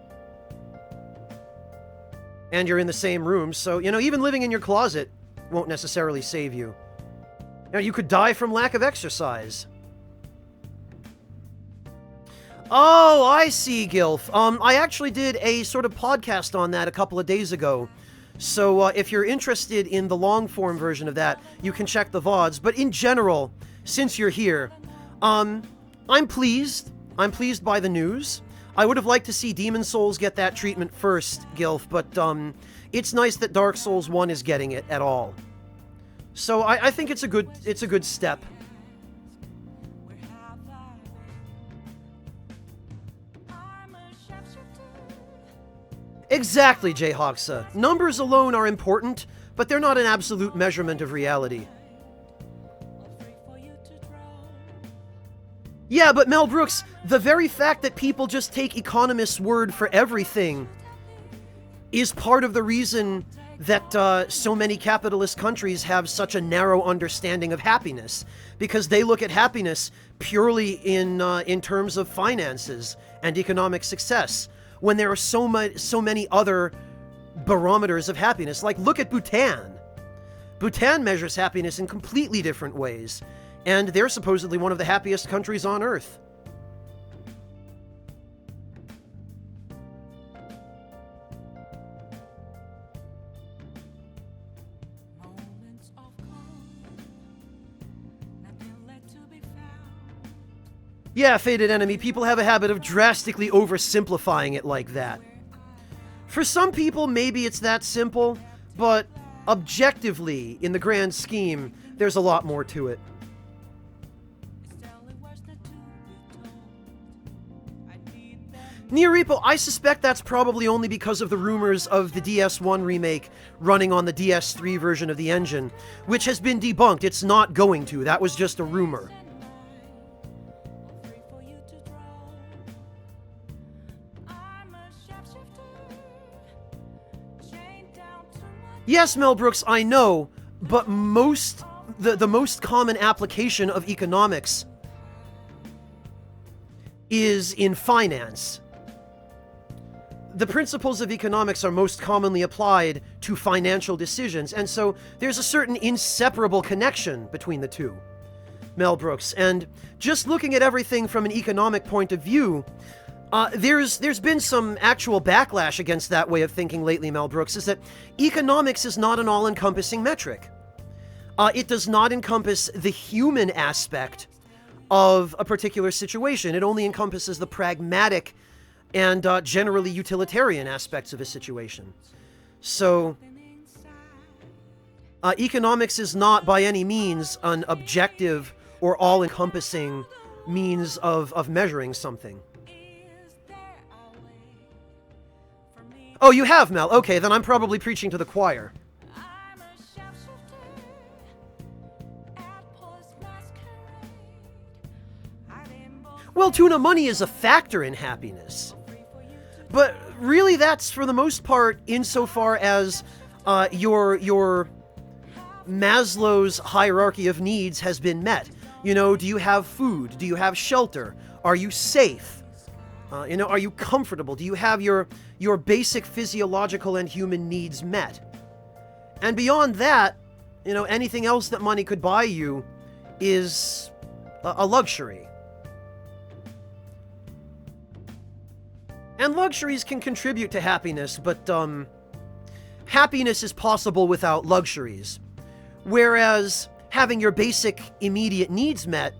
And you're in the same room, so, you know, even living in your closet won't necessarily save you. Now, you could die from lack of exercise. Oh, I see, Gilf. I actually did a sort of podcast on that a couple of days ago. So if you're interested in the long-form version of that, you can check the VODs. But in general, since you're here, I'm pleased. I'm pleased by the news. I would have liked to see Demon Souls get that treatment first, Gilf, but it's nice that Dark Souls 1 is getting it at all. So I think it's a good step. Exactly, Jayhawksa. Numbers alone are important, but they're not an absolute measurement of reality. Yeah, but Mel Brooks, the very fact that people just take economists' word for everything is part of the reason that so many capitalist countries have such a narrow understanding of happiness, because they look at happiness purely in terms of finances and economic success, when there are so many other barometers of happiness. Like, look at Bhutan. Bhutan measures happiness in completely different ways, and they're supposedly one of the happiest countries on Earth. Yeah, Fated Enemy, people have a habit of drastically oversimplifying it like that. For some people, maybe it's that simple, but objectively, in the grand scheme, there's a lot more to it. Nier Repo, I suspect that's probably only because of the rumors of the DS1 remake running on the DS3 version of the engine, which has been debunked. It's not going to. That was just a rumor. Yes, Mel Brooks, I know, but the most common application of economics is in finance. The principles of economics are most commonly applied to financial decisions, and so there's a certain inseparable connection between the two, Mel Brooks. And just looking at everything from an economic point of view, there's been some actual backlash against that way of thinking lately, Mel Brooks, is that economics is not an all-encompassing metric. It does not encompass the human aspect of a particular situation. It only encompasses the pragmatic and generally utilitarian aspects of a situation. So, economics is not by any means an objective or all-encompassing means of measuring something. Oh, you have, Mel. Okay, then I'm probably preaching to the choir. Well, Tuna, money is a factor in happiness. But really, that's, for the most part, insofar as your Maslow's hierarchy of needs has been met. You know, do you have food? Do you have shelter? Are you safe? Are you comfortable? Do you have your basic physiological and human needs met? And beyond that, anything else that money could buy you is a luxury. And luxuries can contribute to happiness, but happiness is possible without luxuries. Whereas having your basic immediate needs met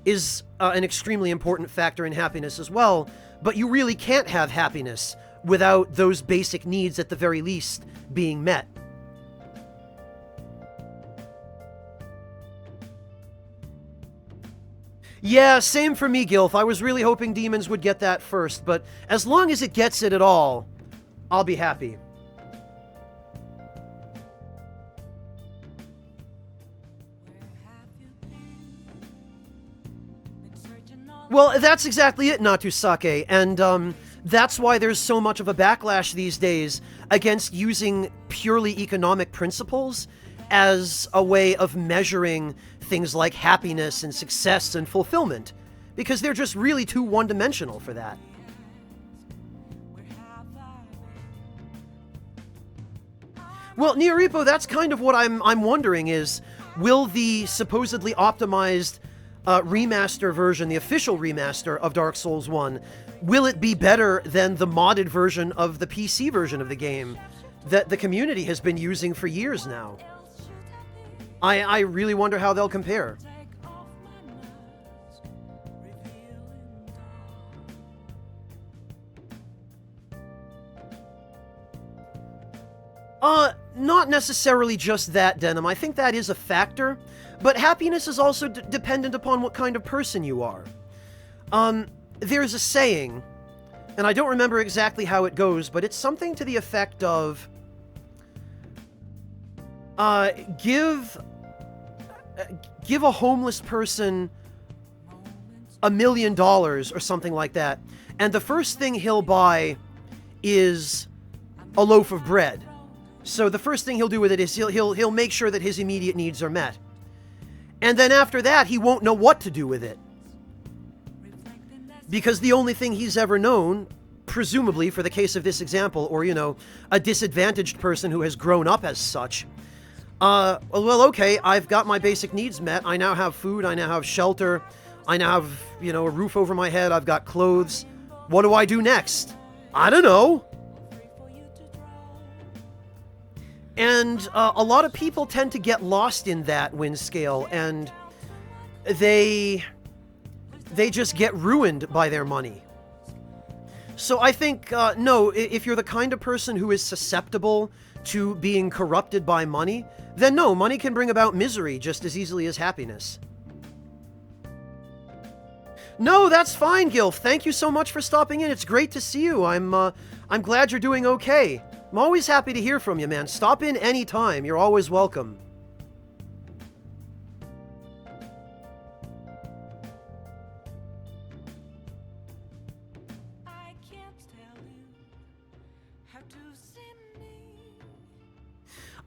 is an extremely important factor in happiness as well, but you really can't have happiness without those basic needs at the very least being met. Yeah, same for me, Gilf. I was really hoping Demons would get that first, but as long as it gets it at all, I'll be happy. Well, that's exactly it, Natusake, and that's why there's so much of a backlash these days against using purely economic principles as a way of measuring things like happiness and success and fulfillment, because they're just really too one-dimensional for that. Well, Neoripo, that's kind of what I'm wondering is, will the supposedly optimized remaster version, the official remaster of Dark Souls 1, will it be better than the modded version of the PC version of the game that the community has been using for years now? I really wonder how they'll compare. Not necessarily just that, Denim. I think that is a factor, but happiness is also dependent upon what kind of person you are. There's a saying, and I don't remember exactly how it goes, but it's something to the effect of, give a homeless person $1 million or something like that, and the first thing he'll buy is a loaf of bread. So the first thing he'll do with it is he'll make sure that his immediate needs are met. And then after that, he won't know what to do with it. Because the only thing he's ever known, presumably for the case of this example, or, you know, a disadvantaged person who has grown up as such, well, okay, I've got my basic needs met. I now have food, I now have shelter, I now have, you know, a roof over my head, I've got clothes. What do I do next? I don't know. And a lot of people tend to get lost in that win scale, and they just get ruined by their money. So I think, no, if you're the kind of person who is susceptible to being corrupted by money, then no, money can bring about misery just as easily as happiness. No, that's fine, Gilf. Thank you so much for stopping in. It's great to see you. I'm glad you're doing okay. I'm always happy to hear from you, man. Stop in anytime. You're always welcome.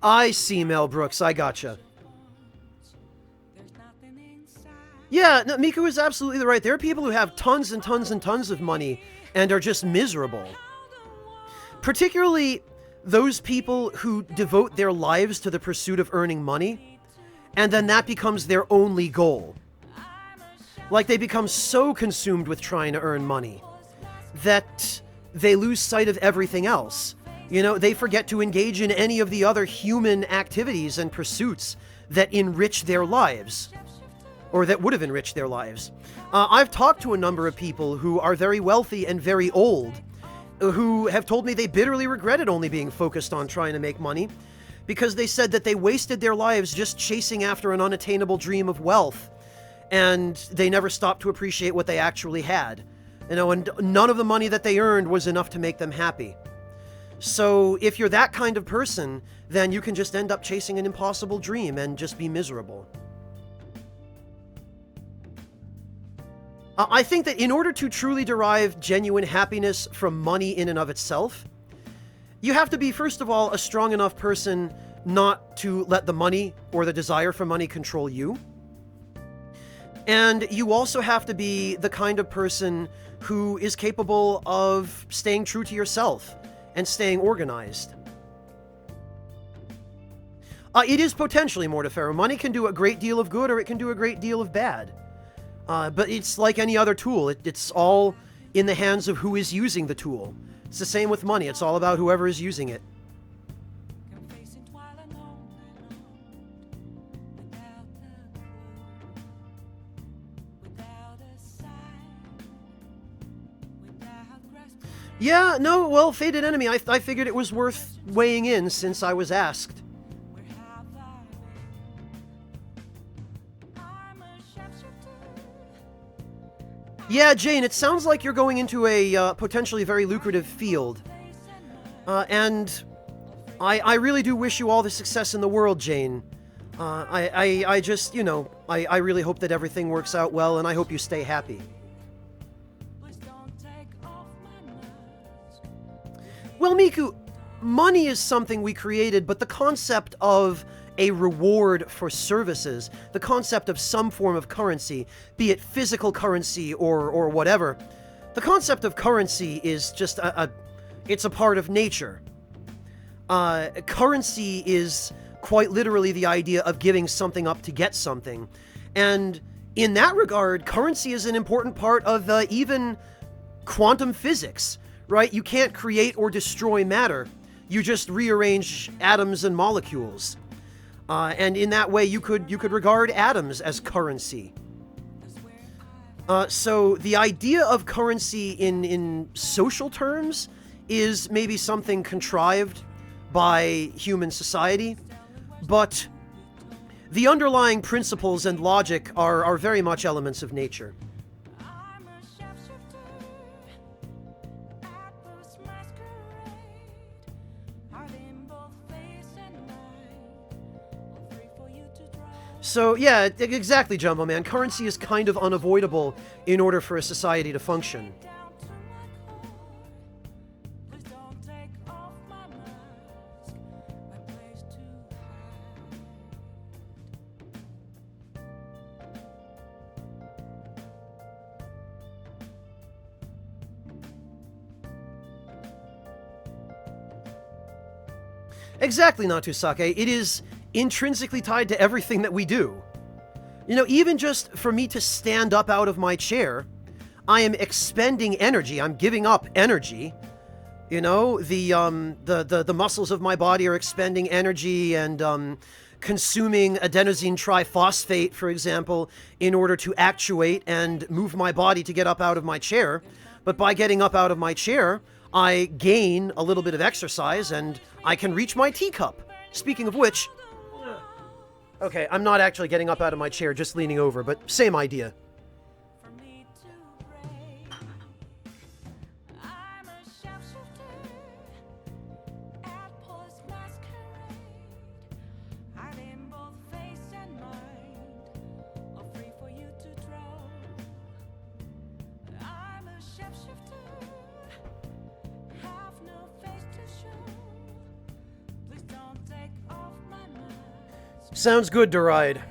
I see, Mel Brooks. I gotcha. Yeah, no, Miku is absolutely right. There are people who have tons and tons and tons of money and are just miserable. Particularly those people who devote their lives to the pursuit of earning money, and then that becomes their only goal. Like, they become so consumed with trying to earn money that they lose sight of everything else. You know, they forget to engage in any of the other human activities and pursuits that enrich their lives, or that would have enriched their lives. I've talked to a number of people who are very wealthy and very old, who have told me they bitterly regretted only being focused on trying to make money, because they said that they wasted their lives just chasing after an unattainable dream of wealth, and they never stopped to appreciate what they actually had. You know, and none of the money that they earned was enough to make them happy. So if you're that kind of person, then you can just end up chasing an impossible dream and just be miserable. I think that in order to truly derive genuine happiness from money in and of itself, you have to be, first of all, a strong enough person not to let the money or the desire for money control you. And you also have to be the kind of person who is capable of staying true to yourself and staying organized. It is potentially Mortiferro. Money can do a great deal of good or it can do a great deal of bad. But it's like any other tool. It's all in the hands of who is using the tool. It's the same with money. It's all about whoever is using it. Yeah, no, well, Fated Enemy, I figured it was worth weighing in since I was asked. Yeah, Jane, it sounds like you're going into a potentially very lucrative field. And I really do wish you all the success in the world, Jane. I just, you know, I really hope that everything works out well, and I hope you stay happy. Well, Miku, money is something we created, but the concept of a reward for services, the concept of some form of currency, be it physical currency or whatever, the concept of currency is just it's a part of nature. Currency is quite literally the idea of giving something up to get something. And in that regard, currency is an important part of even quantum physics, right? You can't create or destroy matter. You just rearrange atoms and molecules. And in that way, you could regard atoms as currency. So the idea of currency in social terms is maybe something contrived by human society, but the underlying principles and logic are very much elements of nature. So, yeah, exactly, Jumbo Man. Currency is kind of unavoidable in order for a society to function. Exactly, Natusake. It is intrinsically tied to everything that we do. You know, even just for me to stand up out of my chair, I am expending energy. I'm giving up energy. You know, the muscles of my body are expending energy and consuming adenosine triphosphate, for example, in order to actuate and move my body to get up out of my chair. But by getting up out of my chair, I gain a little bit of exercise and I can reach my teacup. Speaking of which, okay, I'm not actually getting up out of my chair, just leaning over, but same idea. Sounds good, Deride.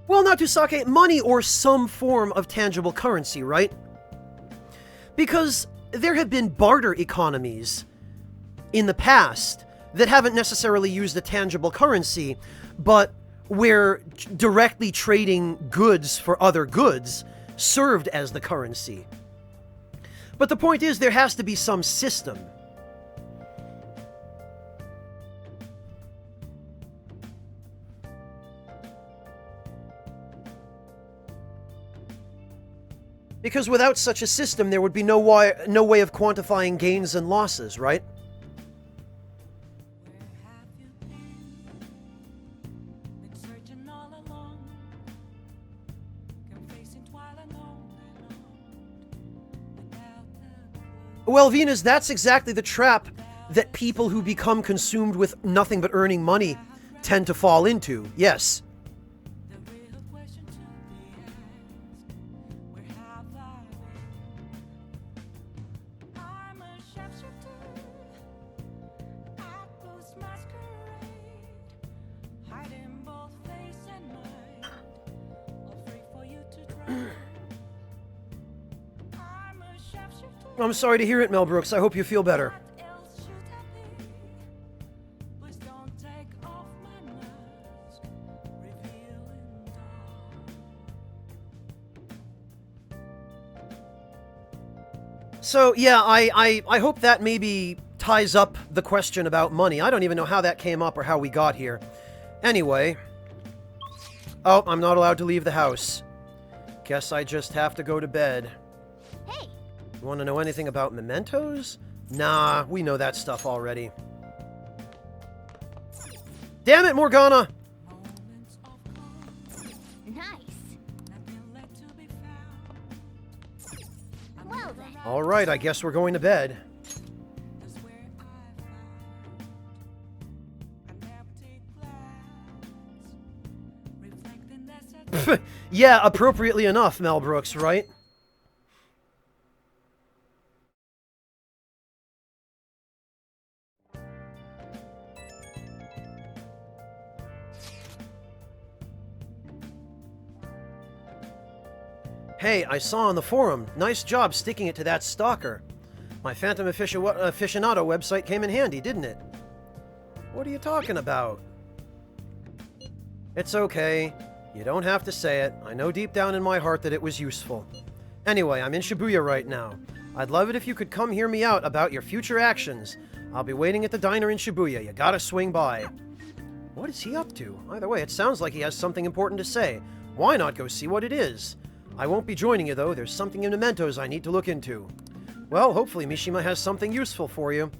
Well, Natusake, money or some form of tangible currency, right? Because there have been barter economies in the past that haven't necessarily used a tangible currency, but where directly trading goods for other goods served as the currency. But the point is, there has to be some system. Because without such a system, there would be no way of quantifying gains and losses, right? Well, Venus, that's exactly the trap that people who become consumed with nothing but earning money tend to fall into, yes. I'm sorry to hear it, Mel Brooks. I hope you feel better. So, yeah, I hope that maybe ties up the question about money. I don't even know how that came up or how we got here. Anyway. Oh, I'm not allowed to leave the house. Guess I just have to go to bed. Hey! You want to know anything about mementos? Nah, we know that stuff already. Damn it, Morgana! Nice. Well then. Alright, I guess we're going to bed. Yeah, appropriately enough, Mel Brooks, right? Hey, I saw on the forum. Nice job sticking it to that stalker. My Phantom Aficionado website came in handy, didn't it? What are you talking about? It's okay. You don't have to say it. I know deep down in my heart that it was useful. Anyway, I'm in Shibuya right now. I'd love it if you could come hear me out about your future actions. I'll be waiting at the diner in Shibuya. You gotta swing by. What is he up to? Either way, it sounds like he has something important to say. Why not go see what it is? I won't be joining you, though. There's something in Mementos I need to look into. Well, hopefully Mishima has something useful for you.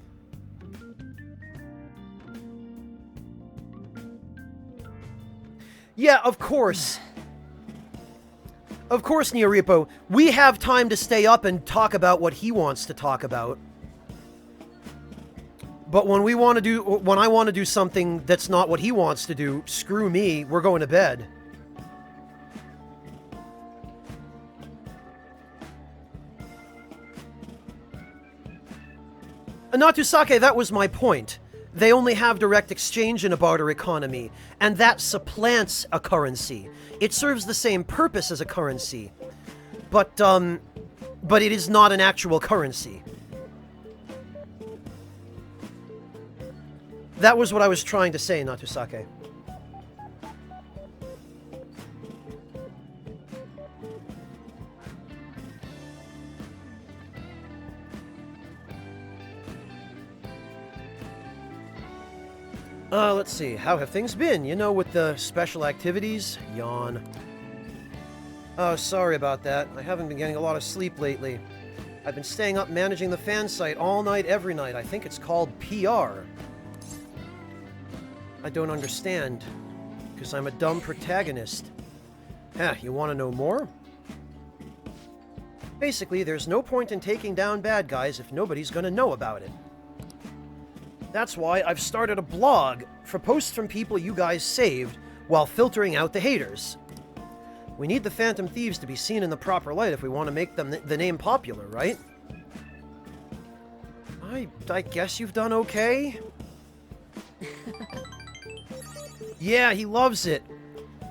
Yeah, of course. Of course, Neoripo. We have time to stay up and talk about what he wants to talk about. But when I want to do something that's not what he wants to do, screw me, we're going to bed. Natusake, that was my point. They only have direct exchange in a barter economy, and that supplants a currency. It serves the same purpose as a currency, but it is not an actual currency. That was what I was trying to say, Natusake. Let's see. How have things been? You know, with the special activities? Yawn. Oh, sorry about that. I haven't been getting a lot of sleep lately. I've been staying up managing the fan site all night, every night. I think it's called PR. I don't understand. Because I'm a dumb protagonist. You want to know more? Basically, there's no point in taking down bad guys if nobody's gonna know about it. That's why I've started a blog for posts from people you guys saved while filtering out the haters. We need the Phantom Thieves to be seen in the proper light if we want to make them the name popular, right? I guess you've done okay? Yeah, he loves it.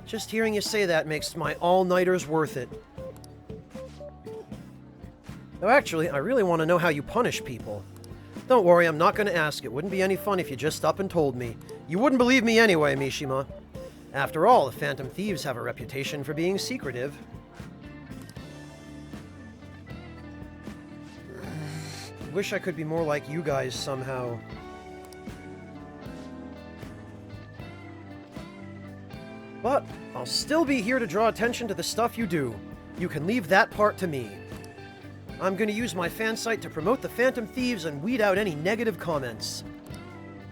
Just hearing you say that makes my all-nighters worth it. Though actually, I really want to know how you punish people. Don't worry, I'm not going to ask. It wouldn't be any fun if you just up and told me. You wouldn't believe me anyway, Mishima. After all, the Phantom Thieves have a reputation for being secretive. Wish I could be more like you guys somehow. But I'll still be here to draw attention to the stuff you do. You can leave that part to me. I'm going to use my fan site to promote the Phantom Thieves and weed out any negative comments.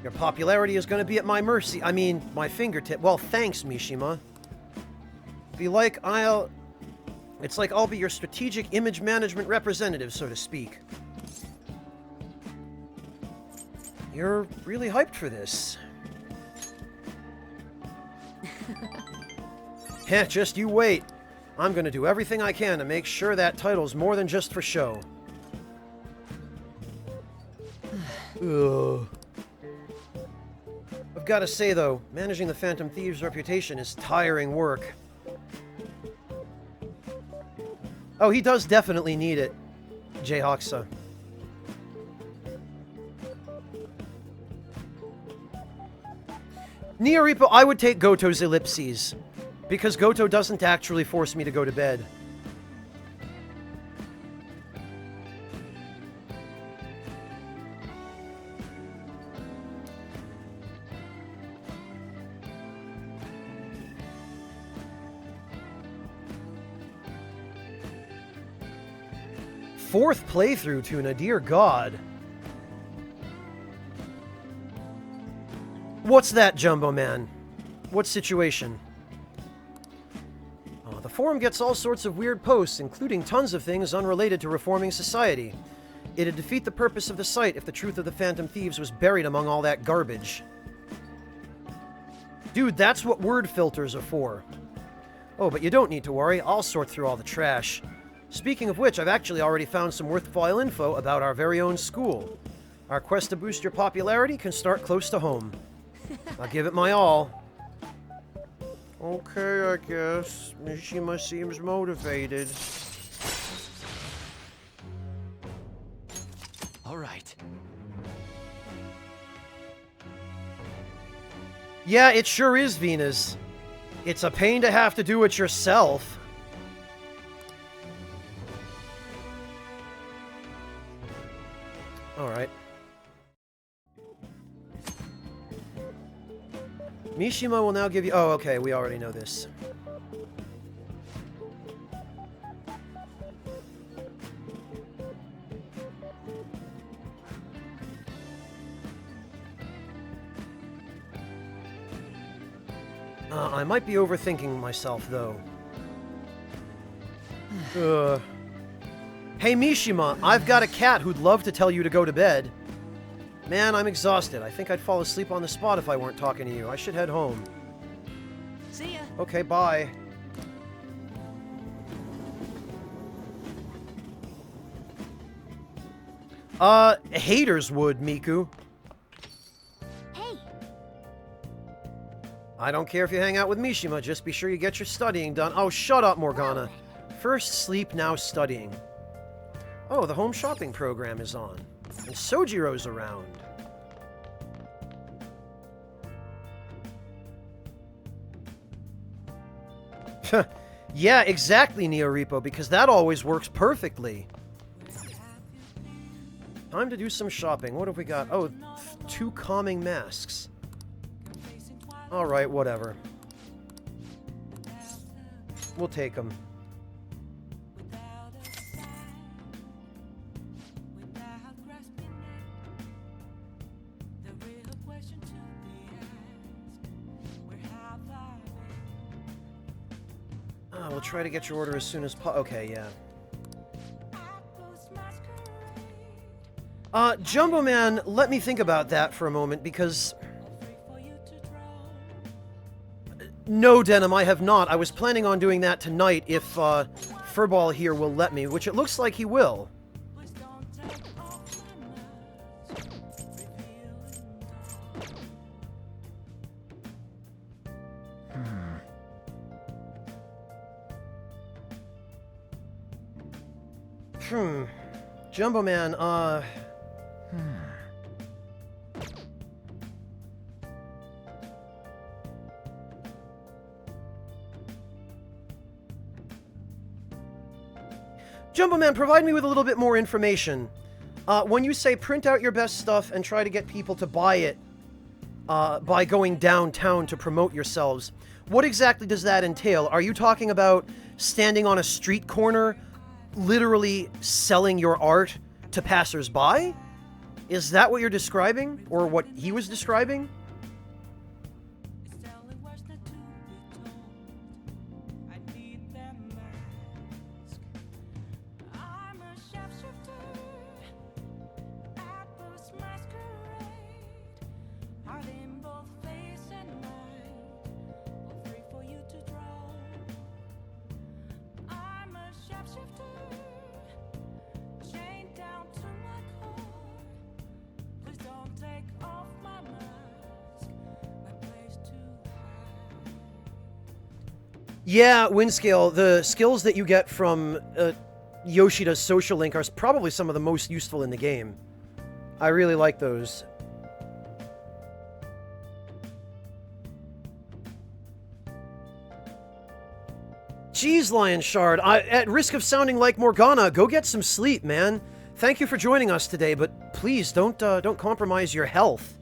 Your popularity is going to be at my mercy. I mean, my fingertip. Well, thanks, Mishima. It's like I'll be your strategic image management representative, so to speak. You're really hyped for this. Just you wait. I'm gonna do everything I can to make sure that title's more than just for show. Ugh. I've gotta say though, managing the Phantom Thieves' reputation is tiring work. Oh, he does definitely need it, Jayhoxa. Neoripo, I would take Goto's ellipses. Because Goto doesn't actually force me to go to bed. 4th playthrough, Tuna. Dear God. What's that, Jumbo Man? What situation? The forum gets all sorts of weird posts, including tons of things unrelated to reforming society. It'd defeat the purpose of the site if the truth of the Phantom Thieves was buried among all that garbage. Dude, that's what word filters are for. Oh, but you don't need to worry. I'll sort through all the trash. Speaking of which, I've actually already found some worthwhile info about our very own school. Our quest to boost your popularity can start close to home. I'll give it my all. Okay, I guess. Mishima seems motivated. All right. Yeah, it sure is, Venus. It's a pain to have to do it yourself. Alright. Mishima will now give you... Oh, okay, we already know this. I might be overthinking myself, though. Hey, Mishima, I've got a cat who'd love to tell you to go to bed. Man, I'm exhausted. I think I'd fall asleep on the spot if I weren't talking to you. I should head home. See ya. Okay, bye. Haters would, Miku. Hey. I don't care if you hang out with Mishima, just be sure you get your studying done. Oh, shut up, Morgana. First sleep, now studying. Oh, the home shopping program is on. And Sojiro's around. Yeah, exactly, Neoripo, because that always works perfectly. Time to do some shopping. What have we got? Oh, 2 calming masks. Alright, whatever. We'll take them. We'll try to get your order as soon as okay, yeah. Jumbo Man, let me think about that for a moment, because... No, Denim, I have not. I was planning on doing that tonight if, Furball here will let me, which it looks like he will. Jumbo Man, Jumbo Man, provide me with a little bit more information. When you say print out your best stuff and try to get people to buy it by going downtown to promote yourselves, what exactly does that entail? Are you talking about standing on a street corner, literally selling your art to passers-by? Is that what you're describing? Or what he was describing? Yeah, Windscale, the skills that you get from Yoshida's social link are probably some of the most useful in the game. I really like those. Jeez, Lion Shard, at risk of sounding like Morgana, go get some sleep, man. Thank you for joining us today, but please don't compromise your health.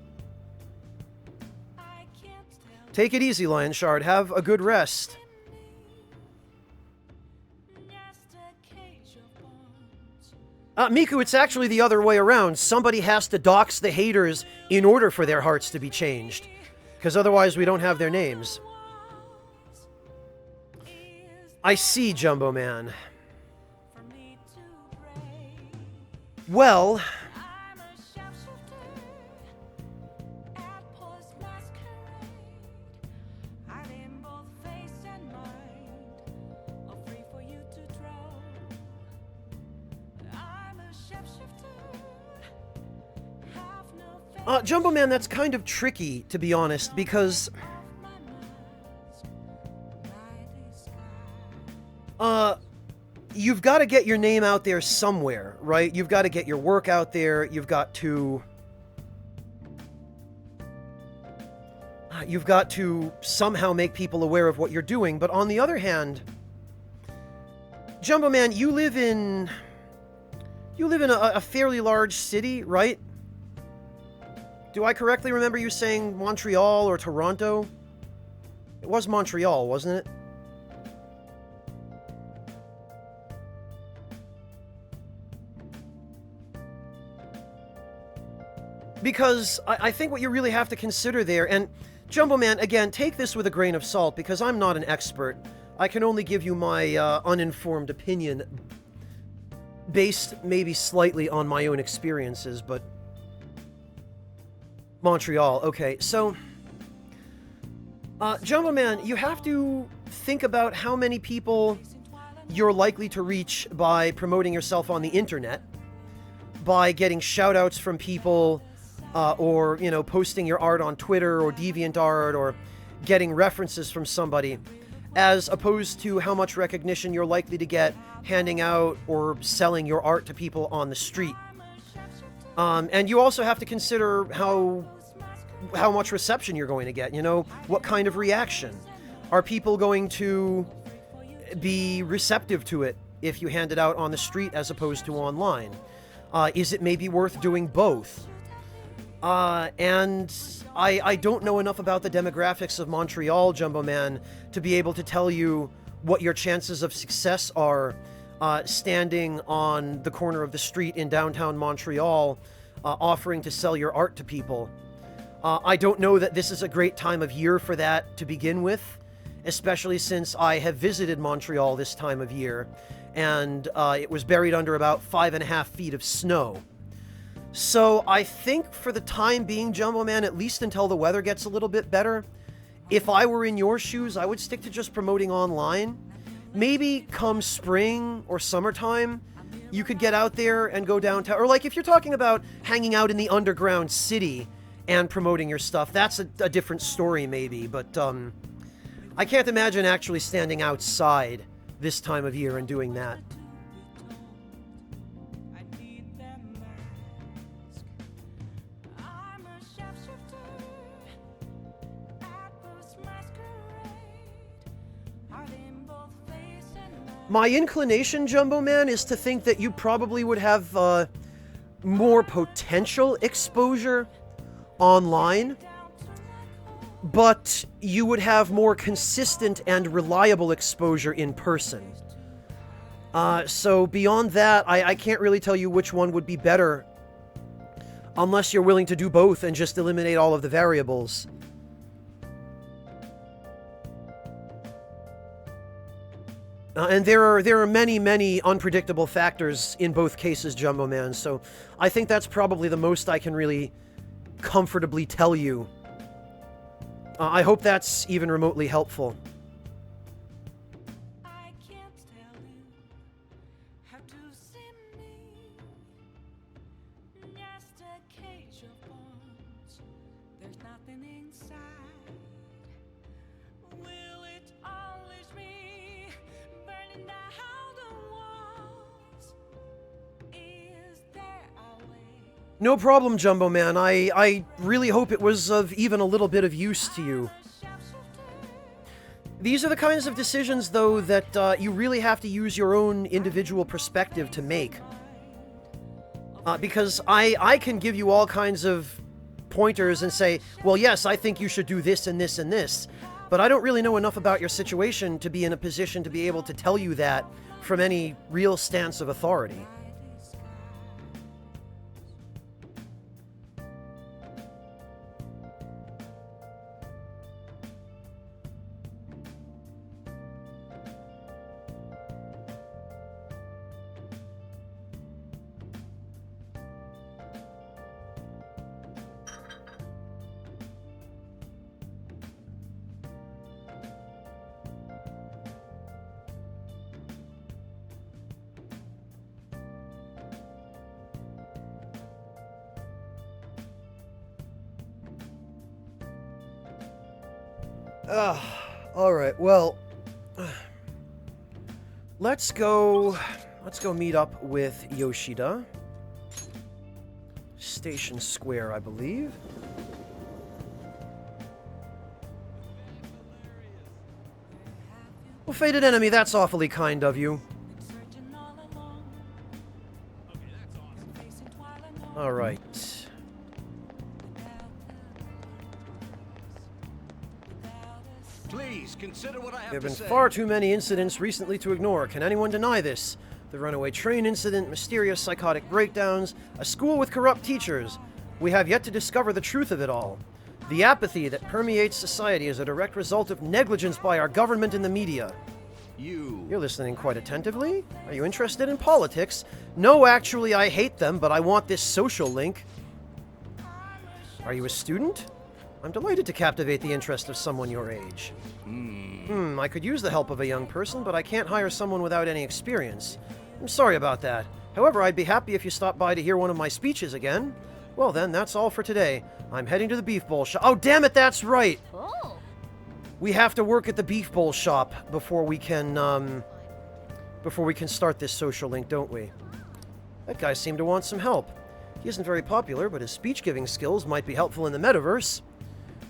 Take it easy, Lion Shard. Have a good rest. Miku, it's actually the other way around. Somebody has to dox the haters in order for their hearts to be changed. Because otherwise we don't have their names. I see, Jumbo Man. Well... Jumbo Man, that's kind of tricky, to be honest, because... you've got to get your name out there somewhere, right? You've got to get your work out there, you've got to... You've got to somehow make people aware of what you're doing, but on the other hand... Jumbo Man, you live in a fairly large city, right? Do I correctly remember you saying Montreal or Toronto? It was Montreal, wasn't it? Because I think what you really have to consider there, and Jumbo Man, again, take this with a grain of salt, because I'm not an expert. I can only give you my uninformed opinion, based maybe slightly on my own experiences, but... Montreal, okay, so... Jumbo Man, you have to think about how many people you're likely to reach by promoting yourself on the internet, by getting shoutouts from people, or, you know, posting your art on Twitter or DeviantArt, or getting references from somebody, as opposed to how much recognition you're likely to get handing out or selling your art to people on the street. And you also have to consider how much reception you're going to get, you know, what kind of reaction. Are people going to be receptive to it if you hand it out on the street as opposed to online? Is it maybe worth doing both? And I don't know enough about the demographics of Montreal, Jumbo Man, to be able to tell you what your chances of success are standing on the corner of the street in downtown Montreal, offering to sell your art to people. I don't know that this is a great time of year for that to begin with, especially since I have visited Montreal this time of year, and it was buried under about 5.5 feet of snow. So I think for the time being, Jumbo Man, at least until the weather gets a little bit better, if I were in your shoes, I would stick to just promoting online. Maybe come spring or summertime, you could get out there and go downtown. Or like if you're talking about hanging out in the underground city and promoting your stuff, that's a different story maybe. But I can't imagine actually standing outside this time of year and doing that. My inclination, Jumbo Man, is to think that you probably would have more potential exposure online, but you would have more consistent and reliable exposure in person. So beyond that, I can't really tell you which one would be better, unless you're willing to do both and just eliminate all of the variables. And there are many, many unpredictable factors in both cases, Jumbo Man, so I think that's probably the most I can really comfortably tell you. I hope that's even remotely helpful. No problem, Jumbo Man. I really hope it was of even a little bit of use to you. These are the kinds of decisions, though, that you really have to use your own individual perspective to make. Because I can give you all kinds of pointers and say, well, yes, I think you should do this and this and this, but I don't really know enough about your situation to be in a position to be able to tell you that from any real stance of authority. Alright, well... Let's go meet up with Yoshida. Station Square, I believe. Well, fated enemy, that's awfully kind of you. Alright. Please consider what I have There to have say. been far too many incidents recently to ignore. Can anyone deny this? The runaway train incident, mysterious psychotic breakdowns, a school with corrupt teachers. We have yet to discover the truth of it all. The apathy that permeates society is a direct result of negligence by our government and the media. You're listening quite attentively? Are you interested in politics? No, actually, I hate them, but I want this social link. Are you a student? I'm delighted to captivate the interest of someone your age. I could use the help of a young person, but I can't hire someone without any experience. I'm sorry about that. However, I'd be happy if you stopped by to hear one of my speeches again. Well then, that's all for today. I'm heading to the Beef Bowl shop. Oh, damn it, that's right! Oh. We have to work at the Beef Bowl shop before we can start this social link, don't we? That guy seemed to want some help. He isn't very popular, but his speech-giving skills might be helpful in the metaverse.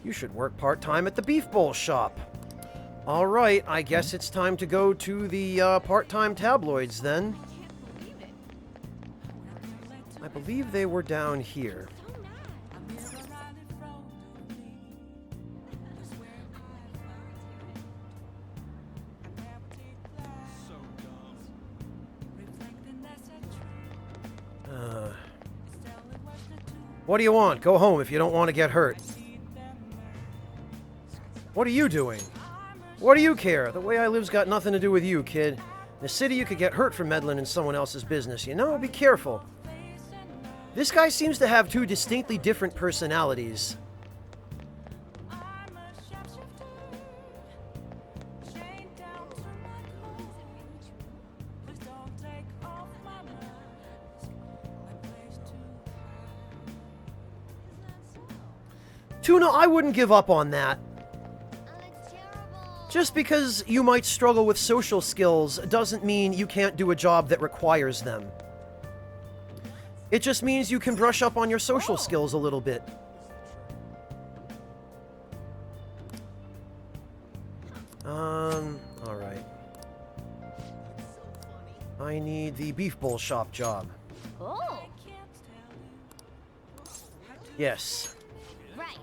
You should work part-time at the Beef Bowl shop. Alright, I guess it's time to go to the part-time tabloids then. I believe they were down here. What do you want? Go home if you don't want to get hurt. What are you doing? What do you care? The way I live's got nothing to do with you, kid. In the city, you could get hurt for meddling in someone else's business, you know? Be careful. This guy seems to have two distinctly different personalities. Tuna, I wouldn't give up on that. Just because you might struggle with social skills doesn't mean you can't do a job that requires them. It just means you can brush up on your social skills a little bit. Alright. I need the Beef Bowl shop job. Oh. Yes. Right.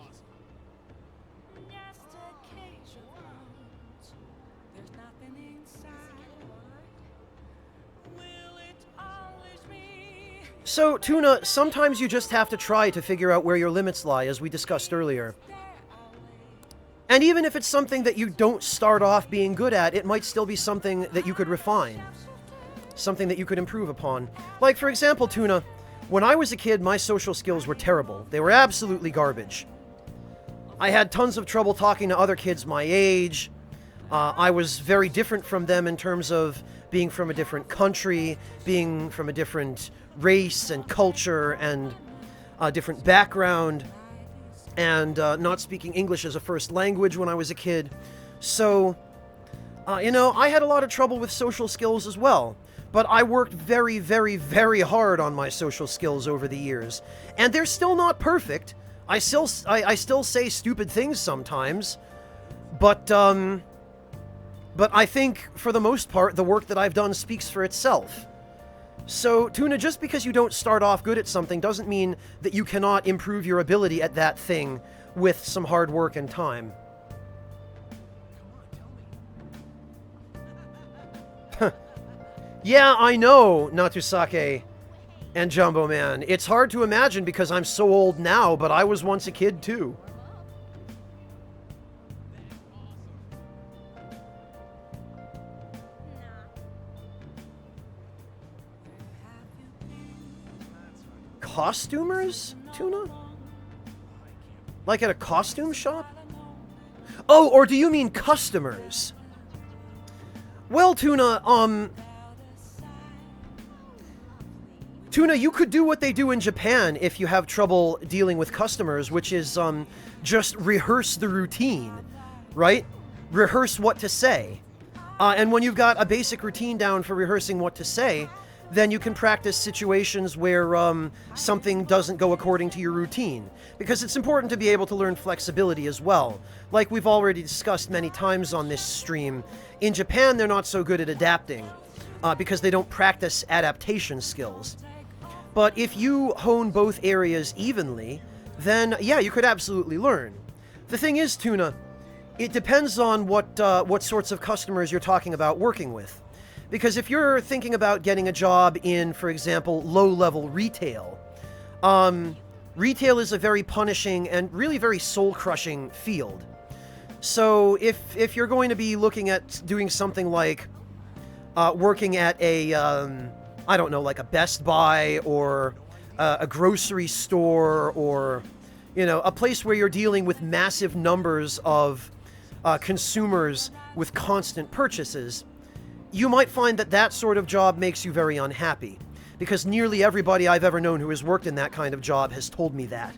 So, Tuna, sometimes you just have to try to figure out where your limits lie, as we discussed earlier. And even if it's something that you don't start off being good at, it might still be something that you could refine. Something that you could improve upon. Like, for example, Tuna, when I was a kid, my social skills were terrible. They were absolutely garbage. I had tons of trouble talking to other kids my age. I was very different from them in terms of being from a different country, being from a different race and culture and a different background, and not speaking English as a first language when I was a kid. So, you know, I had a lot of trouble with social skills as well. But I worked very, very, very hard on my social skills over the years. And they're still not perfect. I still say stupid things sometimes. But I think, for the most part, the work that I've done speaks for itself. So, Tuna, just because you don't start off good at something doesn't mean that you cannot improve your ability at that thing with some hard work and time. Yeah, I know, Natusake and Jumbo Man. It's hard to imagine because I'm so old now, but I was once a kid too. Costumers, Tuna? Like at a costume shop? Oh, or do you mean customers? Well, Tuna, Tuna, you could do what they do in Japan if you have trouble dealing with customers, which is, just rehearse the routine. right? Rehearse what to say. And when you've got a basic routine down for rehearsing what to say, then you can practice situations where something doesn't go according to your routine. Because it's important to be able to learn flexibility as well. Like we've already discussed many times on this stream, in Japan they're not so good at adapting because they don't practice adaptation skills. But if you hone both areas evenly, then yeah, you could absolutely learn. The thing is, Tuna, it depends on what sorts of customers you're talking about working with. Because if you're thinking about getting a job in, for example, low-level retail, retail is a very punishing and really very soul-crushing field. So if you're going to be looking at doing something like working at a, I don't know, like a Best Buy or a grocery store or, you know, a place where you're dealing with massive numbers of consumers with constant purchases, you might find that that sort of job makes you very unhappy, because nearly everybody I've ever known who has worked in that kind of job has told me that.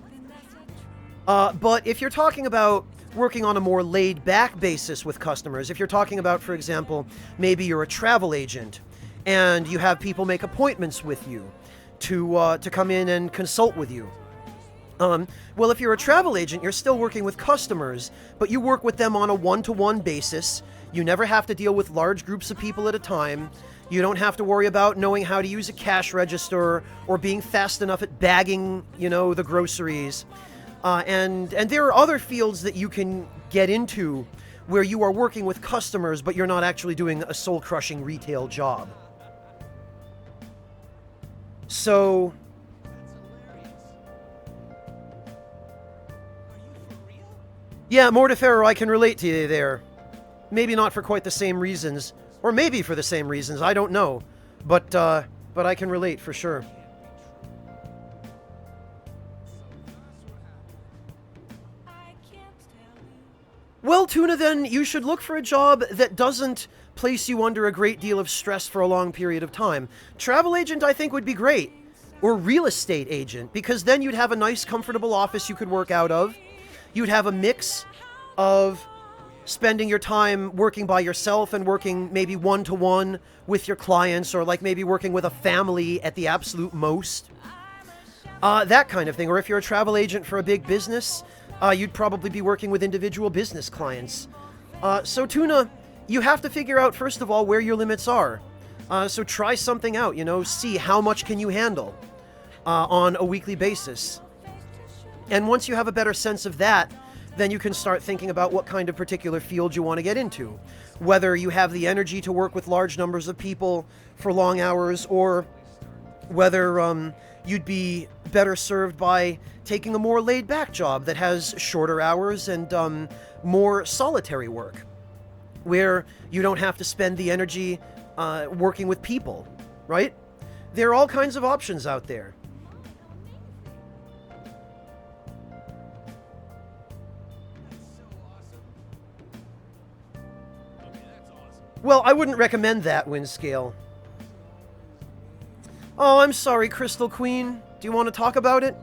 But if you're talking about working on a more laid-back basis with customers, if you're talking about, for example, maybe you're a travel agent and you have people make appointments with you to come in and consult with you. Well, if you're a travel agent, you're still working with customers, but you work with them on a one-to-one basis. You never have to deal with large groups of people at a time. You don't have to worry about knowing how to use a cash register or being fast enough at bagging, you know, the groceries. And there are other fields that you can get into where you are working with customers, but you're not actually doing a soul-crushing retail job. So yeah, Mortiferro, I can relate to you there. Maybe not for quite the same reasons, or maybe for the same reasons, I don't know. But I can relate for sure. Well, Tuna, then, you should look for a job that doesn't place you under a great deal of stress for a long period of time. Travel agent, I think, would be great. Or real estate agent, because then you'd have a nice, comfortable office you could work out of. You'd have a mix of spending your time working by yourself and working maybe one-to-one with your clients, or like maybe working with a family at the absolute most. That kind of thing. Or if you're a travel agent for a big business, you'd probably be working with individual business clients. So Tuna, you have to figure out, first of all, where your limits are. So try something out, you know, see how much can you handle on a weekly basis. And once you have a better sense of that, then you can start thinking about what kind of particular field you want to get into. Whether you have the energy to work with large numbers of people for long hours, or whether you'd be better served by taking a more laid-back job that has shorter hours and more solitary work, where you don't have to spend the energy working with people, right? There are all kinds of options out there. Well, I wouldn't recommend that, Windscale. Oh, I'm sorry, Crystal Queen. Do you want to talk about it?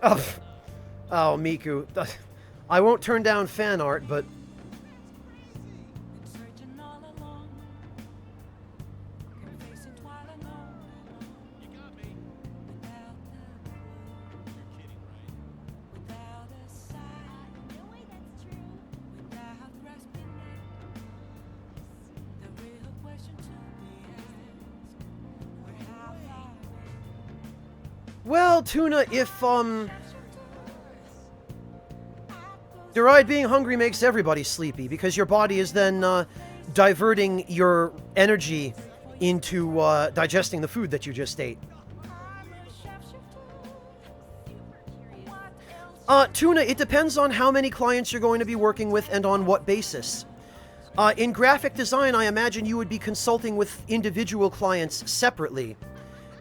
Oh, Miku. I won't turn down fan art, but... Well, Tuna, if, You're right, being hungry makes everybody sleepy, because your body is then, diverting your energy into, digesting the food that you just ate. Tuna, it depends on how many clients you're going to be working with and on what basis. In graphic design, I imagine you would be consulting with individual clients separately,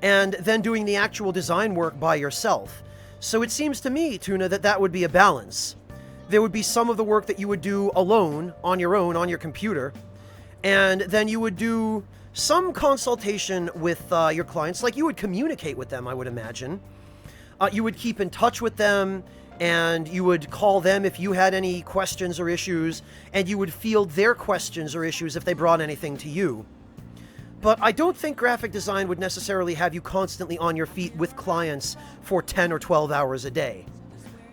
and then doing the actual design work by yourself. So it seems to me, Tuna, that that would be a balance. There would be some of the work that you would do alone, on your own, on your computer, And then you would do some consultation with your clients, like you would communicate with them, I would imagine. You would keep in touch with them, and you would call them if you had any questions or issues, and you would field their questions or issues if they brought anything to you. But I don't think graphic design would necessarily have you constantly on your feet with clients for 10 or 12 hours a day.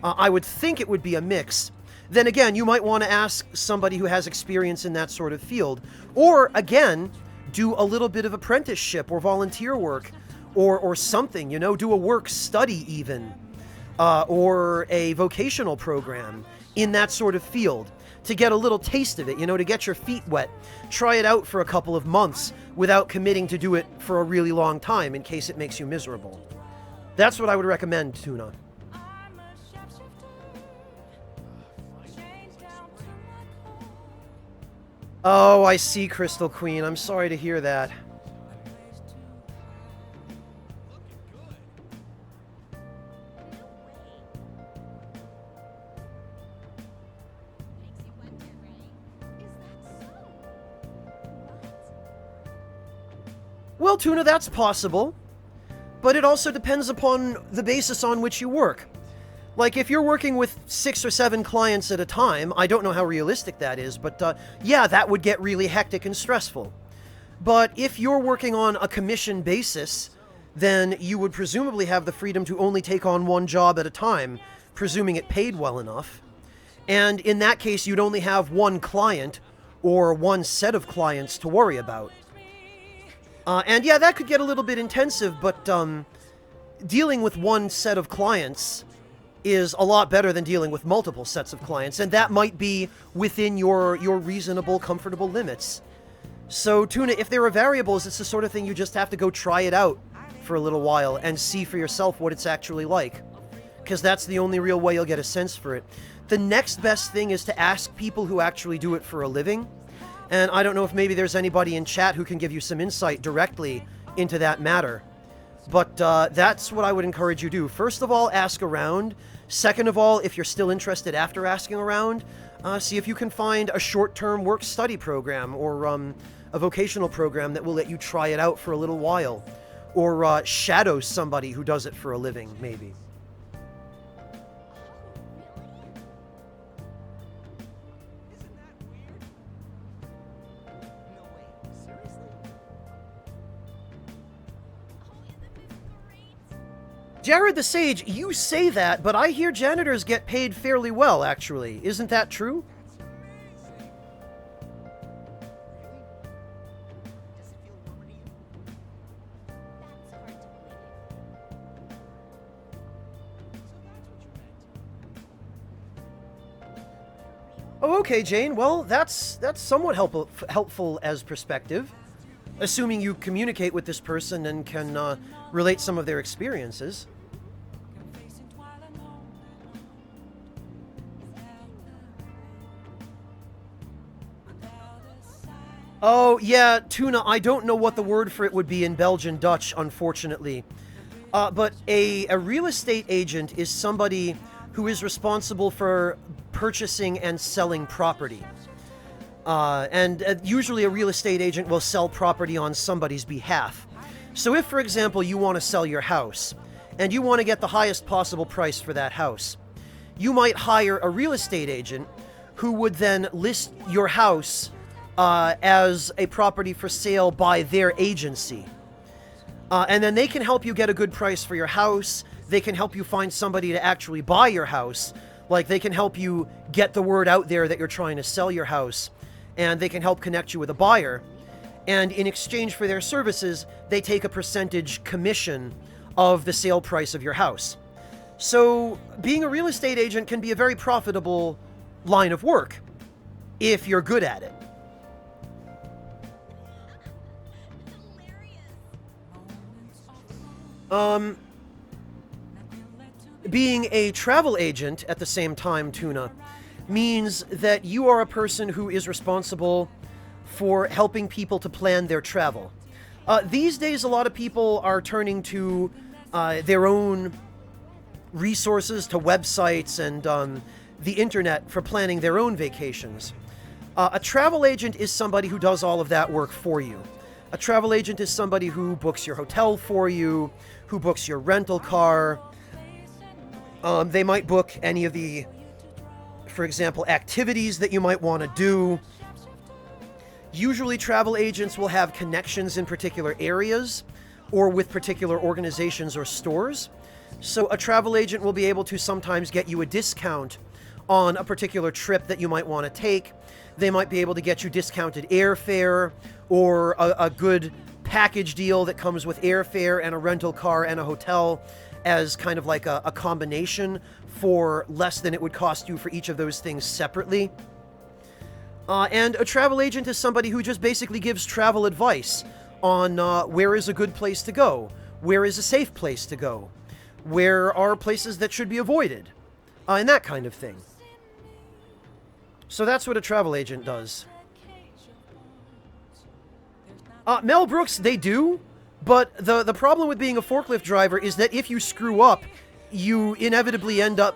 I would think it would be a mix. Then again, you might want to ask somebody who has experience in that sort of field. Or, again, do a little bit of apprenticeship or volunteer work or something, you know, do a work study even, or a vocational program in that sort of field to get a little taste of it, you know, to get your feet wet. Try it out for a couple of months without committing to do it for a really long time in case it makes you miserable. That's what I would recommend, Tuna. Oh, I see, Crystal Queen. I'm sorry to hear that. Well, Tuna, that's possible. But it also depends upon the basis on which you work. Like, if you're working with 6 or 7 clients at a time, I don't know how realistic that is, but yeah, that would get really hectic and stressful. But if you're working on a commission basis, then you would presumably have the freedom to only take on one job at a time, presuming it paid well enough. And in that case, you'd only have one client or one set of clients to worry about. And yeah, that could get a little bit intensive, but dealing with one set of clients is a lot better than dealing with multiple sets of clients, and that might be within your reasonable, comfortable limits. So, Tuna, if there are variables, it's the sort of thing you just have to go try it out for a little while and see for yourself what it's actually like, because that's the only real way you'll get a sense for it. The next best thing is to ask people who actually do it for a living, and I don't know if maybe there's anybody in chat who can give you some insight directly into that matter. But that's what I would encourage you to do. First of all, ask around. Second of all, if you're still interested after asking around, see if you can find a short-term work-study program or a vocational program that will let you try it out for a little while. Or shadow somebody who does it for a living, maybe. Jared the Sage, you say that, but I hear janitors get paid fairly well, actually. Isn't that true? Oh, okay, Jane. Well, that's somewhat helpful as perspective. Assuming you communicate with this person and can relate some of their experiences. Oh, yeah, Tuna, I don't know what the word for it would be in Belgian Dutch, unfortunately. But a real estate agent is somebody who is responsible for purchasing and selling property. And usually a real estate agent will sell property on somebody's behalf. So if, for example, you want to sell your house, and you want to get the highest possible price for that house, you might hire a real estate agent who would then list your house as a property for sale by their agency. And then they can help you get a good price for your house. They can help you find somebody to actually buy your house. Like, they can help you get the word out there that you're trying to sell your house. And they can help connect you with a buyer. And in exchange for their services, they take a percentage commission of the sale price of your house. So, being a real estate agent can be a very profitable line of work, if you're good at it. Being a travel agent at the same time, Tuna, means that you are a person who is responsible for helping people to plan their travel. These days, a lot of people are turning to their own resources, to websites and the internet for planning their own vacations. A travel agent is somebody who does all of that work for you. A travel agent is somebody who books your hotel for you, who books your rental car. They might book any of the, for example, activities that you might want to do. Usually travel agents will have connections in particular areas or with particular organizations or stores. So a travel agent will be able to sometimes get you a discount on a particular trip that you might want to take. They might be able to get you discounted airfare or a good package deal that comes with airfare and a rental car and a hotel as kind of like a combination for less than it would cost you for each of those things separately. And a travel agent is somebody who just basically gives travel advice on where is a good place to go, where is a safe place to go, where are places that should be avoided, and that kind of thing. So that's what a travel agent does. Mel Brooks, they do, but the problem with being a forklift driver is that if you screw up, you inevitably end up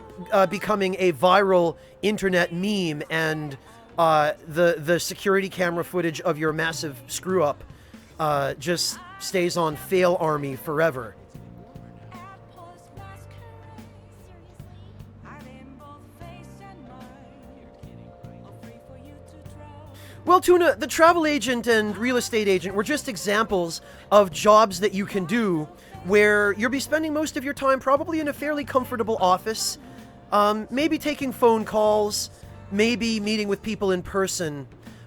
becoming a viral internet meme, and the security camera footage of your massive screw-up just stays on Fail Army forever. Well, Tuna, the travel agent and real estate agent were just examples of jobs that you can do where you'll be spending most of your time probably in a fairly comfortable office, maybe taking phone calls, maybe meeting with people in person,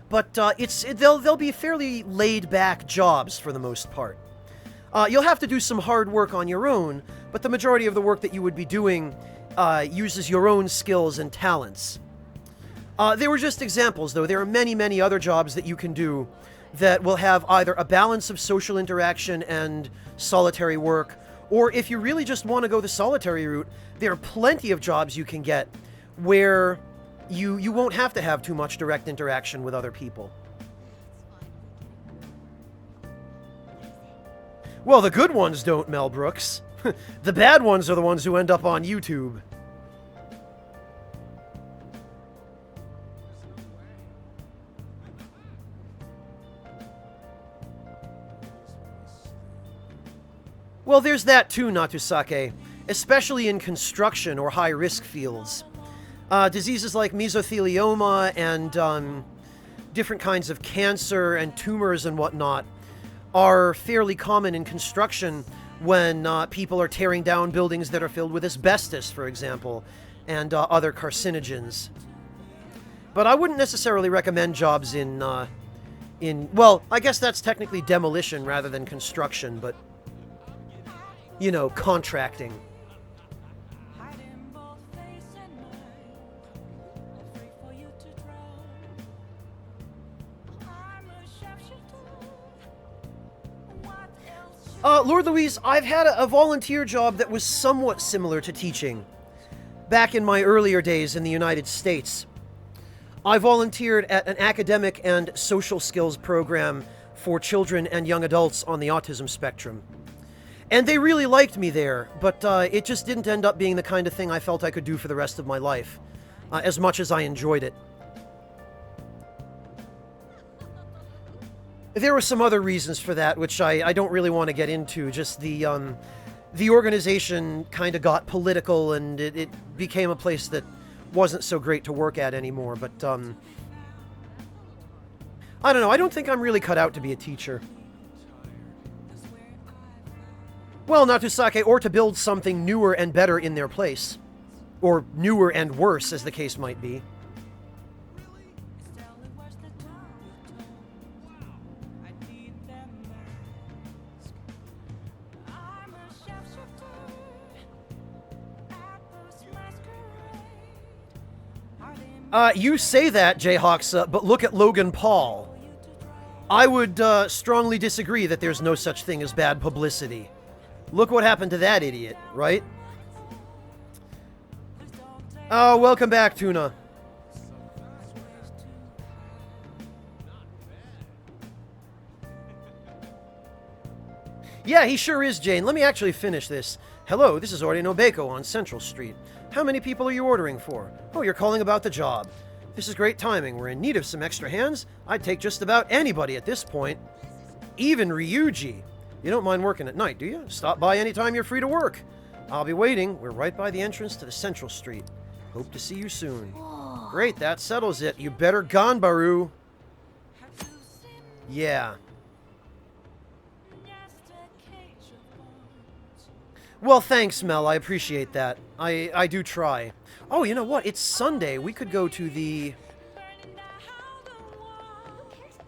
but they'll be fairly laid-back jobs for the most part. You'll have to do some hard work on your own, but the majority of the work that you would be doing uses your own skills and talents. They were just examples, though. There are many, many other jobs that you can do that will have either a balance of social interaction and solitary work, or if you really just want to go the solitary route, there are plenty of jobs you can get where you won't have to have too much direct interaction with other people. Well, the good ones don't, Mel Brooks. The bad ones are the ones who end up on YouTube. Well, there's that too, Natusake, especially in construction or high-risk fields. Diseases like mesothelioma and different kinds of cancer and tumors and whatnot are fairly common in construction when people are tearing down buildings that are filled with asbestos, for example, and other carcinogens. But I wouldn't necessarily recommend jobs in, well, I guess that's technically demolition rather than construction, but you know, contracting. Lord Louise, I've had a volunteer job that was somewhat similar to teaching. Back in my earlier days in the United States, I volunteered at an academic and social skills program for children and young adults on the autism spectrum. And they really liked me there, but it just didn't end up being the kind of thing I felt I could do for the rest of my life, as much as I enjoyed it. There were some other reasons for that, which I don't really want to get into. Just the organization kind of got political, and it became a place that wasn't so great to work at anymore. But I don't know. I don't think I'm really cut out to be a teacher. Well, Natusake, or to build something newer and better in their place. Or newer and worse, as the case might be. You say that, Jayhawks, but look at Logan Paul. I would strongly disagree that there's no such thing as bad publicity. Look what happened to that idiot, right? Oh, welcome back, Tuna. Yeah, he sure is, Jane. Let me actually finish this. Hello, this is Ori Nobeko on Central Street. How many people are you ordering for? Oh, you're calling about the job. This is great timing. We're in need of some extra hands. I'd take just about anybody at this point. Even Ryuji. You don't mind working at night, do you? Stop by anytime you're free to work. I'll be waiting. We're right by the entrance to the Central Street. Hope to see you soon. Great, that settles it. You better Ganbaru. Yeah. Well, thanks, Mel. I appreciate that. I do try. Oh, you know what? It's Sunday. We could go to the...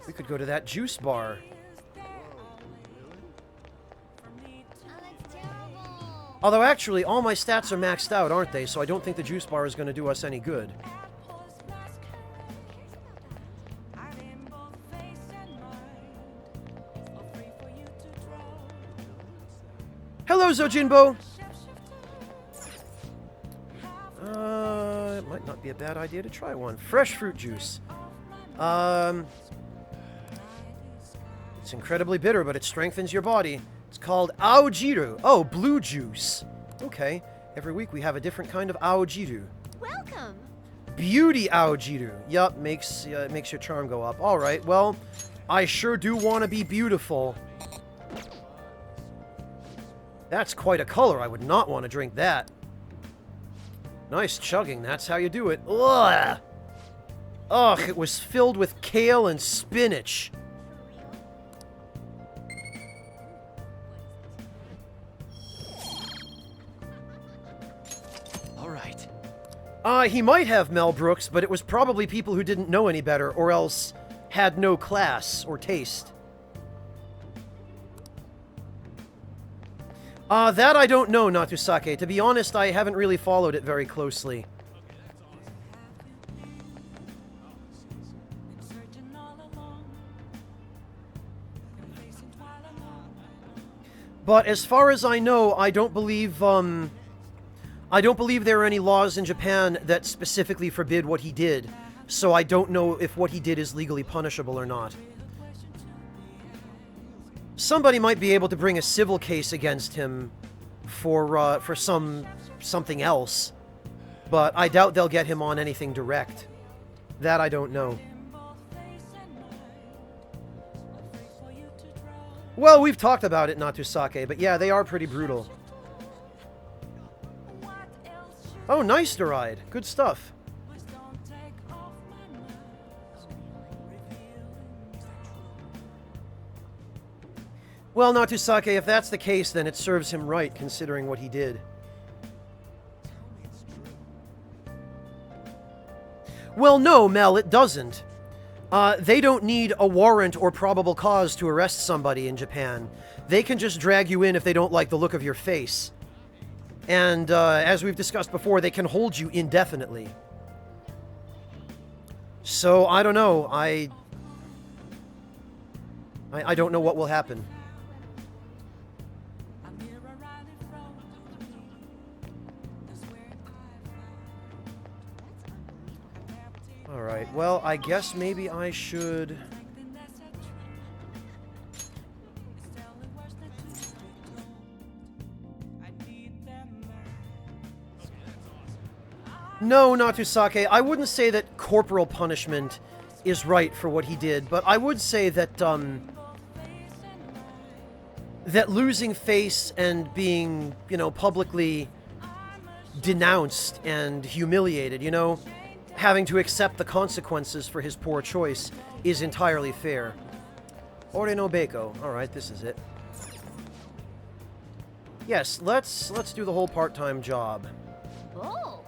We could go to that juice bar. Although, actually, all my stats are maxed out, aren't they? So I don't think the juice bar is going to do us any good. Hello, Zojinbo! It might not be a bad idea to try one. Fresh fruit juice. It's incredibly bitter, but it strengthens your body. It's called Aojiru. Oh, blue juice. Okay. Every week we have a different kind of Aojiru. Welcome! Beauty Aojiru. Yup, makes your charm go up. Alright, well, I sure do want to be beautiful. That's quite a color. I would not want to drink that. Nice chugging. That's how you do it. Ugh! Ugh, it was filled with kale and spinach. He might have Mel Brooks, but it was probably people who didn't know any better, or else had no class or taste. That I don't know, Natusake. To be honest, I haven't really followed it very closely. But as far as I know, I don't believe there are any laws in Japan that specifically forbid what he did, so I don't know if what he did is legally punishable or not. Somebody might be able to bring a civil case against him for something else, but I doubt they'll get him on anything direct. That I don't know. Well, we've talked about it, Natusake, but yeah, they are pretty brutal. Oh, nice to ride. Good stuff. Well, Natusake, if that's the case, then it serves him right, considering what he did. Well, no, Mel, it doesn't. They don't need a warrant or probable cause to arrest somebody in Japan. They can just drag you in if they don't like the look of your face. And, as we've discussed before, they can hold you indefinitely. So, I don't know. I don't know what will happen. Alright, well, I guess maybe I should... No, Natusake, I wouldn't say that corporal punishment is right for what he did, but I would say that, that losing face and being, you know, publicly denounced and humiliated, you know, having to accept the consequences for his poor choice is entirely fair. Ore no Beiko. Alright, this is it. Yes, let's do the whole part-time job. Oh.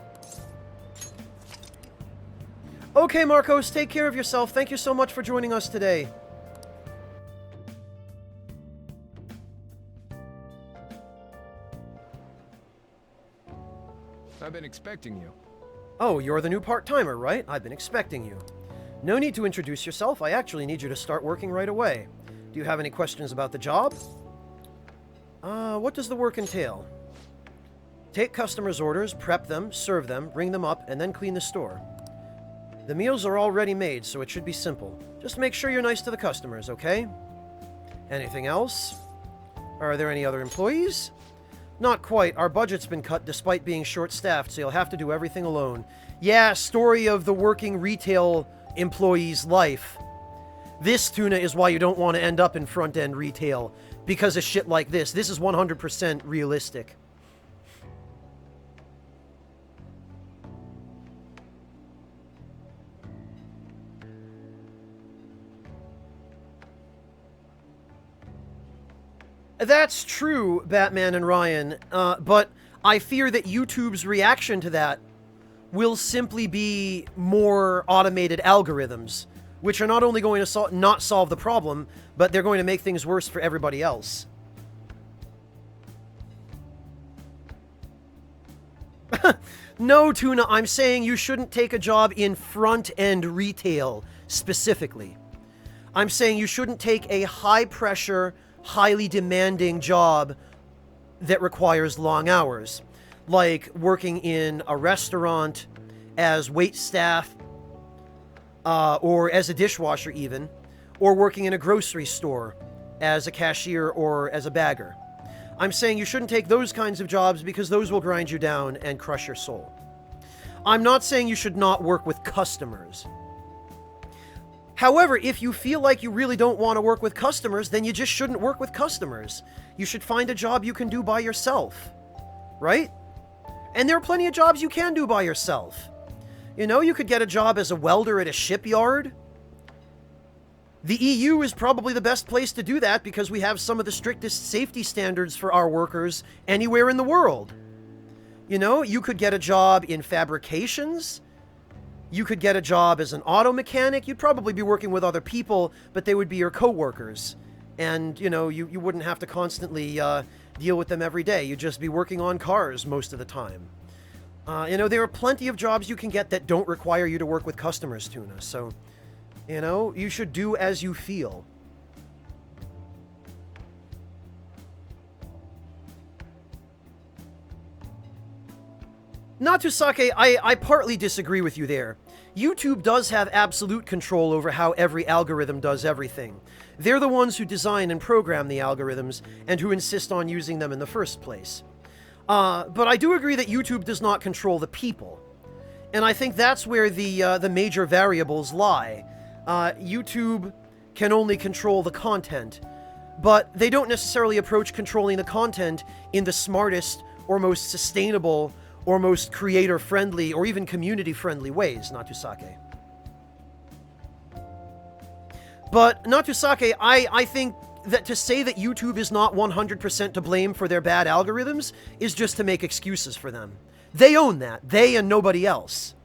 Okay, Marcos, take care of yourself. Thank you so much for joining us today. I've been expecting you. Oh, you're the new part-timer, right? I've been expecting you. No need to introduce yourself. I actually need you to start working right away. Do you have any questions about the job? What does the work entail? Take customers' orders, prep them, serve them, ring them up, and then clean the store. The meals are already made, so it should be simple. Just make sure you're nice to the customers, okay? Anything else? Are there any other employees? Not quite. Our budget's been cut despite being short-staffed, so you'll have to do everything alone. Yeah, story of the working retail employee's life. This, Tuna, is why you don't want to end up in front-end retail. Because of shit like this. This is 100% realistic. That's true, Batman and Ryan, but I fear that YouTube's reaction to that will simply be more automated algorithms, which are not only going to not solve the problem, but they're going to make things worse for everybody else. No, Tuna, I'm saying you shouldn't take a job in front-end retail, specifically. I'm saying you shouldn't take a high-pressure, highly demanding job that requires long hours, like working in a restaurant as waitstaff, or as a dishwasher even, or working in a grocery store as a cashier or as a bagger. I'm saying you shouldn't take those kinds of jobs because those will grind you down and crush your soul. I'm not saying you should not work with customers. However, if you feel like you really don't want to work with customers, then you just shouldn't work with customers. You should find a job you can do by yourself, right? And there are plenty of jobs you can do by yourself. You know, you could get a job as a welder at a shipyard. The EU is probably the best place to do that because we have some of the strictest safety standards for our workers anywhere in the world. You know, you could get a job in fabrications. You could get a job as an auto mechanic. You'd probably be working with other people, but they would be your co-workers. And, you know, you wouldn't have to constantly deal with them every day. You'd just be working on cars most of the time. You know, there are plenty of jobs you can get that don't require you to work with customers, Tuna. So, you know, you should do as you feel. Natusake, I partly disagree with you there. YouTube does have absolute control over how every algorithm does everything. They're the ones who design and program the algorithms and who insist on using them in the first place. But I do agree that YouTube does not control the people. And I think that's where the major variables lie. YouTube can only control the content, but they don't necessarily approach controlling the content in the smartest or most sustainable or most creator-friendly or even community-friendly ways, Natusake. But, Natusake, I think that to say that YouTube is not 100% to blame for their bad algorithms is just to make excuses for them. They own that. They and nobody else.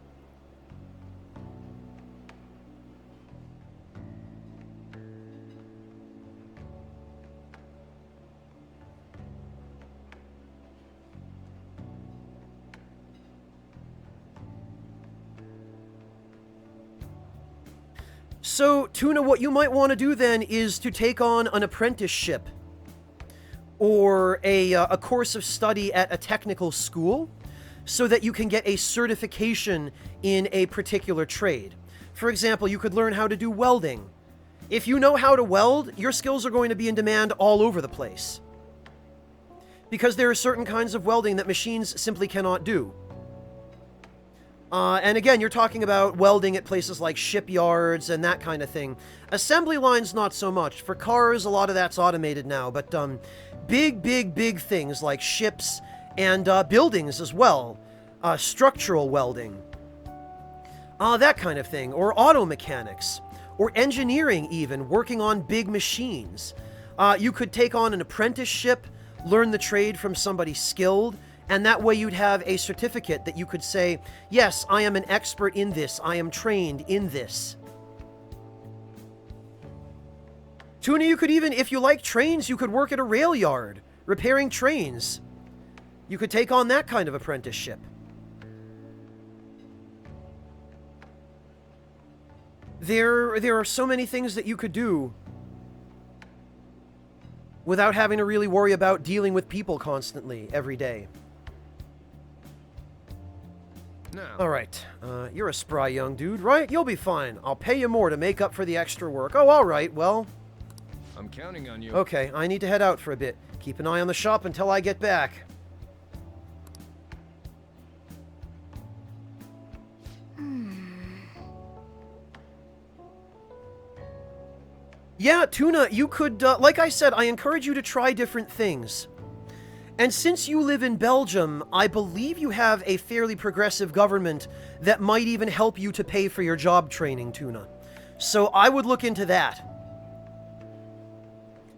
So, Tuna, what you might want to do then is to take on an apprenticeship or a course of study at a technical school so that you can get a certification in a particular trade. For example, you could learn how to do welding. If you know how to weld, your skills are going to be in demand all over the place. Because there are certain kinds of welding that machines simply cannot do. And again, you're talking about welding at places like shipyards and that kind of thing. Assembly lines, not so much. For cars, a lot of that's automated now. But big things like ships and buildings as well. Structural welding. That kind of thing. Or auto mechanics. Or engineering even, working on big machines. You could take on an apprenticeship, learn the trade from somebody skilled, and that way you'd have a certificate that you could say, yes, I am an expert in this. I am trained in this. Tuna, you could even, if you like trains, you could work at a rail yard, repairing trains. You could take on that kind of apprenticeship. There are so many things that you could do without having to really worry about dealing with people constantly every day. No. Alright, you're a spry young dude, right? You'll be fine. I'll pay you more to make up for the extra work. Oh, alright, well... I'm counting on you. Okay, I need to head out for a bit. Keep an eye on the shop until I get back. Yeah, Tuna, you could, like I said, I encourage you to try different things. And since you live in Belgium, I believe you have a fairly progressive government that might even help you to pay for your job training, Tuna. So I would look into that.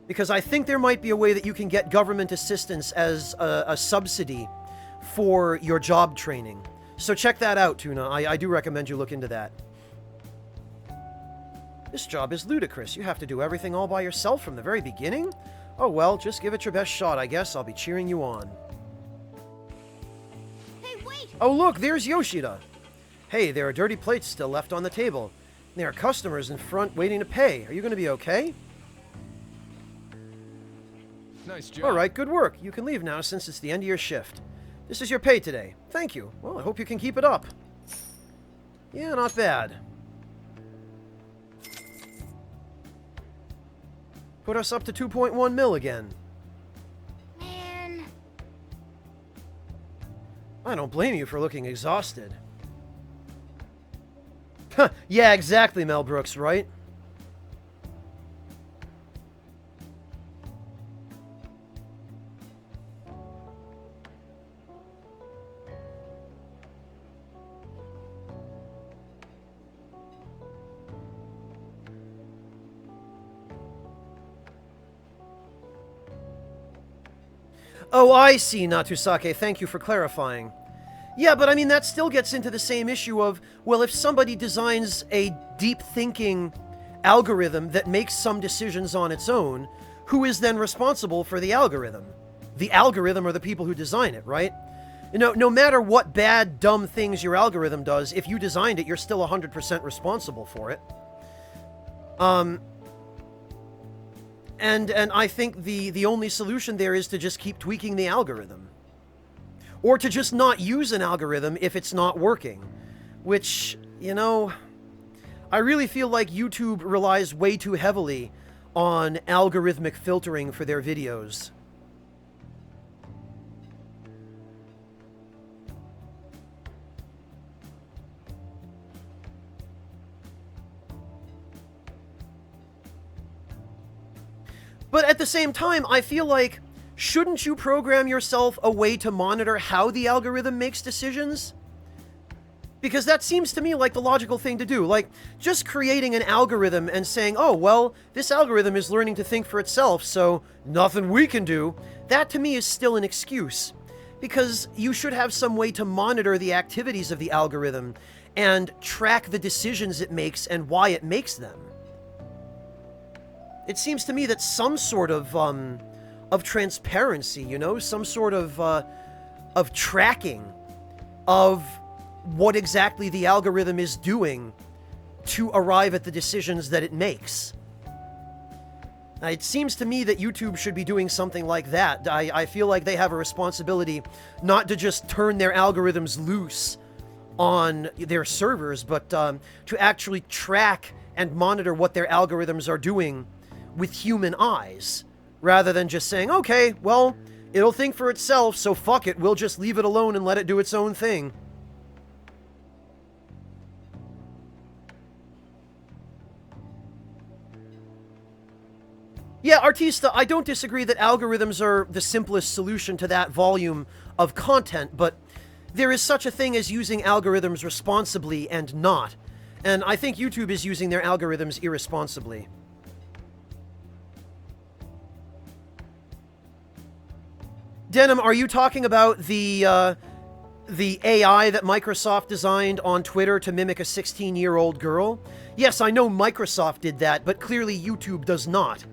Because I think there might be a way that you can get government assistance as a subsidy for your job training. So check that out, Tuna. I do recommend you look into that. This job is ludicrous. You have to do everything all by yourself from the very beginning? Oh well, just give it your best shot, I guess. I'll be cheering you on. Hey, wait! Oh look, there's Yoshida. Hey, there are dirty plates still left on the table. There are customers in front waiting to pay. Are you going to be okay? Nice job. Alright, good work. You can leave now since it's the end of your shift. This is your pay today. Thank you. Well, I hope you can keep it up. Yeah, not bad. Put us up to 2.1 mil again. Man. I don't blame you for looking exhausted. Yeah, exactly, Mel Brooks, right? Oh, I see, Natusake. Thank you for clarifying. Yeah, but I mean, that still gets into the same issue of, well, if somebody designs a deep-thinking algorithm that makes some decisions on its own, who is then responsible for the algorithm? The algorithm are the people who design it, right? You know, no matter what bad, dumb things your algorithm does, if you designed it, you're still 100% responsible for it. And I think the only solution there is to just keep tweaking the algorithm. Or to just not use an algorithm if it's not working. Which, you know, I really feel like YouTube relies way too heavily on algorithmic filtering for their videos. But at the same time, I feel like, shouldn't you program yourself a way to monitor how the algorithm makes decisions? Because that seems to me like the logical thing to do. Like, just creating an algorithm and saying, oh, well, this algorithm is learning to think for itself, so nothing we can do, that to me is still an excuse. Because you should have some way to monitor the activities of the algorithm and track the decisions it makes and why it makes them. It seems to me that some sort of transparency, you know, some sort of tracking of what exactly the algorithm is doing to arrive at the decisions that it makes. It seems to me that YouTube should be doing something like that. I feel like they have a responsibility not to just turn their algorithms loose on their servers, but to actually track and monitor what their algorithms are doing with human eyes, rather than just saying, okay, well, it'll think for itself, so fuck it, we'll just leave it alone and let it do its own thing. Yeah, Artista, I don't disagree that algorithms are the simplest solution to that volume of content, but there is such a thing as using algorithms responsibly and not. And I think YouTube is using their algorithms irresponsibly. Denim, are you talking about the AI that Microsoft designed on Twitter to mimic a 16-year-old girl? Yes, I know Microsoft did that, but clearly YouTube does not.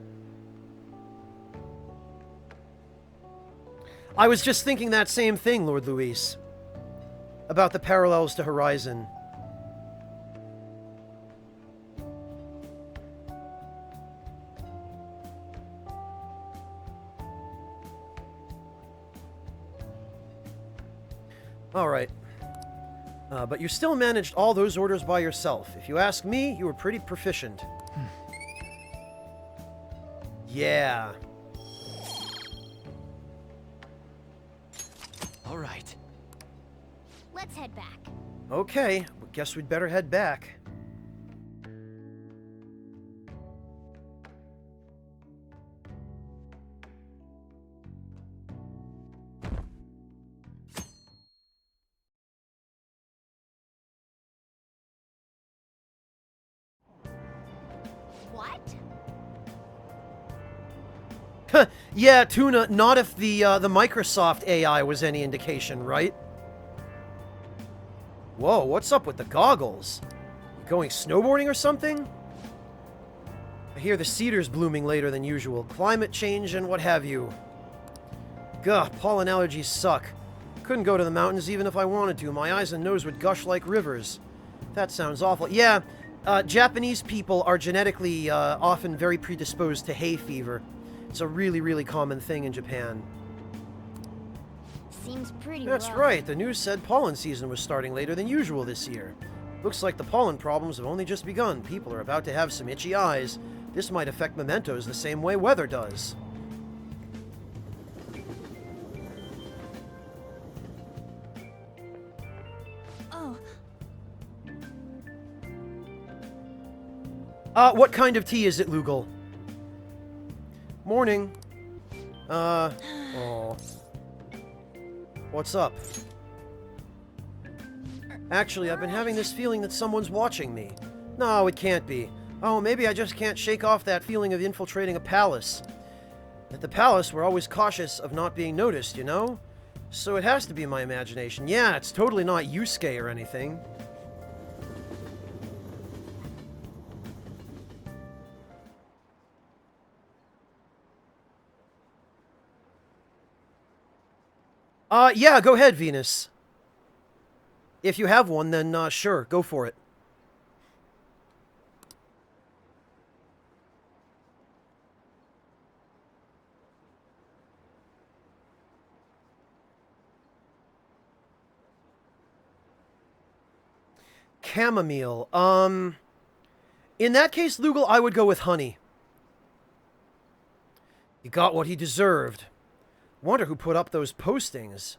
I was just thinking that same thing, Lord Luis, about the parallels to Horizon. Alright. But you still managed all those orders by yourself. If you ask me, you were pretty proficient. Yeah. Alright. Let's head back. Okay, guess we'd better head back. Yeah, Tuna, not if the Microsoft AI was any indication, right? Whoa, what's up with the goggles? You going snowboarding or something? I hear the cedar's blooming later than usual. Climate change and what have you. Gah, pollen allergies suck. Couldn't go to the mountains even if I wanted to. My eyes and nose would gush like rivers. That sounds awful. Yeah, Japanese people are genetically often very predisposed to hay fever. It's a really, really common thing in Japan. Seems pretty That's rough. right. The news said pollen season was starting later than usual this year. Looks like the pollen problems have only just begun. People are about to have some itchy eyes. This might affect mementos the same way weather does. Oh. What kind of tea is it, Lugal? Morning. Oh. What's up? Actually, I've been having this feeling that someone's watching me. No, it can't be. Oh, maybe I just can't shake off that feeling of infiltrating a palace. At the palace, we're always cautious of not being noticed, you know? So it has to be my imagination. Yeah, it's totally not Yusuke or anything. Yeah, go ahead, Venus. If you have one, then, sure, go for it. Chamomile. In that case, Lugal, I would go with honey. He got what he deserved. Wonder who put up those postings.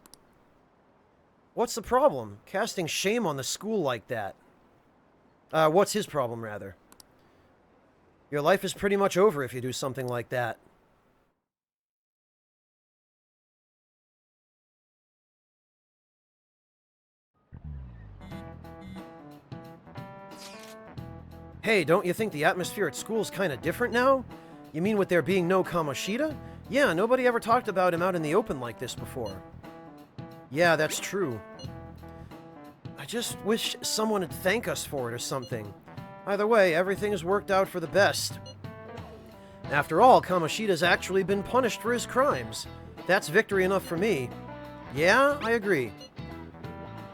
What's the problem? Casting shame on the school like that. What's his problem, rather? Your life is pretty much over if you do something like that. Hey, don't you think the atmosphere at school's kind of different now? You mean with there being no Kamoshida? Yeah, nobody ever talked about him out in the open like this before. Yeah, that's true. I just wish someone would thank us for it or something. Either way, everything has worked out for the best. After all, Kamoshida's actually been punished for his crimes. That's victory enough for me. Yeah, I agree.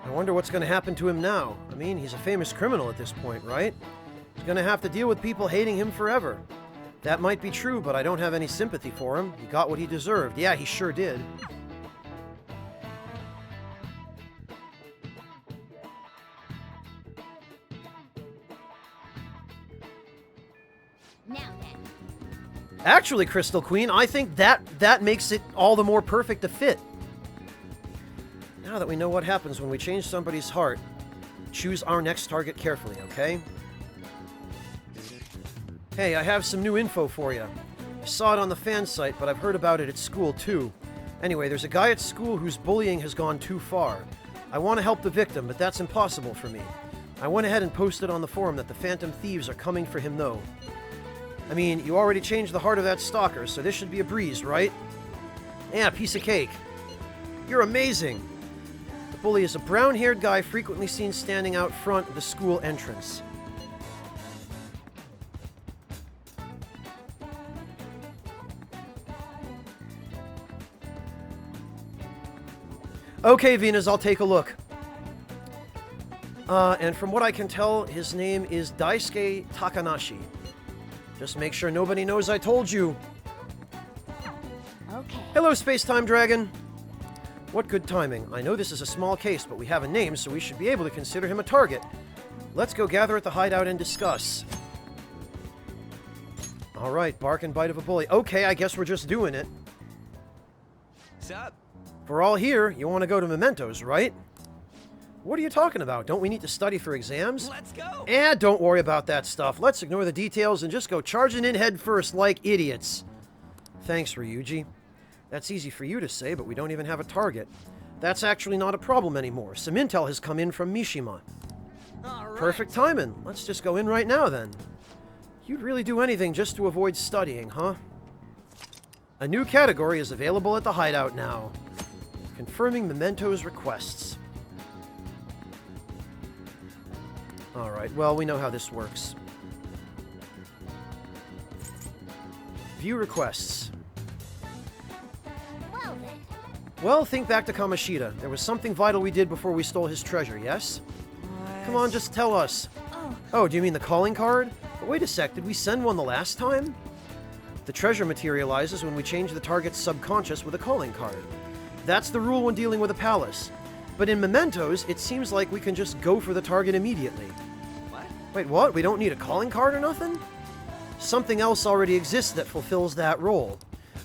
I wonder what's going to happen to him now. I mean, he's a famous criminal at this point, right? He's going to have to deal with people hating him forever. That might be true, but I don't have any sympathy for him. He got what he deserved. Yeah, he sure did. Now then. Actually, Crystal Queen, I think that makes it all the more perfect to fit. Now that we know what happens when we change somebody's heart, choose our next target carefully, okay? Hey, I have some new info for you. I saw it on the fan site, but I've heard about it at school too. Anyway, there's a guy at school whose bullying has gone too far. I want to help the victim, but that's impossible for me. I went ahead and posted on the forum that the Phantom Thieves are coming for him though. I mean, you already changed the heart of that stalker, so this should be a breeze, right? Yeah, piece of cake. You're amazing! The bully is a brown-haired guy frequently seen standing out front of the school entrance. Okay, Venus, I'll take a look. And from what I can tell, his name is Daisuke Takanashi. Just make sure nobody knows I told you. Okay. Hello, Space-Time Dragon. What good timing. I know this is a small case, but we have a name, so we should be able to consider him a target. Let's go gather at the hideout and discuss. Alright, bark and bite of a bully. Okay, I guess we're just doing it. What's up? If we're all here, you want to go to Mementos, right? What are you talking about? Don't we need to study for exams? Let's go! Don't worry about that stuff. Let's ignore the details and just go charging in head first like idiots. Thanks, Ryuji. That's easy for you to say, but we don't even have a target. That's actually not a problem anymore. Some intel has come in from Mishima. All right. Perfect timing. Let's just go in right now, then. You'd really do anything just to avoid studying, huh? A new category is available at the hideout now. Confirming Memento's requests. Alright, well, we know how this works. View requests. Well then. Well, think back to Kamoshida. There was something vital we did before we stole his treasure, yes? Come on, just tell us. Oh, do you mean the calling card? But wait a sec, did we send one the last time? The treasure materializes when we change the target's subconscious with a calling card. That's the rule when dealing with a palace. But in Mementos, it seems like we can just go for the target immediately. What? Wait, what? We don't need a calling card or nothing? Something else already exists that fulfills that role.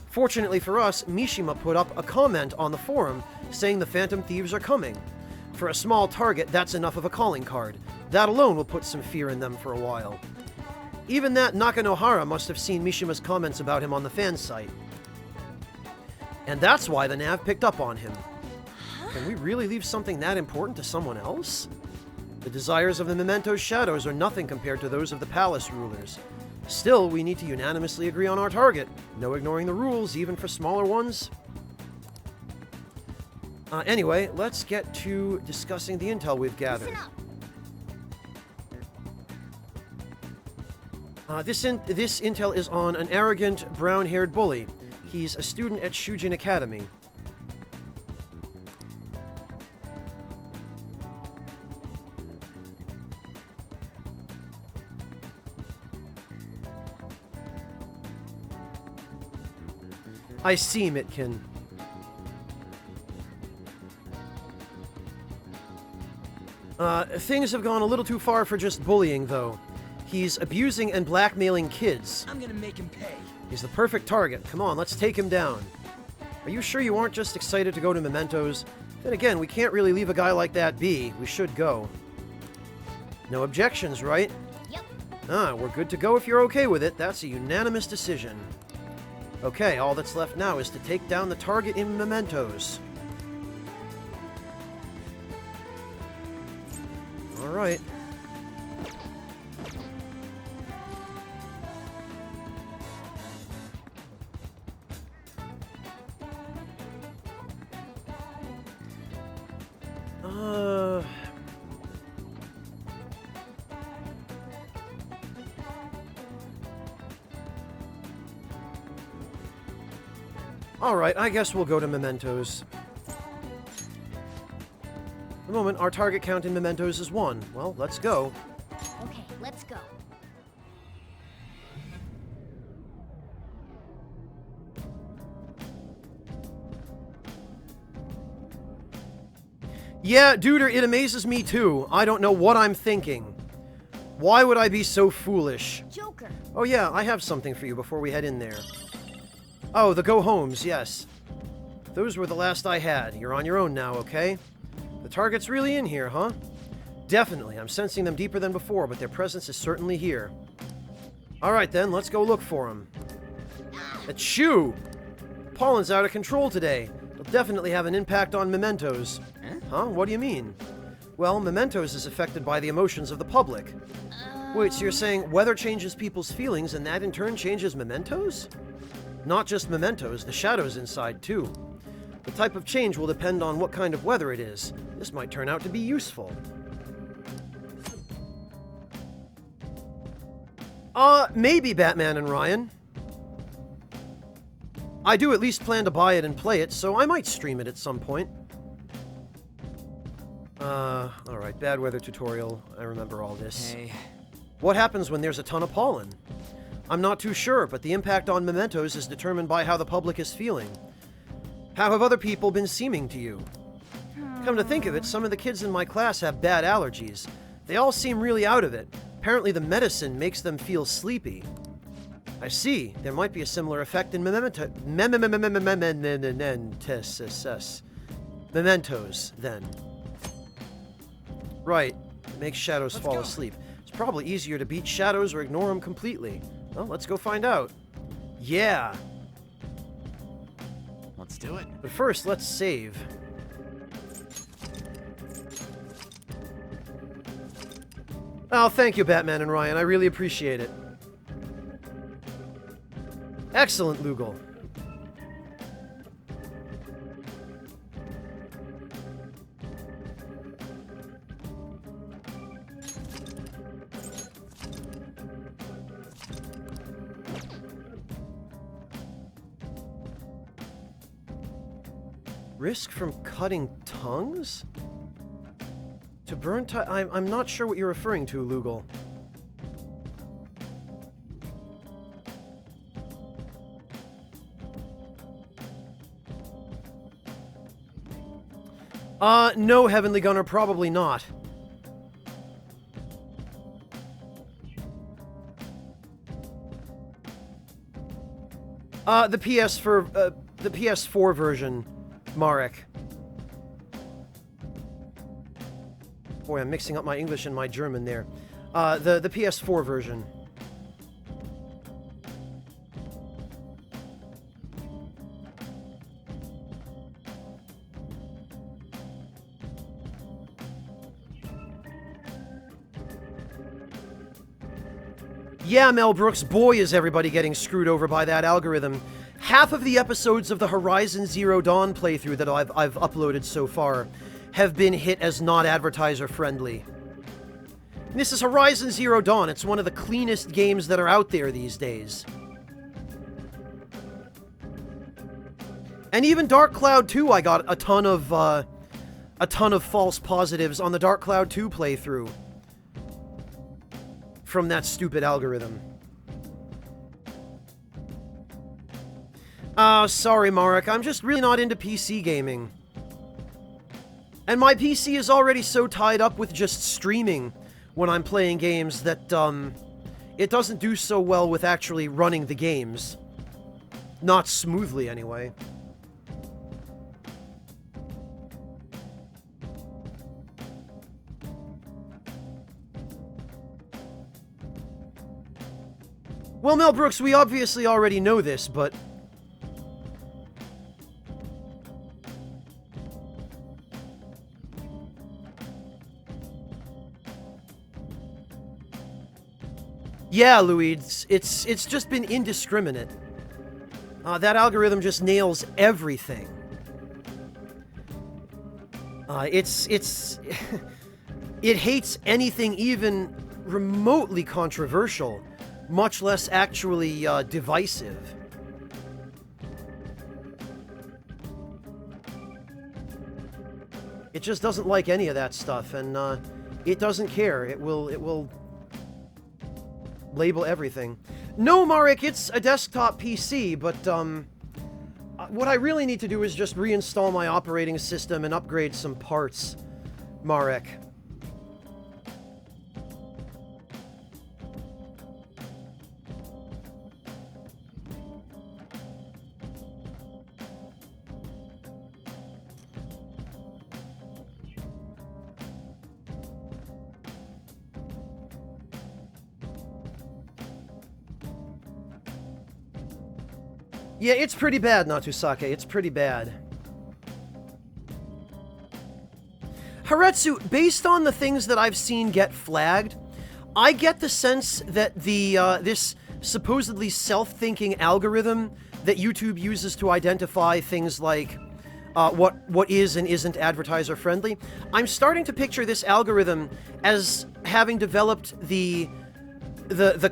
Fortunately for us, Mishima put up a comment on the forum saying the Phantom Thieves are coming. For a small target, that's enough of a calling card. That alone will put some fear in them for a while. Even that Nakanohara must have seen Mishima's comments about him on the fan site. And that's why the Nav picked up on him. Can we really leave something that important to someone else? The desires of the Memento's shadows are nothing compared to those of the palace rulers. Still, we need to unanimously agree on our target. No ignoring the rules, even for smaller ones. Anyway, let's get to discussing the intel we've gathered. This intel is on an arrogant, brown-haired bully. He's a student at Shujin Academy. I see, Mitkin. Things have gone a little too far for just bullying, though. He's abusing and blackmailing kids. I'm gonna make him pay. He's the perfect target. Come on, let's take him down. Are you sure you aren't just excited to go to Mementos? Then again, we can't really leave a guy like that be. We should go. No objections, right? Yep. We're good to go if you're okay with it. That's a unanimous decision. Okay, all that's left now is to take down the target in Mementos. Alright. Alright, I guess we'll go to Mementos. A moment, our target count in Mementos is 1. Well, let's go. Okay, let's go. Yeah, Duder, it amazes me too. I don't know what I'm thinking. Why would I be so foolish? Joker. Oh yeah, I have something for you before we head in there. Oh, the go-homes, yes. Those were the last I had. You're on your own now, okay? The target's really in here, huh? Definitely. I'm sensing them deeper than before, but their presence is certainly here. Alright then, let's go look for them. Achoo! Pollen's out of control today. It'll definitely have an impact on Mementos. Huh? What do you mean? Well, Mementos is affected by the emotions of the public. Wait, so you're saying weather changes people's feelings and that in turn changes Mementos? Not just Mementos, the shadows inside too. The type of change will depend on what kind of weather it is. This might turn out to be useful. Maybe Batman and Ryan. I do at least plan to buy it and play it, so I might stream it at some point. Alright, bad weather tutorial. I remember all this. Hey. What happens when there's a ton of pollen? I'm not too sure, but the impact on Mementos is determined by how the public is feeling. How have other people been seeming to you? Come to think of it, some of the kids in my class have bad allergies. They all seem really out of it. Apparently the medicine makes them feel sleepy. I see. There might be a similar effect in Mementos, then. Right. It makes shadows fall asleep. It's probably easier to beat shadows or ignore them completely. Well, let's go find out. Yeah. Let's do it. But first, let's save. Oh, thank you, Batman and Ryan. I really appreciate it. Excellent, Lugal. Risk from cutting tongues? To burn I'm not sure what you're referring to, Lugal. No, Heavenly Gunner, probably not. The PS4 version, Marek. Boy, I'm mixing up my English and my German there. The PS4 version. Yeah, Mel Brooks, boy is everybody getting screwed over by that algorithm. Half of the episodes of the Horizon Zero Dawn playthrough that I've uploaded so far have been hit as not advertiser friendly. This is Horizon Zero Dawn. It's one of the cleanest games that are out there these days. And even Dark Cloud 2, I got a ton of false positives on the Dark Cloud 2 playthrough from that stupid algorithm. Sorry, Marek. I'm just really not into PC gaming. And my PC is already so tied up with just streaming when I'm playing games that, it doesn't do so well with actually running the games. Not smoothly, anyway. Well, Mel Brooks, we obviously already know this, but... Yeah, Louise, it's just been indiscriminate. That algorithm just nails everything. It hates anything even remotely controversial, much less actually divisive. It just doesn't like any of that stuff, and it doesn't care. It will label everything. No, Marek, it's a desktop PC, but what I really need to do is just reinstall my operating system and upgrade some parts, Marek. Yeah, it's pretty bad, Natusake. It's pretty bad. Haretsu, based on the things that I've seen get flagged, I get the sense that the this supposedly self-thinking algorithm that YouTube uses to identify things like what is and isn't advertiser friendly, I'm starting to picture this algorithm as having developed the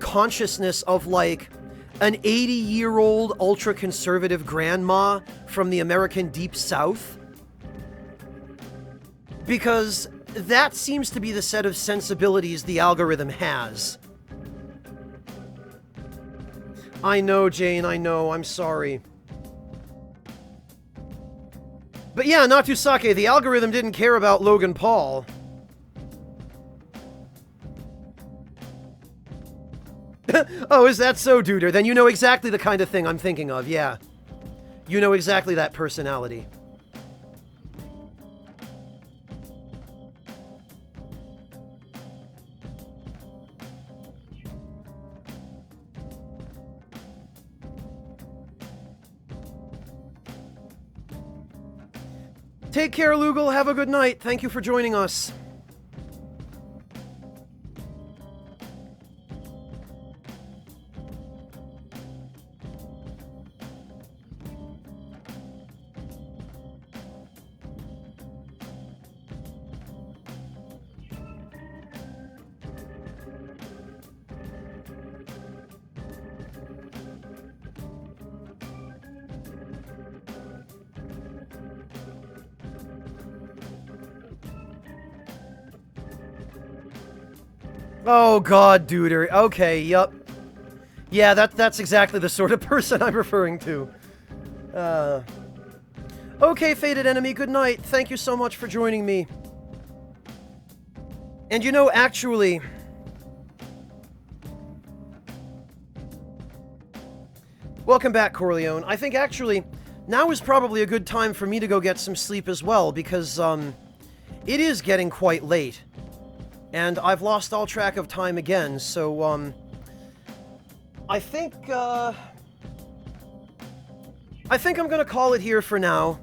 consciousness of like an 80-year-old ultra-conservative grandma from the American Deep South. Because that seems to be the set of sensibilities the algorithm has. I know, Jane, I know, I'm sorry. But yeah, Natusake, the algorithm didn't care about Logan Paul. Oh, is that so, Duder? Then you know exactly the kind of thing I'm thinking of, yeah. You know exactly that personality. Take care, Lugal. Have a good night. Thank you for joining us. Oh god, Duder. Okay, yup. Yeah, that's exactly the sort of person I'm referring to. Okay, Fated Enemy, good night. Thank you so much for joining me. And you know, actually... Welcome back, Corleone. I think actually, now is probably a good time for me to go get some sleep as well, because, it is getting quite late. And I've lost all track of time again, so, I think I'm gonna call it here for now.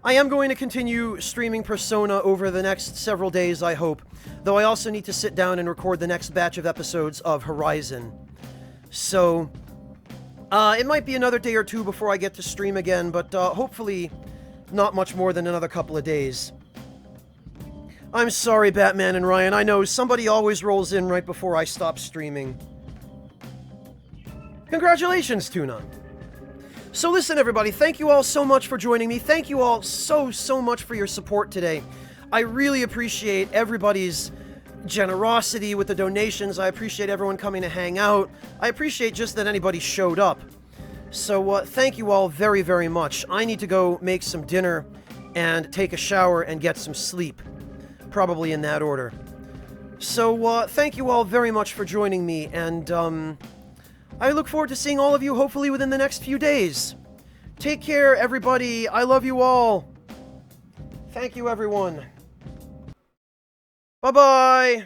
I am going to continue streaming Persona over the next several days, I hope. Though I also need to sit down and record the next batch of episodes of Horizon. So, it might be another day or two before I get to stream again, but hopefully not much more than another couple of days. I'm sorry, Batman and Ryan. I know somebody always rolls in right before I stop streaming. Congratulations, Tuna. So listen, everybody, thank you all so much for joining me. Thank you all so much for your support today. I really appreciate everybody's generosity with the donations. I appreciate everyone coming to hang out. I appreciate just that anybody showed up. So thank you all very much. I need to go make some dinner and take a shower and get some sleep. Probably in that order. So thank you all very much for joining me, and I look forward to seeing all of you hopefully within the next few days. Take care, everybody. I love you all. Thank you, everyone. Bye-bye.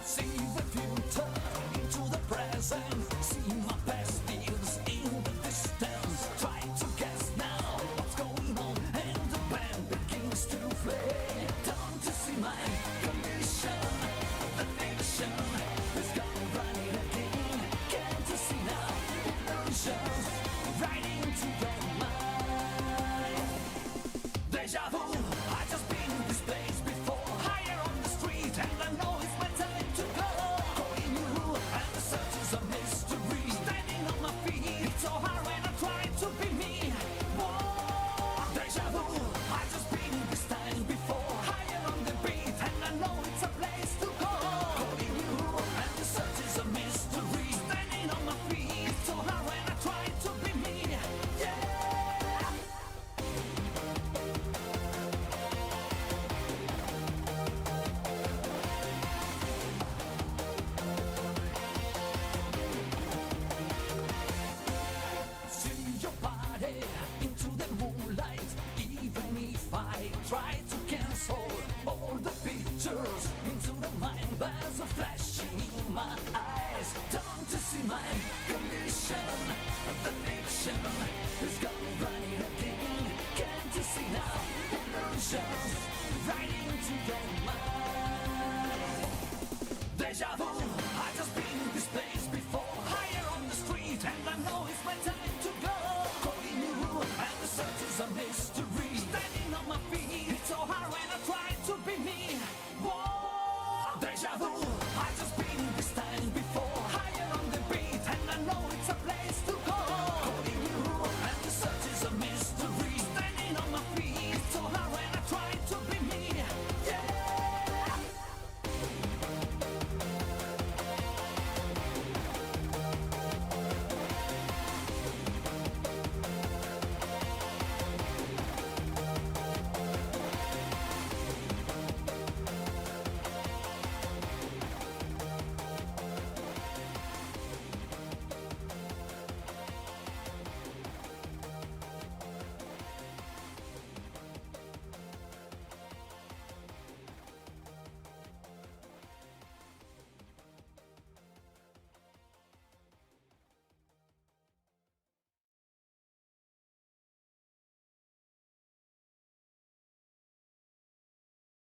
See the future into the present.